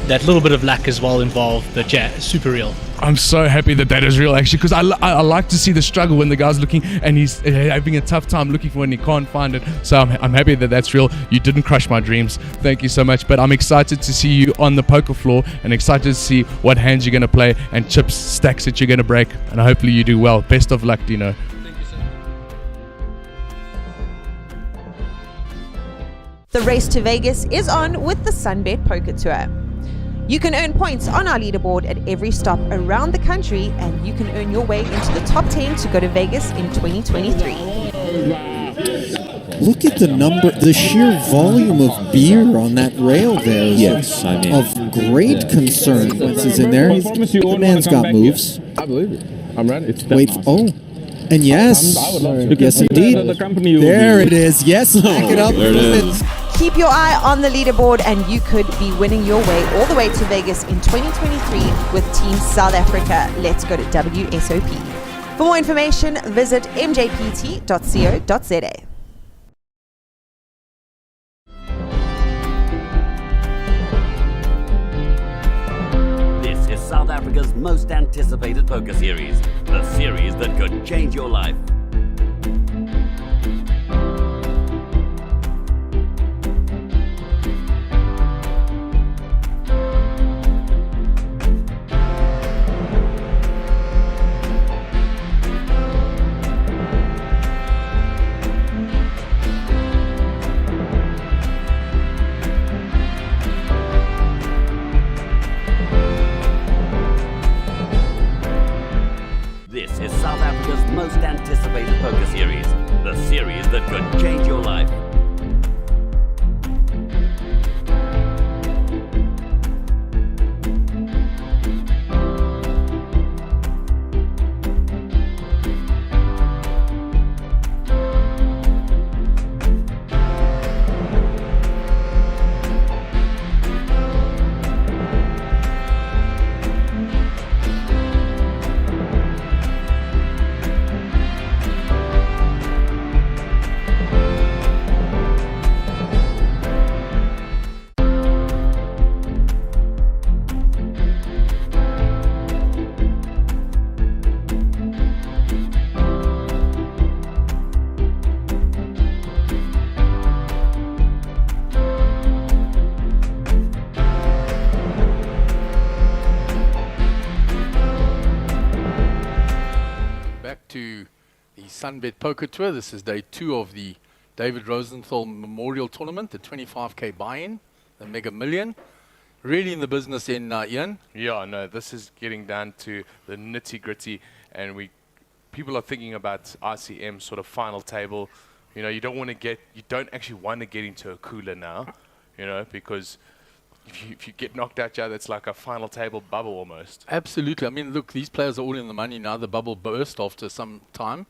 That little bit of luck as well involved, but yeah, super real. I'm so happy that is real, actually, because I like to see the struggle when the guy's looking and he's having a tough time looking for it and he can't find it. So I'm happy that that's real. You didn't crush my dreams. Thank you so much. But I'm excited to see you on the poker floor and excited to see what hands you're going to play and chips, stacks that you're going to break. And hopefully you do well. Best of luck, Dino. The race to Vegas is on with the Sunbet Poker Tour. You can earn points on our leaderboard at every stop around the country, and you can earn your way into the top 10 to go to Vegas in 2023. Look at the sheer volume of beer on that rail there. Yes, I mean, of great consequences in there. The man's got moves. I believe it. I'm ready. Wait, oh. And yes, yes indeed. There it is. Yes, back it up. There it is. Keep your eye on the leaderboard, and you could be winning your way all the way to Vegas in 2023 with Team South Africa. Let's go to WSOP. For more information, visit mjpt.co.za. Africa's most anticipated poker series, the series that could change your life. This is South Africa's most anticipated poker series, the series that could change your life. To the Sunbet Poker Tour. This is day 2 of the David Rosenthal Memorial Tournament, the 25k buy-in, the Mega Million. Really in the business in Ian. Yeah, no, this is getting down to the nitty-gritty, and people are thinking about RCM sort of final table. You know, you don't actually want to get into a cooler now, you know, because if you get knocked out, yeah, that's like a final table bubble almost. Absolutely. I mean, look, these players are all in the money now. The bubble burst after some time.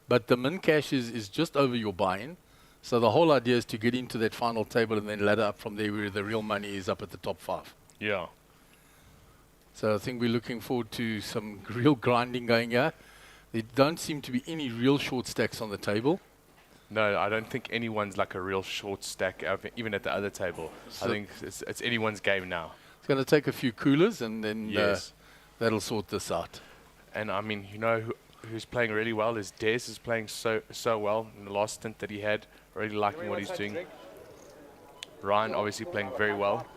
But the min cash is just over your buy-in. So the whole idea is to get into that final table and then ladder up from there where the real money is up at the top 5. Yeah. So I think we're looking forward to some real grinding going here. There don't seem to be any real short stacks on the table. No, I don't think anyone's like a real short stack, even at the other table. So I think it's anyone's game now. It's going to take a few coolers, and then yes, that'll sort this out. And I mean, you know who's playing really well is Des is playing so well in the last stint that he had. Really liking what he's doing. Ryan obviously playing very well.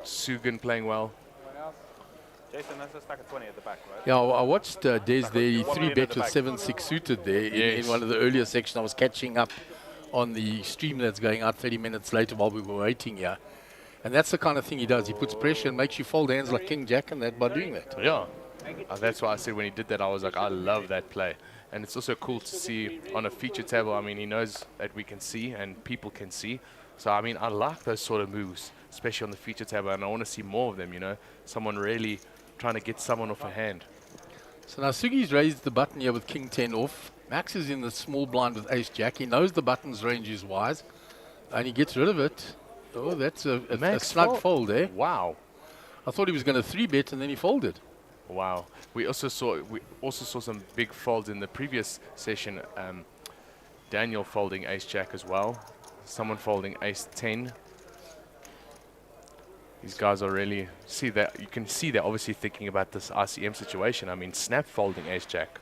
Sugan playing well. Jason, that's a stack of 20 at the back, right? Yeah, I watched Des there. He 3-bet with 7-6 suited there in one of the earlier sections. I was catching up on the stream that's going out 30 minutes later while we were waiting here. And that's the kind of thing he does. He puts pressure and makes you fold hands like King Jack and that by doing that. Yeah. That's why I said when he did that, I was like, I love that play. And it's also cool to see on a feature table. I mean, he knows that we can see and people can see. So, I mean, I like those sort of moves, especially on the feature table. And I want to see more of them, you know. Someone really trying to get someone off a hand. So now Sugi's raised the button here with King 10 off. Max is in the small blind with Ace Jack. He knows the button's range is wise, and he gets rid of it. Oh, that's a snug fold, eh? Wow. I thought he was going to 3-bet, and then he folded. Wow. We also saw some big folds in the previous session. Daniel folding Ace Jack as well. Someone folding Ace 10. These guys are really, you can see they're obviously thinking about this RCM situation. I mean, Snap folding Ace Jack.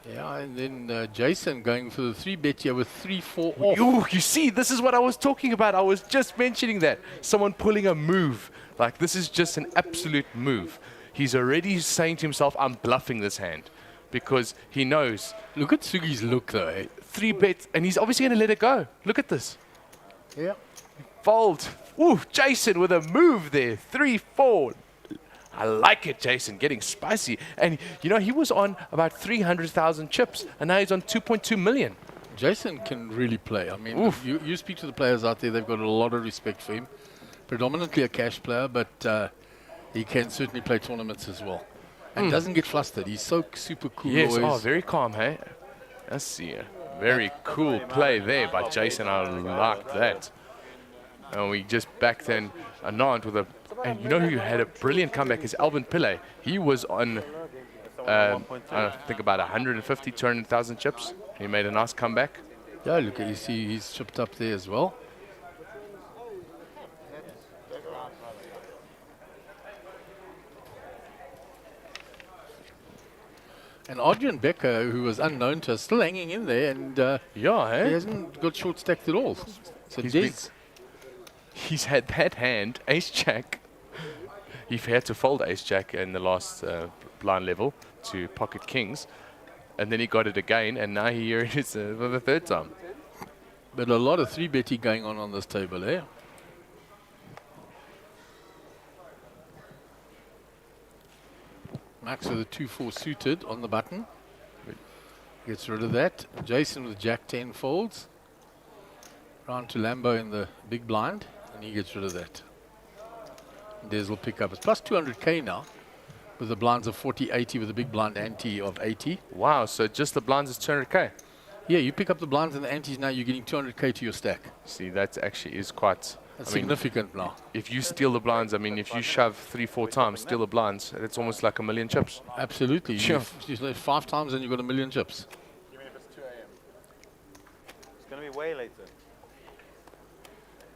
Yeah, and then Jason going for the 3-bet here with 3-4 off. Ooh, you see, this is what I was talking about. I was just mentioning that. Someone pulling a move. Like, this is just an absolute move. He's already saying to himself, I'm bluffing this hand. Because he knows. Look at Sugi's look, though. Eh? 3-bet, and he's obviously going to let it go. Look at this. Yeah. Fold. Ooh, Jason with a move there. 3-4. I like it, Jason, getting spicy. And, you know, he was on about 300,000 chips, and now he's on 2.2 million. Jason can really play. I mean, you speak to the players out there, they've got a lot of respect for him. Predominantly a cash player, but he can certainly play tournaments as well. And doesn't get flustered. He's so super cool. Yes, always. very calm, hey? Let's see. Very cool play there by Jason. I like that. And we just backed in Anand with a... And you know who had a brilliant comeback is Alvin Pillay. He was on, I think about 150, 200,000 chips. He made a nice comeback. Yeah, look, you see he's chipped up there as well. And Adrian Becker, who was unknown to us, still hanging in there, and yeah, he hasn't got short stacked at all. So he's had that hand, Ace Jack. He had to fold Ace Jack in the last blind level to pocket kings, and then he got it again, and now here it is for the third time. But a lot of 3-betting going on this table, eh? Max with a 2-4 suited on the button. Gets rid of that. Jason with Jack 10 folds. Round to Lambo in the big blind, and he gets rid of that. Des will pick up. It's plus 200k now, with the blinds of 40, 80, with a big blind ante of 80. Wow, so just the blinds is 200k? Yeah, you pick up the blinds and the antes now, you're getting 200k to your stack. See, that actually is quite... That's significant now. If you steal the blinds, I mean, if you shove 3-4 times, steal the blinds, it's almost like 1 million chips. Absolutely. Sure. You left 5 times and you've got 1 million chips. You mean if it's 2 a.m.? It's going to be way later.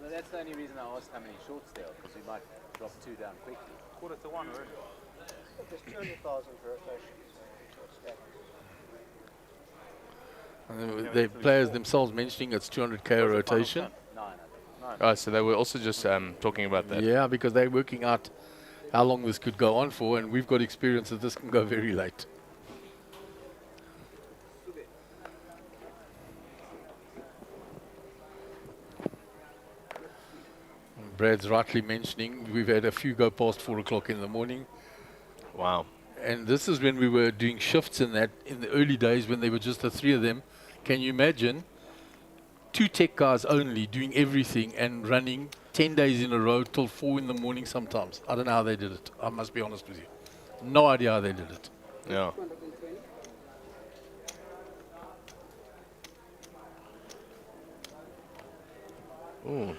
No, that's the only reason I asked how many shorts there are, because we might drop 2 down quickly. 1/4 to 1 already. There's 200,000 rotations. And the players themselves mentioning it's 200k a rotation. Oh, so they were also just talking about that. Yeah, because they're working out how long this could go on for, and we've got experience that this can go very late. And Brad's rightly mentioning we've had a few go past 4 o'clock in the morning. Wow. And this is when we were doing shifts in the early days when there were just the 3 of them. Can you imagine 2 tech guys only doing everything and running 10 days in a row till 4 in the morning sometimes? I don't know how they did it. I must be honest with you. No idea how they did it. Yeah. Ooh.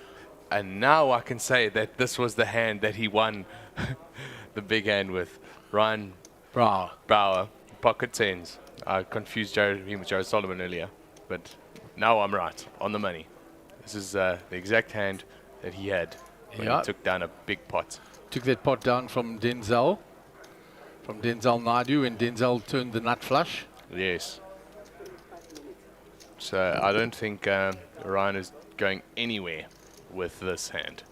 And now I can say that this was the hand that he won the big hand with. Ryan Brower, pocket 10s. I confused him with Jared Solomon earlier, but now I'm right, on the money. This is the exact hand that he had when he took down a big pot. Took that pot down from Denzel Naidu, and Denzel turned the nut flush. Yes. So I don't think Ryan is going anywhere with this hand.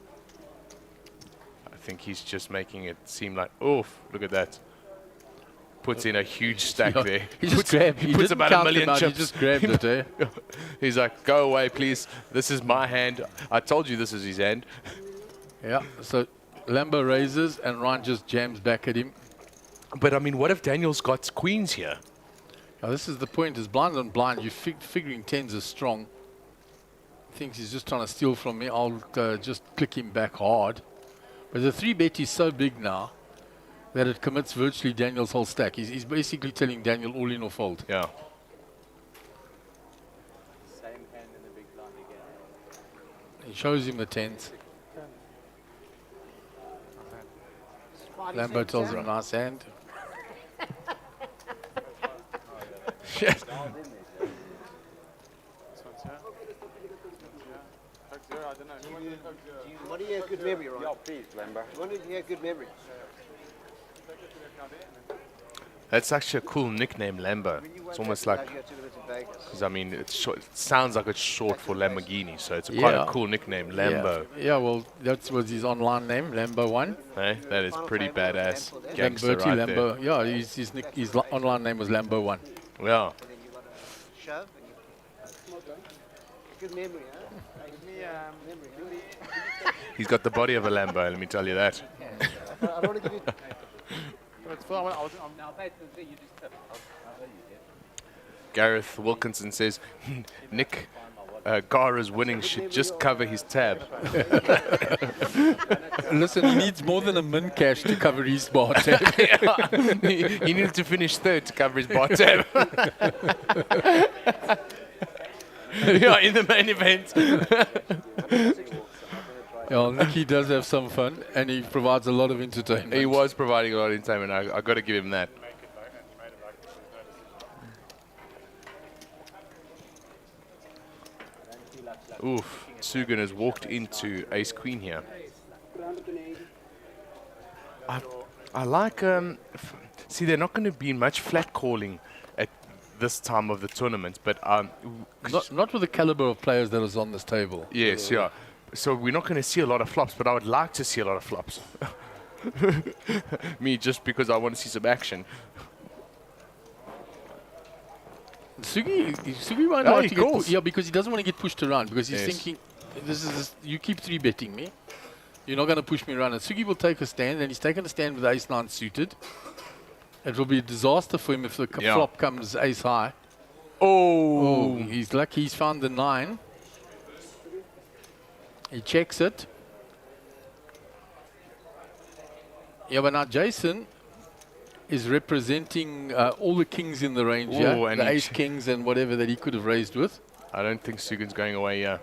I think he's just making it seem like, oof, look at that. Puts in a huge stack there. He just grabbed. He puts about 1 million chips. He just grabbed it, eh? He's like, go away, please. This is my hand. I told you this is his hand. Yeah. So Lambo raises and Ryan just jams back at him. But I mean, what if Daniel's got queens here? Now, this is the point. Is blind on blind. You're figuring 10s is strong. Thinks he's just trying to steal from me. I'll just click him back hard. But the 3-bet is so big now that it commits virtually Daniel's whole stack. He's basically telling Daniel all in or fold. Yeah. Same hand in the big blind again. He shows him the 10s. Lambo tells him nice hand. What do you have good memory, Ron? Yeah, please, Lambo. What do you have good memory? That's actually a cool nickname, Lambo. It's almost like, because I mean, it's short, it sounds like it's short for Lamborghini, so it's quite a cool nickname, Lambo. Yeah, well, that was his online name, Lambo1. Hey, that is pretty badass. Gangster Lamberti, right Lambo. there. Yeah, his online name was Lambo1. Yeah. Shove. Good memory, huh? He's got the body of a Lambo, let me tell you that. I don't want to give you... Gareth Wilkinson says, Nick Gara's winning should just cover his tab. Listen, he needs more than a min cash to cover his bar tab. He needs to finish third to cover his bar tab. Yeah, in the main event. Yeah, Nicky does have some fun, and he provides a lot of entertainment. He was providing a lot of entertainment. I got to give him that. Oof, Sugan has walked into Ace Queen here. I like See, they're not going to be much flat calling at this time of the tournament, but not with the caliber of players that is on this table. Yes, yeah. So we're not going to see a lot of flops, but I would like to see a lot of flops. Me, just because I want to see some action. Sugi might Oh, like he to get calls. yeah, because he doesn't want to get pushed around because he's Yes. thinking, you keep 3-betting me. You're not going to push me around. And Sugi will take a stand, and he's taken a stand with ace-9 suited. It will be a disaster for him if the flop comes ace-high. Oh, he's lucky he's found the 9. He checks it. Yeah, but now Jason is representing all the kings in the range, Ooh, and the he ace-kings and whatever that he could have raised with. I don't think Sugan's going away, yeah.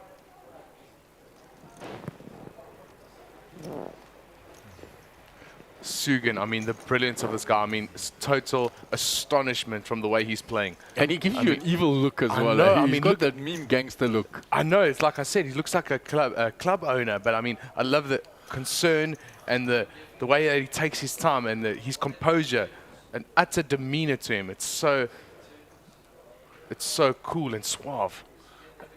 Sugan, I mean, the brilliance of this guy. I mean, it's total astonishment from the way he's playing. And he gives you an evil look as well. Know, He's got that mean gangster look. I know, it's like I said, he looks like a club owner, but I mean, I love the concern and the way that he takes his time and his composure, an utter demeanor to him. It's so cool and suave.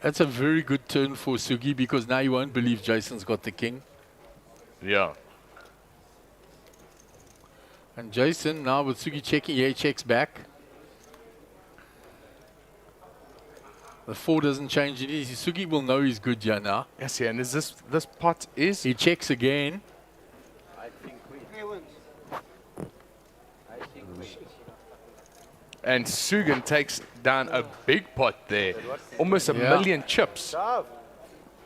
That's a very good turn for Sugi because now you won't believe Jason's got the king. Yeah. And Jason, now with Sugi checking, he checks back. The 4 doesn't change it. Sugi will know he's good here now. Yes, yeah, and is this pot is? He checks again. And Sugan takes down a big pot there. Almost a million chips.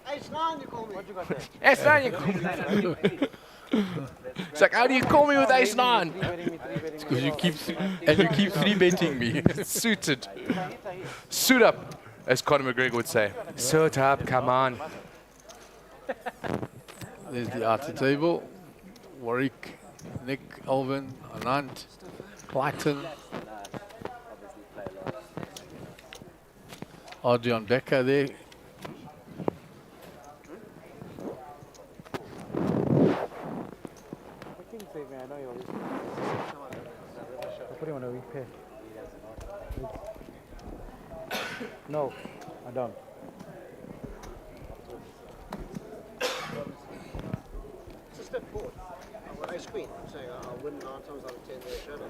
Ace-9, you call me. What you got there? Ace-9, you call me. It's like, how do you call me with ace-9? It's because you keep 3-betting me. Suited. Suit up, as Conor McGregor would say. Suit up, come on. There's the outer table. Warwick, Nick, Alvin, Anand, Clayton, Adrian Becker there. No, I don't. It's a step forward. When I screen, I'm saying I'll win 9 times out of 10 with a shadow.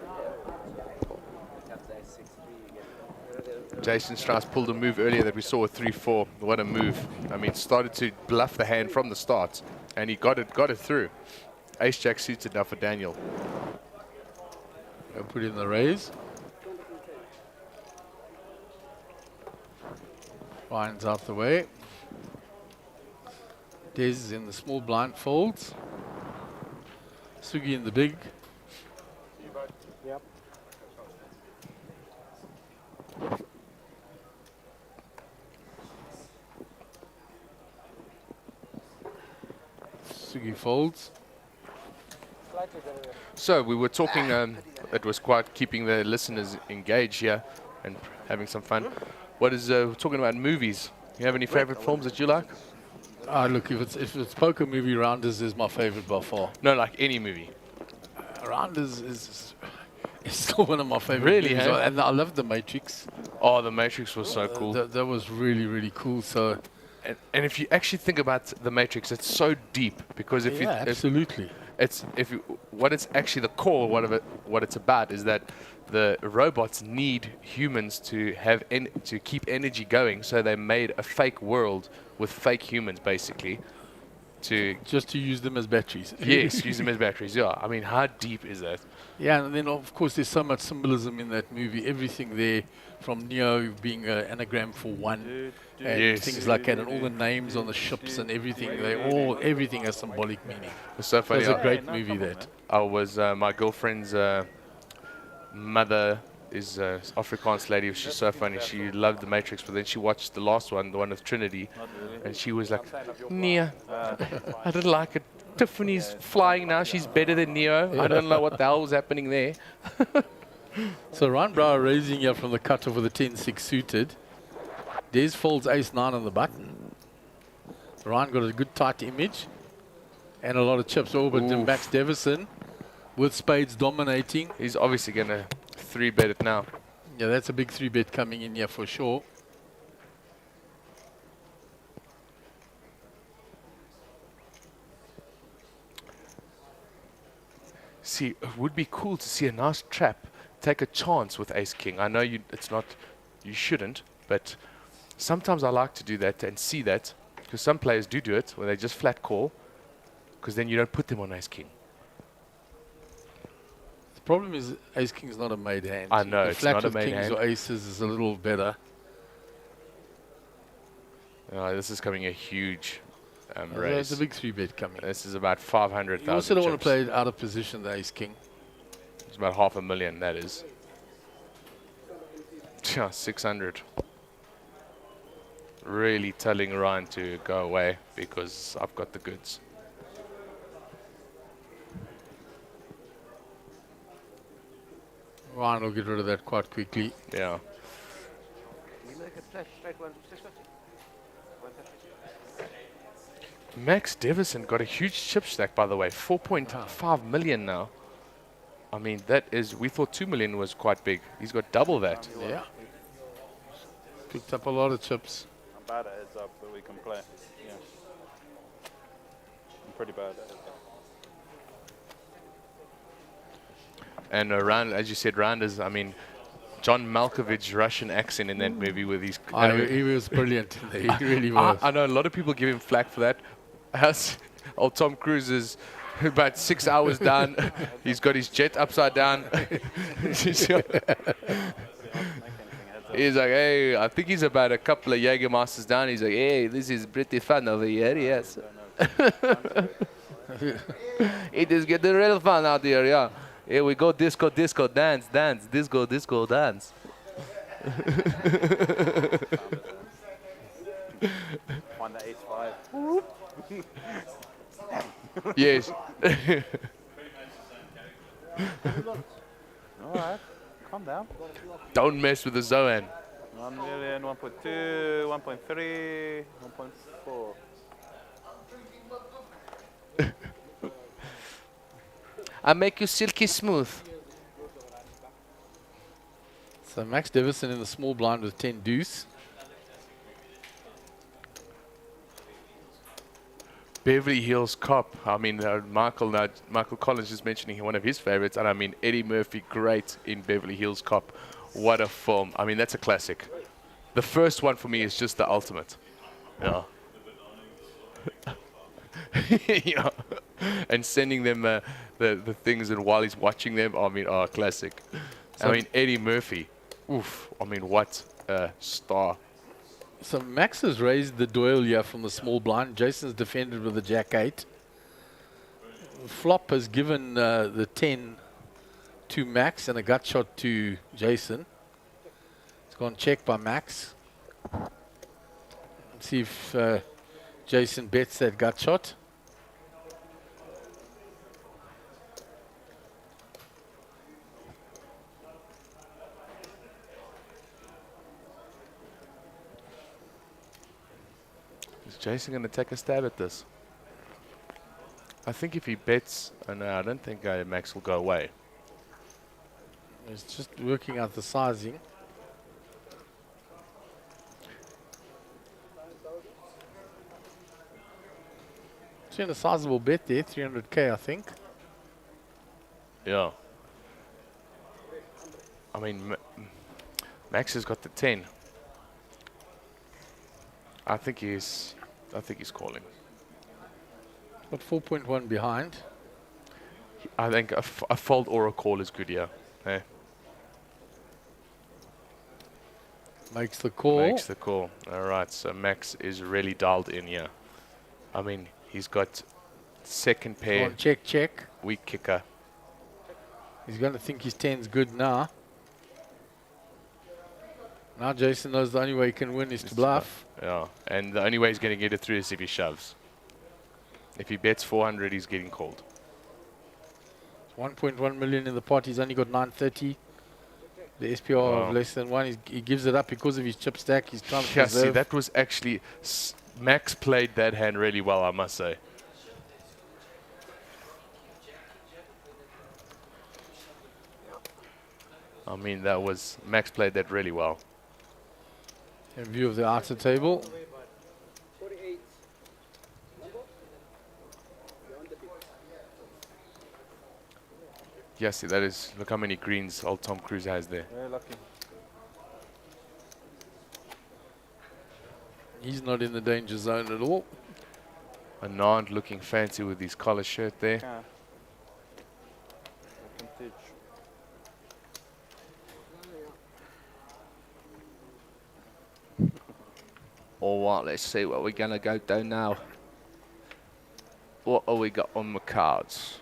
Jason Strauss pulled a move earlier that we saw with 3-4. What a move. I mean, started to bluff the hand from the start, and he got it through. Ace-Jack suited now for Daniel. I'll put in the raise. Ryan's out the way. Des is in the small blind folds. Sugi in the big. Yep. Sugi folds. So we were talking, it was quite keeping the listeners engaged here and having some fun. What is, talking about movies. You have any favorite films that you like? Look, if it's poker movie, Rounders is my favorite by far. No, like any movie. Rounders is still one of my favorite Really, movies. hey? And I love The Matrix. Oh, The Matrix was so cool. That was really, really cool. So, and if you actually think about The Matrix, it's so deep because if yeah, absolutely. What it's actually the core, what it's about is that the robots need humans to to keep energy going, so they made a fake world with fake humans, basically, just to use them as batteries. Yes, use them as batteries. Yeah, I mean, how deep is that? Yeah, and then of course there's so much symbolism in that movie. Everything there, from Neo being an anagram for one, and Yes. things like that, and all the names on the ships and everything. Everything has symbolic meaning. It's so funny. It's a great movie. That I was my girlfriend's mother is Afrikaans lady. She's so funny. She loved The Matrix, but then she watched the last one, the one with Trinity, and she was like, "Neo, I didn't like it. Tiffany's flying now. She's better than Neo. I don't know what the hell was happening there." So Ryan Brower raising here from the cutoff with a 10-6 suited. Des folds ace-9 on the button. Ryan got a good tight image and a lot of chips. Oh, but then Max Davison With spades dominating. He's obviously going to 3-bet it now. Yeah, that's a big 3-bet coming in here for sure. See, it would be cool to see a nice trap take a chance with ace-king. I know you shouldn't, but sometimes I like to do that and see that, because some players do it when they just flat call, because then you don't put them on ace-king. The problem is ace-king is not a made hand. I know, The it's flat not a with made kings hand. or aces is a little better. This is coming a huge There's raise. a big 3-bet coming. This is about 500,000 You also don't want to chips. play it out of position, the ace-king. It's about 500,000, that is. 600. Really telling Ryan to go away because I've got the goods. Ryan will get rid of that quite quickly. Yeah. Max Devison got a huge chip stack, by the way. 4.5 million now. I mean, that is, we thought 2 million was quite big. He's got double that. Yeah. Picked up a lot of chips. I'm bad at heads up, but we can play. Yeah. I'm pretty bad at heads up. And Rand, as you said, Rand is, I mean, John Malkovich's Russian accent in that movie with his... He was brilliant. He really was. I know a lot of people give him flack for that. Old Tom Cruise is about 6 hours down. He's got his jet upside down. He's like, hey, I think he's about a couple of Jägermeisters down. He's like, hey, this is pretty fun over here, yes. It is getting real fun out here, yeah. Here we go, disco, disco, dance, dance, disco, disco, dance. Find that ace-5. Yes. Alright, calm down. Don't mess with the Zoan. 1 million, 1.2, 1.3, 1.4. I make you silky smooth. So Max Devison in the small blind with 10 deuce. Beverly Hills Cop. I mean, Michael Collins is mentioning one of his favorites, and I mean Eddie Murphy, great in Beverly Hills Cop. What a film! I mean, that's a classic. The first one for me is just the ultimate. Yeah. Yeah. And sending them the things, and while he's watching them, I mean, classic. So I mean, Eddie Murphy. Oof. I mean, what a star. So Max has raised the Doyle here from the small blind. Jason's defended with the Jack-8. Flop has given the 10 to Max and a gut shot to Jason. It's gone check by Max. Let's see if Jason bets that gut shot. Is Jason going to take a stab at this? I think if he bets, no, I don't think Max will go away. He's just working out the sizing. Seeing a sizable bet there, 300k, I think. Yeah. I mean, Max has got the 10. I think he's calling. Got 4.1 behind. I think a fold or a call is good, yeah. Eh? Makes the call. Makes the call. All right, so Max is really dialed in here. I mean, he's got second pair. On check, check. Weak kicker. He's going to think his 10's good now. Now Jason knows the only way he can win is to bluff. Yeah, and the only way he's going to get it through is if he shoves. If he bets 400, he's getting called. 1.1 million in the pot. He's only got 930. The SPR of less than 1. He gives it up because of his chip stack. He's trying to Yeah, preserve. see, that was actually... Max played that hand really well, I must say. I mean, that was Max played that really well. In view of the outer table. Yes, that is. Look how many greens old Tom Cruise has there. Very lucky. He's not in the danger zone at all. Anand looking fancy with his collar shirt there. Yeah. Vintage. All right, let's see what we're going to go do now. What have we got on the cards?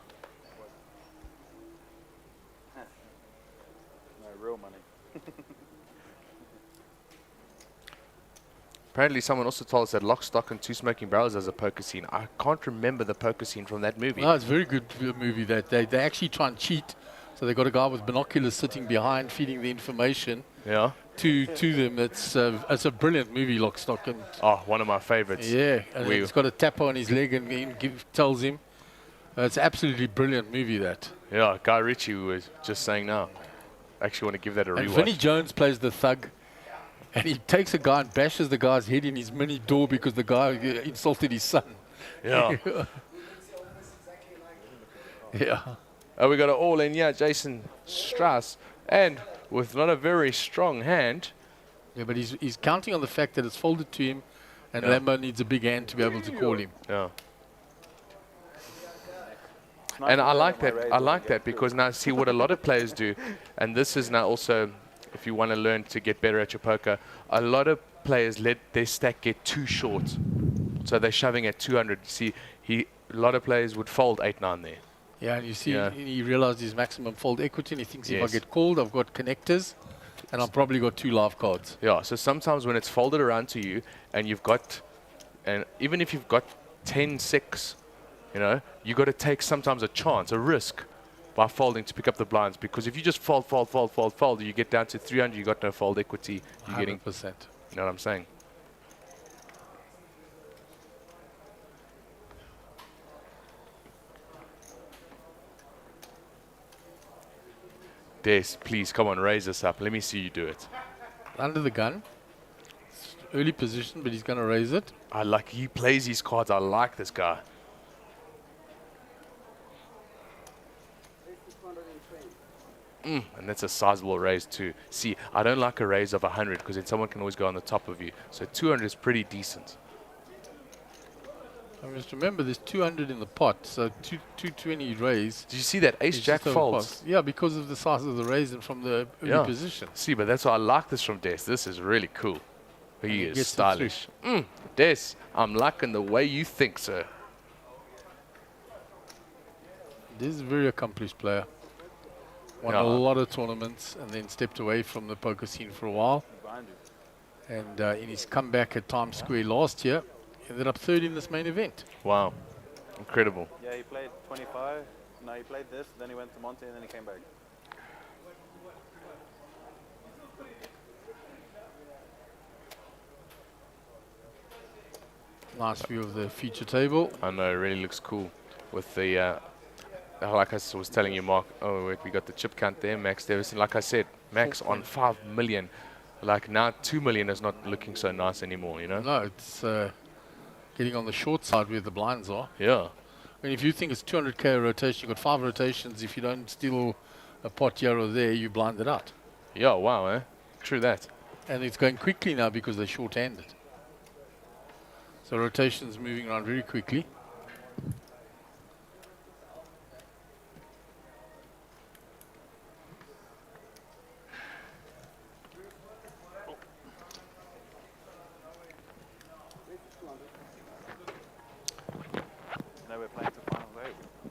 No real money. Apparently someone also told us that Lock, Stock and Two Smoking Barrels has a poker scene. I can't remember the poker scene from that movie. No, it's a very good movie. That they actually try and cheat. So they got a guy with binoculars sitting behind, feeding the information to them. It's a brilliant movie, Lock, Stock and... Oh, one of my favorites. Yeah, and he's got a tapper on his leg and tells him. It's an absolutely brilliant movie, that. Yeah, Guy Ritchie was just saying now. I actually want to give that a rewatch. And Vinnie Jones plays the thug. And he takes a guy and bashes the guy's head in his mini door because the guy insulted his son. Yeah. Yeah. We got it all in, Jason Strauss. And with not a very strong hand. Yeah, but he's counting on the fact that it's folded to him and Lambo needs a big hand to be able to call him. Yeah. And I like that. I like that because now see what a lot of players do. And this is now also... If you want to learn to get better at your poker, a lot of players let their stack get too short. So they're shoving at 200. See, a lot of players would fold 8-9 there. Yeah, and you see, he realized his maximum fold equity, and he thinks if I get called, I've got connectors, and I've probably got 2 live cards. Yeah, so sometimes when it's folded around to you, and you've got, and even if you've got 10-6, you got to take sometimes a chance, a risk, by folding to pick up the blinds, because if you just fold, you get down to 300, you got no fold equity. You're 100%. getting, you know what I'm saying? Des, please come on, raise us up. Let me see you do it. Under the gun. It's early position, but he's going to raise it. He plays his cards. I like this guy. And that's a sizable raise too. See, I don't like a raise of 100 because then someone can always go on the top of you. So 200 is pretty decent. I just remember there's 200 in the pot, so 220 raise. Did you see that Ace Jack folds? Yeah, because of the size of the raise and from the early position. See, but that's why I like this from Des. This is really cool. He is stylish. Des, I'm liking the way you think, sir. This is a very accomplished player. Won a lot of tournaments and then stepped away from the poker scene for a while. And in his comeback at Times Square last year, ended up third in this main event. Wow. Incredible. Yeah, he played 25. No, he played this, then he went to Monte, and then he came back. Nice view of the feature table. I know, it really looks cool. With the... like I was telling you, Mark, we got the chip count there, Max Davison. Like I said, Max on 5 million. Like now 2 million is not looking so nice anymore, No, it's getting on the short side where the blinds are. Yeah. I mean, if you think it's 200k a rotation, you've got 5 rotations. If you don't steal a pot here or there, you blind it out. Yeah, wow, True that. And it's going quickly now because they're short-handed. So rotation's moving around very quickly.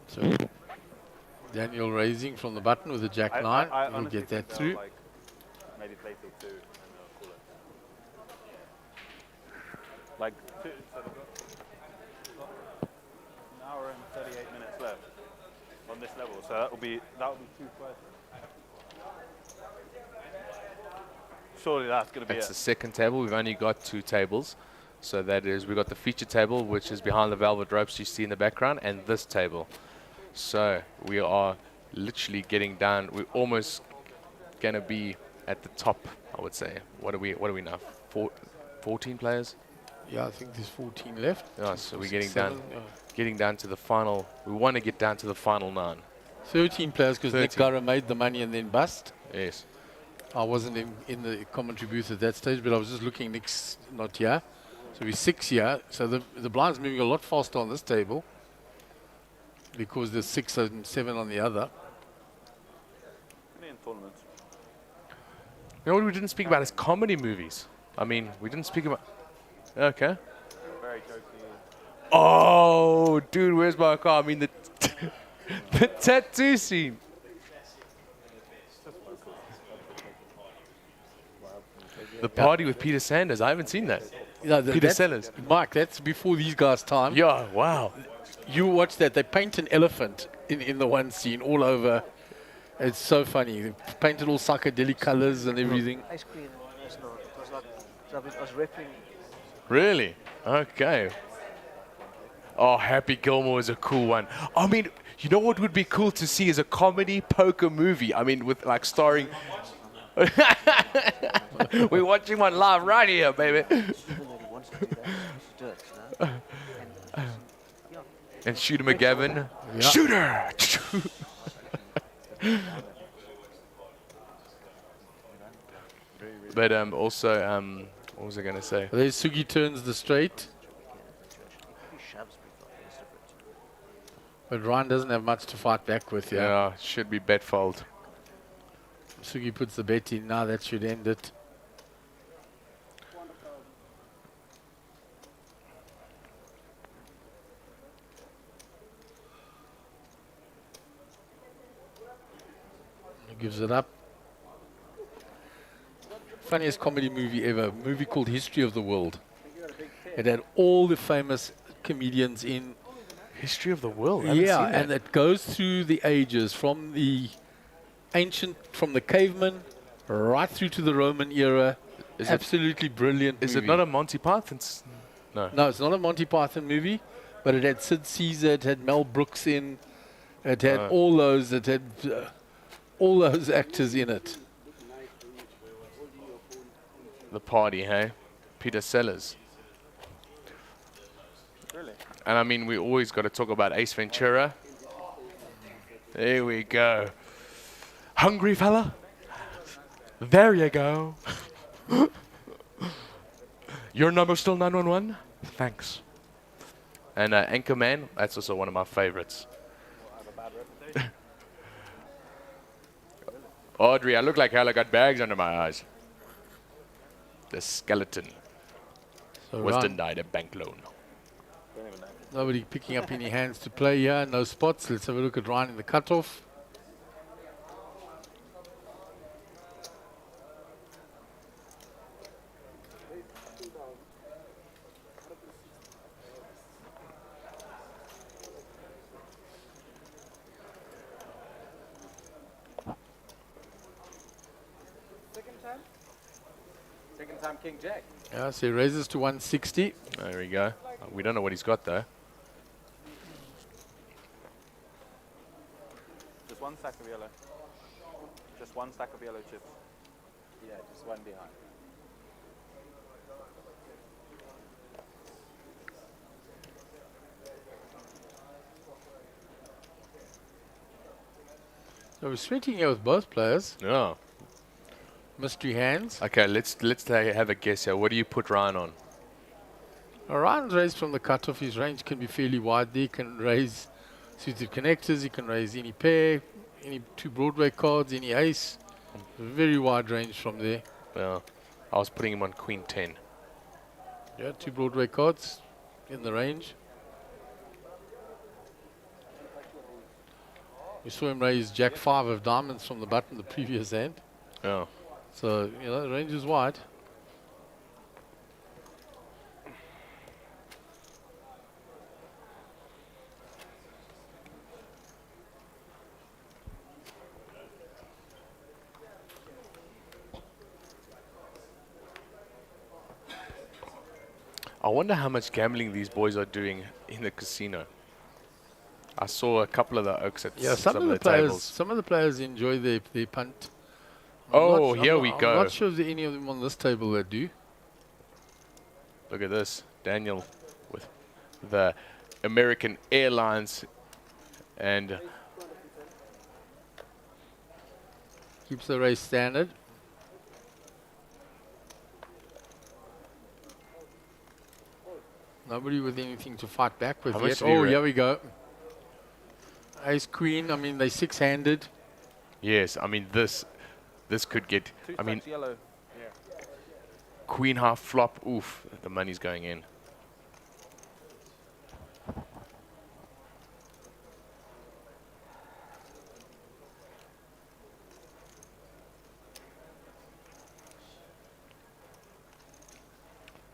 So Daniel raising from the button with a Jack 9. He'll get that through. Like maybe play till 2 and they'll call it. Like so they've got an hour and 38 minutes left on this level. So that will be 2 questions. Surely that's going to be That's the second table. We've only got 2 tables. So that is, we've got the feature table, which is behind the velvet ropes you see in the background, and this table. So we are literally getting down. We're almost going to be at the top, I would say. What are we now? 14 players? Yeah, I think there's 14 left. Yeah, so we're 6, getting 7, down, getting down to the final. We want to get down to the final 9. 13 players because Nick 13. Gurra made the money and then bust. Yes. I wasn't in the commentary booth at that stage, but I was just looking. Nick's not here. So we're 6 here. So the blind's moving a lot faster on this table because there's 6 and 7 on the other. Only in tournaments. You know what we didn't speak about is comedy movies. I mean, we didn't speak about... Okay. Very jokey. Oh, dude, where's my car? I mean, the tattoo scene. The party with Peter Sanders. I haven't seen that. No, Peter Sellers. Mike, that's before these guys' time. Yeah, wow. You watch that. They paint an elephant in the one scene all over. It's so funny. They painted all psychedelic colors and everything. Ice cream was not. It was like I was ripping. Really? Okay. Oh, Happy Gilmore is a cool one. I mean, you know what would be cool to see is a comedy poker movie. I mean, with like starring... We're watching one live right here, baby. And Shooter McGavin. Yeah. Shooter! But also, what was I going to say? There's Sugi turns the straight. But Ryan doesn't have much to fight back with, yeah. Yeah, should be bet fold. Sugi puts the bet in. Now that should end it. He gives it up. Funniest comedy movie ever. A movie called History of the World. It had all the famous comedians in. History of the World? I haven't Yeah, seen that. and it goes through the ages from the ancient, from the caveman right through to the Roman era. Is Absolutely brilliant Is movie. it not a Monty Python's? No. No, it's not a Monty Python movie, but it had Sid Caesar, it had Mel Brooks in, it had all those, it had all those actors in it. The party, hey? Peter Sellers. Really? And I mean, we always got to talk about Ace Ventura. There we go. Hungry fella? There you go. Your number still 911? Thanks. And Anchorman, that's also one of my favorites. Audrey, I look like hell. I got bags under my eyes. The skeleton was denied a bank loan. Nobody picking up any hands to play here, no spots. Let's have a look at Ryan in the cutoff. Second time King Jack. Yeah, so he raises to 160. There we go. We don't know what he's got though. Just one stack of yellow. Just one stack of yellow chips. Yeah, just one behind. So we're sweating here with both players. Yeah. Mystery hands. Okay, let's have a guess here. What do you put Ryan on? Ryan's raised from the cutoff. His range can be fairly wide there. He can raise suited connectors. He can raise any pair, any 2 Broadway cards, any ace. Very wide range from there. Yeah. I was putting him on Queen 10. Yeah, 2 Broadway cards in the range. We saw him raise Jack 5 of diamonds from the button the previous hand. Yeah. So, you know, the range is wide. I wonder how much gambling these boys are doing in the casino. I saw a couple of the oaks at Yeah, some of the players, tables. some of the players enjoy their punt Oh, here we I'm go. not sure if there are any of them on this table that do. Look at this. Daniel with the American Airlines and keeps the race standard. Nobody with anything to fight back with How much yet. did he Oh, ra- here we go. Ace Queen. I mean, they're six-handed. yes, I mean this could get. I mean, yellow. Queen half flop. Oof, the money's going in.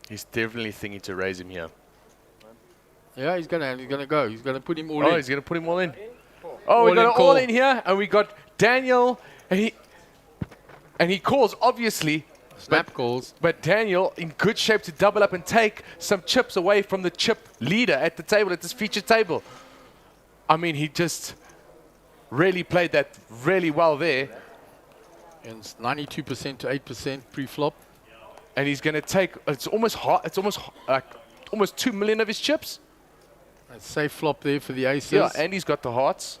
He's definitely thinking to raise him here. Yeah, he's gonna go. He's gonna put him all in. Oh, he's gonna put him all in. Oh, we All got in it all call. in here, and we got Daniel, and he calls obviously. Snap calls. But Daniel in good shape to double up and take some chips away from the chip leader at the table, at this feature table. I mean, he just really played that really well there. And it's 92% to 8% pre-flop. And he's going to take, it's almost like almost 2 million of his chips. A safe flop there for the aces. Yeah, and he's got the hearts.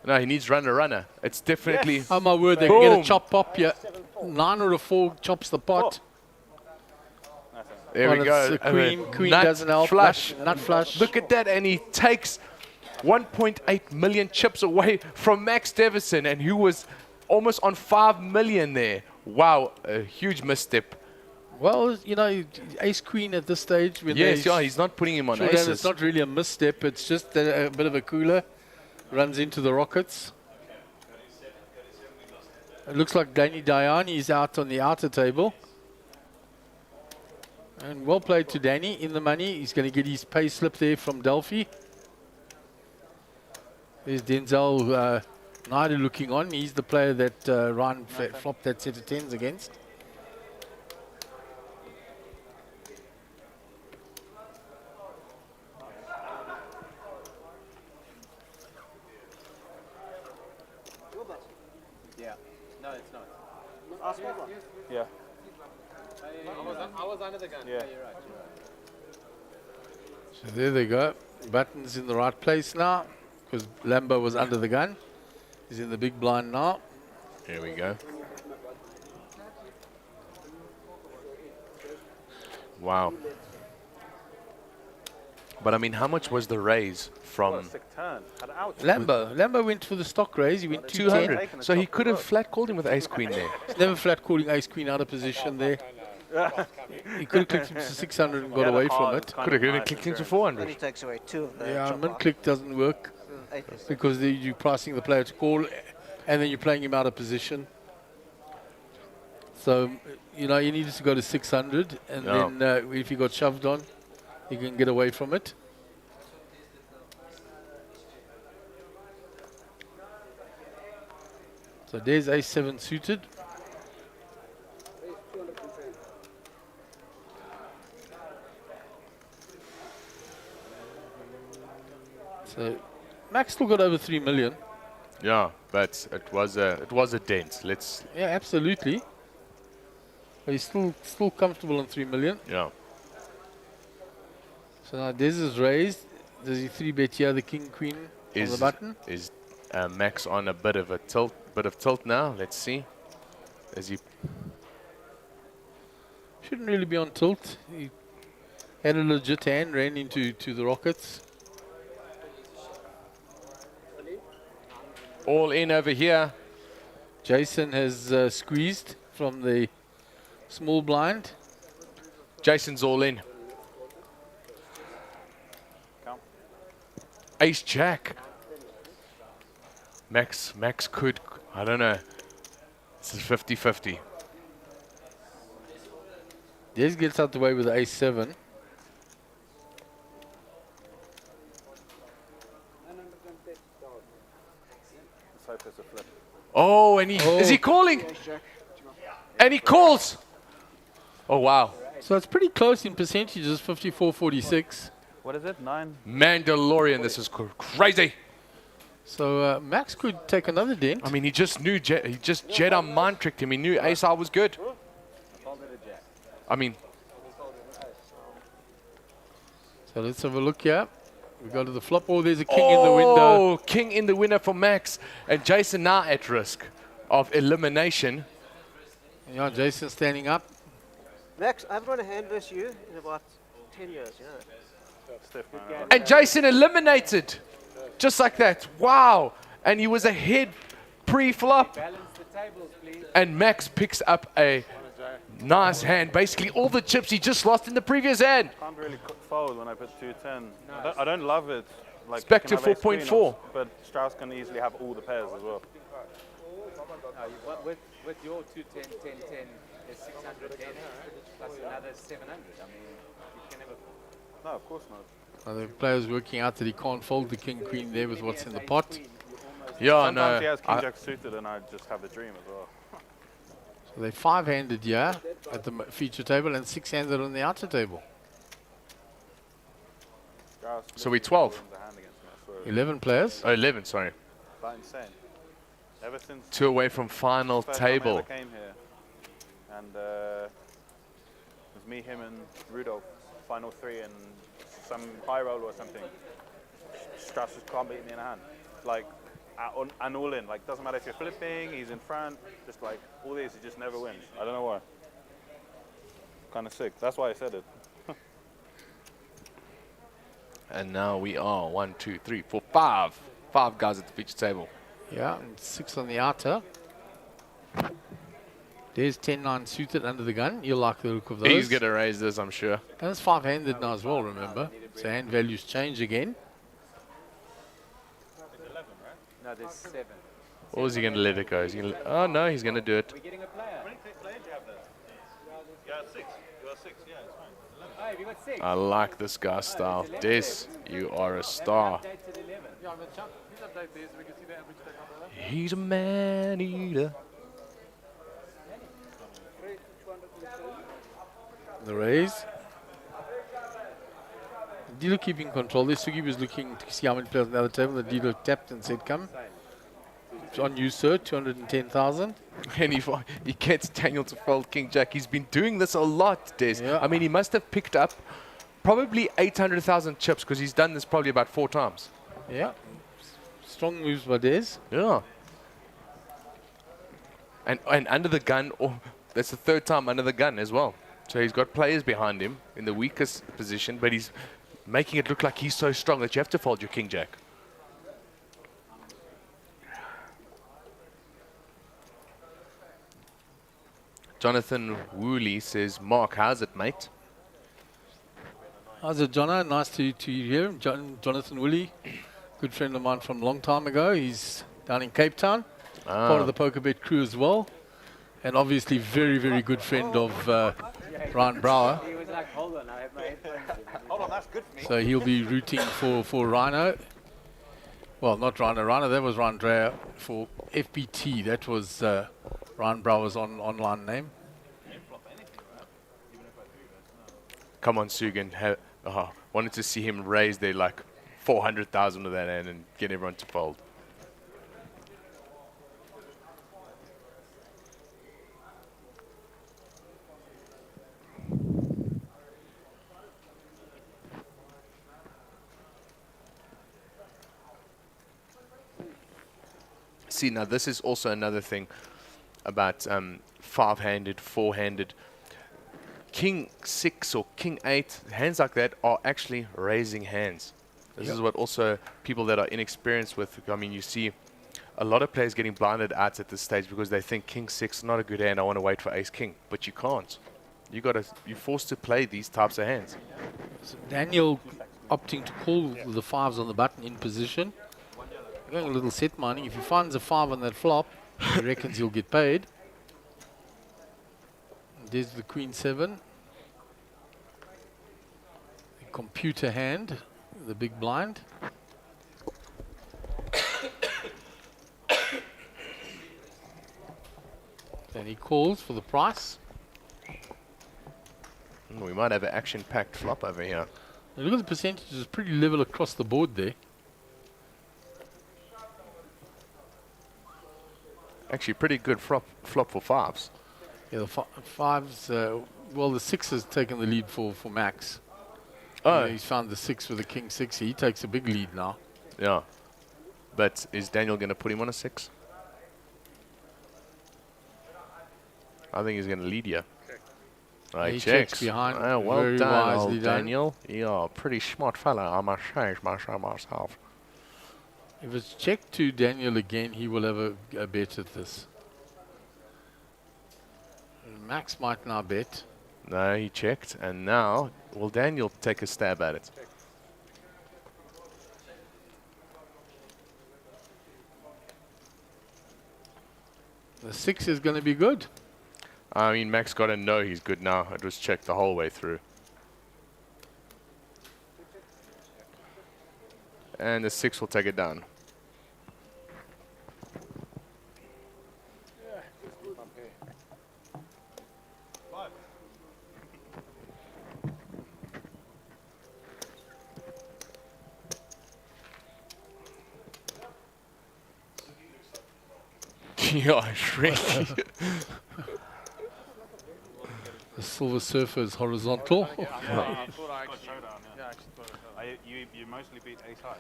No, he needs runner. It's definitely. Yes. Oh my word, they Boom. can get a chop pop here. 9 or a 4 chops the pot. There Well, we go. it's a queen Nut doesn't help. Flush. Nut flush. Look at that, and he takes 1.8 million chips away from Max Davison, and who was almost on 5 million there. Wow, a huge misstep. Well, you know, ace queen at this stage. When Yes, yeah, he's not putting him on aces. It's not really a misstep. It's just a bit of a cooler. Runs into the Rockets. It looks like Danny Diani is out on the outer table. And well played to Danny in the money. He's going to get his pay slip there from Delphi. There's Denzel Naidu looking on. He's the player that Ryan flopped that set of 10s against. Yeah. No, it's not. Yeah. I was under the gun. Yeah. You're right. So there they go. Buttons in the right place now because Lambo was under the gun. He's in the big blind now. Here we go. Wow. But I mean, how much was the raise from Lambo went for the stock raise. He went 200? So he could have flat called him with ace queen there. He's never flat calling ace queen out of position there. He could have clicked him to 600 and got away from it. Could have even clicked him to 400. Then he takes away 2 of the Yeah, chop min out. click doesn't work because you're pricing the player to call and then you're playing him out of position. So, you know, you needed to go to 600 and then if you got shoved on, you can get away from it. So there's ace-7 suited. So Max still got over 3 million. Yeah, but it was a dent. Let's. Yeah, absolutely. But he's still comfortable on 3 million. Yeah. So now Des is raised. Does he 3-bet here the king queen on the button? Is Max on a bit of a tilt? Bit of tilt now. Let's see. Is he? Shouldn't really be on tilt. He had a legit hand, ran into the Rockets. All in over here. Jason has squeezed from the small blind. Jason's all in. Ace Jack. Max could, I don't know. This is 50-50. Des gets out the way with the ace-7. Oh, and is he calling? And he calls. Oh, wow. So it's pretty close in percentages, 54-46. What is it? 9? Mandalorian, this is crazy. So Max could take another dent. I mean, he just knew, he just Jedi mind tricked him. He knew ace-high was good. I mean, so let's have a look here. We go to the flop. Oh, there's a king in the window. Oh, king in the window for Max. And Jason now at risk of elimination. Yeah, Jason standing up. Max, I haven't run a hand versus you in about 10 years, you know. And Jason eliminated. Just like that. Wow. And he was ahead pre-flop. And Max picks up a nice hand. Basically all the chips he just lost in the previous hand. Can't really fold when I put 210. I don't love it. Like It's back you to can have ace queen 4.4. But Strauss can easily have all the pairs as well. With your 210, 10, 10, there's 600 10 plus another 700. I mean, you can never. No, of course not. The player's working out that he can't fold the king queen there with what's in the pot. Yeah, Sometimes he has king jack suited and I just have the dream as well. So they're 5-handed here at the feature table and 6-handed on the outer table. So we're 12. 11 players. Oh, 11, sorry. That's insane. Ever since 2 away from final first time I table. ever came here, and it was me, him, and Rudolph, final 3, and some high roll or something. Strauss just can't beat me in a hand. Like, and all in. Like, doesn't matter if you're flipping, he's in front, just like, all these, he just never wins. I don't know why. Kind of sick. That's why I said it. And now we are 1, 2, 3, 4, 5. 5 guys at the feature table. Yeah, and 6 on the outer. There's 10-9 suited under the gun. You'll like the look of those. He's going to raise this, I'm sure. And it's 5-handed now as well, remember. So hand values change again. No, there's 7. Or is he going to let it go? Is he gonna oh, no, he's going to do it. We're getting a player. How many players do you have there? You got 6. You got 6, yeah, it's fine. Oh, have you got 6? I like this guy's style. Des, you are a star. He's a man-eater. The raise. Dilo keeping control. The Sugi was looking to see how many players on the other table. The Dilo tapped and said, come. It's on you, sir. 210,000. And he gets Daniel to fold King Jack. He's been doing this a lot, Des. Yeah. I mean, he must have picked up probably 800,000 chips because he's done this probably about 4 times. Yeah. Strong moves by Des. Yeah. And under the gun, that's the 3rd time under the gun as well. So he's got players behind him in the weakest position, but he's making it look like he's so strong that you have to fold your King Jack. Jonathan Woolley says, Mark, how's it, mate? How's it, Jono? Nice to hear him. Jonathan Woolley, good friend of mine from a long time ago. He's down in Cape Town, part of the PokerBet crew as well. And obviously very, very good friend of Ryan Brower. He was like, hold on, I have my headphones in. Hold on, that's good for me. So he'll be rooting for Rhino. Well, not Rhino, that was Ryan Dreyer for FBT. That was Ryan Brower's online name. Come on, Sugan. Wanted to see him raise their like 400,000 of that hand and get everyone to fold. See, now this is also another thing about 5-handed, 4-handed. King 6 or King 8, hands like that are actually raising hands. This is what also people that are inexperienced with, I mean, you see a lot of players getting blinded out at this stage because they think King 6 is not a good hand, I want to wait for Ace King. But you can't. You're forced to play these types of hands. So Daniel opting to call the 5s on the button in position. Going a little set mining. If he finds a 5 on that flop, he reckons he'll get paid. And there's the Queen 7. The computer hand, the big blind. Then he calls for the price. We might have an action-packed flop over here. Now look at the percentages, it's pretty level across the board there. Actually, pretty good flop for fives. Yeah, the fives. Well, the six has taken the lead for Max. Oh. He's found the six with the king six. He takes a big lead now. Yeah. But is Daniel going to put him on a 6? I think he's going to lead you. He checks behind. Oh, well very done, wisely old done. Daniel. You're a pretty smart fella, I must say myself. If it's checked to Daniel again, he will have a bet at this. Max might now bet. No, he checked, and now will Daniel take a stab at it? The 6 is going to be good. I mean, Max got to know he's good now. It was checked the whole way through. And the 6 will take it down. Yeah, shrink. The Silver Surfer is horizontal. I thought I actually showdown. Yeah. You mostly beat ace high.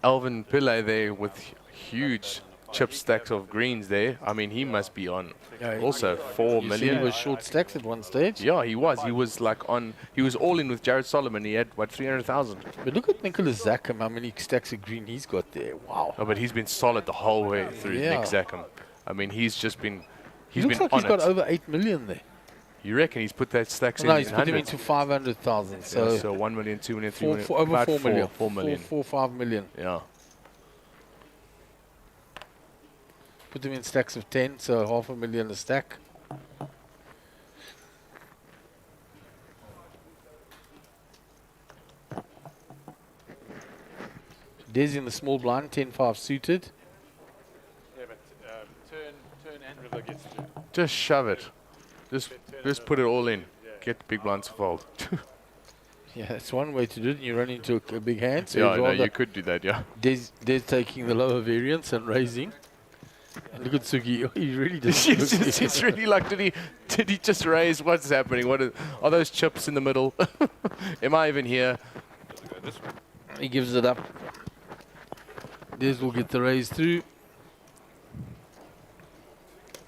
Alvin Pillay there with huge chip stacks of greens there. I mean, he must be on also 4 million. He was short stacks at one stage. Yeah, he was. He was like on. He was all in with Jared Solomon. He had what 300,000. But look at Nicholas Zackham. How many stacks of green he's got there? Wow. Oh, but he's been solid the whole way through. Yeah. Nick Zackham. I mean, he's just been. He He's looks been like on he's got it. over 8 million there. You reckon he's put that stacks in? No, he's in put him hundreds? into 500,000. So, Yeah, so 1 million, 2 million, 3 million. over about 4 million. 4 million. 5 million. Yeah. Put them in stacks of 10, so 500,000 a stack. Des in the small blind, 10-5 suited. Yeah, but turn and river gets to. Just shove it. Just put it all in. Get the big blinds to fold. Yeah, that's one way to do it. You run into a big hand. So Yeah, you'd no, rather you could do that, yeah. Des taking the lower variance and raising. And look at Sugi. He really doesn't look It's really like, did he just raise? What's happening? Are those chips in the middle? Am I even here? He gives it up. Des will get the raise through.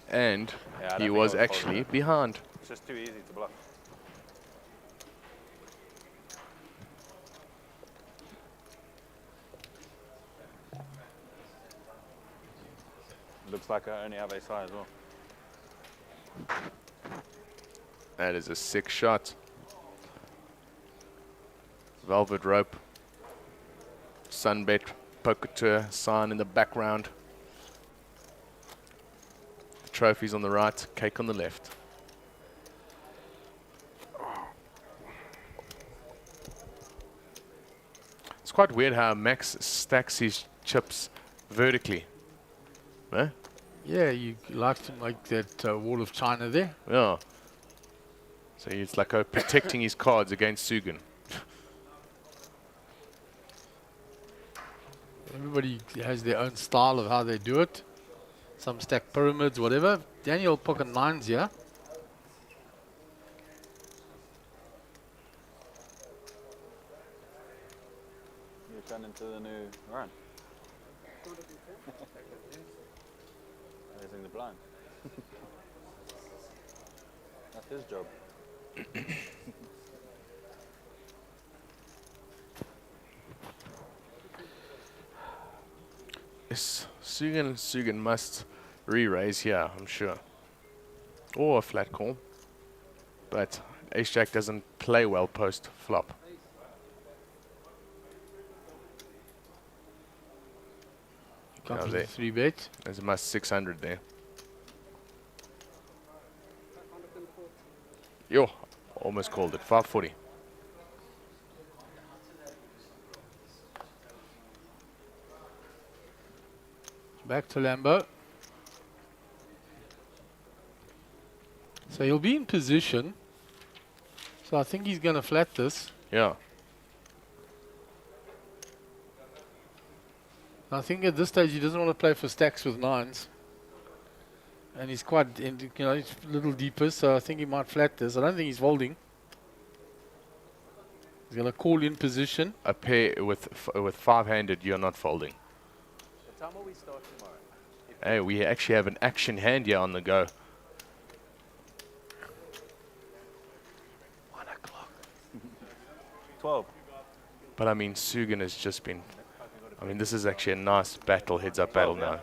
And Yeah, I don't he think was I would fold actually that. behind. It's just too easy to bluff. Looks like I only have ace high as well. That is a sick shot. Velvet rope. Sunbet poker tour sign in the background. The trophies on the right, cake on the left. It's quite weird how Max stacks his chips vertically. Eh? Yeah, you like to make that wall of China there. Yeah. So it's like protecting his cards against Sugan. Everybody has their own style of how they do it. Some stack pyramids, whatever. Daniel pocket nines here. You turn into the new Ryan. Raising the blind. That's his job. Yes, Sugan must re-raise here, I'm sure. Or a flat call. But Ace-Jack doesn't play well post-flop. Comes with a 3-bet. There's a must 600 there. Yo, almost called it. 540. Back to Lambo. So he'll be in position. So I think he's going to flat this. Yeah. I think at this stage he doesn't want to play for stacks with nines. And he's quite, he's a little deeper, so I think he might flat this. I don't think he's folding. He's going to call in position. A pair with 5-handed, you're not folding. What time will we start tomorrow? Hey, we actually have an action hand here on the go. 12. But I mean, Sugan has just been. I mean, this is actually a nice battle, heads-up battle now.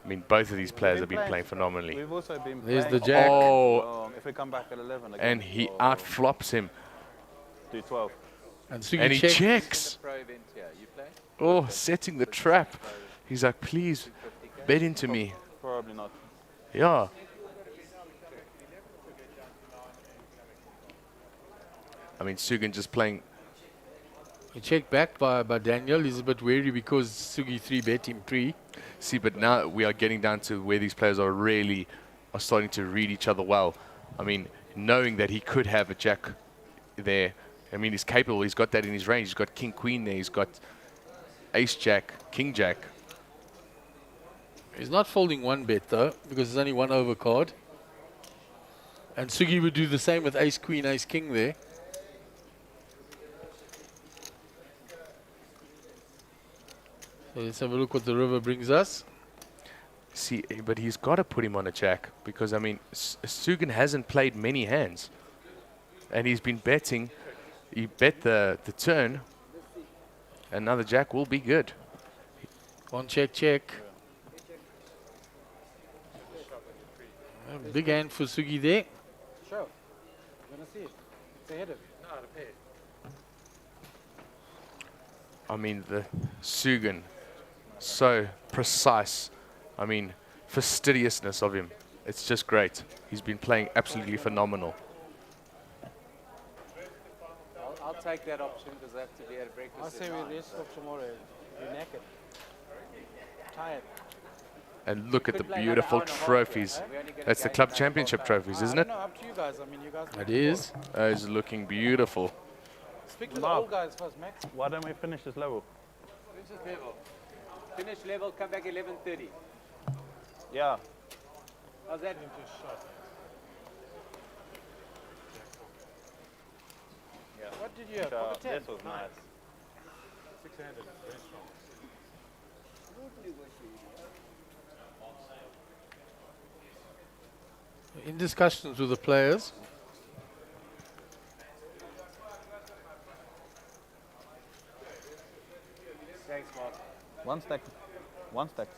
I mean, both of these players have been playing phenomenally. We've also been There's playing the jack. Oh, if we come back at 11 again. and he outflops him. Do 12. And Sugi And he checks. Pro event here. You play? Oh, setting the trap. He's like, please, bet into me. Probably not. Yeah. I mean, Sugan just playing. He checked back by Daniel. He's a bit wary because Sugi 3-bet him pre. See, but now we are getting down to where these players are starting to read each other well. I mean, knowing that he could have a jack there. I mean, he's capable. He's got that in his range. He's got king queen there. He's got ace jack, king jack. He's not folding one bet though, because there's only one overcard. And Sugi would do the same with ace queen, ace king there. So let's have a look what the river brings us. See, but he's got to put him on a jack because, I mean, Sugan hasn't played many hands. And he's been betting. He bet the turn. Another jack will be good. One check, check. A big hand for Sugi there. Sure. I'm going to see it. It's ahead of you. No, the pair. I mean, the Sugan, so precise. I mean, fastidiousness of him. It's just great. He's been playing absolutely phenomenal. I'll take that option because I have to be at breakfast. I'll say we rest of tomorrow. You're naked. Tired. And look at the beautiful trophies. That's the club championship trophies, isn't it? No, up to you guys. I mean, you guys. It is. It's looking beautiful. Speak to the old guys first, Max. Why don't we finish this level? Finish this level. Finish level, come back 11:30. Yeah. How's that? Yeah. What did you have? Over 10? This was nice. 600 is very strong. In discussions with the players. Thanks, Mark. One stack. One stack.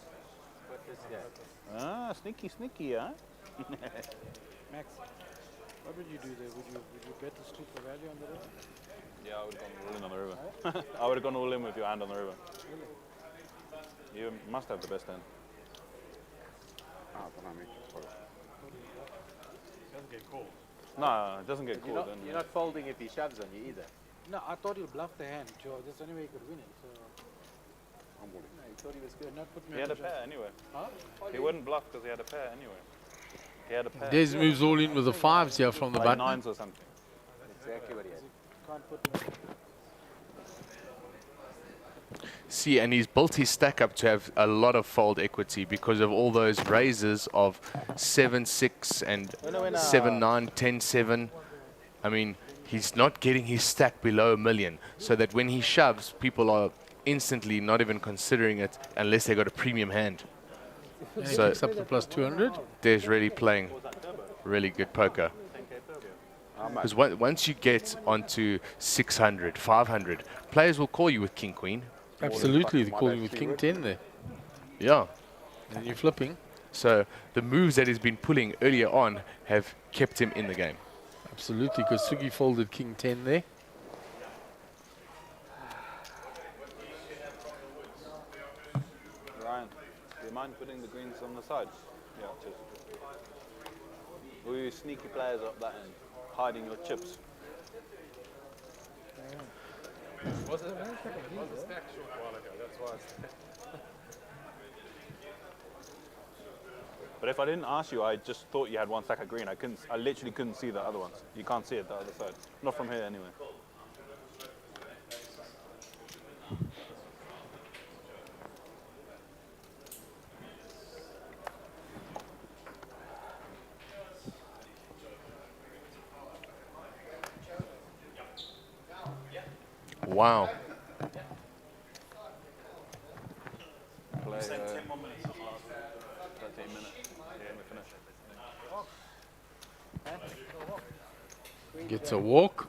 What is that? Ah, sneaky, sneaky, huh? Max, what would you do there? Would you bet the street for value on the river? Yeah, I would have gone all in on the river. I would have gone all in with your hand on the river. Really? You must have the best hand. Doesn't get called. No, it doesn't get called. You're not folding if he shoves on you either. No, I thought he'll bluff the hand, Joe. That's the only way he could win it. So. No, he thought he was good. Not put me He on had a the pair jack. anyway. Huh? He wouldn't bluff because he had a pair anyway. He had a pair. Des moves all in with the fives here from the Like button. nines or something. Exactly what he had. Can't put me. See, and he's built his stack up to have a lot of fold equity because of all those raises of 7-6 and 7-9, 10-7. I mean, he's not getting his stack below 1 million, so that when he shoves, people are instantly not even considering it unless they got a premium hand. Yeah, he So picks up the plus 200. Des really playing really good poker. Because once you get onto 600, 500, players will call you with king queen. Absolutely, they call you with king 10 there. Yeah. And you're flipping. So the moves that he's been pulling earlier on have kept him in the game. Absolutely, because Sugi folded king 10 there. Ryan, do you mind putting the greens on the side? Yeah, cheers. All you sneaky players up that end, hiding your chips. Was it a stack short a while ago? That's why it's But if I didn't ask you, I just thought you had one stack of green. I literally couldn't see the other ones. You can't see it the other side. Not from here anyway. Wow. Play, 10 more minutes of last 13 minutes. Yeah, we finish. Gets a walk.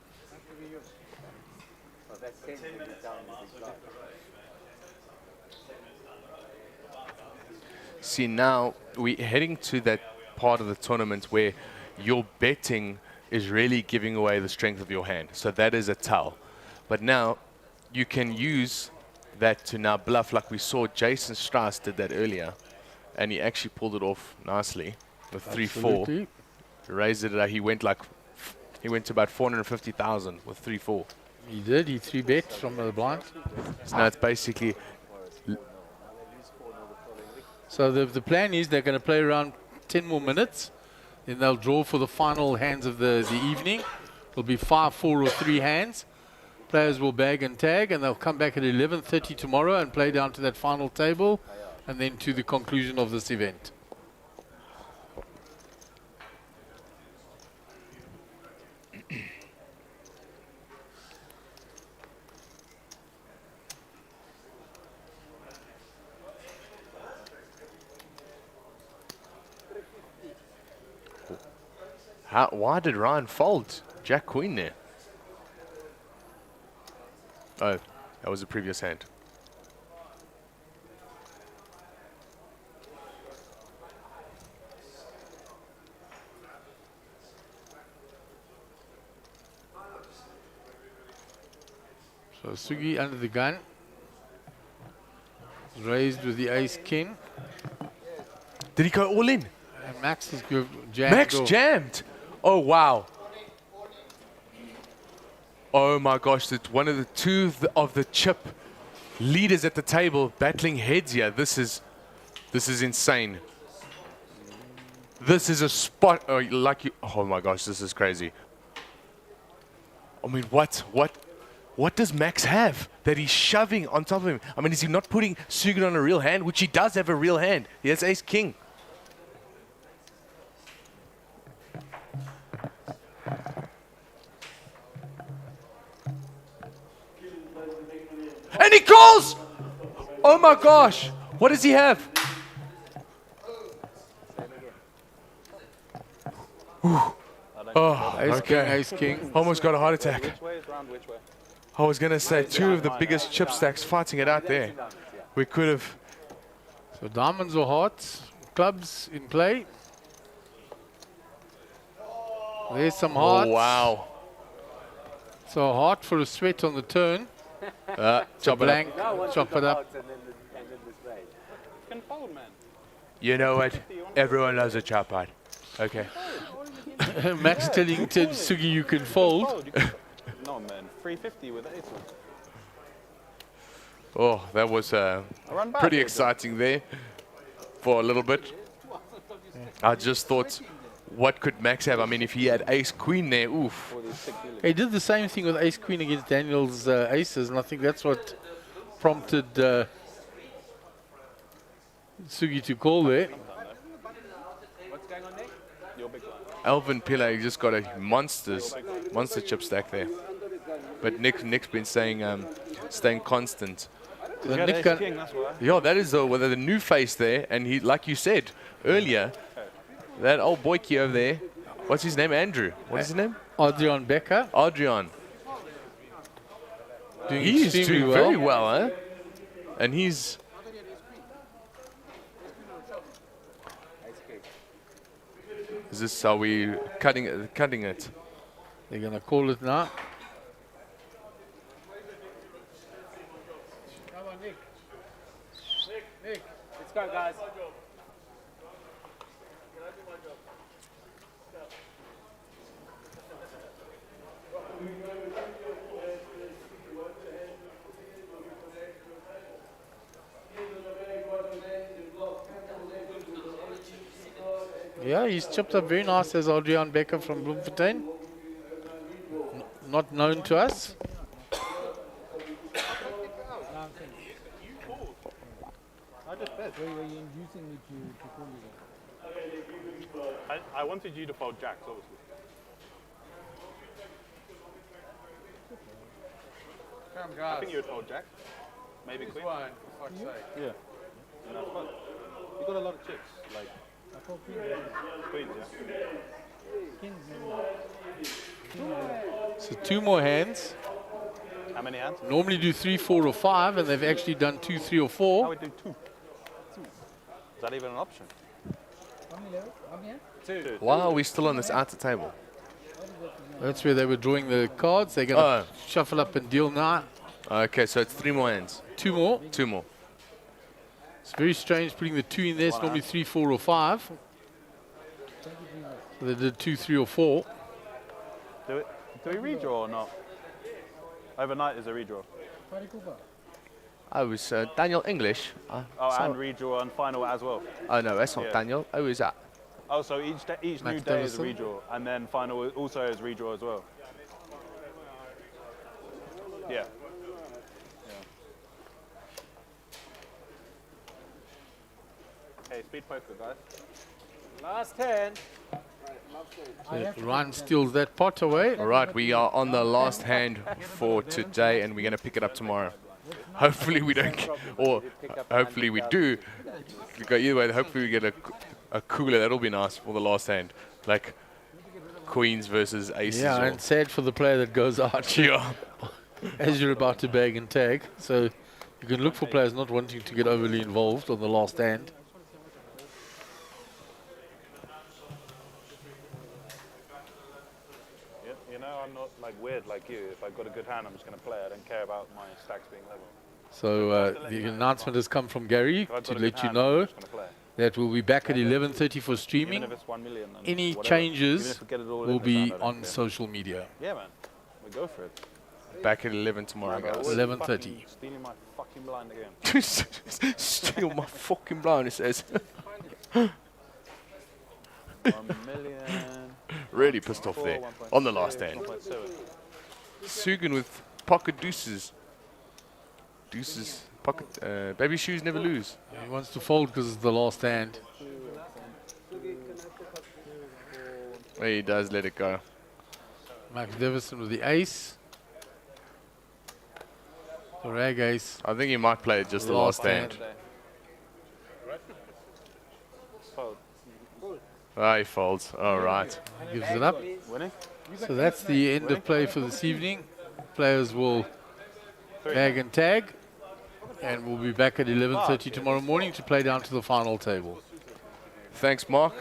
See, now we're heading to that part of the tournament where your betting is really giving away the strength of your hand. So that is a tell. But now you can use that to now bluff, like we saw Jason Strauss did that earlier. And he actually pulled it off nicely with 3-4. Raised it. He went to about 450,000 with 3-4. He did. He 3-bet from the blind. So now it's basically. So the plan is they're going to play around 10 more minutes. Then they'll draw for the final hands of the evening. It'll be 5, 4, or 3 hands. Players will bag and tag, and they'll come back at 11:30 tomorrow and play down to that final table, and then to the conclusion of this event. Why did Ryan fold Jack Queen there? Oh, that was the previous hand. So Sugi under the gun. Raised with the ace-king. Did he go all in? And Max is jammed. Max jammed. Oh, wow. Oh, my gosh. That's one of the two of the chip leaders at the table battling heads here. This is insane. This is a spot. Oh, my gosh. This is crazy. I mean, what does Max have that he's shoving on top of him? I mean, is he not putting Sugan on a real hand, which he does have a real hand? He has ace-king. And he calls! Oh my gosh! What does he have? Oh, ace-king. Almost got a heart attack. Which way is round, which way? I was going to say two of the biggest chip stacks fighting it out there. We could have. So diamonds or hearts, clubs in play. There's some hearts. Oh, wow. So a heart for a sweat on the turn. Chop it blank, up. chop it up. You know what? Everyone loves a chop heart. Okay. Max telling Sugi you can fold. No, man. 350 with ace. Oh, that was pretty exciting there for a little bit. I just thought, what could Max have? I mean, if he had ace-queen there, oof. He did the same thing with ace-queen against Daniel's aces, and I think that's what prompted Sugi to call there. What's going on there? Your big one. Alvin Pillay just got a monster chip stack there. But Nick's been saying staying constant. Yeah, that is the new face there, and he, like you said earlier, that old boykie over there. What's his name? Andrew. What is his name? Adrian Becker. Adrian. He's doing very well, huh? And he's. Is this how we cutting it? They're gonna call it now. Come on, Nick. Nick. Let's go, guys. Yeah, he's chipped up very nice as Adrian Becker from Bloemfontein. Not known to us. I just bet. Were you inducing me to call you that? I wanted you to fold jacks, obviously. I think you would hold jack. Maybe queen. One, for fuck's sake. Yeah. And that's fun. You got a lot of chips, like queens, yeah. So 2 more hands. How many hands? Normally do 3, 4, or 5, and they've actually done 2, 3, or 4. I would do 2. Is that even an option? Two. Why are we still on this outer table? That's where they were drawing the cards. They're going to shuffle up and deal now. Okay, so it's 3 more hands. 2 more. 2 more. It's very strange putting the 2 in there. It's normally 3, 4, or 5. So they did 2, 3, or 4. Do we redraw or not? Overnight is a redraw. I was Daniel English. And redraw and final as well. Oh no, that's not Daniel. Who is that? Oh, so each new day is a redraw, and then final also is redraw as well. Yeah. Okay, speed poker, guys. Last hand. So Ryan steals that pot away. All right, we are on the last hand for today, and we're going to pick it up tomorrow. Hopefully we don't, or hopefully we do. Go either way. Hopefully we get a cooler. That'll be nice for the last hand, like queens versus aces. Yeah, and sad for the player that goes out. Yeah. As you're about to bag and tag, so you can look for players not wanting to get overly involved on the last hand. You know, I'm not like weird like you. If I've got a good hand, I'm just going to play. I don't care about my stacks being level. So the announcement has come from Gary to let you know that we'll be back at 11:30 for streaming. Even if it's 1 million, Any whatever. changes Even if we get it all will in be this round, I don't on care. social media. Yeah, man. We go for it. Back at 11 tomorrow, guys. 11:30. Stealing my fucking blind again. Steal my fucking blind, it says. 1 million. Really pissed off there on the last hand. 1.7. Sugan with pocket deuces. Deuces. Pocket. Baby shoes never lose. He wants to fold because it's the last hand. He does let it go. Max Davison with the ace. The rag ace. I think he might play it just the last hand. Ah, he folds. All right. Gives it up. Winning. So that's the end of play for this evening. Players will bag and tag. And we'll be back at 11:30 tomorrow morning to play down to the final table. Thanks, Mark.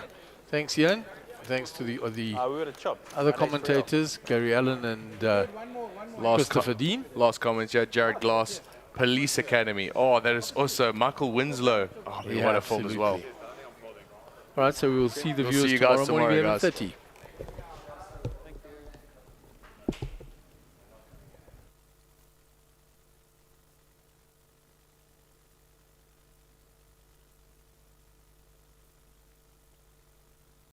Thanks, Ian. Thanks to the we would have chopped. other commentators, Gary Allen and Christopher Dean. Last comments, yeah, Jared Glass, Police Academy. Oh, that is also Michael Winslow. Oh, we want to film as well. All right, so we will see the We'll viewers see you guys tomorrow morning tomorrow, at 11:30.